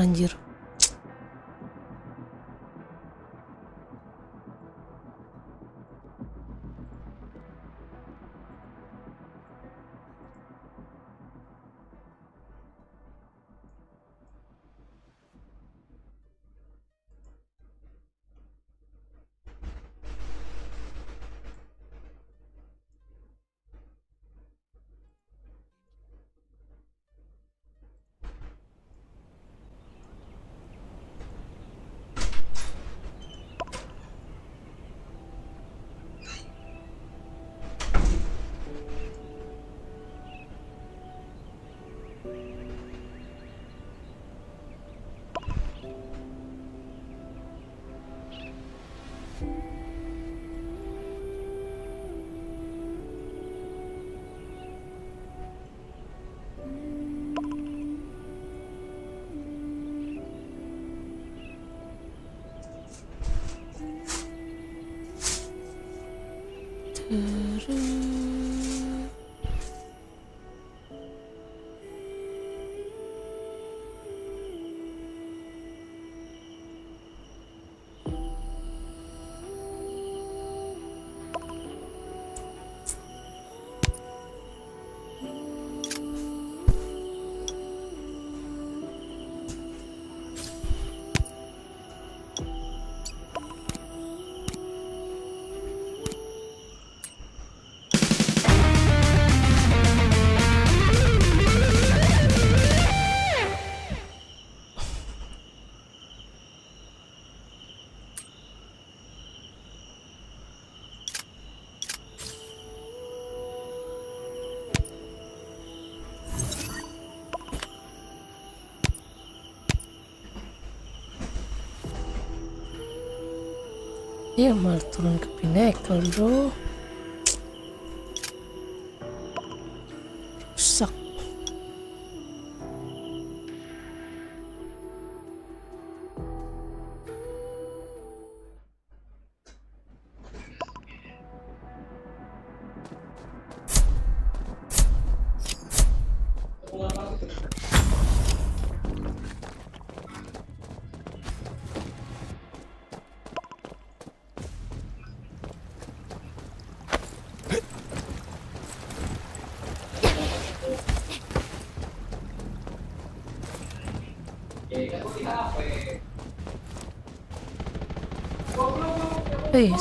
Iya, malah turun ke Pinnacle, bro. Rusak.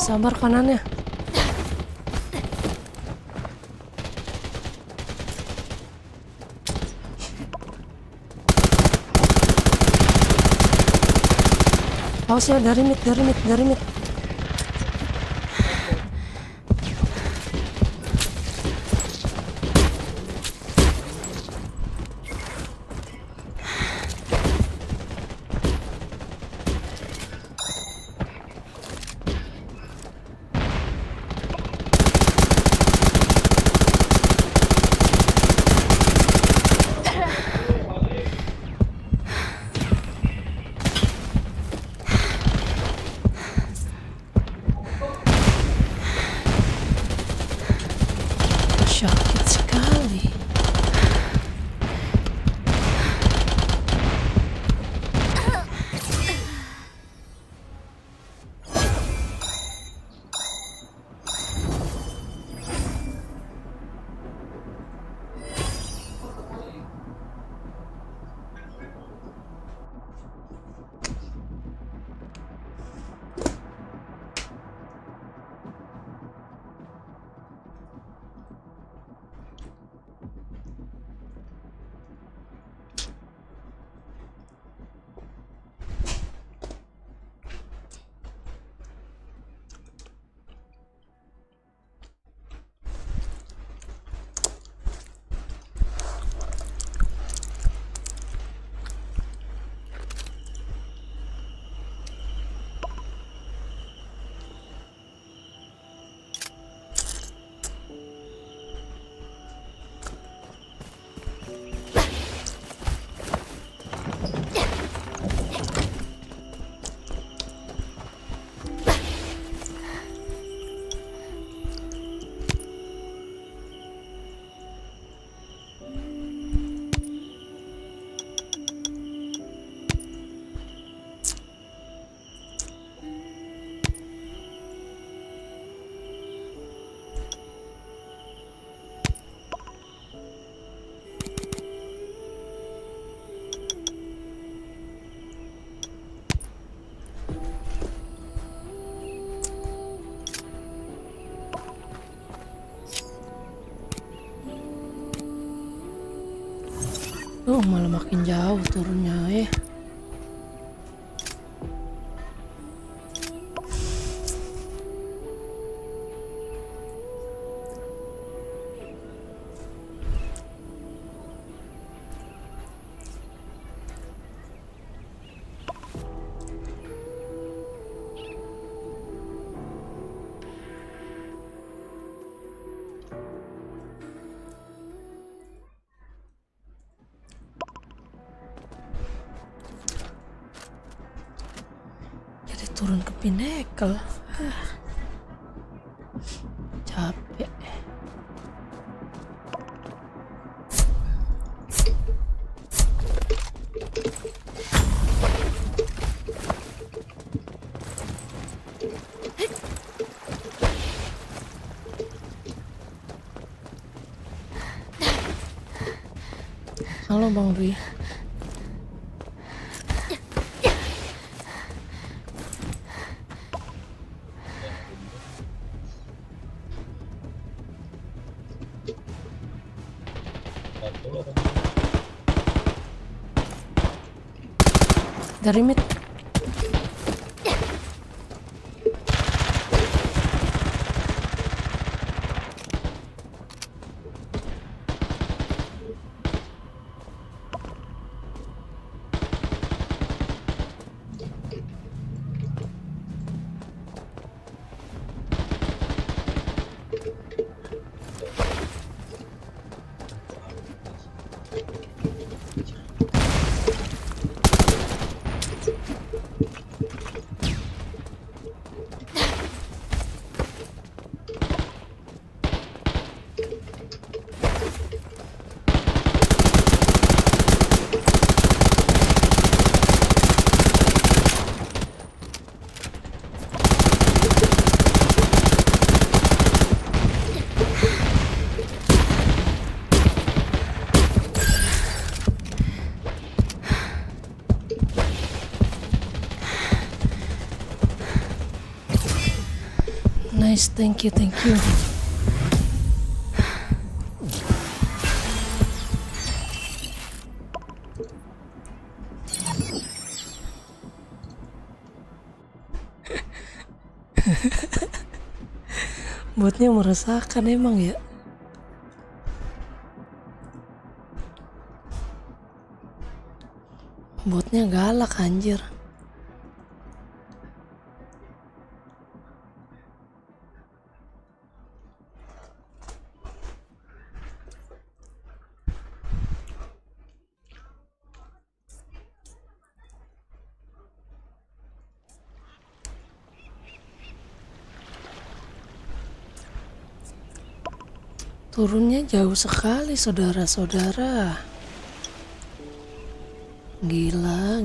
Sabar kanannya. Awas ya, dari mid. Sakit sekali. Malah makin jauh turunnya ya. Turun ke Pinnacle. Capek. Halo Bang Dwi. Dari mid. Nice, thank you. Botnya meresahkan emang ya. Botnya galak anjir. Turunnya jauh sekali saudara-saudara. Gila.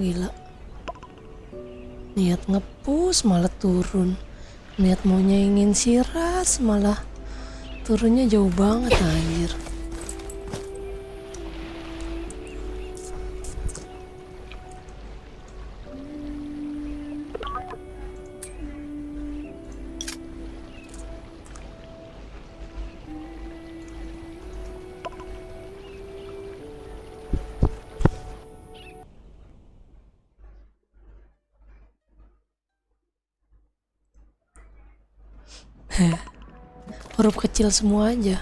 Niat ngepus malah turun. Niat maunya ingin siras malah turunnya jauh banget anjir. Huruf kecil semua aja.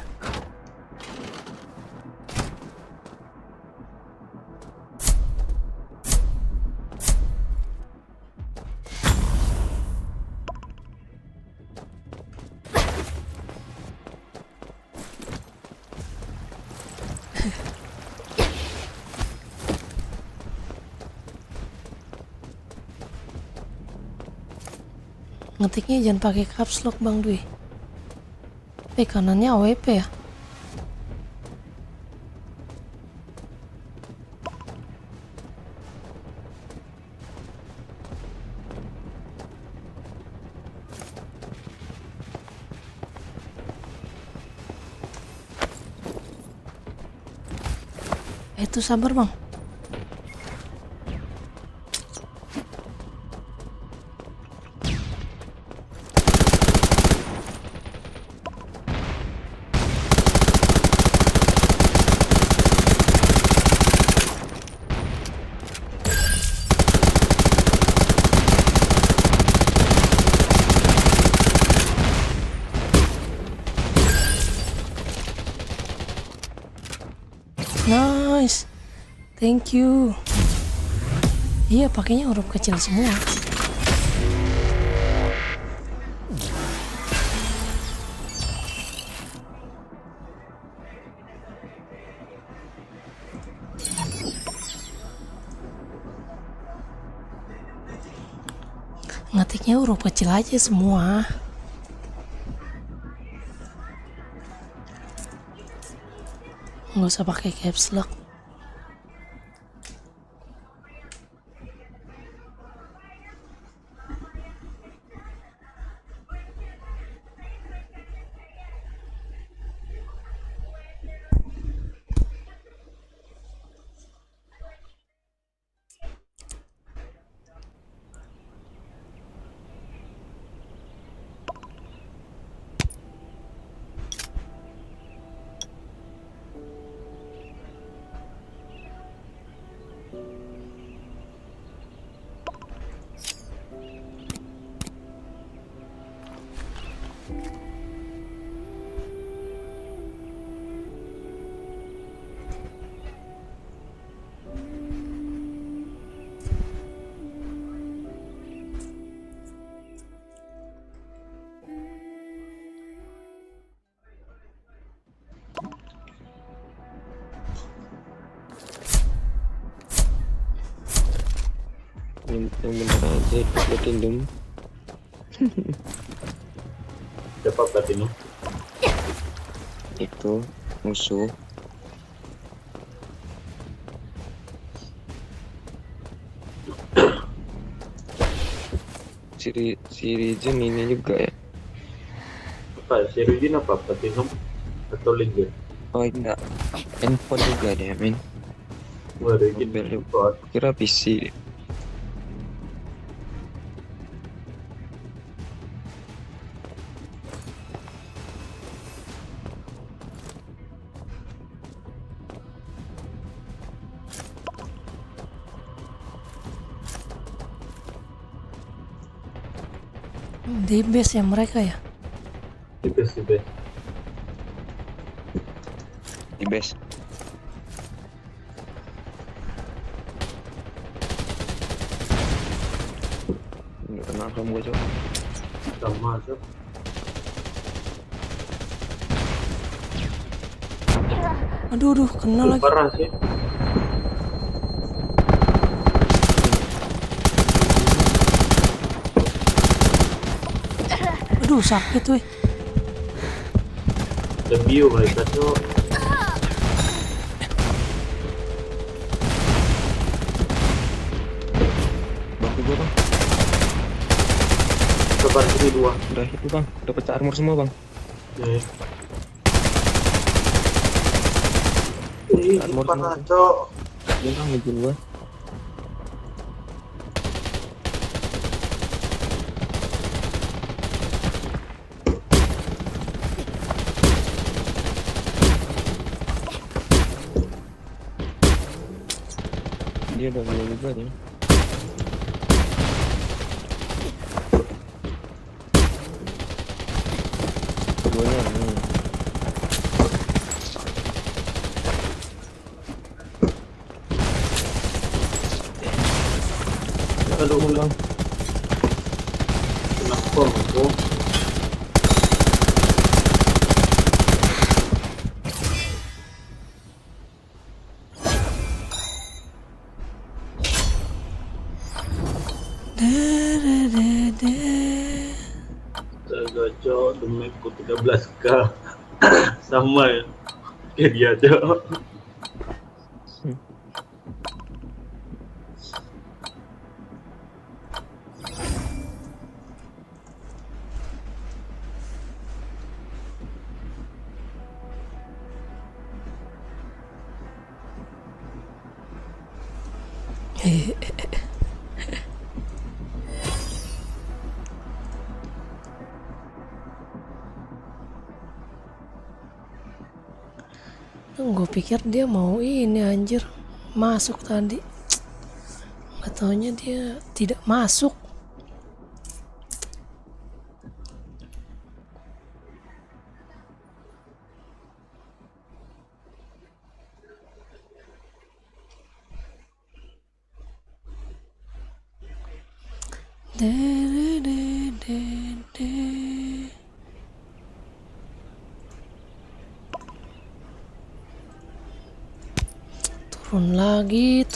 Ngetiknya jangan pakai caps lock Bang Dwi. Kanannya AWP ya. Itu sabar Bang. Nice, thank you. Iya, pakainya huruf kecil semua. Ngetiknya huruf kecil aja semua. Nggak usah pakai caps lock. Yang bener aja platinum. Siapa platinum? Itu musuh. Si Rizin ini juga ya. Apa? Si Rizin apa? Platinum atau Legend? Oh enggak, handphone juga deh men. Wah, Rizin kira PC. Di base ya mereka ya. Di base. Di base. Nggak kenal kamu gue, Cok. Sama, Cok. Aduh, kena lagi. Parah sih. Aduh, sakit weh. Debut mereka, Cok. Bantu gue, Bang. Sebar sini 2. Udah itu, Bang. Udah pecah armor semua, Bang. Nih. Ih, Armor parah, semua. Cok. Dia Bang ngejual gue. Dia udah mulai juga nih. Keduanya nih. Aduh, Bang. Kenapa, Bang? Jaga, Cok, demiku 13k. Sama ya. Kayak dia, Cok. Gue pikir dia mau ini anjir masuk tadi, nggak taunya dia tidak masuk.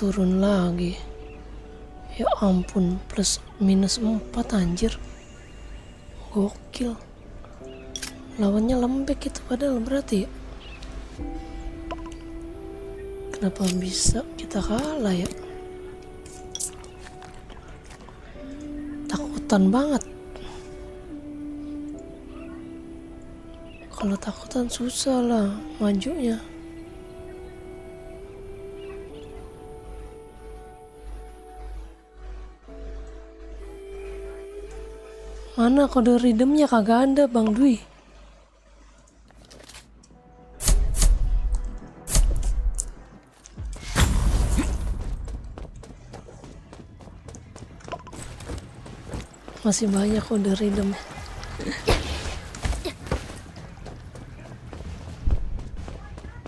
Turun lagi. Ya ampun, plus minus 4 anjir. Gokil. Lawannya lembek itu padahal berarti ya. Kenapa bisa kita kalah ya? Takutan banget. Kalau takutan susah lah majunya. Mana kode redeemnya kagak ada, Bang Dwi. Masih banyak kode redeem.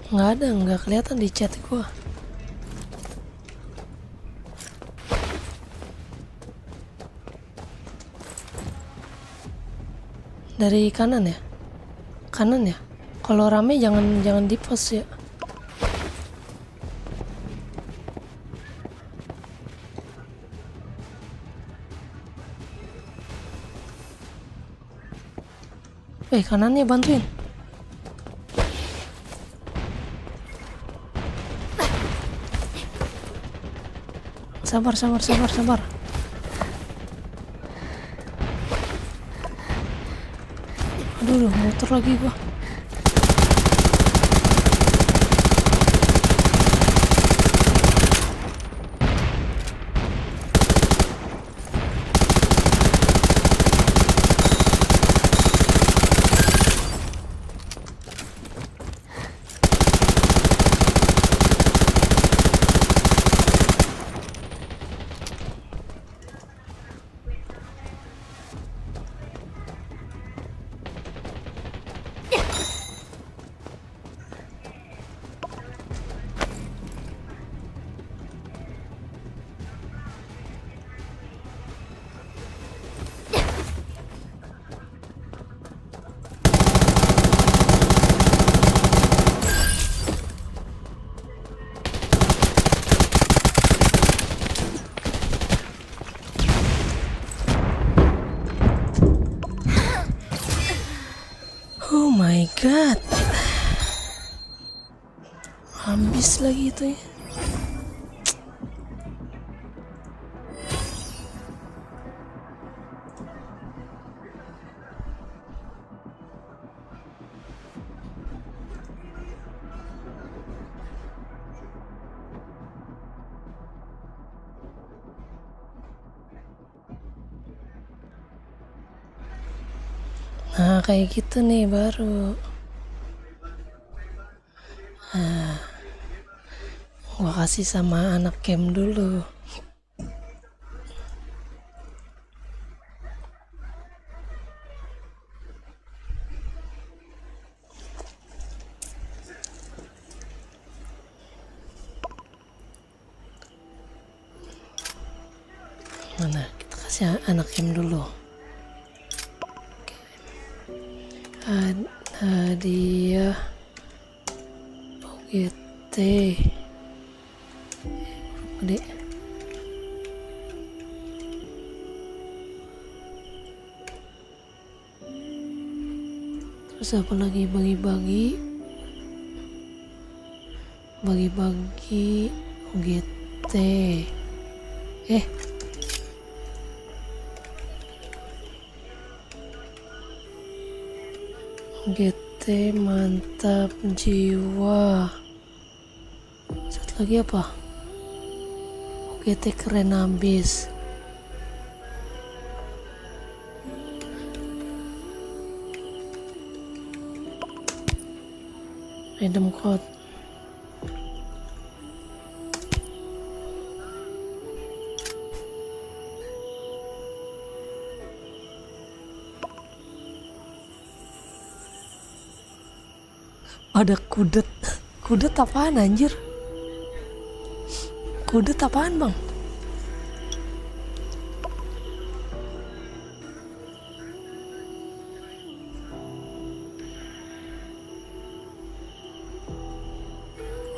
Nggak kelihatan di chat gua. Dari kanan ya? Kanan ya? Kalau rame jangan di post ya. Kanannya bantuin. Sabar. Aduh, motor lagi gua. my god. Habis lagi itu ya. Nah kayak gitu nih baru. Nah, gua kasih sama anak camp dulu. Mana kita kasih anak camp dulu. Hadiah OGT gede. Terus apa lagi? Bagi-bagi OGT. GT mantap jiwa. Satu lagi apa? GT keren abis. Random code. Ada kudet. Kudet apaan anjir? Kudet apaan bang?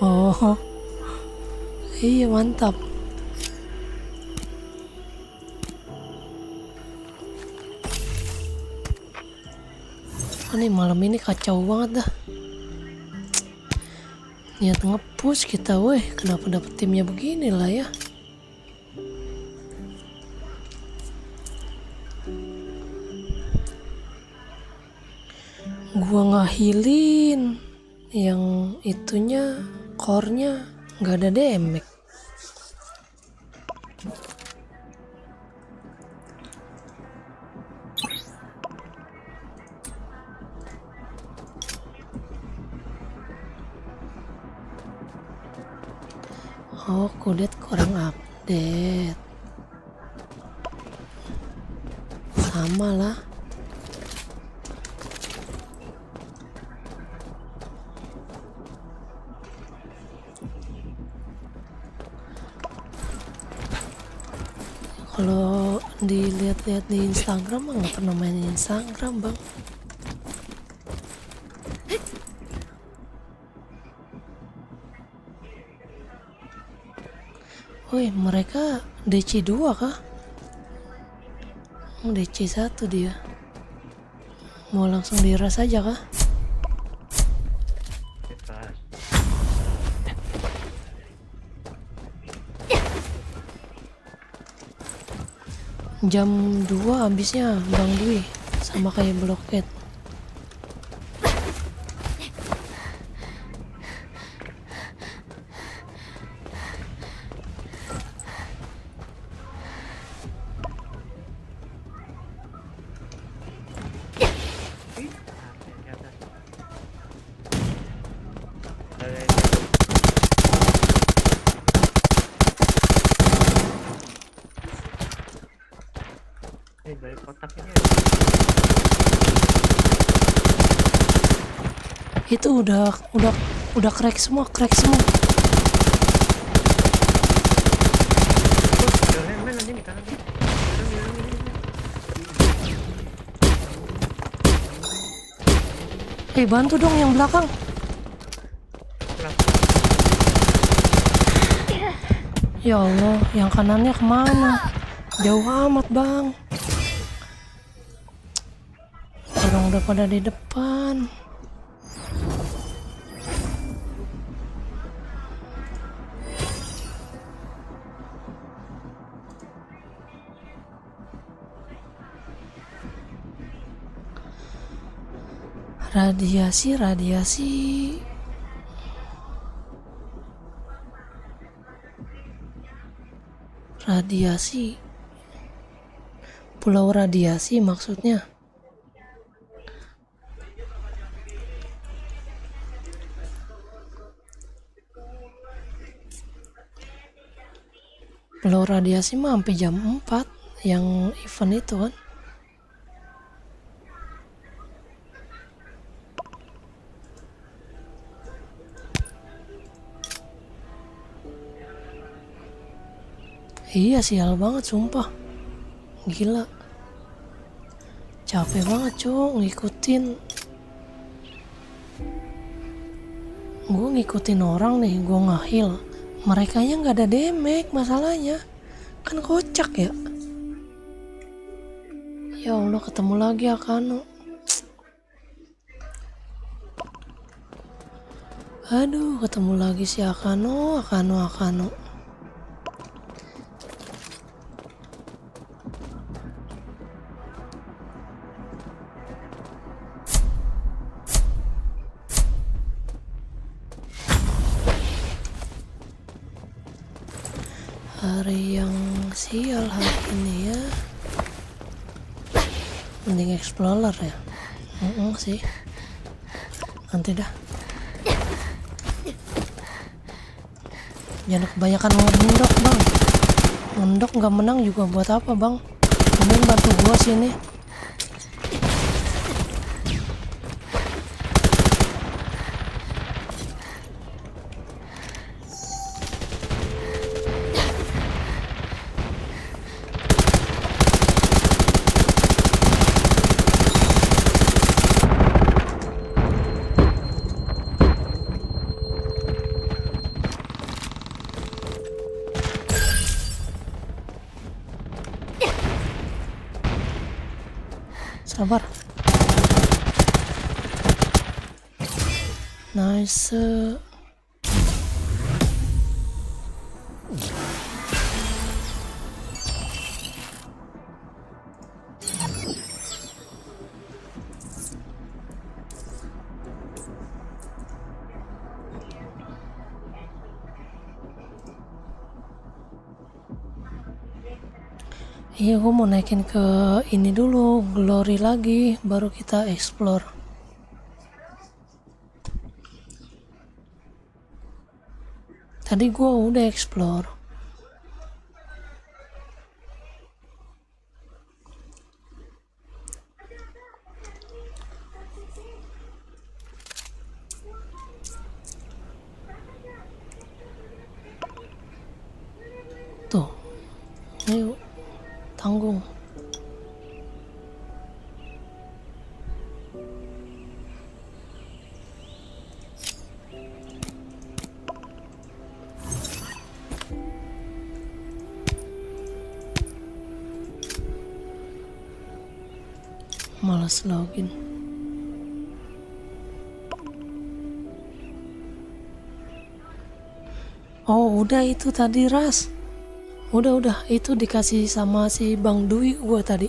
Oh iya mantap. Nih malam ini kacau banget dah. Niat nge-push kita weh, kenapa dapet timnya begini lah ya. Gua ngahilin yang itunya, core-nya nggak ada damage. Oh, kudet kurang update. Sama lah. Kalau dilihat-lihat di Instagram mah nggak pernah main Instagram bang. Woi, mereka DC 2 kah? DC 1 dia. Mau langsung diras aja kah? Jam 2 habisnya Bang Dwi, sama kayak bloket. Itu udah crack semua. Bantu dong yang belakang. Ya Allah, yang kanannya kemana? Jauh amat bang. Orang udah pada di depan. Radiasi. Pulau radiasi maksudnya. Pulau radiasi mah sampai jam 4 yang event itu kan. Iya sial banget sumpah. Gila. Capek banget cuk ngikutin. Gue ngikutin orang nih, gue nge-heal. Merekanya nggak ada damage masalahnya. Kan kocak ya. Ya Allah ketemu lagi Akano. Aduh ketemu lagi si Akano. Hari yang sial hari ini ya. Mending explorer ya. Sih. Nanti dah. Jangan kebanyakan ngendok bang. Ngendok nggak menang juga buat apa bang? Mending bantu gua sini. Sabar. Nice. Iya, gue mau naikin ke ini dulu, glory lagi, baru kita explore. Tadi gue udah explore. Tuh, ayo. Tanggung. Malas login. Oh udah itu tadi Ras. Udah itu dikasih sama si Bang Dwi gua tadi.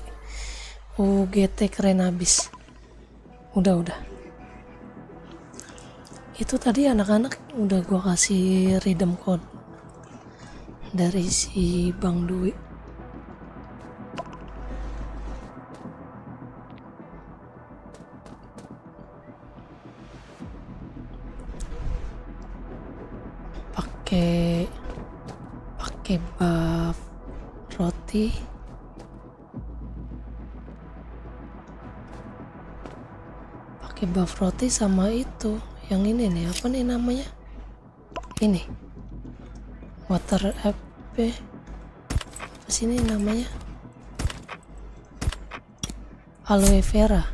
GT keren abis. Udah. Itu tadi anak-anak udah gua kasih redeem code dari si Bang Dwi. Pakai buff roti. Pakai buff roti sama itu. Yang ini nih, apa nih namanya? Ini. Water apa sini namanya? Aloe vera.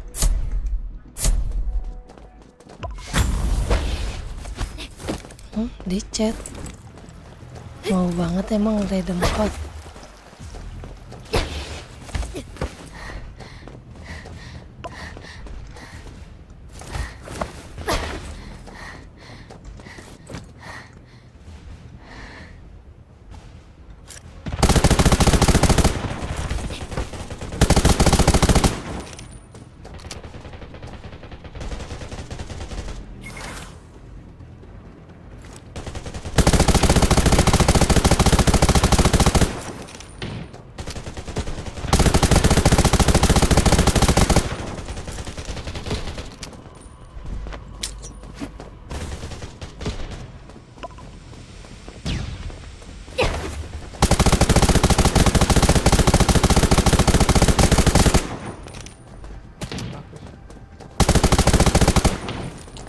Di chat. Mau banget emang redeem code.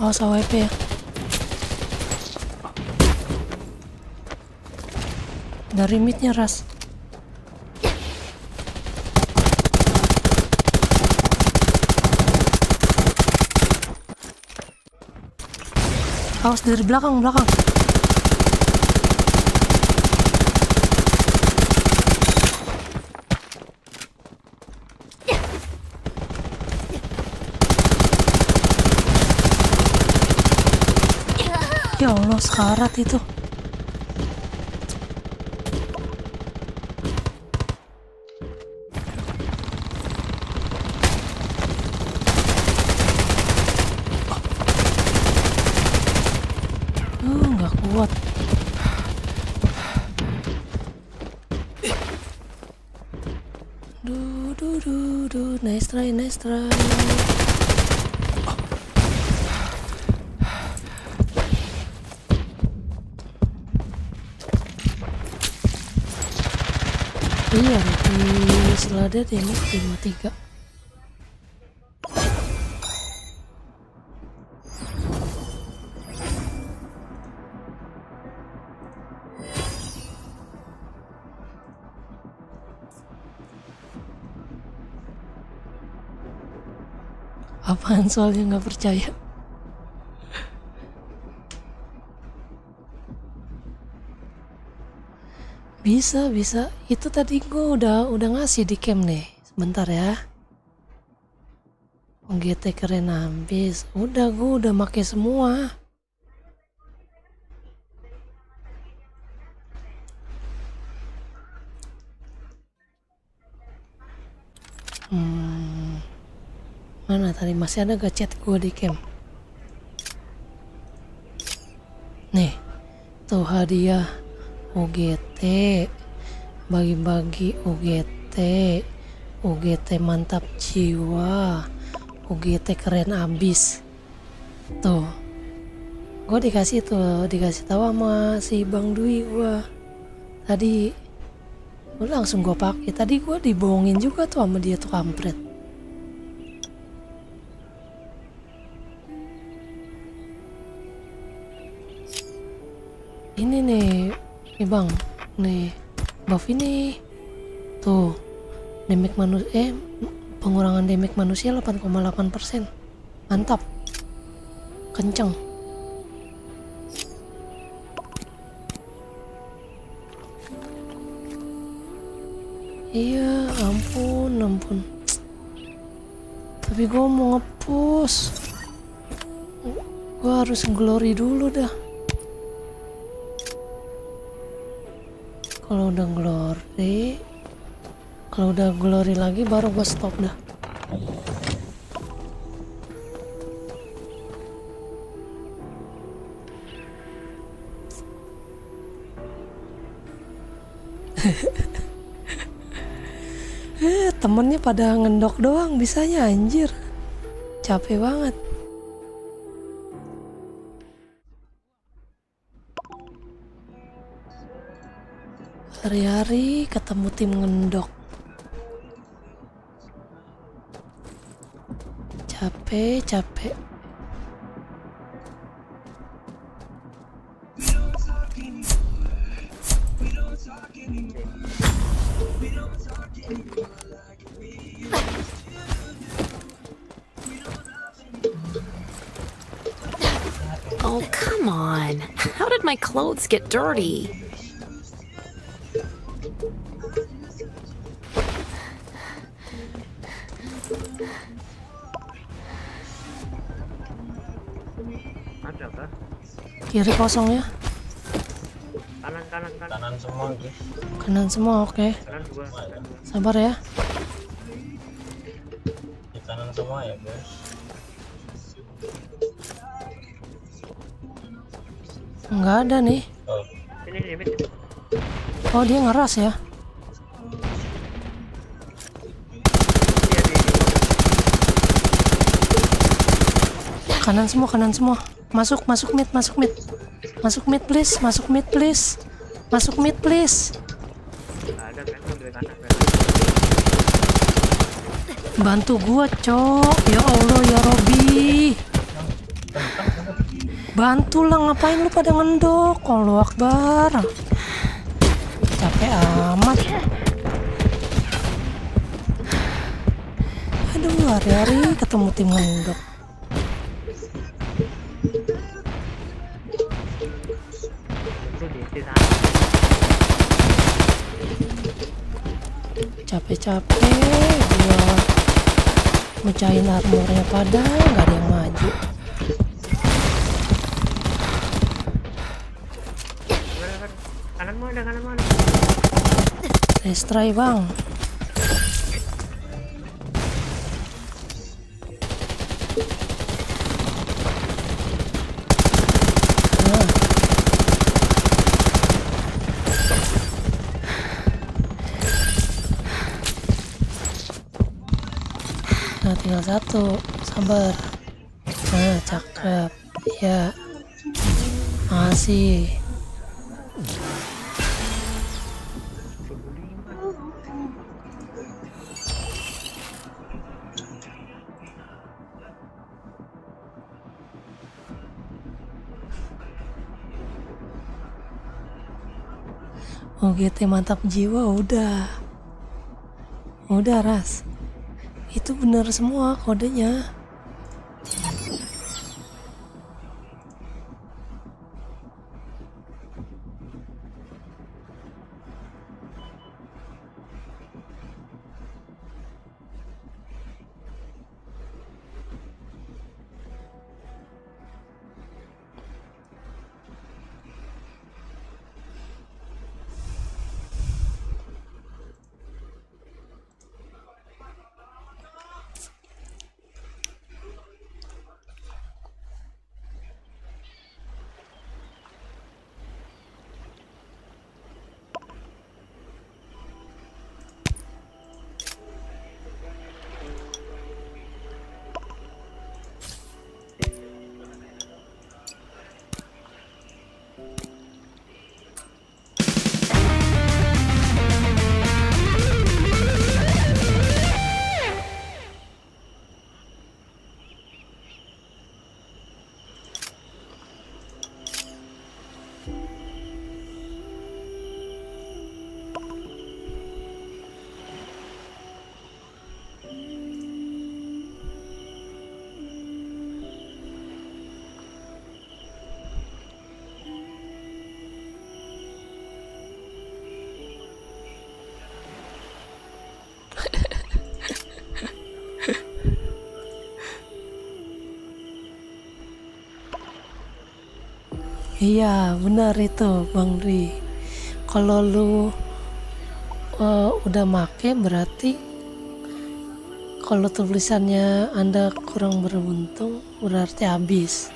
Awas AWP ya. Dari midnya Ras. Awas dari belakang. Ya Allah, sekarat itu. Nggak kuat. Nice try. Iya, di selada ini 53. Apaan soalnya nggak percaya? Bisa. Itu tadi gue udah ngasih di camp nih. Sebentar ya. GT keren habis. Gue udah make semua. Mana tadi masih ada gak chat gue di camp? Nih, tuh hadiah UGT, bagi-bagi UGT mantap jiwa, UGT keren abis. Tuh, gue dikasih tahu sama si Bang Dwi gue. Tadi, langsung gue pakai. Tadi gue dibohongin juga tuh sama dia tuh kampret. Ini nih bang, nih buff ini tuh damage manusia, pengurangan damage manusia 8,8%. Mantap, kenceng. Iya, ampun. Tapi gue mau nge-push. Gue harus glory dulu dah. Kalau udah glory lagi baru gue stop dah. Temennya pada ngendok doang bisanya, anjir. Capek banget. Hari-hari ketemu tim ngendok. Capek. Oh, come on. How did my clothes get dirty? Kiri kosong ya. Kanan semua guys. Kanan semua, oke. Sabar ya. Di kanan semua ya guys. Nggak ada nih. Oh, dia ngeras ya. Kanan semua. Masuk mid. Masuk mid please. Bantu gua, Cok. Ya Allah ya Robi. Bantulah, ngapain lu pada ngendok? Allahu Akbar. Capek amat. Aduh, hari-hari ketemu tim ngendok. Capek-capek gua mecahin armornya, pada nggak ada yang maju. Kananmu ada. Let's try, bang. Nah, tinggal satu, sabar. Nah, cakep. Ya, masih. OGT mantap jiwa, udah Ras. Itu bener semua kodenya. Iya, benar itu Bang Dwi. Kalau lu udah make, berarti kalau tulisannya Anda kurang beruntung, berarti habis.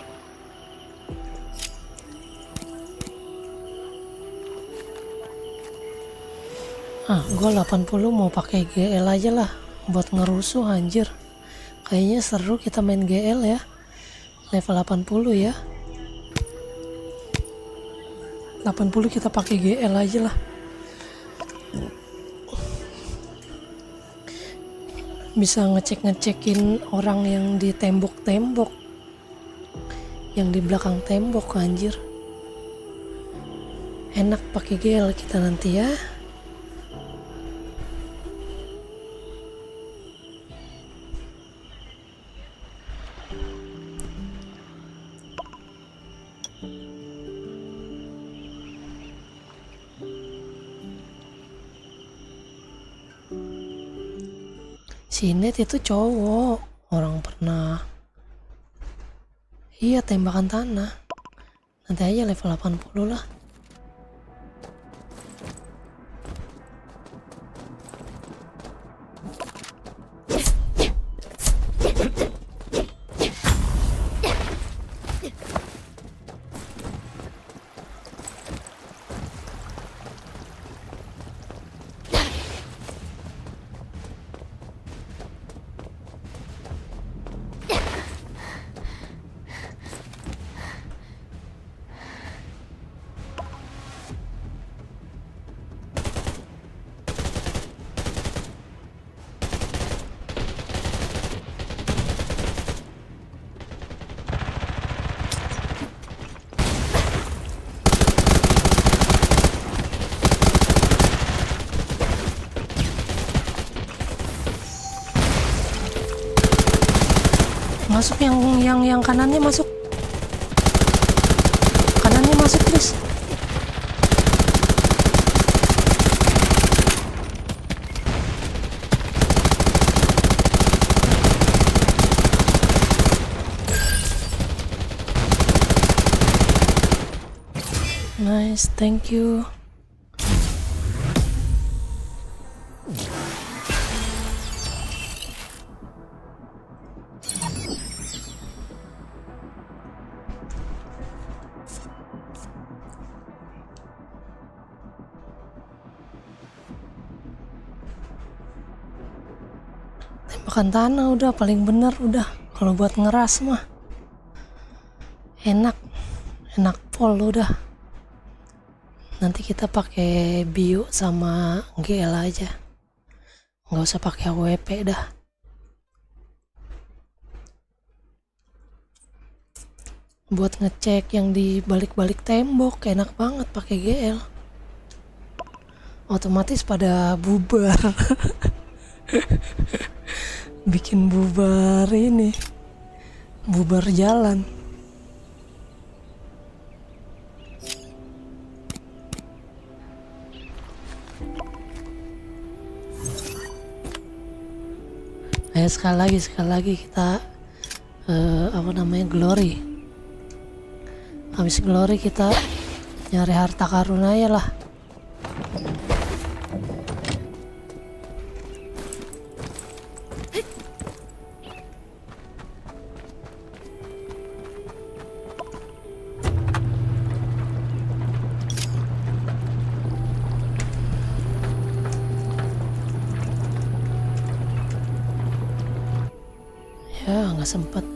Gue 80 mau pakai GL aja lah buat ngerusuh, anjir. Kayaknya seru kita main GL ya. Level 80 ya. 80 kita pakai GL aja lah. Bisa ngecekin orang yang di tembok-tembok, yang di belakang tembok, anjir. Enak pakai GL kita nanti ya. Si Net itu cowok, orang pernah. Iya, tembakan tanah. Nanti aja level 80 lah. Masuk yang kanannya masuk. Kanannya masuk, please. Nice, thank you. Tembakan tanah udah paling bener udah. Kalau buat ngeras mah enak pol udah. Nanti kita pakai bio sama GL aja, nggak usah pakai AWP dah. Buat ngecek yang di balik-balik tembok enak banget pakai GL. Otomatis pada bubar. Bikin bubar ini, bubar jalan. Ayo sekali lagi kita glory. Habis glory kita nyari harta karun aja lah. Ya nggak sempet.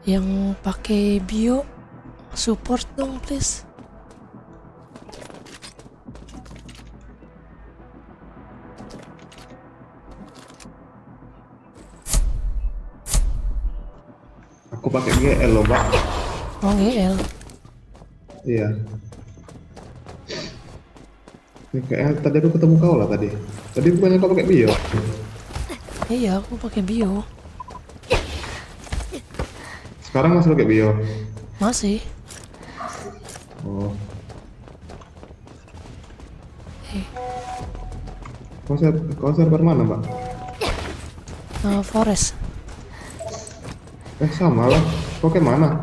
Yang pakai bio support dong please. Aku pakai GL loh, Mbak. Oh, GL. Iya. Ini kayaknya tadi aku ketemu kau lah tadi. Tadi bukannya kau pakai bio? Iya, aku pakai bio. Sekarang masih pakai bio? Masih. Oh. Kau server mana, Mbak? Forest. Sama lah. Kau ke mana?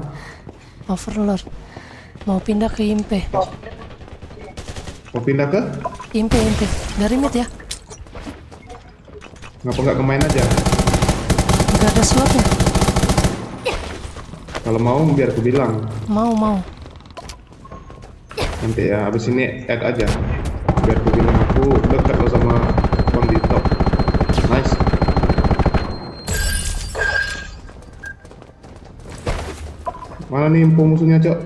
Overlord. Mau pindah ke Impe. Mau pindah ke? Impe. Dari mid ya. Ngapa nggak kemain aja? Nggak ada slotnya. Kalau mau biar aku bilang. Mau. Nanti ya, abis ini add aja. Biar aku bilang aku dekat lo sama Bang Dito. Nice. Mana nih info musuhnya, Cok?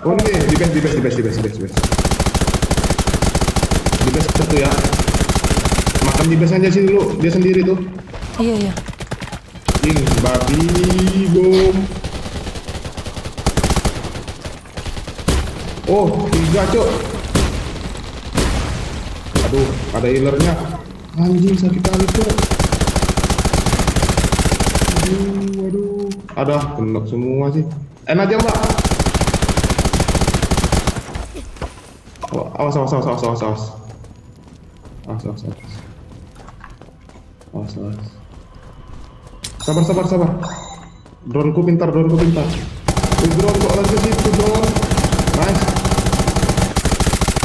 Oh nih, di base. Di base satu ya. Makan di base aja sih dulu, dia sendiri tuh. Iya. Babi bom. Oh, 3, Cok. Aduh, ada healernya. Anjing, sakit kali, Cok. Aduh. Ada, kena semua sih. Enak aja, Mbak. Awas. Sabar. Drone ku pintar. Drone kok lagi situ, drone. Nice.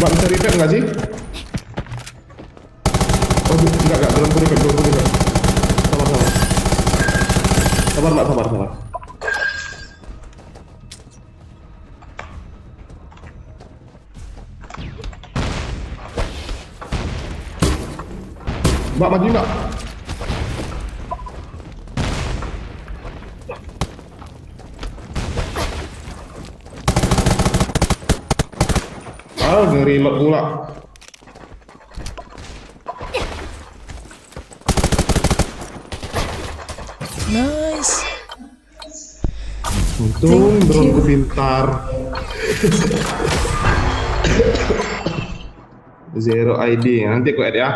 Mbak bisa repair nggak sih? Oh, enggak. Drone ku repair. Sabar, Mbak, sabar. Mbak, maju nggak? Nge-reload pula. Nice. Untung drone ku pintar. Zero ID, nanti aku add ya.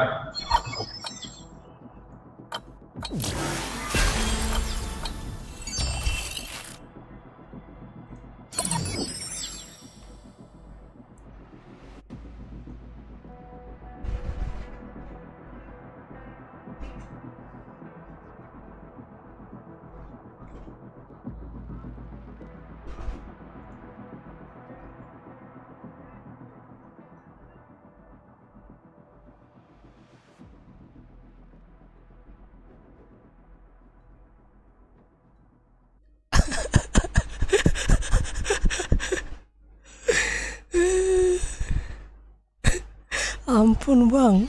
Ampun bang.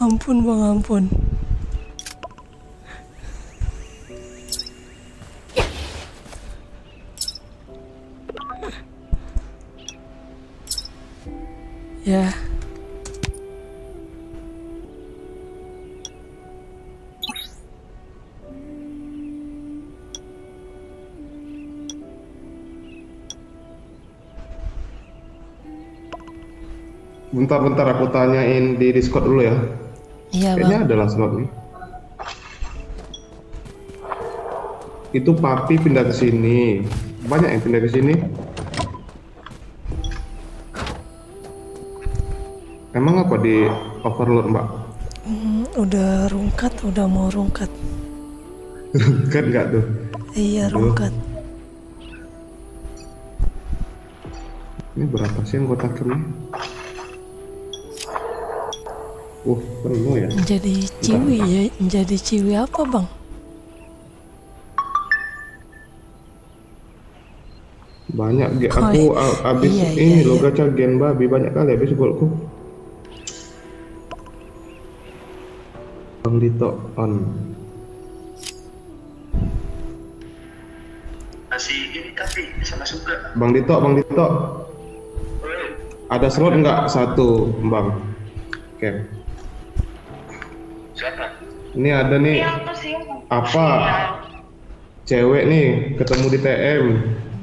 Ampun bang, ampun. Ya. Bentar, aku tanyain di Discord dulu ya. Iya Kayaknya bang. adalah slot nih. Itu Papi pindah ke sini. Banyak yang pindah ke sini. Emang apa di overload, Mbak? Udah rungkat, udah mau rungkat. Rungkat nggak tuh? Iya Aduh. rungkat. Ini berapa sih anggota kami? Penuh ya. Jadi ciwi ya, jadi ciwi apa bang? Banyak Oh, aku abis iya, ini iya, lo iya. gacha gen babi banyak kali habis golku. Bang Dito on. Masih ini tapi bisa masuk ke. Bang Dito. Ada slot nggak satu, Bang? Oke. Siapa? Ini ada nih. Apa? Cewek nih ketemu di TM.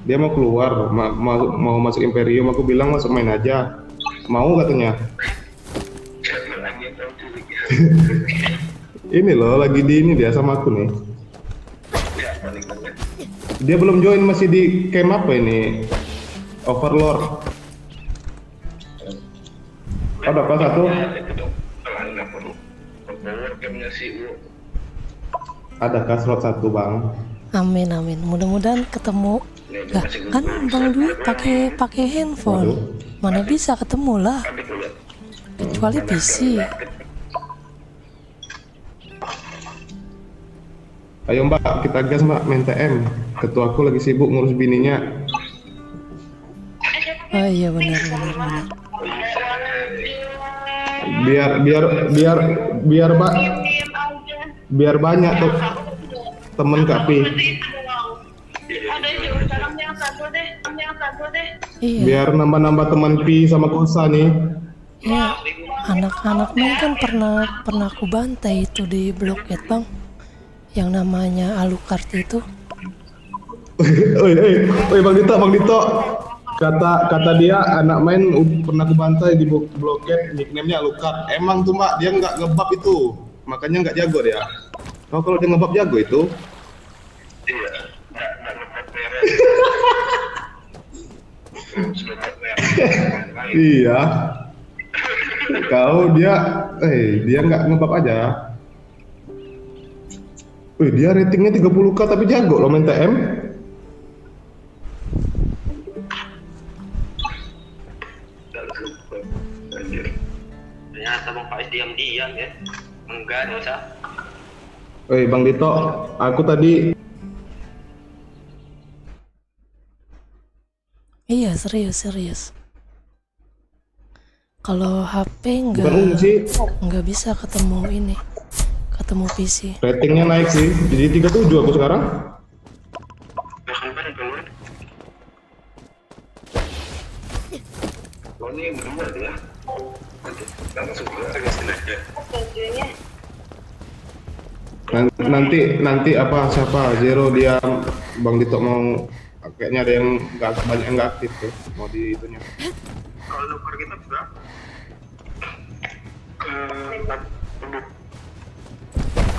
Dia mau keluar, mau masuk Imperium. Aku bilang masuk main aja. Mau katanya. Ini loh lagi di ini dia sama aku nih. Dia belum join, masih di camp apa ini? Overlord. Ada apa satu? Adakah slot satu bang? Amin amin. Mudah-mudahan ketemu. Lah, kan Bang Dwi pakai handphone. Mana bisa ketemu lah. Kecuali PC. Ayo mbak, kita gas mbak, main TM. Ketua aku lagi sibuk ngurus bininya. Oh iya benar. Biar banyak tuh temen Kapi. Iya. Biar nambah teman Pi sama Kosa nih. Iya. Anak-anak main kan pernah aku bantai itu di bloket bang. Yang namanya Alucard itu. Oi Bang Dito. Kata dia anak main pernah kebantai di bloket, nickname-nya Alucard. Emang tuh mbak, dia nggak ngebab itu, makanya nggak jago dia. Oh kalau dia ngebab jago itu. Iya. Kau dia nggak ngebab aja. Dia ratingnya 30k tapi jago loh main TM. Ternyata Bang Faiz diam-diam ya. Enggak dosa. Bang Dito, aku tadi. Iya serius. Kalau HP nggak bisa ketemu PC. Ratingnya naik sih, jadi 37 aku sekarang. Oh ini berdua ya. Langsung kita kasih aja. Nanti apa siapa Zero dia Bang Dito mau kayaknya ada yang nggak banyak yang nggak aktif tuh mau di itunya. Kalau nuker kita juga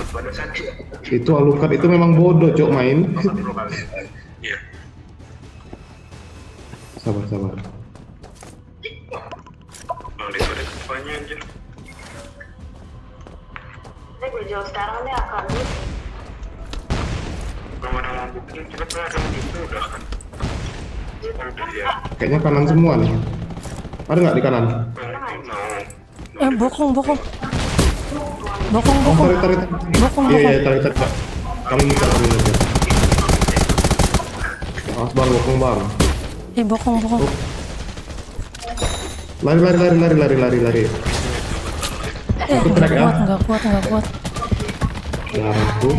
pada saat Itu Alucard itu memang bodoh cok main. Iya. Sabar. Mau disuruh apanya anjir? Ini gue jauh sekarang nih akan. Belum ada lampu ini kita tuh ada itu udah kan. Udah ya. Kayaknya kanan semua nih. Ada nggak di kanan? Bokong. Tarik. Bokong. Iya tarik. Kami nyetir. Awas bang, bokong. Bokong. Lari. Aku track ya. Nggak kuat. Darahku.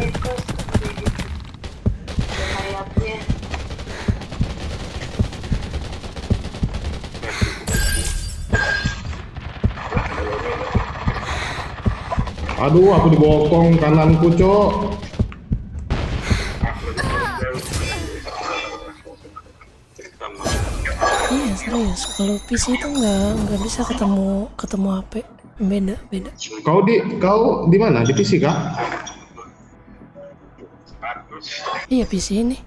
Aduh, aku dibokong kananku, cok. Iya serius. Kalau PC itu nggak bisa ketemu HP. Beda. Kau di mana? Di PC kah? Iya PC ini.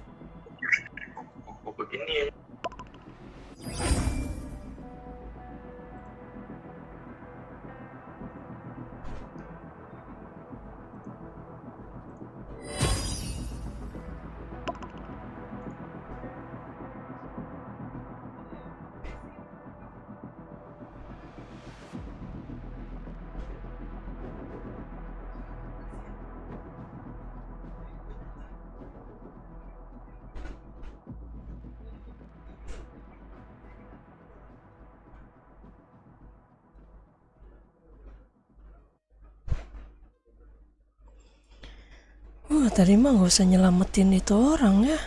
Tadi mah gak usah nyelamatin itu orang ya.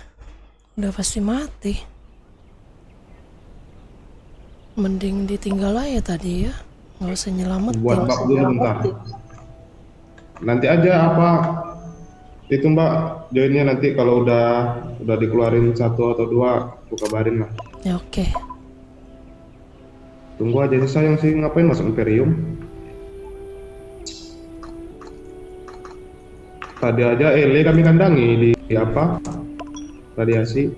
Udah pasti mati. Mending ditinggal aja tadi ya. Gak usah nyelamatin. Buat bak dulu bentar. Nanti aja apa itu Mbak joinnya nanti kalau udah dikeluarin 1 atau 2 aku kabarin lah. Ya oke. Tunggu aja sih sayang sih ngapain masuk Imperium. Tadi aja Ele kami kandangi di apa? Radiasi.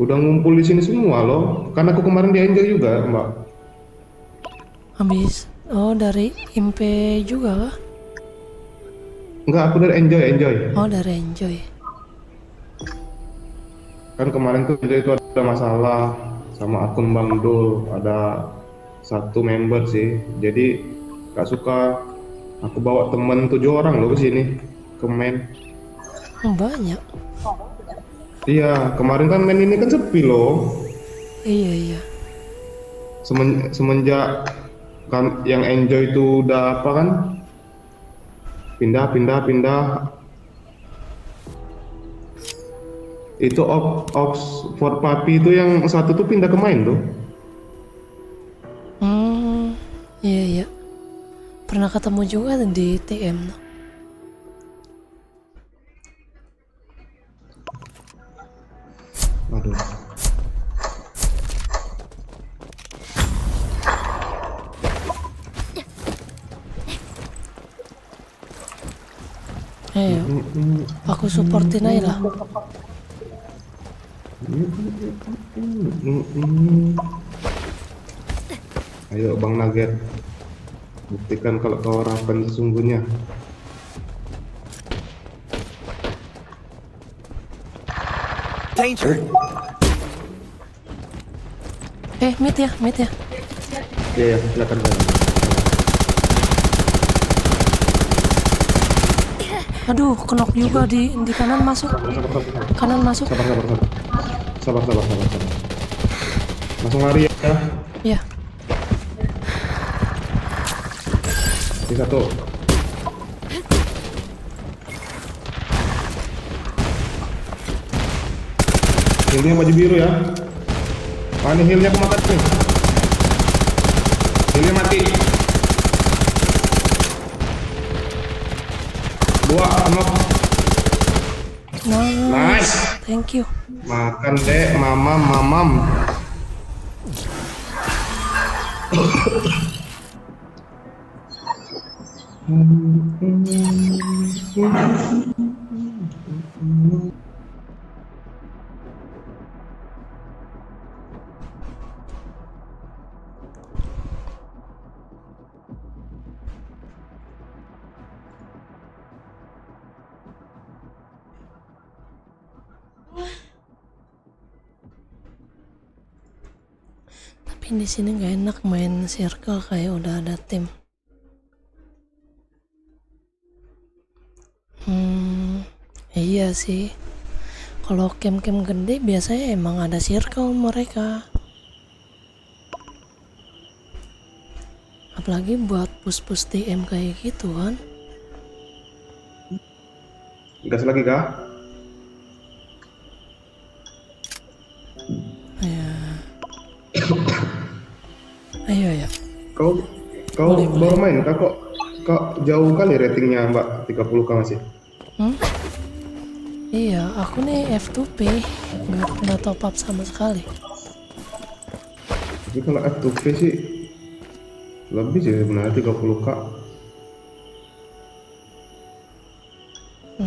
Udah ngumpul di sini semua loh. Karena aku kemarin di Enjoy juga, Mbak. Habis. Oh, dari Impe juga kah? Enggak, aku dari Enjoy. Oh, dari Enjoy. Kan kemarin tuh Enjoy itu ada masalah sama akun Bang Dul, ada 1 member sih, jadi gak suka aku bawa temen 7 orang loh ke sini ke main. Banyak. Iya, kemarin kan main ini kan sepi loh. Iya. Semenjak kan yang Enjoy itu udah apa kan pindah. Itu Oxford Puppy itu yang 1 tuh pindah ke main tuh. Iya. Pernah ketemu juga di TM. Aduh. Ayo, aku supportin aja lah. Ayo Bang Nugget, buktikan kalau kau orang sesungguhnya. Danger. Mid ya. Iya, silakan. Aduh, kenok juga di kanan masuk. Kanan masuk. Sabar. Langsung lari ya. Iya. Di 1. Healnya baju biru ya. Ini healnya kemakan nih. Ini mati. 2 knock. Nice. Thank you. Makan dek, mamam. Tapi di sini nggak enak main circle kayak udah ada tim. Iya sih. Kalau camp-camp gede biasanya emang ada circle mereka. Apalagi buat push-push DM kayak gitu kan. Gas lagi kah? Ya. Ayo ya. Kau baru main kak, kok jauh kali ratingnya mbak, 30k masih. Iya, aku nih F2P, nggak top up sama sekali. Tapi kalau F2P sih lebih sih sebenarnya 30k.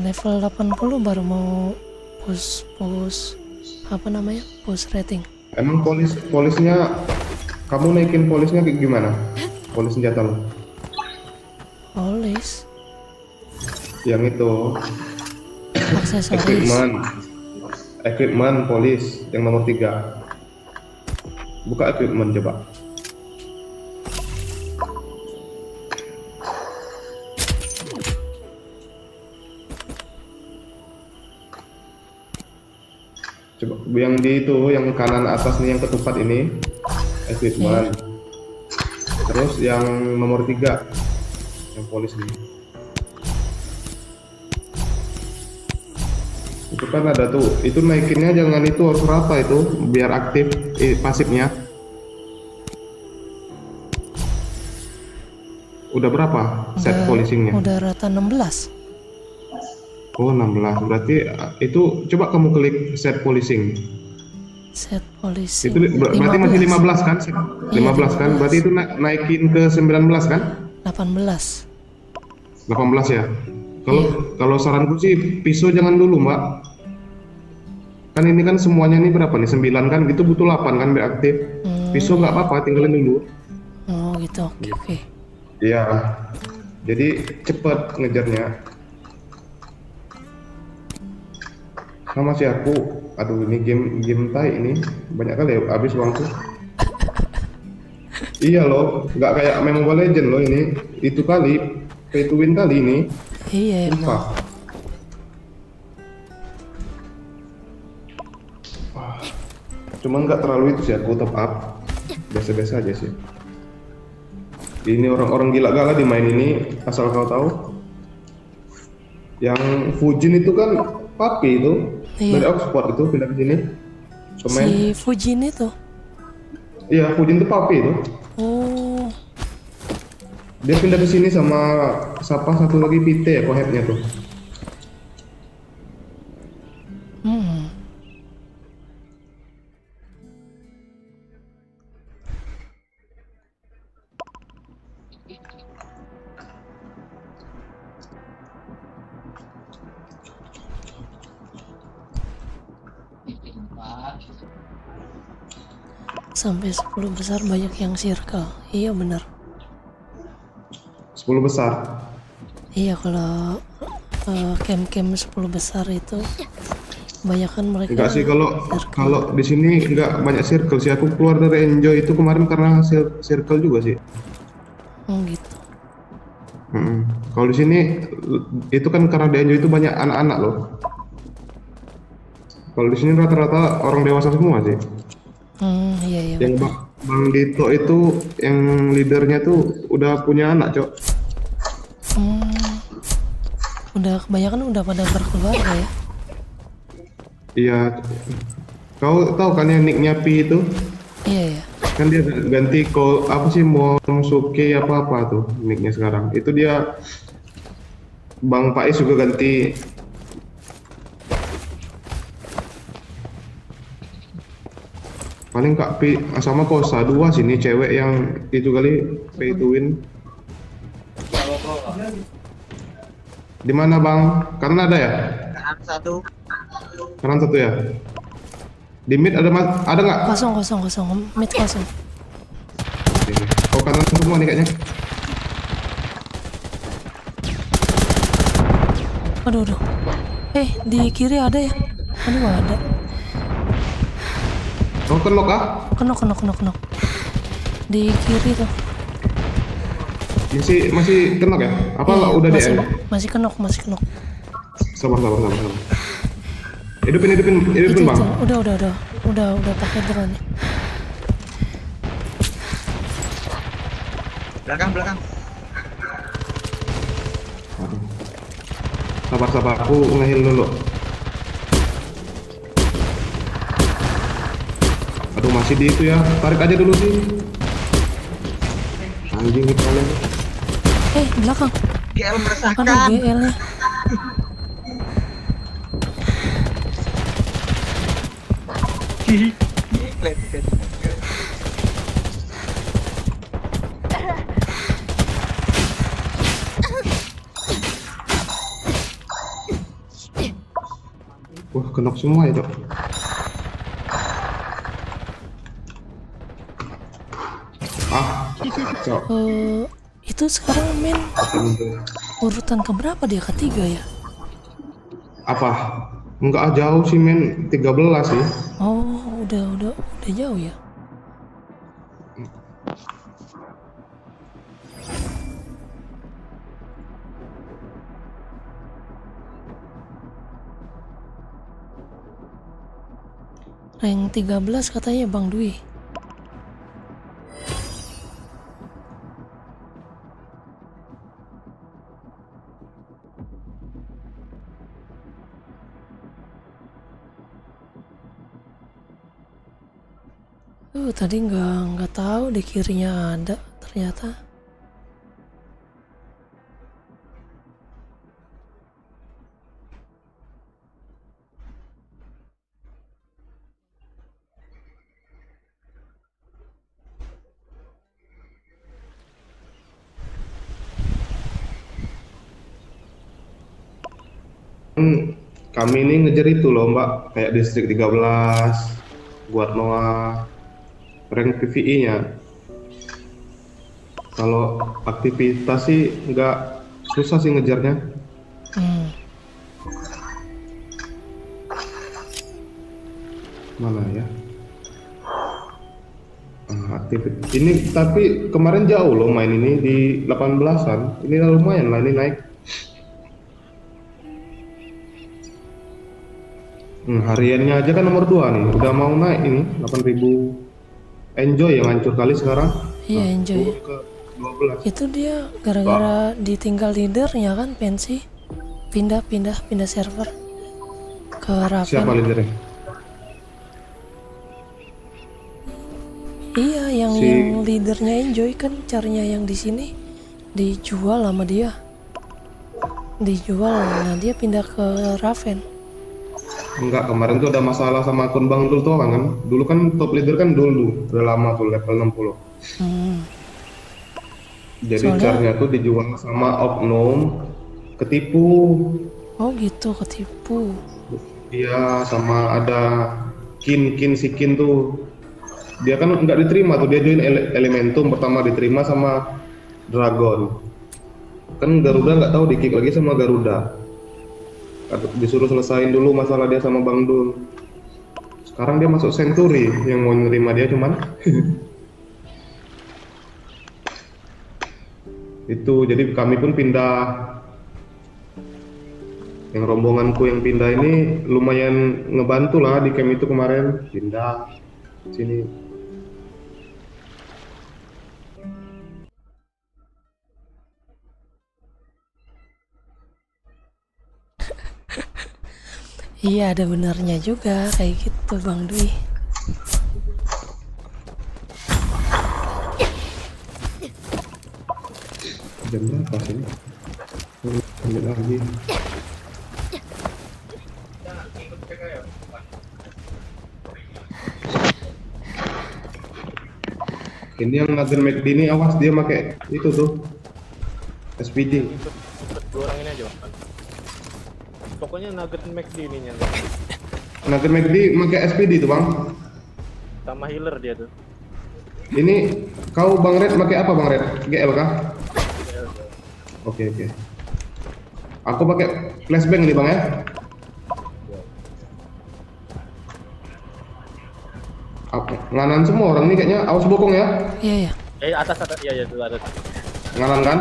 Level 80 baru mau push apa namanya? Push rating. Emang polisnya kamu naikin polisnya kayak gimana? Polis senjata lo? Polis. Yang itu aksesoris. Equipment polis yang nomor 3. Buka equipment coba. Coba yang di itu, yang kanan atas nih, yang ketupat ini equipment. Terus yang nomor 3 yang polis ini. Itu kan ada tuh, itu naikinnya jangan itu, harus rata itu biar aktif pasifnya. Udah berapa set policingnya? Udah rata 16. Oh 16, berarti itu coba kamu klik set policing. Set policing. Itu berarti masih 15 kan? 15 kan? Berarti itu naikin ke 19 kan? 18. 18 ya. Kalau saranku sih pisau jangan dulu mbak. Kan ini kan semuanya ini berapa nih? 9 kan? Gitu butuh 8 kan biar aktif. Pisau nggak apa-apa, tinggalin dulu. Oh gitu, oke. Iya. Jadi cepet ngejarnya. Sama sih aku. Aduh ini game tai ini banyak kali ya habis uangku. Iya loh, nggak kayak Mobile Legend loh ini. Itu kali pay to win kali ini. Iya emang. Cuman nggak terlalu itu sih aku top up, biasa-biasa aja sih. Ini orang-orang gila gala di main ini, asal kau tahu. Yang Fujin itu kan papi itu, dari Oxford itu pindah ke sini. Si Fujin itu? Iya, Fujin itu papi itu. Oh. Dia pindah ke sini sama siapa satu lagi Pite ya, kohepnya tuh. Sampai 10 besar banyak yang circle. Iya benar. 10 besar. Iya kalau camp-camp 10 besar itu kebanyakan mereka. Enggak sih, kalau di sini enggak banyak circle sih. Aku keluar dari Enjoy itu kemarin karena circle juga sih. Gitu. Kalau di sini itu kan karena di Enjoy itu banyak anak-anak loh. Kalau di sini rata-rata orang dewasa semua sih. Iya. Yang Bang Dito itu yang leadernya tuh udah punya anak, Cok. Udah kebanyakan udah pada berkeluarga ya. Iya. Kau tahu kan yang nicknya Pi itu? Iya. Kan dia ganti apa sih Momosuke apa tuh nicknya sekarang. Itu dia Bang Pais juga ganti. Paling Kak Pi sama Kosa 2 sini cewek yang itu kali pay to win. Di mana Bang? Karena ada ya? Kanan satu ya? Di mid ada nggak? Kosong, mid kosong. Oh kanan semua nih kayaknya. Aduh. Di kiri ada ya? Aduh ada. Oh kenok ah? Kenok. Di kiri tuh. Masih kenok ya? Apa Iya, udah masih, DM? masih kenok. Sabar. Hidupin Itu, Bang. udah pakai drone. Belakang. Sabar, aku ngehil dulu. Aduh masih di itu ya, tarik aja dulu sih. Anjing nih kalian. Belakang. GL meresahkan. Aduh GL-nya. Wah kenok semua itu. Itu sekarang main urutan keberapa dia? Ketiga ya? Apa? Enggak jauh sih men, 13 sih. Oh udah jauh ya. Rank 13 katanya Bang Dwi. Tadi nggak tahu di kirinya ada ternyata. Kami ini ngejar itu loh Mbak, kayak distrik 13 buat Noah rank PvE-nya. Kalau aktivitas sih nggak susah sih ngejarnya. Mana ya? Aktivitas ini tapi kemarin jauh loh main ini di 18-an. Ini lumayan lah ini naik. Hariannya aja kan nomor 2 nih, udah mau naik ini 8.000. Enjoy yang hancur kali sekarang. Iya Enjoy. Ke 12. Itu dia gara-gara ditinggal leadernya kan pensi, pindah server ke Raven. Siapa leadernya? Iya yang leadernya Enjoy kan carinya yang di sini dijual sama dia. Nah dia pindah ke Raven. Enggak, kemarin tuh ada masalah sama akun Bang Dul tuh kan. Dulu kan top leader kan dulu, udah lama tuh level 60. Jadi caranya tuh dijual sama oknum, ketipu. Oh gitu, ketipu. Iya, sama ada Kin tuh. Dia kan nggak diterima tuh, dia join Elementum pertama diterima sama Dragon. Kan Garuda nggak tahu di-kick lagi sama Garuda. Disuruh selesain dulu masalah dia sama Bang Dul. Sekarang dia masuk Century yang mau nerima dia cuman itu. Jadi kami pun pindah. Yang rombonganku yang pindah ini lumayan ngebantu lah di camp itu kemarin. Pindah sini. Iya ada benernya juga kayak gitu Bang Dwi. Jam berapa sih ini? Lanjut lagi. Ini yang Nathan McD ini awas dia pakai itu tuh SPD. Dua orang ini aja Bang. Pokoknya Nugget McD ini nya. Nathan McD pakai SPD tuh bang. Sama healer dia tuh. Ini kau Bang Red pakai apa Bang Red? GL kah? Oke. Aku pakai flashbang nih bang ya. Nganan semua orang nih kayaknya, awas bokong ya. Iya. Atas iya itu ada. Nganan kan?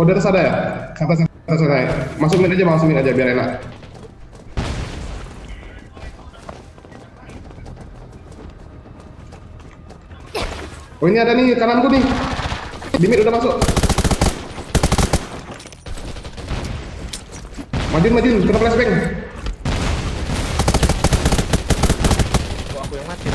Oh dari ada ya? Santai. Masukin aja biar enak. Oh ini ada nih kananku nih. Dimit udah masuk. Majin, kena flashbang. Aku yang mati.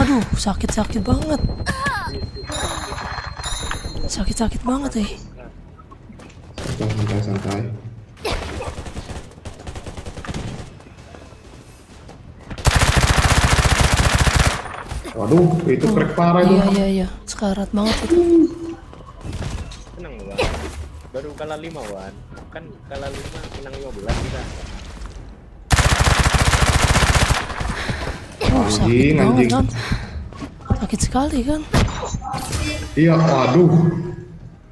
Aduh, sakit banget. Sakit banget Santai. Waduh, itu crack parah itu. Iya. Sekarat banget itu. Senang Bang. Baru kalah 5 Wan. Kan kalah 5 menang 15 kita. Sakit banget kan. Sakit sekali kan. Iya, waduh.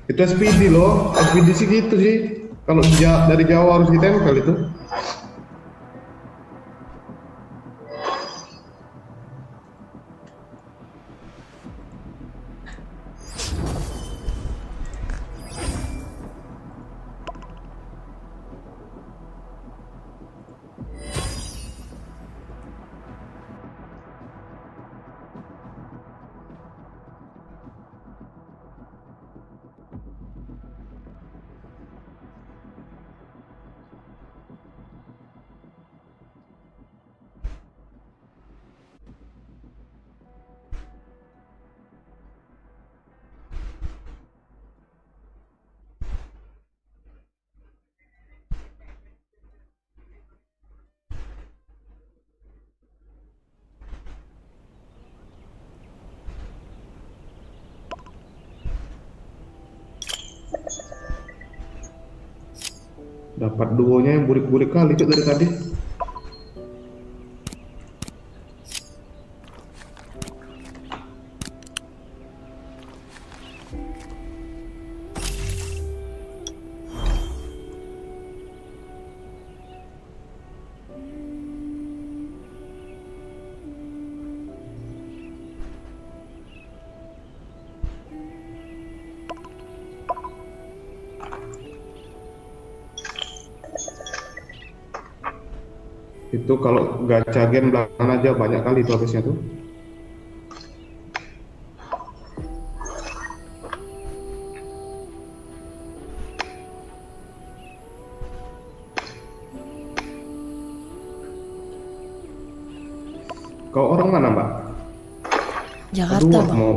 Itu SPD loh. SPD sih gitu sih. Kalau dari jauh harus ditempel itu. Dapat duonya yang burik-burik kali cok dari tadi. Itu kalau gacha game belakang aja banyak kali itu habisnya tuh. Kau orang mana Mbak? Jakarta. Aduh, Bang. mau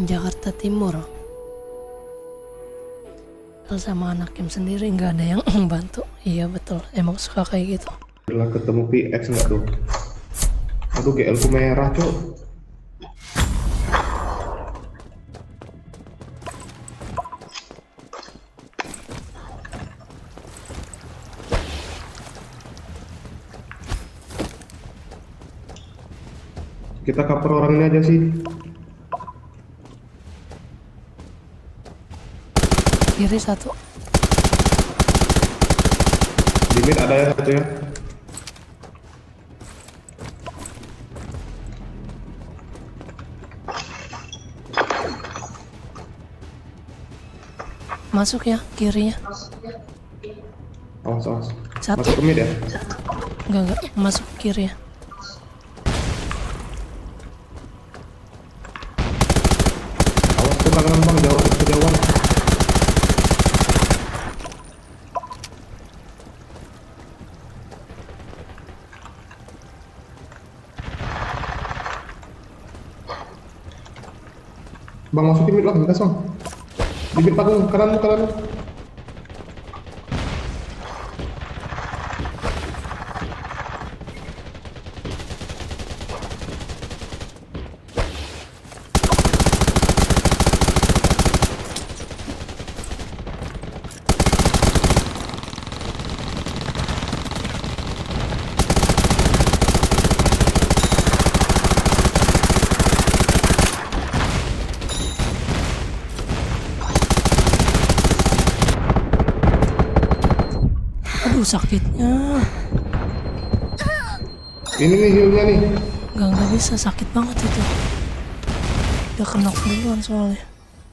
Jakarta Timur. Sama anak game sendiri nggak ada yang bantu. Iya betul, emang suka kayak gitu. Udah ketemu PX nggak tuh? Aduh GL ku merah cok. Kita cover orang ini aja sih. Kiri satu. Di mid ada ya satu ya. Masuk ya kirinya. Awas. Satu. Masuk ke mid ya? Enggak, masuk kiri ya. Awas tuh kanan bang, jauh kejauhan. Bang masukin mid bang, gas bang. Di mid panggung, kanan. Aduh sakitnya. Ini nih healnya nih. Nggak bisa, sakit banget itu. Udah knock duluan soalnya.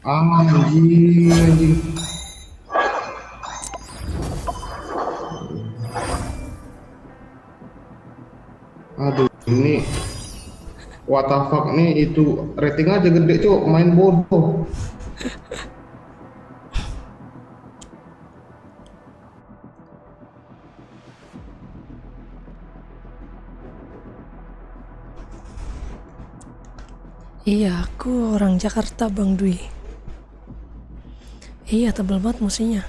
Anjing. Aduh, ini what the fuck nih, itu rating aja gede cok, main bodoh. Iya, aku orang Jakarta Bang Dwi. Iya, tebel banget musiknya.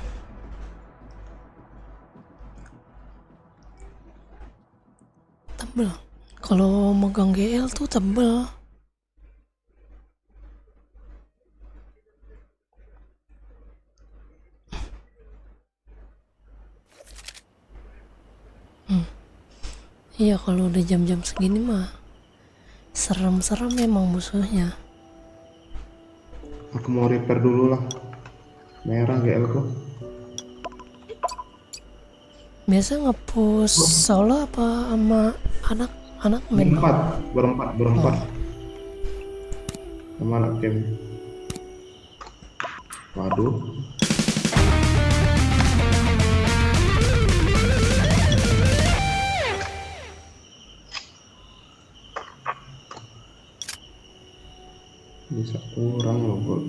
Tebel. Kalau megang GL tuh tebel. Iya, kalau udah jam-jam segini mah serem-serem memang musuhnya. Aku mau repair dulu lah. Merah GL ku. Biasa nge-push solo apa sama anak main? Berempat. Sama anak game. Waduh. Bisa kurang loh bro.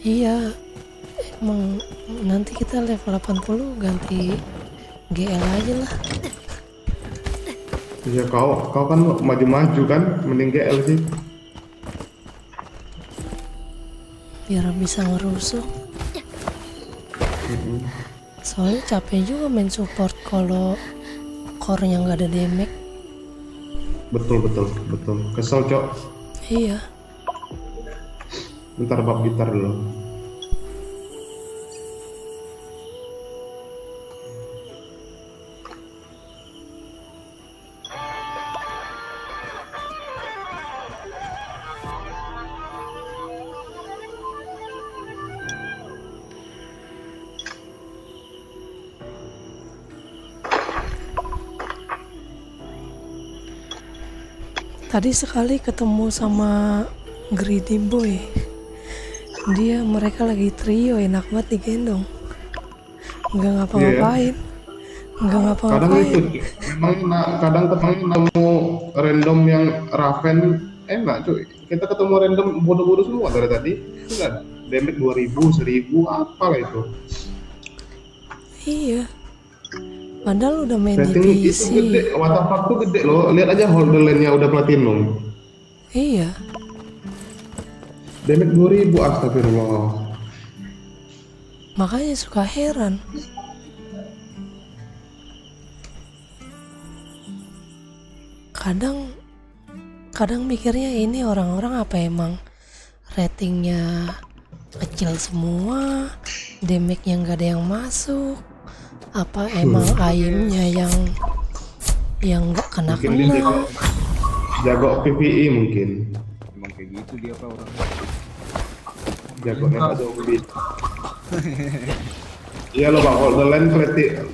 Iya, emang nanti kita level 80 ganti GL aja lah. Iya, kau kan maju-maju kan, mending GL sih. Biar bisa ngerusuh. Soalnya capek juga main support kalau core-nya nggak ada damage. Betul. Kesel cok. Iya. Bentar bab gitar dulu. Tadi sekali ketemu sama Greedy Boy. Mereka lagi trio, enak banget digendong. Nggak ngapa-ngapain. Kadang itu, kadang ketemu random yang Raven enak cuy. Kita ketemu random bodoh-bodoh semua dari tadi. Enggak, damage 2000, 1000, apalah itu. Iya. Padahal udah main rating di PC. Itu gede, waterpark tuh gede loh. Lihat aja Holderland-nya udah platinum. Iya. Damage 2000, astagfirullah. Makanya suka heran. Kadang mikirnya ini orang-orang apa emang ratingnya kecil semua, damage-nya nggak ada yang masuk. Apa emang aimnya yang nggak kena jago PvE mungkin. Emang kayak gitu dia apa orang jago nembak zombie. Iya loh bang, Holderland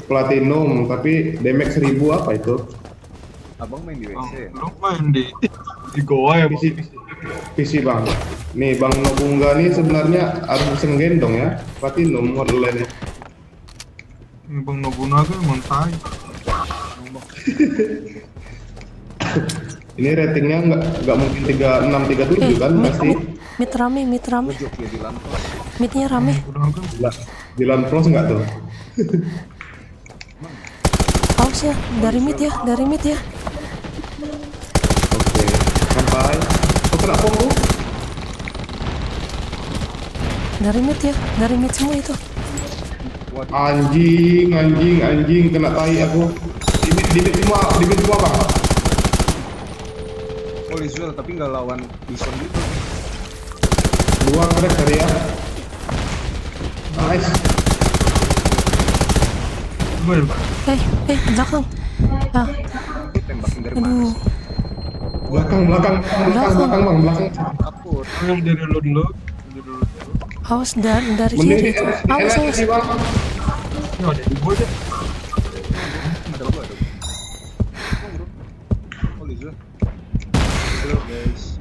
platinum tapi damage 1000 apa itu? abang main di WC Lu main di goa ya PC bang. Nih bang Nobunga nih sebenarnya harus gendong ya platinum Holderland. Bang Nobunaga emang tai. Ini ratingnya nggak mungkin 36, 37 kan pasti. Mid rame. Midnya rame. Di Lampros nggak tuh? Aus. harusnya dari mid ya, dari mid ya. Oke, sampai. Oh, kena bom tuh. Dari mid ya, dari mid semua itu. Anjing, kena tai aku. Di mid semua bang. Oh Lizuel tapi nggak lawan Bison gitu. Dua crack tadi ya. Nice. Belakang. Ah. Tembakin dari Aduh. Belakang bang, belakang. Kapur. Yang dari dulu. Awas dari kiri itu. Awas. Bang. Ya ada di gua deh. Ada gua. Oh Lizuel. Halo guys.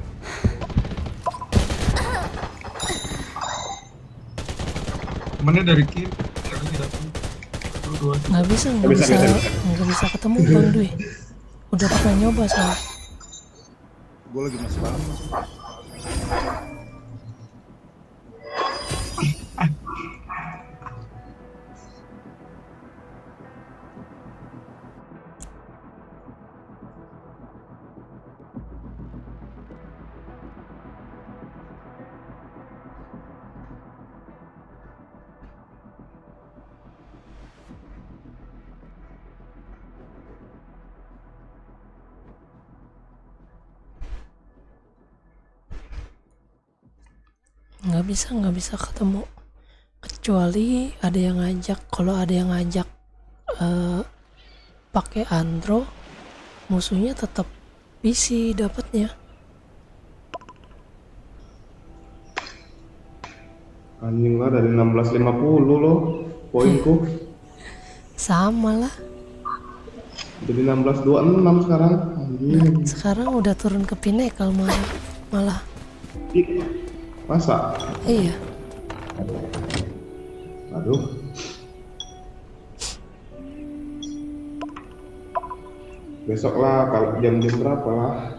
Mana dari kiri? Nggak bisa ketemu Bang Dwi. Udah pernah nyoba soalnya. Gue lagi masuk dalam. Nggak bisa ketemu, kecuali ada yang ngajak. Kalau ada yang ngajak pakai Andro, musuhnya tetap PC dapatnya. Anjing lah, dari 1650 loh poinku. Sama lah. Jadi 1626 sekarang. Anjing. Sekarang udah turun ke Pinnacle malah. Masa? Iya. Aduh. Besok lah, kalau jam-jam berapa lah?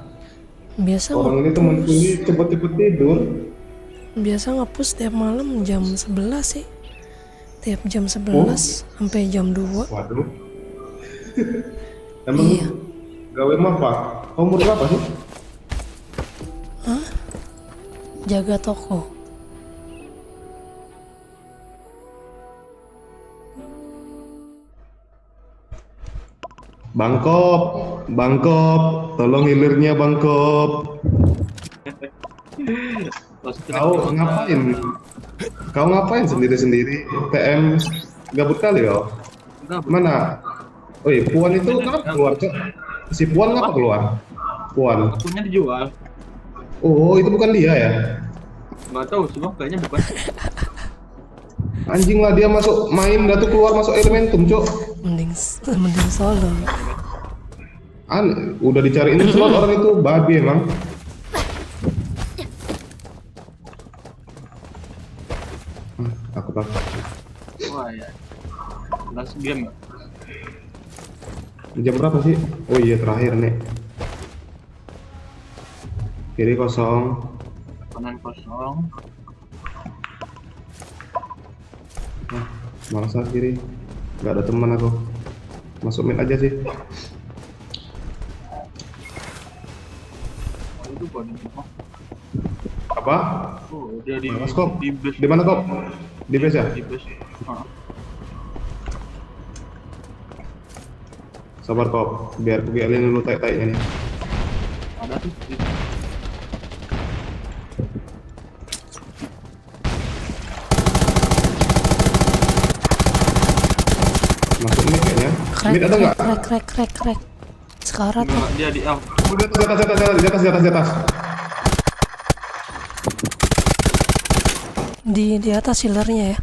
Biasa orang ini temanku ini cepet-cepet tidur. Biasa nge-push tiap malam jam 11 sih. Tiap jam 11 sampai jam 2. Waduh. Emang gawe apa? Umur berapa sih? Hah? Jaga toko. Bangkop, tolong hilirnya Bangkop. Kau ngapain sendiri-sendiri? PM gabut kali ya? Mana? Oh iya, Puan itu kenapa keluar, Cok? Si Puan ngapa keluar? Puan. Punya dijual. Oh, itu bukan dia ya? Nggak tahu, cuma kayaknya bukan. Anjing lah, dia masuk main, dia tuh keluar masuk elementum, Cok. Mending solo. Udah dicariin slot orang itu, babi emang. Aku tahu. Wah ya. Last game. Jam berapa sih? Oh iya, terakhir nih. Kiri kosong. Kanan kosong. Malas kiri. Gak ada teman aku. Masuk mid aja sih. Itu body. Apa? Oh, dia di base. Di mana, Kok? Di base ya? Di base. Sabar, Kok. Biar aku gialin dulu tai-tainya nih. Ada tuh. Masuk mid kayaknya. Mid ada nggak? Crack. Sekarat. Dia di out. Di atas. Di atas healernya ya.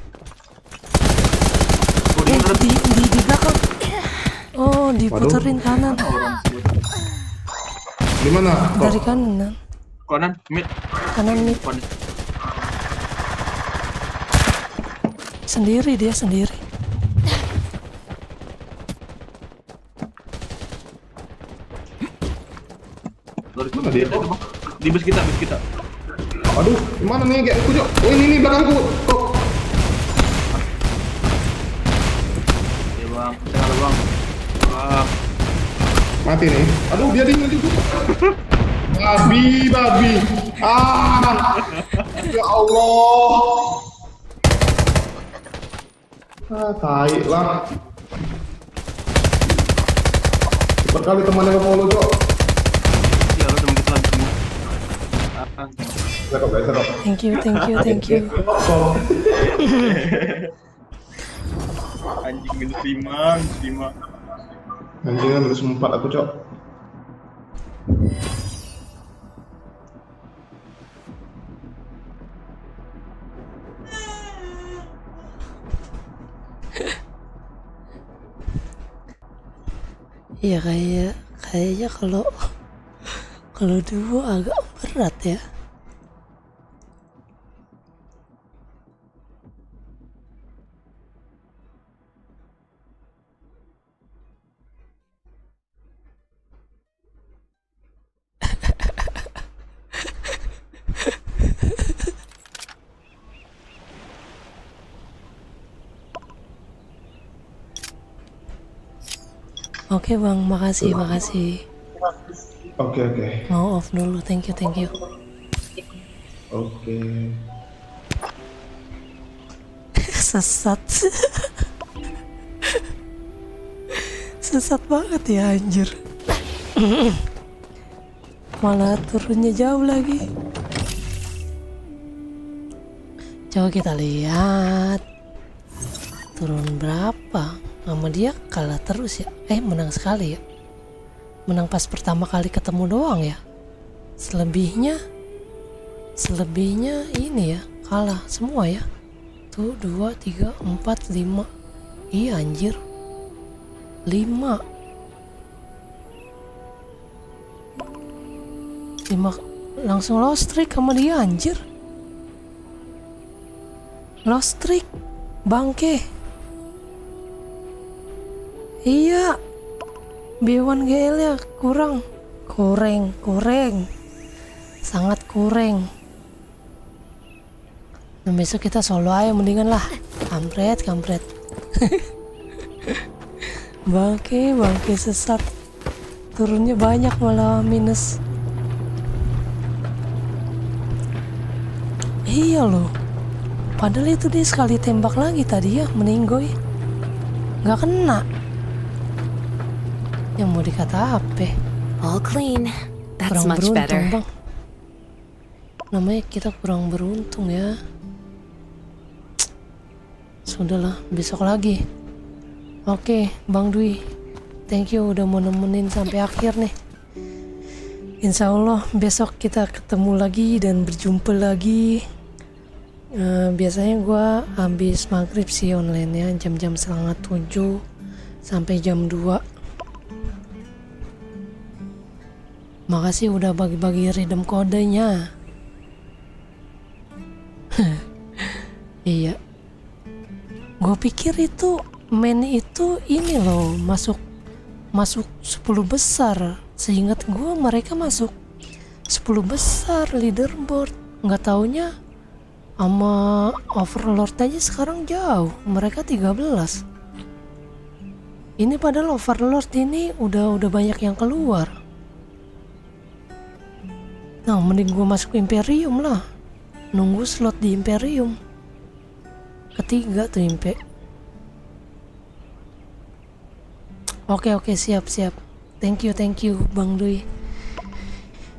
Di belakang. Oh, diputerin kanan. Di mana? Dari kanan. Kanan mid. Kanan mid. Sendiri dia sendiri. Mana dia? Di base kita. Aduh, mana nih kayak aku, Cok? Oh, ini belakangku. Kok. Ya, Bang. Jangan, Bang. Mati nih. Aduh, dia dingin juga. Babi. Ya Allah. Tai lah. Cepat kali temannya ke follow, Cok. Iya, lo temen kita lagi. Cakep. Thank you. Anjing -5. Anjingnya -4 aku, Cok. Iya kayaknya kalau duo agak berat ya. Oke bang, makasih. Oke. Mau off dulu, thank you. Oke. Sesat. Sesat banget ya anjir. Malah turunnya jauh lagi. Coba kita lihat turun berapa. Sama dia kalah terus ya. Menang sekali ya. Menang pas pertama kali ketemu doang ya. Selebihnya ini ya kalah semua ya. Tuh 2, 3, 4, 5. Iya anjir 5 langsung lost streak sama dia anjir. Lost streak bangke. Iya B1 GL ya kurang sangat kurang. Dan besok kita solo aja mendingan lah. Kampret bangke sesat. Turunnya banyak malah minus. Iya loh, padahal itu dia sekali tembak lagi tadi ya meninggoy, nggak kena. Yang mau dikata apa? All clean. That's Kurang much beruntung better. bang. Namanya kita kurang beruntung ya. Sudahlah, besok lagi. Oke, Bang Dwi, thank you udah mau nemenin sampai akhir nih. Insya Allah besok kita ketemu lagi dan berjumpa lagi. Biasanya gue habis maghrib sih online ya, jam-jam 6:30 sampai jam 2. Makasih udah bagi-bagi redeem kodenya. Iya. Gue pikir itu main itu ini loh, masuk 10 besar. Seingat gue mereka masuk 10 besar leaderboard. Nggak taunya sama Overlord aja sekarang jauh. Mereka 13. Ini padahal Overlord ini udah banyak yang keluar. Nah, mending gue masuk Imperium lah. Nunggu slot di Imperium. Ketiga tuh Impe. Oke, siap. Thank you Bang Dwi.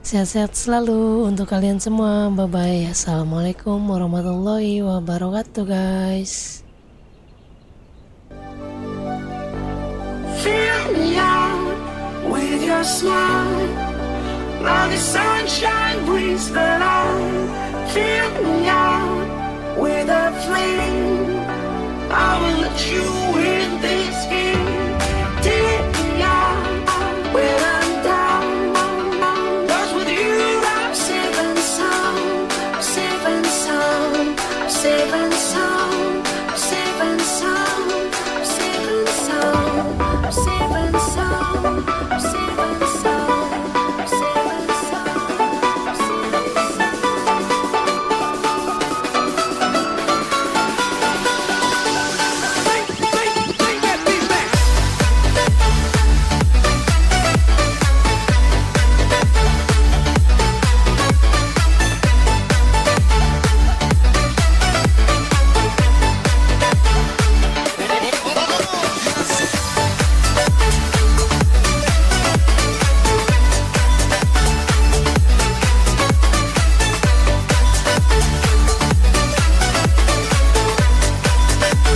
Sehat-sehat selalu untuk kalian semua. Bye-bye. Assalamualaikum warahmatullahi wabarakatuh guys. Fill me out with your smile. Now the sunshine brings the light. Fill me out with a flame. I will let you in this